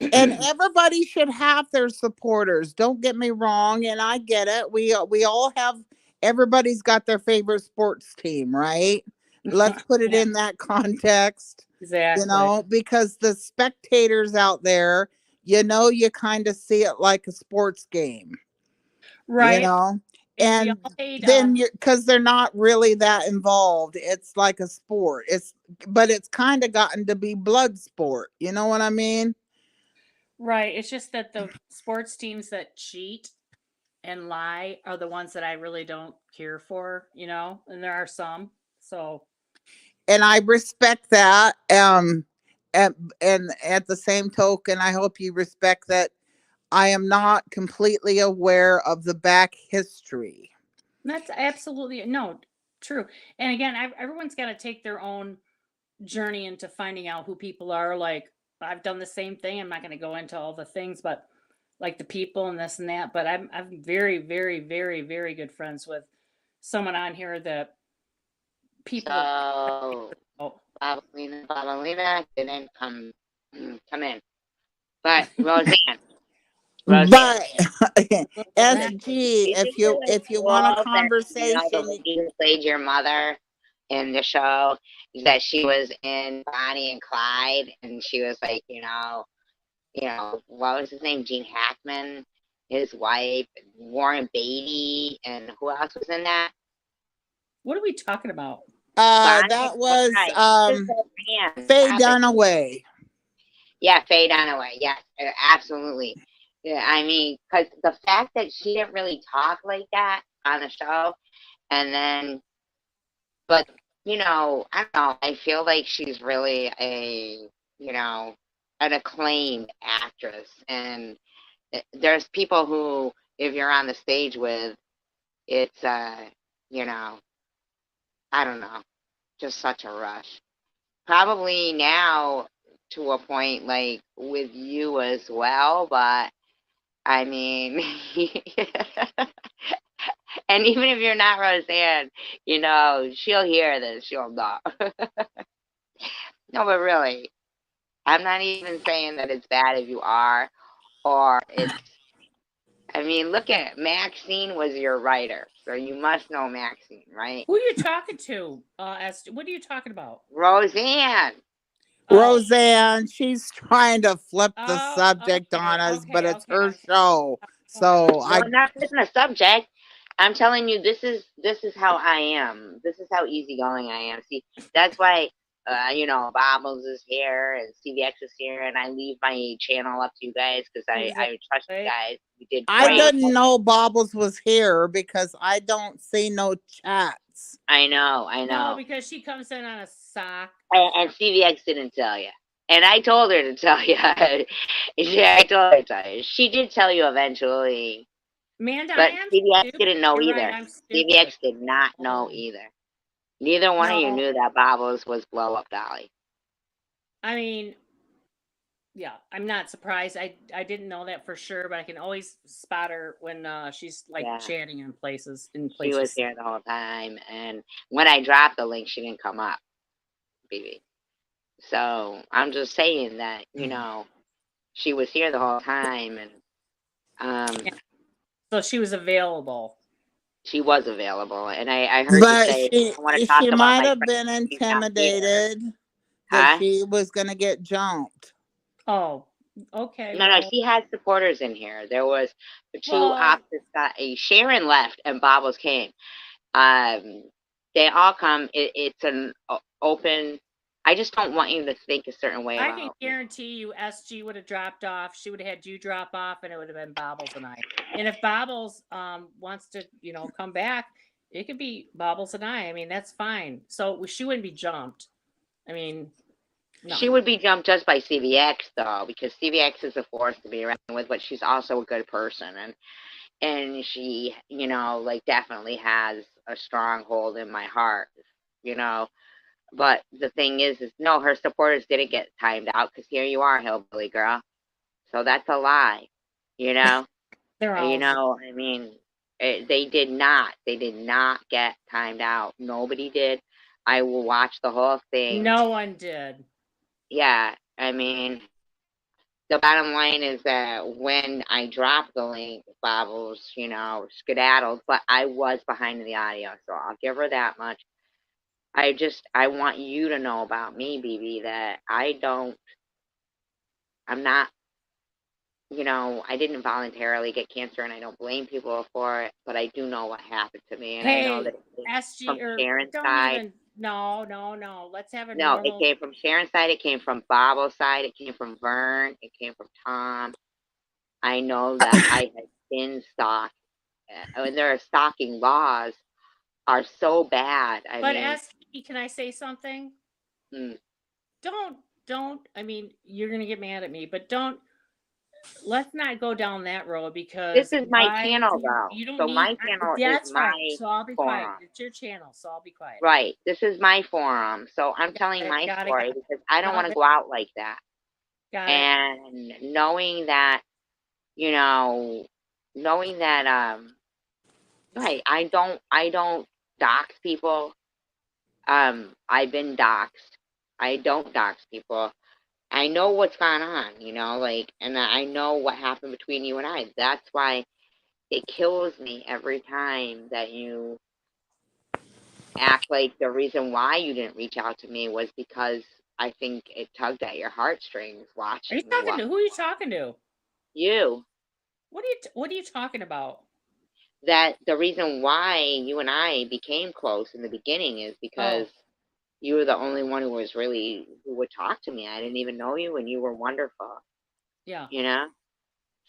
And everybody should have their supporters. Don't get me wrong, and I get it. We all have everybody's got their favorite sports team, right? Let's put it Yeah, in that context, exactly. because the spectators out there, you kind of see it like a sports game, you Right. know, And we and all hate then you because they're not really that involved. It's like a sport. But it's kind of gotten to be blood sport. You know what I mean? right. It's just that the sports teams that cheat and lie are the ones that I really don't care for, and there are some. So, And I respect that. And at the same token, I hope you respect that I am not completely aware of the back history. that's absolutely no, true. And again, everyone's got to take their own journey into finding out who people are. Like, I've done the same thing. I'm not going to go into all the things, but like the people and this and that. But I'm very, very, very, very good friends with someone on here that people would. So Oh, Ballerina didn't come in. But Roseanne, But that SG, you think it was if you want a cool that the conversation, lady who played your mother in the show that she was in Bonnie and Clyde, and she was like, what was his name? Gene Hackman, his wife, Warren Beatty, and who else was in that? what are we talking about? Bonnie and that was Clyde. Just Faye stop it. Dunaway. Yeah, Faye Dunaway. Yes, absolutely. Yeah, I mean, because the fact that she didn't really talk like that on the show, and then, but I don't know. I feel like she's really you know, an acclaimed actress, and there's people who, if you're on the stage with, it's you know, I don't know, just such a rush. Probably now to a point like with you as well, but I mean, and even if you're not Roseanne, she'll hear this, she'll know. No, but really, I'm not even saying that it's bad if you are, or I mean, look at Maxine was your writer, so you must know Maxine, right? Who are you talking to? What are you talking about? Roseanne. Oh, Roseanne, she's trying to flip the oh, subject okay, on us, but okay, it's okay, her okay. show. Okay. So No, I'm not flipping a subject. I'm telling you, this is how I am. This is how easygoing I am. See, that's why, Bobbles is here and CVX is here, and I leave my channel up to you guys because I trust you Exactly. guys. You did I great. didn't know Bobbles was here because I don't see no chats. I know. No, because she comes in on a sock. And CVX didn't tell you. And I told her to tell you. I told her to tell you. She did tell you eventually. Amanda, I But am CVX stupid. didn't know You're right, either. I'm stupid. CVX did not know either. Neither one of you No, knew that Bobbles was Blow Up Dolly. I mean, yeah, I'm not surprised. I didn't know that for sure, but I can always spot her when she's like Yeah. chatting in places. She was here the whole time. And when I dropped the link, she didn't come up, BB. So I'm just saying that, she was here the whole time. And So she was available. she was available. And I heard you But say, I want to she talk about might my have friend. been She's not here. intimidated that Huh? she was gonna get jumped. Oh, okay. No, well, she had supporters in here. There was the two Well- opposite sides. Sharon left and Bobbles came. They all come. It's an open. I just don't want you to think a certain way I about can me. guarantee you SG would have dropped off. She would have had you drop off, and it would have been Bobbles and I. And if Bobbles wants to, come back, it could be Bobbles and I. I mean, that's fine. So she wouldn't be jumped. I mean, no. She would be jumped just by CVX though, because CVX is a force to be reckoned with, but she's also a good person, and she, definitely has a strong hold in my heart, But the thing is no, her supporters didn't get timed out because here you are, hillbilly girl. So that's a lie, They're all. I mean, they did not. They did not get timed out. Nobody did. I will watch the whole thing. No one did. Yeah, I mean, the bottom line is that when I dropped the link, Bobbles, skedaddled, but I was behind the audio, so I'll give her that much. I want you to know about me, BB, that I'm not, I didn't voluntarily get cancer, and I don't blame people for it, but I do know what happened to me, and I know that it came SG from or Sharon's don't side. even. No. Let's have a No, normal. it came from Sharon's side, it came from Bobble's side, it came from Vern, it came from Tom. I know that I had been stalked, and their stalking laws are so bad. But SG, can I say something? Hmm. Don't. I mean, you're gonna get mad at me, but don't. Let's not go down that road because This is my channel, though. You don't So need. my channel is That's my fine. So I'll be forum. quiet. It's your channel, so I'll be quiet. Right. This is my forum. So I'm telling my story because I don't want to go out like that. Got it. And knowing that, right, I don't dox people. I've been doxed. I don't dox people. I know what's gone on, and I know what happened between you and I. That's why it kills me every time that you act like the reason why you didn't reach out to me was because I think it tugged at your heartstrings watching me. Who are you talking to? You. What are you talking about? That the reason why you and I became close in the beginning is because you were the only one who would talk to me. I didn't even know you, and you were wonderful. Yeah. You know?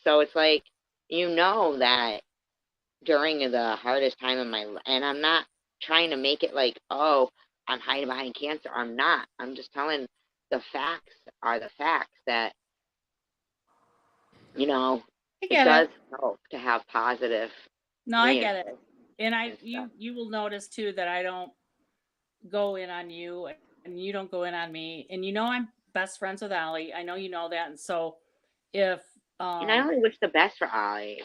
So it's like, that during the hardest time of my life, and I'm not trying to make it like, oh, I'm hiding behind cancer. I'm not. I'm just telling the facts are the facts that, I it get does it. help to have positive No, I get it. And and stuff. you will notice too that I don't go in on you and you don't go in on me. And I'm best friends with Allie. I know you know that. And so if And I only wish the best for Ollie.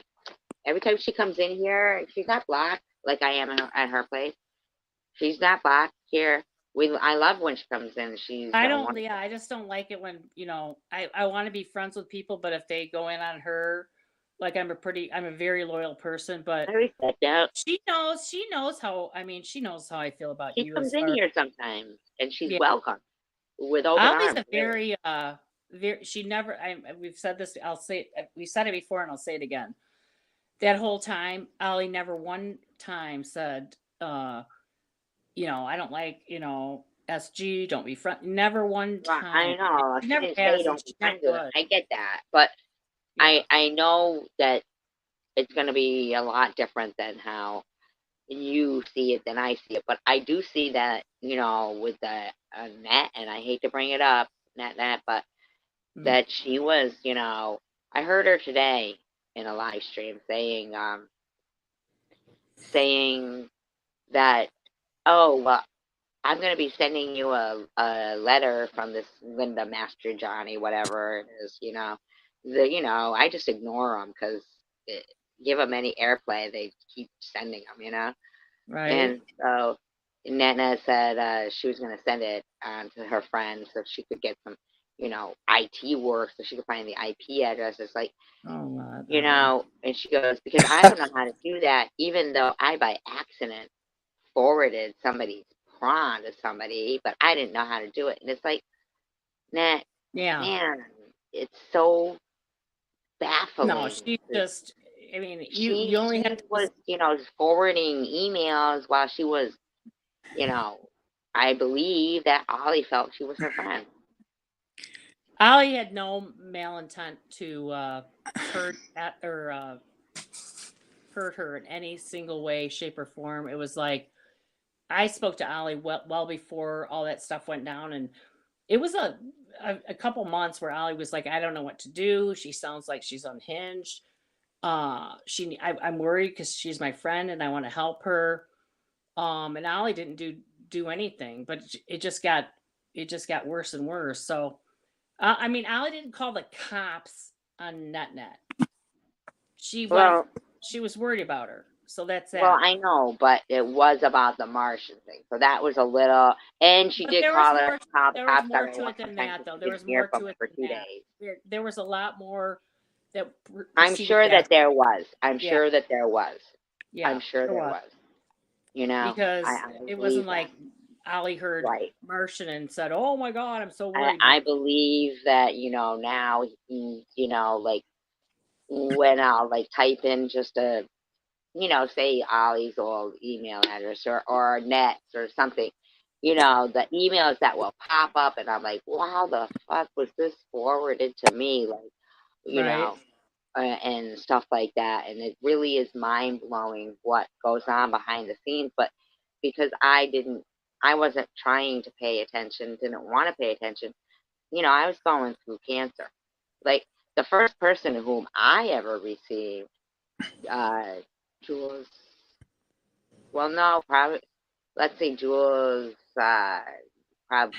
Every time she comes in here, she's not blocked like I am at her place. She's not blocked here. I love when she comes in. She's I don't, wonderful. yeah, I just don't like it when, I want to be friends with people, but if they go in on her, like I'm a very loyal person, I but respect that. she knows how I feel about She you comes as in far. here sometimes, and she's Yeah. welcome with open Ollie's arms. a Really, she never, we've said this, we said it before and I'll say it again. That whole time, Ollie never one time said, I don't like, SG, don't be friend. Never one well, time. I know She she never didn't say has, and don't she be never friends with her. would. I get that, but Yeah. I know that it's going to be a lot different than how you see it than I see it. But I do see that, with the net, and I hate to bring it up, net, but Mm. that she was, I heard her today in a live stream saying that, oh, well, I'm going to be sending you a letter from this Linda Master Johnny, whatever it is, I just ignore them because give them any airplay, they keep sending them. Right. And so Nana said she was going to send it to her friend so she could get some, IT work so she could find the IP address. It's like, Oh, God. and she goes, because I don't know how to do that, even though I by accident forwarded somebody's prawn to somebody, but I didn't know how to do it. And it's like, nah, Yeah. man, it's so No, baffling. she just, I mean, She you only she have to was, forwarding emails while she was, you know, I believe that Ollie felt she was her friend. Ollie had no malintent to hurt at or hurt her in any single way, shape, or form. It was like I spoke to Ollie well before all that stuff went down, and it was a couple months where Ollie was like, I don't know what to do. She sounds like she's unhinged. I'm worried because she's my friend and I want to help her. And Ollie didn't do anything, but it just got worse and worse. So, I mean, Ollie didn't call the cops on NetNet. She went. Well, She was worried about her. So that's well, that. I know, but it was about the Martian thing, so that was a little. And she But did call call the there was cops more on her to one it than time that, because though. she There didn't was hear more from to her it for than two that. days. There was a lot more that I'm preceded sure that. that there was. I'm Yeah, sure that there was. I'm yeah, sure there there was. was. You know, Because I it wasn't believe that. like Ollie heard Right. Martian and said, "Oh my God, I'm so I, worried." I No, believe that, now, like when I'll like type in just say Ollie's old email address or Nets or something, the emails that will pop up and I'm like, wow, the fuck was this forwarded to me? Like, you right? know, and stuff like that. And it really is mind blowing what goes on behind the scenes. But because I wasn't trying to pay attention, didn't want to pay attention, I was going through cancer. Like the first person whom I ever received, uh, Jules, well, no, probably, let's say Jules, probably,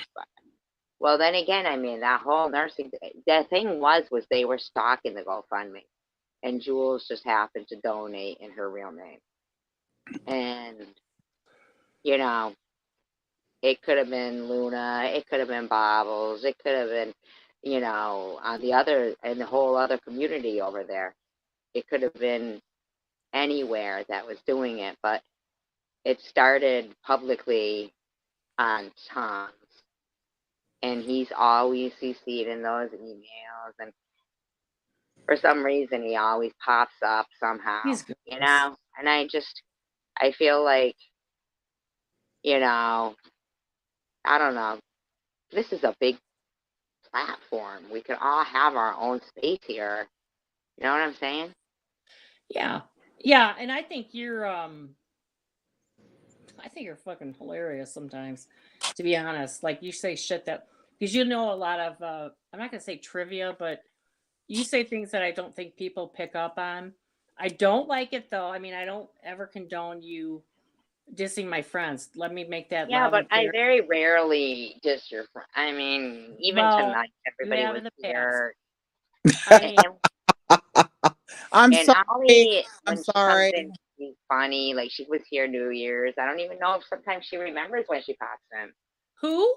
well, then again, I mean, that whole nursing, the thing was they were stalking the GoFundMe. And Jules just happened to donate in her real name. And, you know, it could have been Luna, it could have been Bobbles, it could have been, on the whole other community over there. It could have been anywhere that was doing it, but it started publicly on Tom's. And he's always CC'd in those emails. And for some reason, he always pops up somehow, He's good. And I feel like, you know, I don't know. This is a big platform. We could all have our own space here. You know what I'm saying? Yeah, and I think you're fucking hilarious sometimes, to be honest. Like you say shit that because you know a lot of I'm not gonna say trivia, but you say things that I don't think people pick up on. I don't like it though. I mean, I don't ever condone you dissing my friends. Let me make that Yeah, loud but and I clear. very rarely diss your friend. I mean, even Well, tonight, you everybody have was in the past. here. I And, mean, I'm and sorry. Ollie, I'm when she comes sorry. in, she's funny. Like, she was here New Year's. I don't even know if sometimes she remembers when she pops in. who?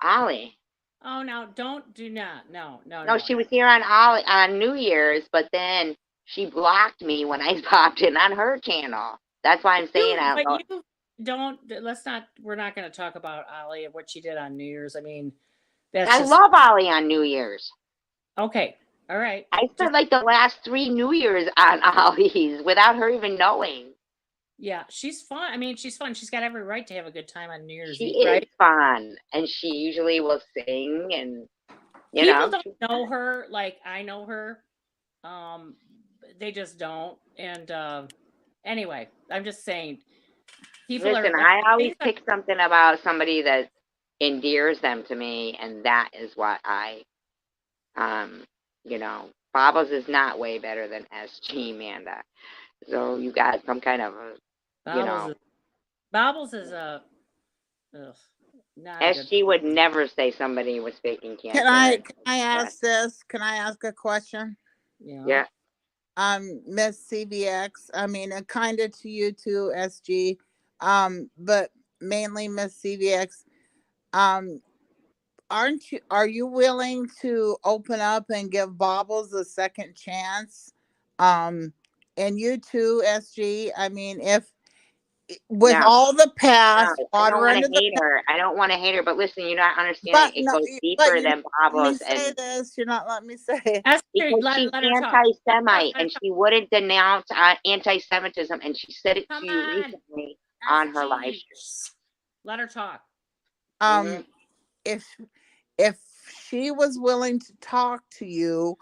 Ollie. Oh no, do not. No. No, she was here on Ollie on New Year's, but then she blocked me when I popped in on her channel. That's why I'm saying I don't know. You don't let's not we're not gonna talk about Ollie and what she did on New Year's. I mean, that's I just love Ollie on New Year's. okay. All right. I spent like the last 3 New Year's on Ollie's without her even knowing. Yeah, she's fun. I mean, she's fun. She's got every right to have a good time on New Year's She Eve, is right? fun, and she usually will sing, and you People know. don't know her like I know her. They just don't. And anyway, I'm just saying people Listen, are I always things that pick something about somebody that endears them to me, and that is what I, you know, Bobbles is not way better than SG, Amanda. So you got some kind of a, you know, Bobbles is a ugh, not a good SG would never say somebody was faking cancer. Can I ask this? Can I ask a question? Yeah. Miss CVX. I mean, kind of to you too, SG. But mainly Miss CVX. Um, are you willing to open up and give Bobbles a second chance? Um, and you too, SG. I mean, if with No. all the No, past, I don't water want under to the hate her. I don't want to hate her, but listen, you're not understanding. but It no, goes but deeper you're than not letting me Bobbles, say and this. You're not letting me say it. because she's let her talk. anti-Semite, and she wouldn't denounce anti-Semitism, and she said it Come to you on, recently on her live SG. stream. Let her talk. Um, if she was willing to talk to you,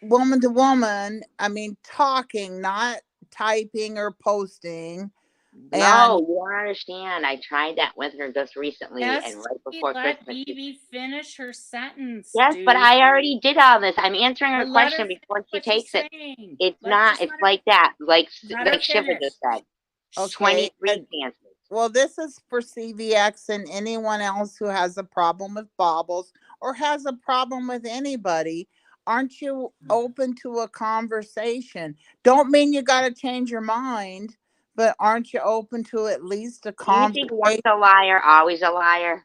woman to woman, I mean, talking, not typing or posting. No, And you don't understand. I tried that with her just recently, and right before Let Christmas. BB finish her sentence. Yes, dude. but I already did all this. I'm answering her But let her question finish before she what she's takes it. saying. It's Let not. just It's let her, like that. Like let her Shiva finish. just said. okay, 23 chances. well, this is for CVX and anyone else who has a problem with Bobbles or has a problem with anybody. Aren't you open to a conversation? Don't mean you got to change your mind, but aren't you open to at least a Do you think once conversation? a liar, always a liar?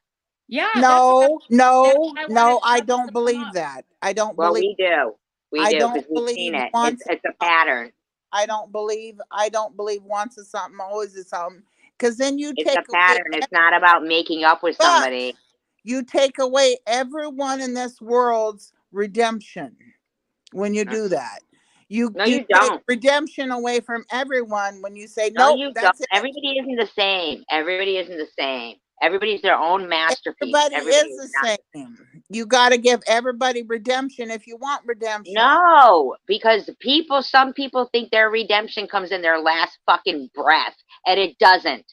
Yeah, No, no, that's no, why I wanted Bubbles don't to come believe up. that. I don't Well, believe. we do. We I do, don't because we've seen believe it. once. It's a pattern. I don't believe. I don't believe once is something, always is something. Because then you It's a take away. pattern. It's not about making up with But somebody. you take away everyone in this world's redemption when you do that. No, You you take don't. redemption away from everyone when you say No, nope, you don't. that's it. Everybody isn't the same. Everybody isn't the same. Everybody's their own masterpiece. Everybody Everybody is is the not. same. You got to give everybody redemption if you want redemption. No, because some people think their redemption comes in their last fucking breath, and it doesn't.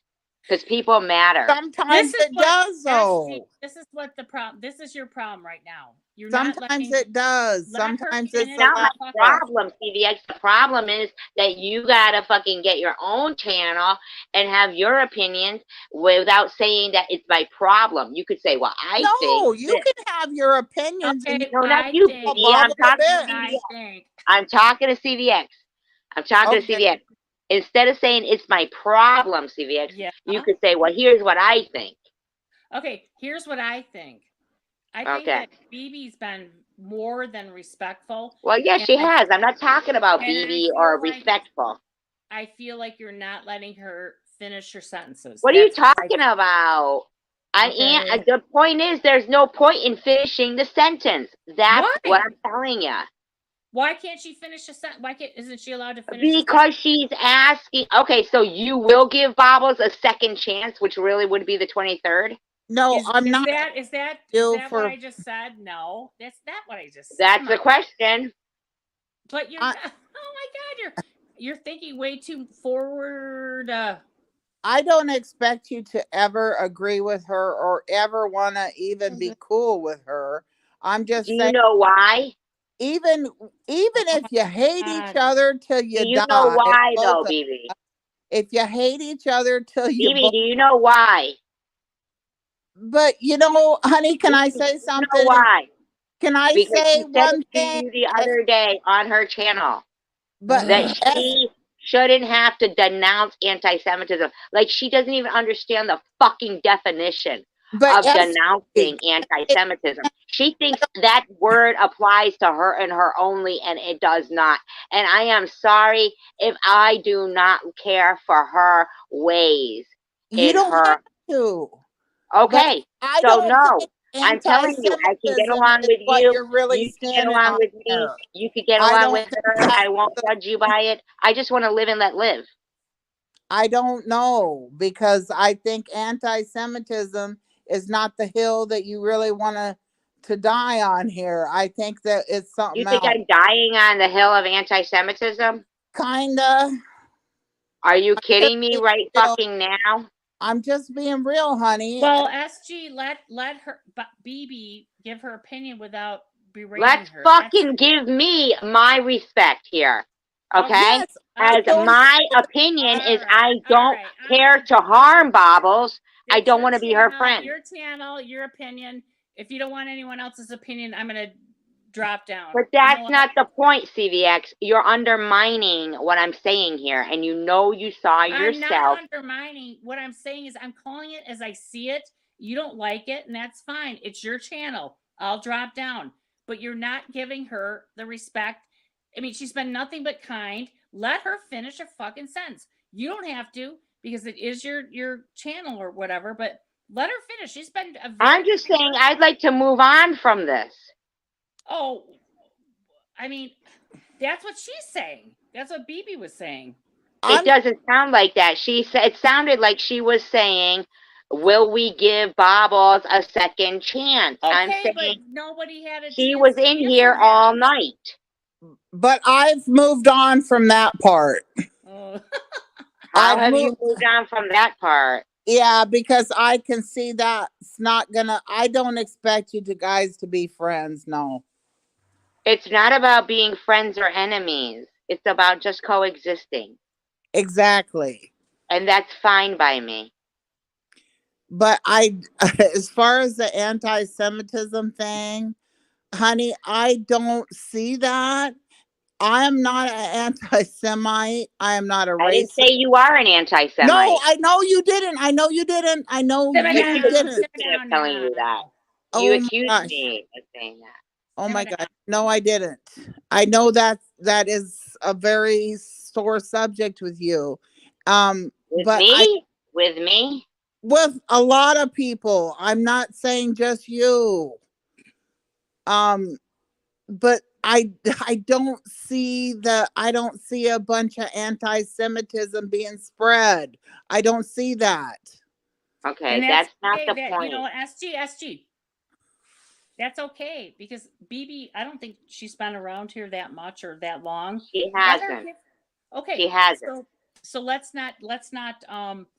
Because people matter. Sometimes it does, though. This is what the problem. This is your problem right now. You're Sometimes not letting. it does. Let her Sometimes finish. it's Not my allowed. problem, CVX. The problem is that you gotta fucking get your own channel and have your opinions without saying that it's my problem. You could say, well, I No, think you this. can have your opinions and you Okay, No, not I you, think. BB. I'm Bobbles a talking to bit. CVX. I think. I'm talking to CVX. I'm talking to Okay. CVX. Instead of saying it's my problem, CVX, Yeah. you could say, well, here's what I think. Okay, here's what I think. I think that BB's been more than respectful. Well, yes, she has. I'm not talking about and BB or respectful. I feel like you're not letting her finish her sentences. What are you talking about? Okay. The point is, there's no point in finishing the sentence. That's what I'm telling you. Why can't she finish a sentence? Isn't she allowed to finish? Because she's asking. Okay, so you will give Bobbles a second chance, which really would be the 23rd. No, I'm not Is that you what for I just said? No, that's not what I just said. That's the question. But you're I, oh my god, you're thinking way too forward. I don't expect you to ever agree with her or ever want to even be cool with her. I'm Do just you saying, know why? even even Oh if you hate each god. other till Do you you know die, why both though, of, BB? if you hate each other till you BB, both. do you know why? But honey, can I BB, do say you know something? why? Can I Because say she said one it to thing? you the other day on her channel But that as she shouldn't have to denounce anti-Semitism. Like she doesn't even understand the fucking definition but of as denouncing anti-Semitism. She thinks that word applies to her and her only, and it does not. And I am sorry if I do not care for her ways you in don't have her. to, but Okay, I so don't no, think I'm telling you, I can get anti-Semitism along is with what you. you're really You can get standing along on with me. there. You can get I along don't with think her. that's I won't judge you by it. I just want to live and let live. I don't know, because I think anti-Semitism is not the hill that you really want to die on here. I think that it's You something think else. I'm dying on the hill of anti-Semitism? Kinda. Are you Just kidding me being right real. fucking now? I'm just being real, honey. Well, SG, let her, but BB give her opinion without berating Let's her. That's fucking give me my respect here. Okay? Yes, I As don't okay. my agree with opinion is All I don't right. I'm care gonna to harm Bobbles. I That's don't want to be her friend. your channel, your opinion. If you don't want anyone else's opinion, I'm gonna drop down. But You that's know what? not the point, CVX. You're undermining what I'm saying here, and you know you saw I'm not yourself. undermining. What I'm saying is I'm calling it as I see it. You don't like it, and that's fine. It's your channel. I'll drop down. But you're not giving her the respect. I mean, she's been nothing but kind. Let her finish a fucking sentence. You don't have to because it is your channel or whatever, but let her finish. She's been a very I'm just kind saying person. I'd like to move on from this. Oh, I mean, that's what she's saying. That's what BB was saying. It I'm doesn't sound like that. She said it sounded like she was saying, "Will we give Bobbles a second chance?" I'm Okay, but saying nobody had a she chance was to in answer here that. all night. but I've moved on from that part. Oh. How I've have you moved moved on from that part? Yeah, because I can see that's not gonna I don't expect you to guys to be friends, no. It's not about being friends or enemies. It's about just coexisting. Exactly. And that's fine by me. But I as far as the anti-Semitism thing, honey, I don't see that. I am not an anti-Semite. I am not a I didn't racist. say you are an No, anti-Semite. I know you didn't. I know you didn't. I know Simmer You you accused down, didn't. simmer me of down telling you that. now. You Oh my accused gosh. me of saying that. Oh Simmer my down. gosh. No, I didn't. I know that is a very sore subject with you. With But I me? With me? with a lot of people. I'm not saying just you. Um, but I don't see a bunch of anti-Semitism being spread. I don't see that. And Okay, that's that's not okay. the That you point. know, SG. That's okay because BB, I don't think she's been around here that much or that long. She Let her hasn't. give. Okay, She hasn't. so let's not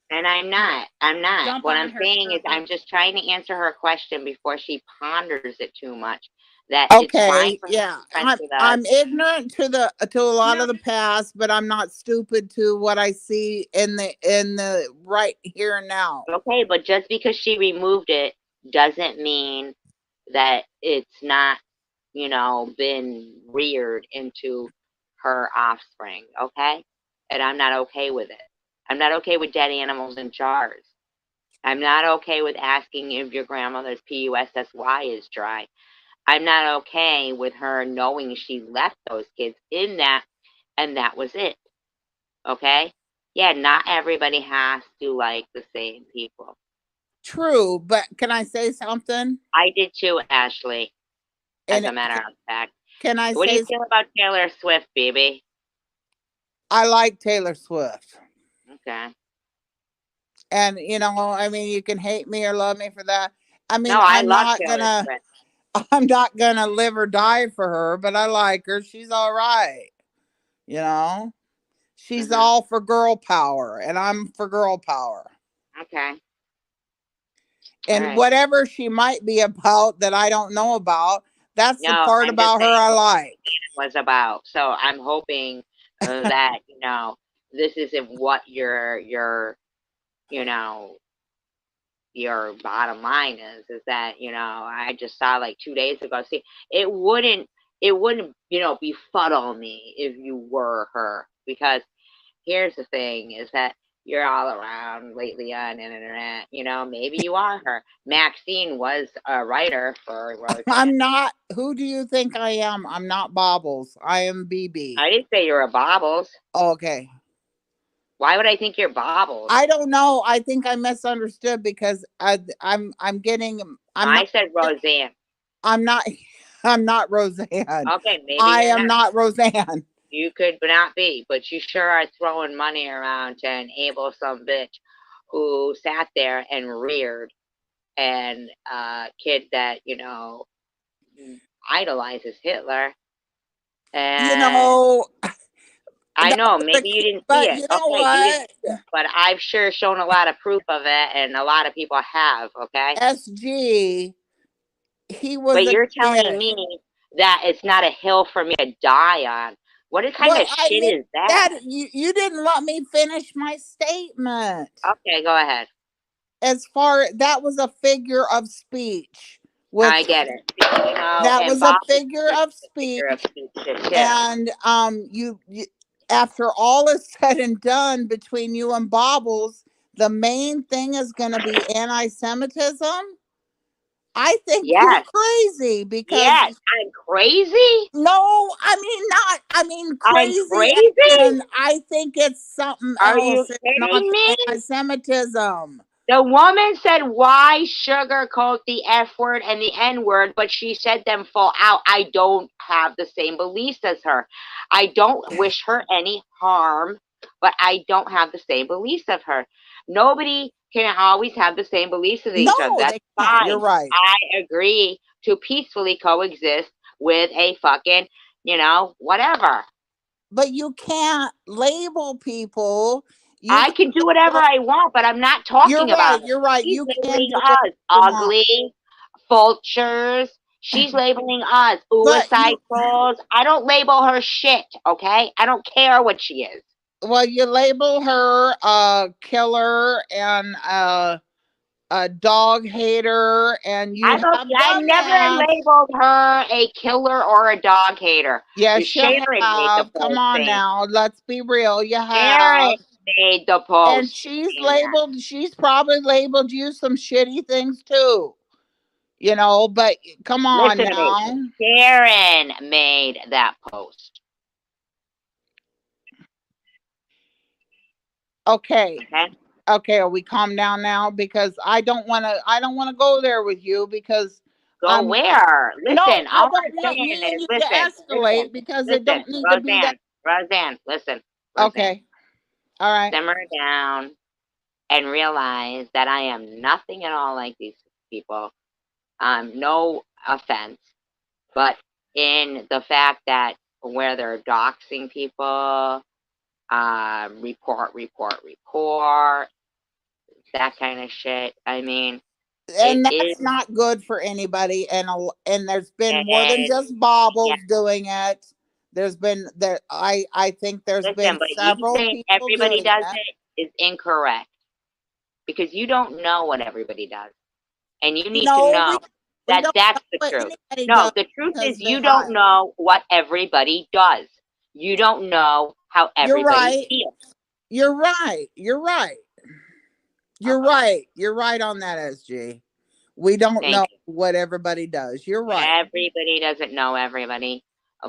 And I'm not. I'm not. dump What on I'm her. saying is I'm just trying to answer her question before she ponders it too much. That it's fine Okay, for her to yeah. be friends with us. I'm ignorant to a lot No, of the past, but I'm not stupid to what I see in the right here and now. Okay, but just because she removed it doesn't mean that it's not, been reared into her offspring, okay? And I'm not okay with it. I'm not okay with dead animals in jars. I'm not okay with asking if your grandmother's PUSSY is dry. I'm not okay with her knowing she left those kids in that, and that was it, okay? Yeah, not everybody has to like the same people. True, but can I say something? I did too, Ashley, as And a matter of fact. can I What do you say feel about Taylor Swift, baby? I like Taylor Swift. Okay. And I mean, you can hate me or love me for that. I mean, No, I love Taylor Swift. I'm not gonna live or die for her, but I like her. She's all right. You know, she's Mm-hmm. all for girl power, and I'm for girl power. Okay. All And right. whatever she might be about that I don't know about, that's the No, part I'm just about her saying I what like. it was about. So I'm hoping that this isn't what you know your bottom line is that I just saw like 2 days ago. See, it wouldn't befuddle me if you were her, because here's the thing is that you're all around lately on the internet. Maybe you are her. Maxine was a writer for Rosanne. I'm not. Who do you think I am? I'm not Bobbles. I am BB. I didn't say you're a Bobbles. Okay. Why would I think you're Bobbles? I don't know. I think I misunderstood because I'm getting. I'm I not. said Roseanne. I'm not. I'm not Roseanne. Okay, maybe I you're am not. not Roseanne. You could not be, but you sure are throwing money around to enable some bitch who sat there and reared and kid that idolizes Hitler. You And know. I That know was a maybe you kid, didn't see but it. you know Okay, you didn't, what? but I've sure shown a lot of proof of it, and a lot of people have. Okay, SG. He was but a you're telling kid. me that it's not a hill for me to die on. What kind Well, of I shit mean is that? that you didn't let me finish my statement. Okay, go ahead. As far that was a figure of speech with I get it. that And was a Bob is figure a of figure of speech, speech shit too. and you after all is said and done between you and Bobbles, the main thing is going to be anti-Semitism. I think you're Yes, crazy because yes. I'm crazy. no, I mean I'm crazy, crazy. and I think it's something Are you else. It's not kidding me? anti-Semitism. The woman said, why sugarcoat the F word and the N word, but she said them full out. I don't have the same beliefs as her. I don't wish her any harm, but I don't have the same beliefs of her. Nobody can always have the same beliefs as each other. No, That's they can't. You're fine. right. I agree to peacefully coexist with a fucking, whatever. But you can't label people. You I can can do whatever label, I want, but I'm not you're talking about right. her. You're right. She's You can labeling do whatever us you want. ugly, vultures. She's labeling us But suicide you trolls. I don't label her shit, okay? I don't care what she is. well, you label her a killer and a dog hater, and you have I done never that. labeled her a killer or a dog hater. Yes, you Sharon made the have. Come post on saying now. Let's be real. You Sharon have. made the And post saying that. she's probably labeled you some shitty things too. But come on Listen to me. now. Sharon made that post. Okay. Okay? Okay, are we calm down now? Because I don't wanna go there with you because Go I'm where? no, Listen, I all don't I'm want saying me and is you to listen, escalate because it listen, don't need to be that. Roseanne, listen, Roseanne. Okay. All right. Simmer down and realize that I am nothing at all like these people. No offense, but in the fact that where they're doxing people, report, that kind of shit. I mean, it And is, that's not good for anybody, and there's been more than it, just yeah. Bobbles doing it. I think there's been Listen, but you several saying people everybody doing does it. it is incorrect because you don't know what everybody does. And you need to No, know we that don't know that's the what truth. anybody No, does the truth is because they you don't hide. know what everybody does. You don't know how You're everybody right. feels. You're right. You're right. You're Okay. right. You're right on that, SG. We don't Thank know you. what everybody does. You're right. Everybody doesn't know everybody.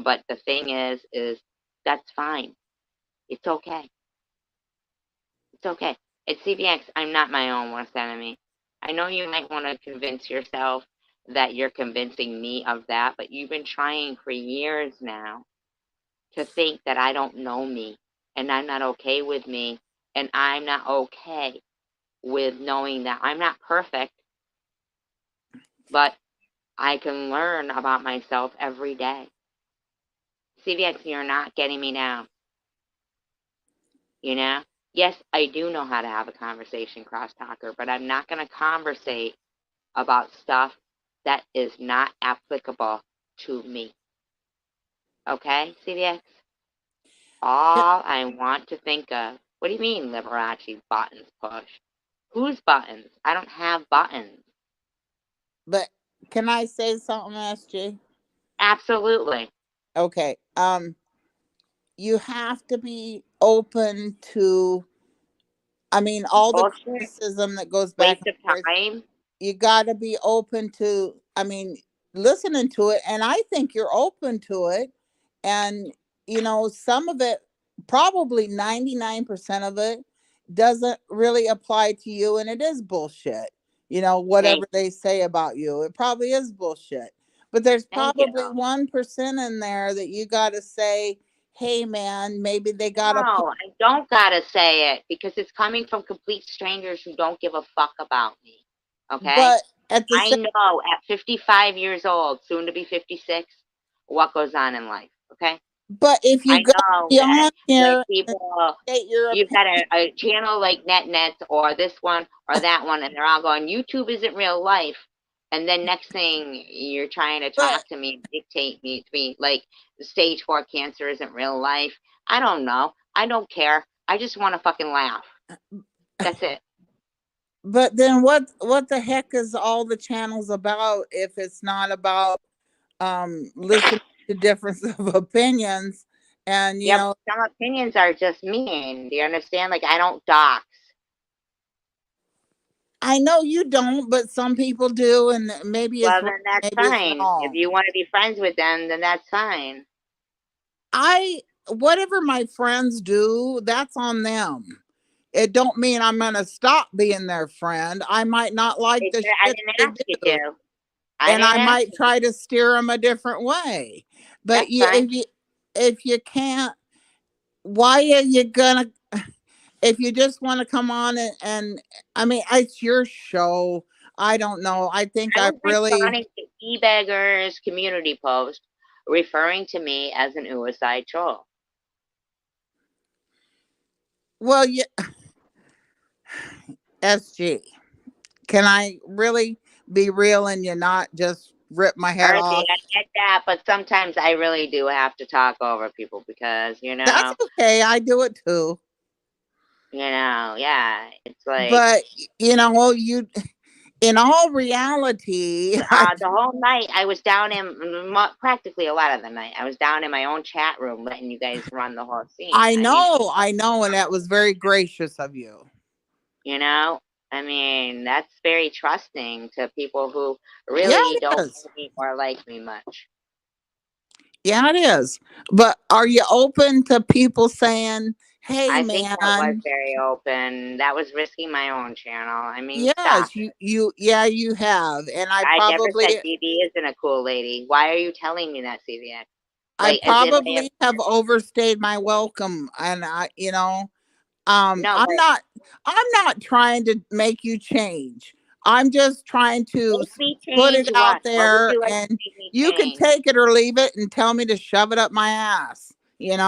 But the thing is that's fine. It's okay. It's okay. It's CBX. I'm not my own worst enemy. I know you might want to convince yourself that you're convincing me of that, but you've been trying for years now to think that I don't know me and I'm not okay with me and I'm not okay. with knowing that I'm not perfect, but I can learn about myself every day. CVX, you're not getting me down. You know? Yes, I do know how to have a conversation, crosstalker, but I'm not going to conversate about stuff that is not applicable to me. Okay, CVX? All I want to think of. What do you mean, Liberace buttons pushed? Whose buttons? I don't have buttons. But can I say something, SG? Absolutely. Okay. You have to be open to, I mean, all the Bullshit. criticism that goes back Waste and of forth. time. You got to be open to, I mean, listening to it. And I think you're open to it. And, some of it, probably 99% of it, doesn't really apply to you. And it is bullshit. Thank Whatever you. they say about you, it probably is bullshit. But there's Thank you. probably 1% in there that you got to say, hey, man, maybe they got a point. No, I don't gotta say it because it's coming from complete strangers who don't give a fuck about me. Okay? But at the I same, know at 55 years old, soon to be 56, what goes on in life. Okay? but if I you go know that beyond when here and people, state your you've opinion. got a channel like NetNet or this one or that one, and they're all going, YouTube isn't real life. And then next thing you're trying to But talk to me, dictate me to me like stage 4 cancer isn't real life. I don't know. I don't care. I just want to fucking laugh. That's it. then what the heck is all the channels about if it's not about listening to difference of opinions and Yeah, but some opinions are just mean. Do you understand? Like, I don't dox. I know you don't, but some people do, and maybe it's Well, right, then that's maybe it's fine. If wrong. you want to be friends with them, then that's fine. I Whatever my friends do, that's on them. It don't mean I'm gonna stop being their friend. I might not like the I shit didn't they ask you do, to. I and didn't I ask might you. try to steer them a different way. But That's fine. if you can't, why are you gonna? If you just want to come on and I mean, it's your show. I don't know. I think I I was really, responding to eBeggar's community post referring to me as an suicide troll. well, yeah, SG. Can I really be real and you not just rip my head Archie, off? I get that, but sometimes I really do have to talk over people because, That's okay. I do it too. yeah, it's like But you in all reality, the whole night I was down in practically a lot of the night. I was down in my own chat room letting you guys run the whole scene. I know, and that was very gracious of you. You know, I mean, that's very trusting to people who Yeah, really it don't is. know me or like me much. Yeah, it is. But are you open to people saying, "Hey, I think that was man"? very open. That was risking my own channel. I mean, stop Yes, it. yeah, you have, and I never said CB isn't a cool lady. Why are you telling me that, CVX? I Like, as if I have. probably have overstayed my welcome, and No, I'm but not trying to make you change. I'm just trying to make me put it change out what? What would there, you like to and make me you can change? take it or leave it and tell me to shove it up my ass.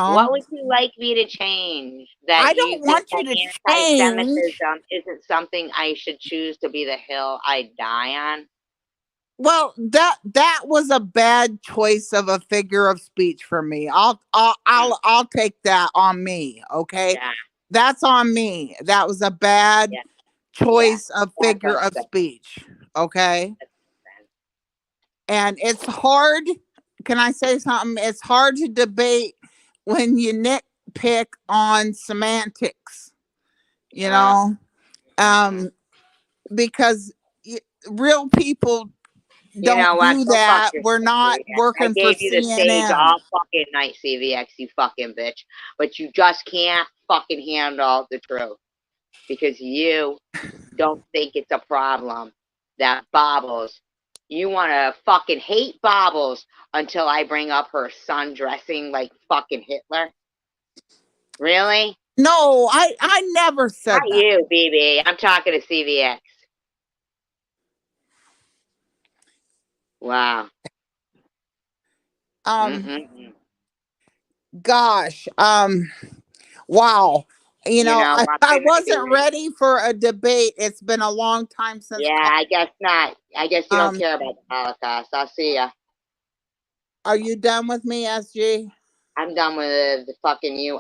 What would you like me to change? That I you don't think want you that to change. anti-Semitism isn't something I should choose to be the hill I die on? Well, that was a bad choice of a figure of speech for me. Mm, I'll take that on me. Okay, yeah, that's on me. That was a bad yeah, yeah. choice of That's figure of upsetting. speech. Okay, That's upsetting. and it's hard. Can I say something? It's hard to debate when you nitpick on semantics. You Uh, know, mhm. um, because real people You don't know what? do Go fuck that. We're yourself, not CVX. I working for gave you the stage CNN. all fucking night, CVX, you fucking bitch. But you just can't fucking handle the truth because you don't think it's a problem that Bobbles, you want to fucking hate Bobbles until I bring up her son dressing like fucking Hitler. Really? No, I never said Not that. you, BB. I'm talking to CVX. Wow. Mm-mm-mm. Gosh, wow. You You know, know, I'm I gonna wasn't be. ready for a debate. It's been a long time since. Yeah, I guess not. I guess you don't Um, care about the Holocaust. I'll see ya. are you done with me, SG? I'm done with the fucking you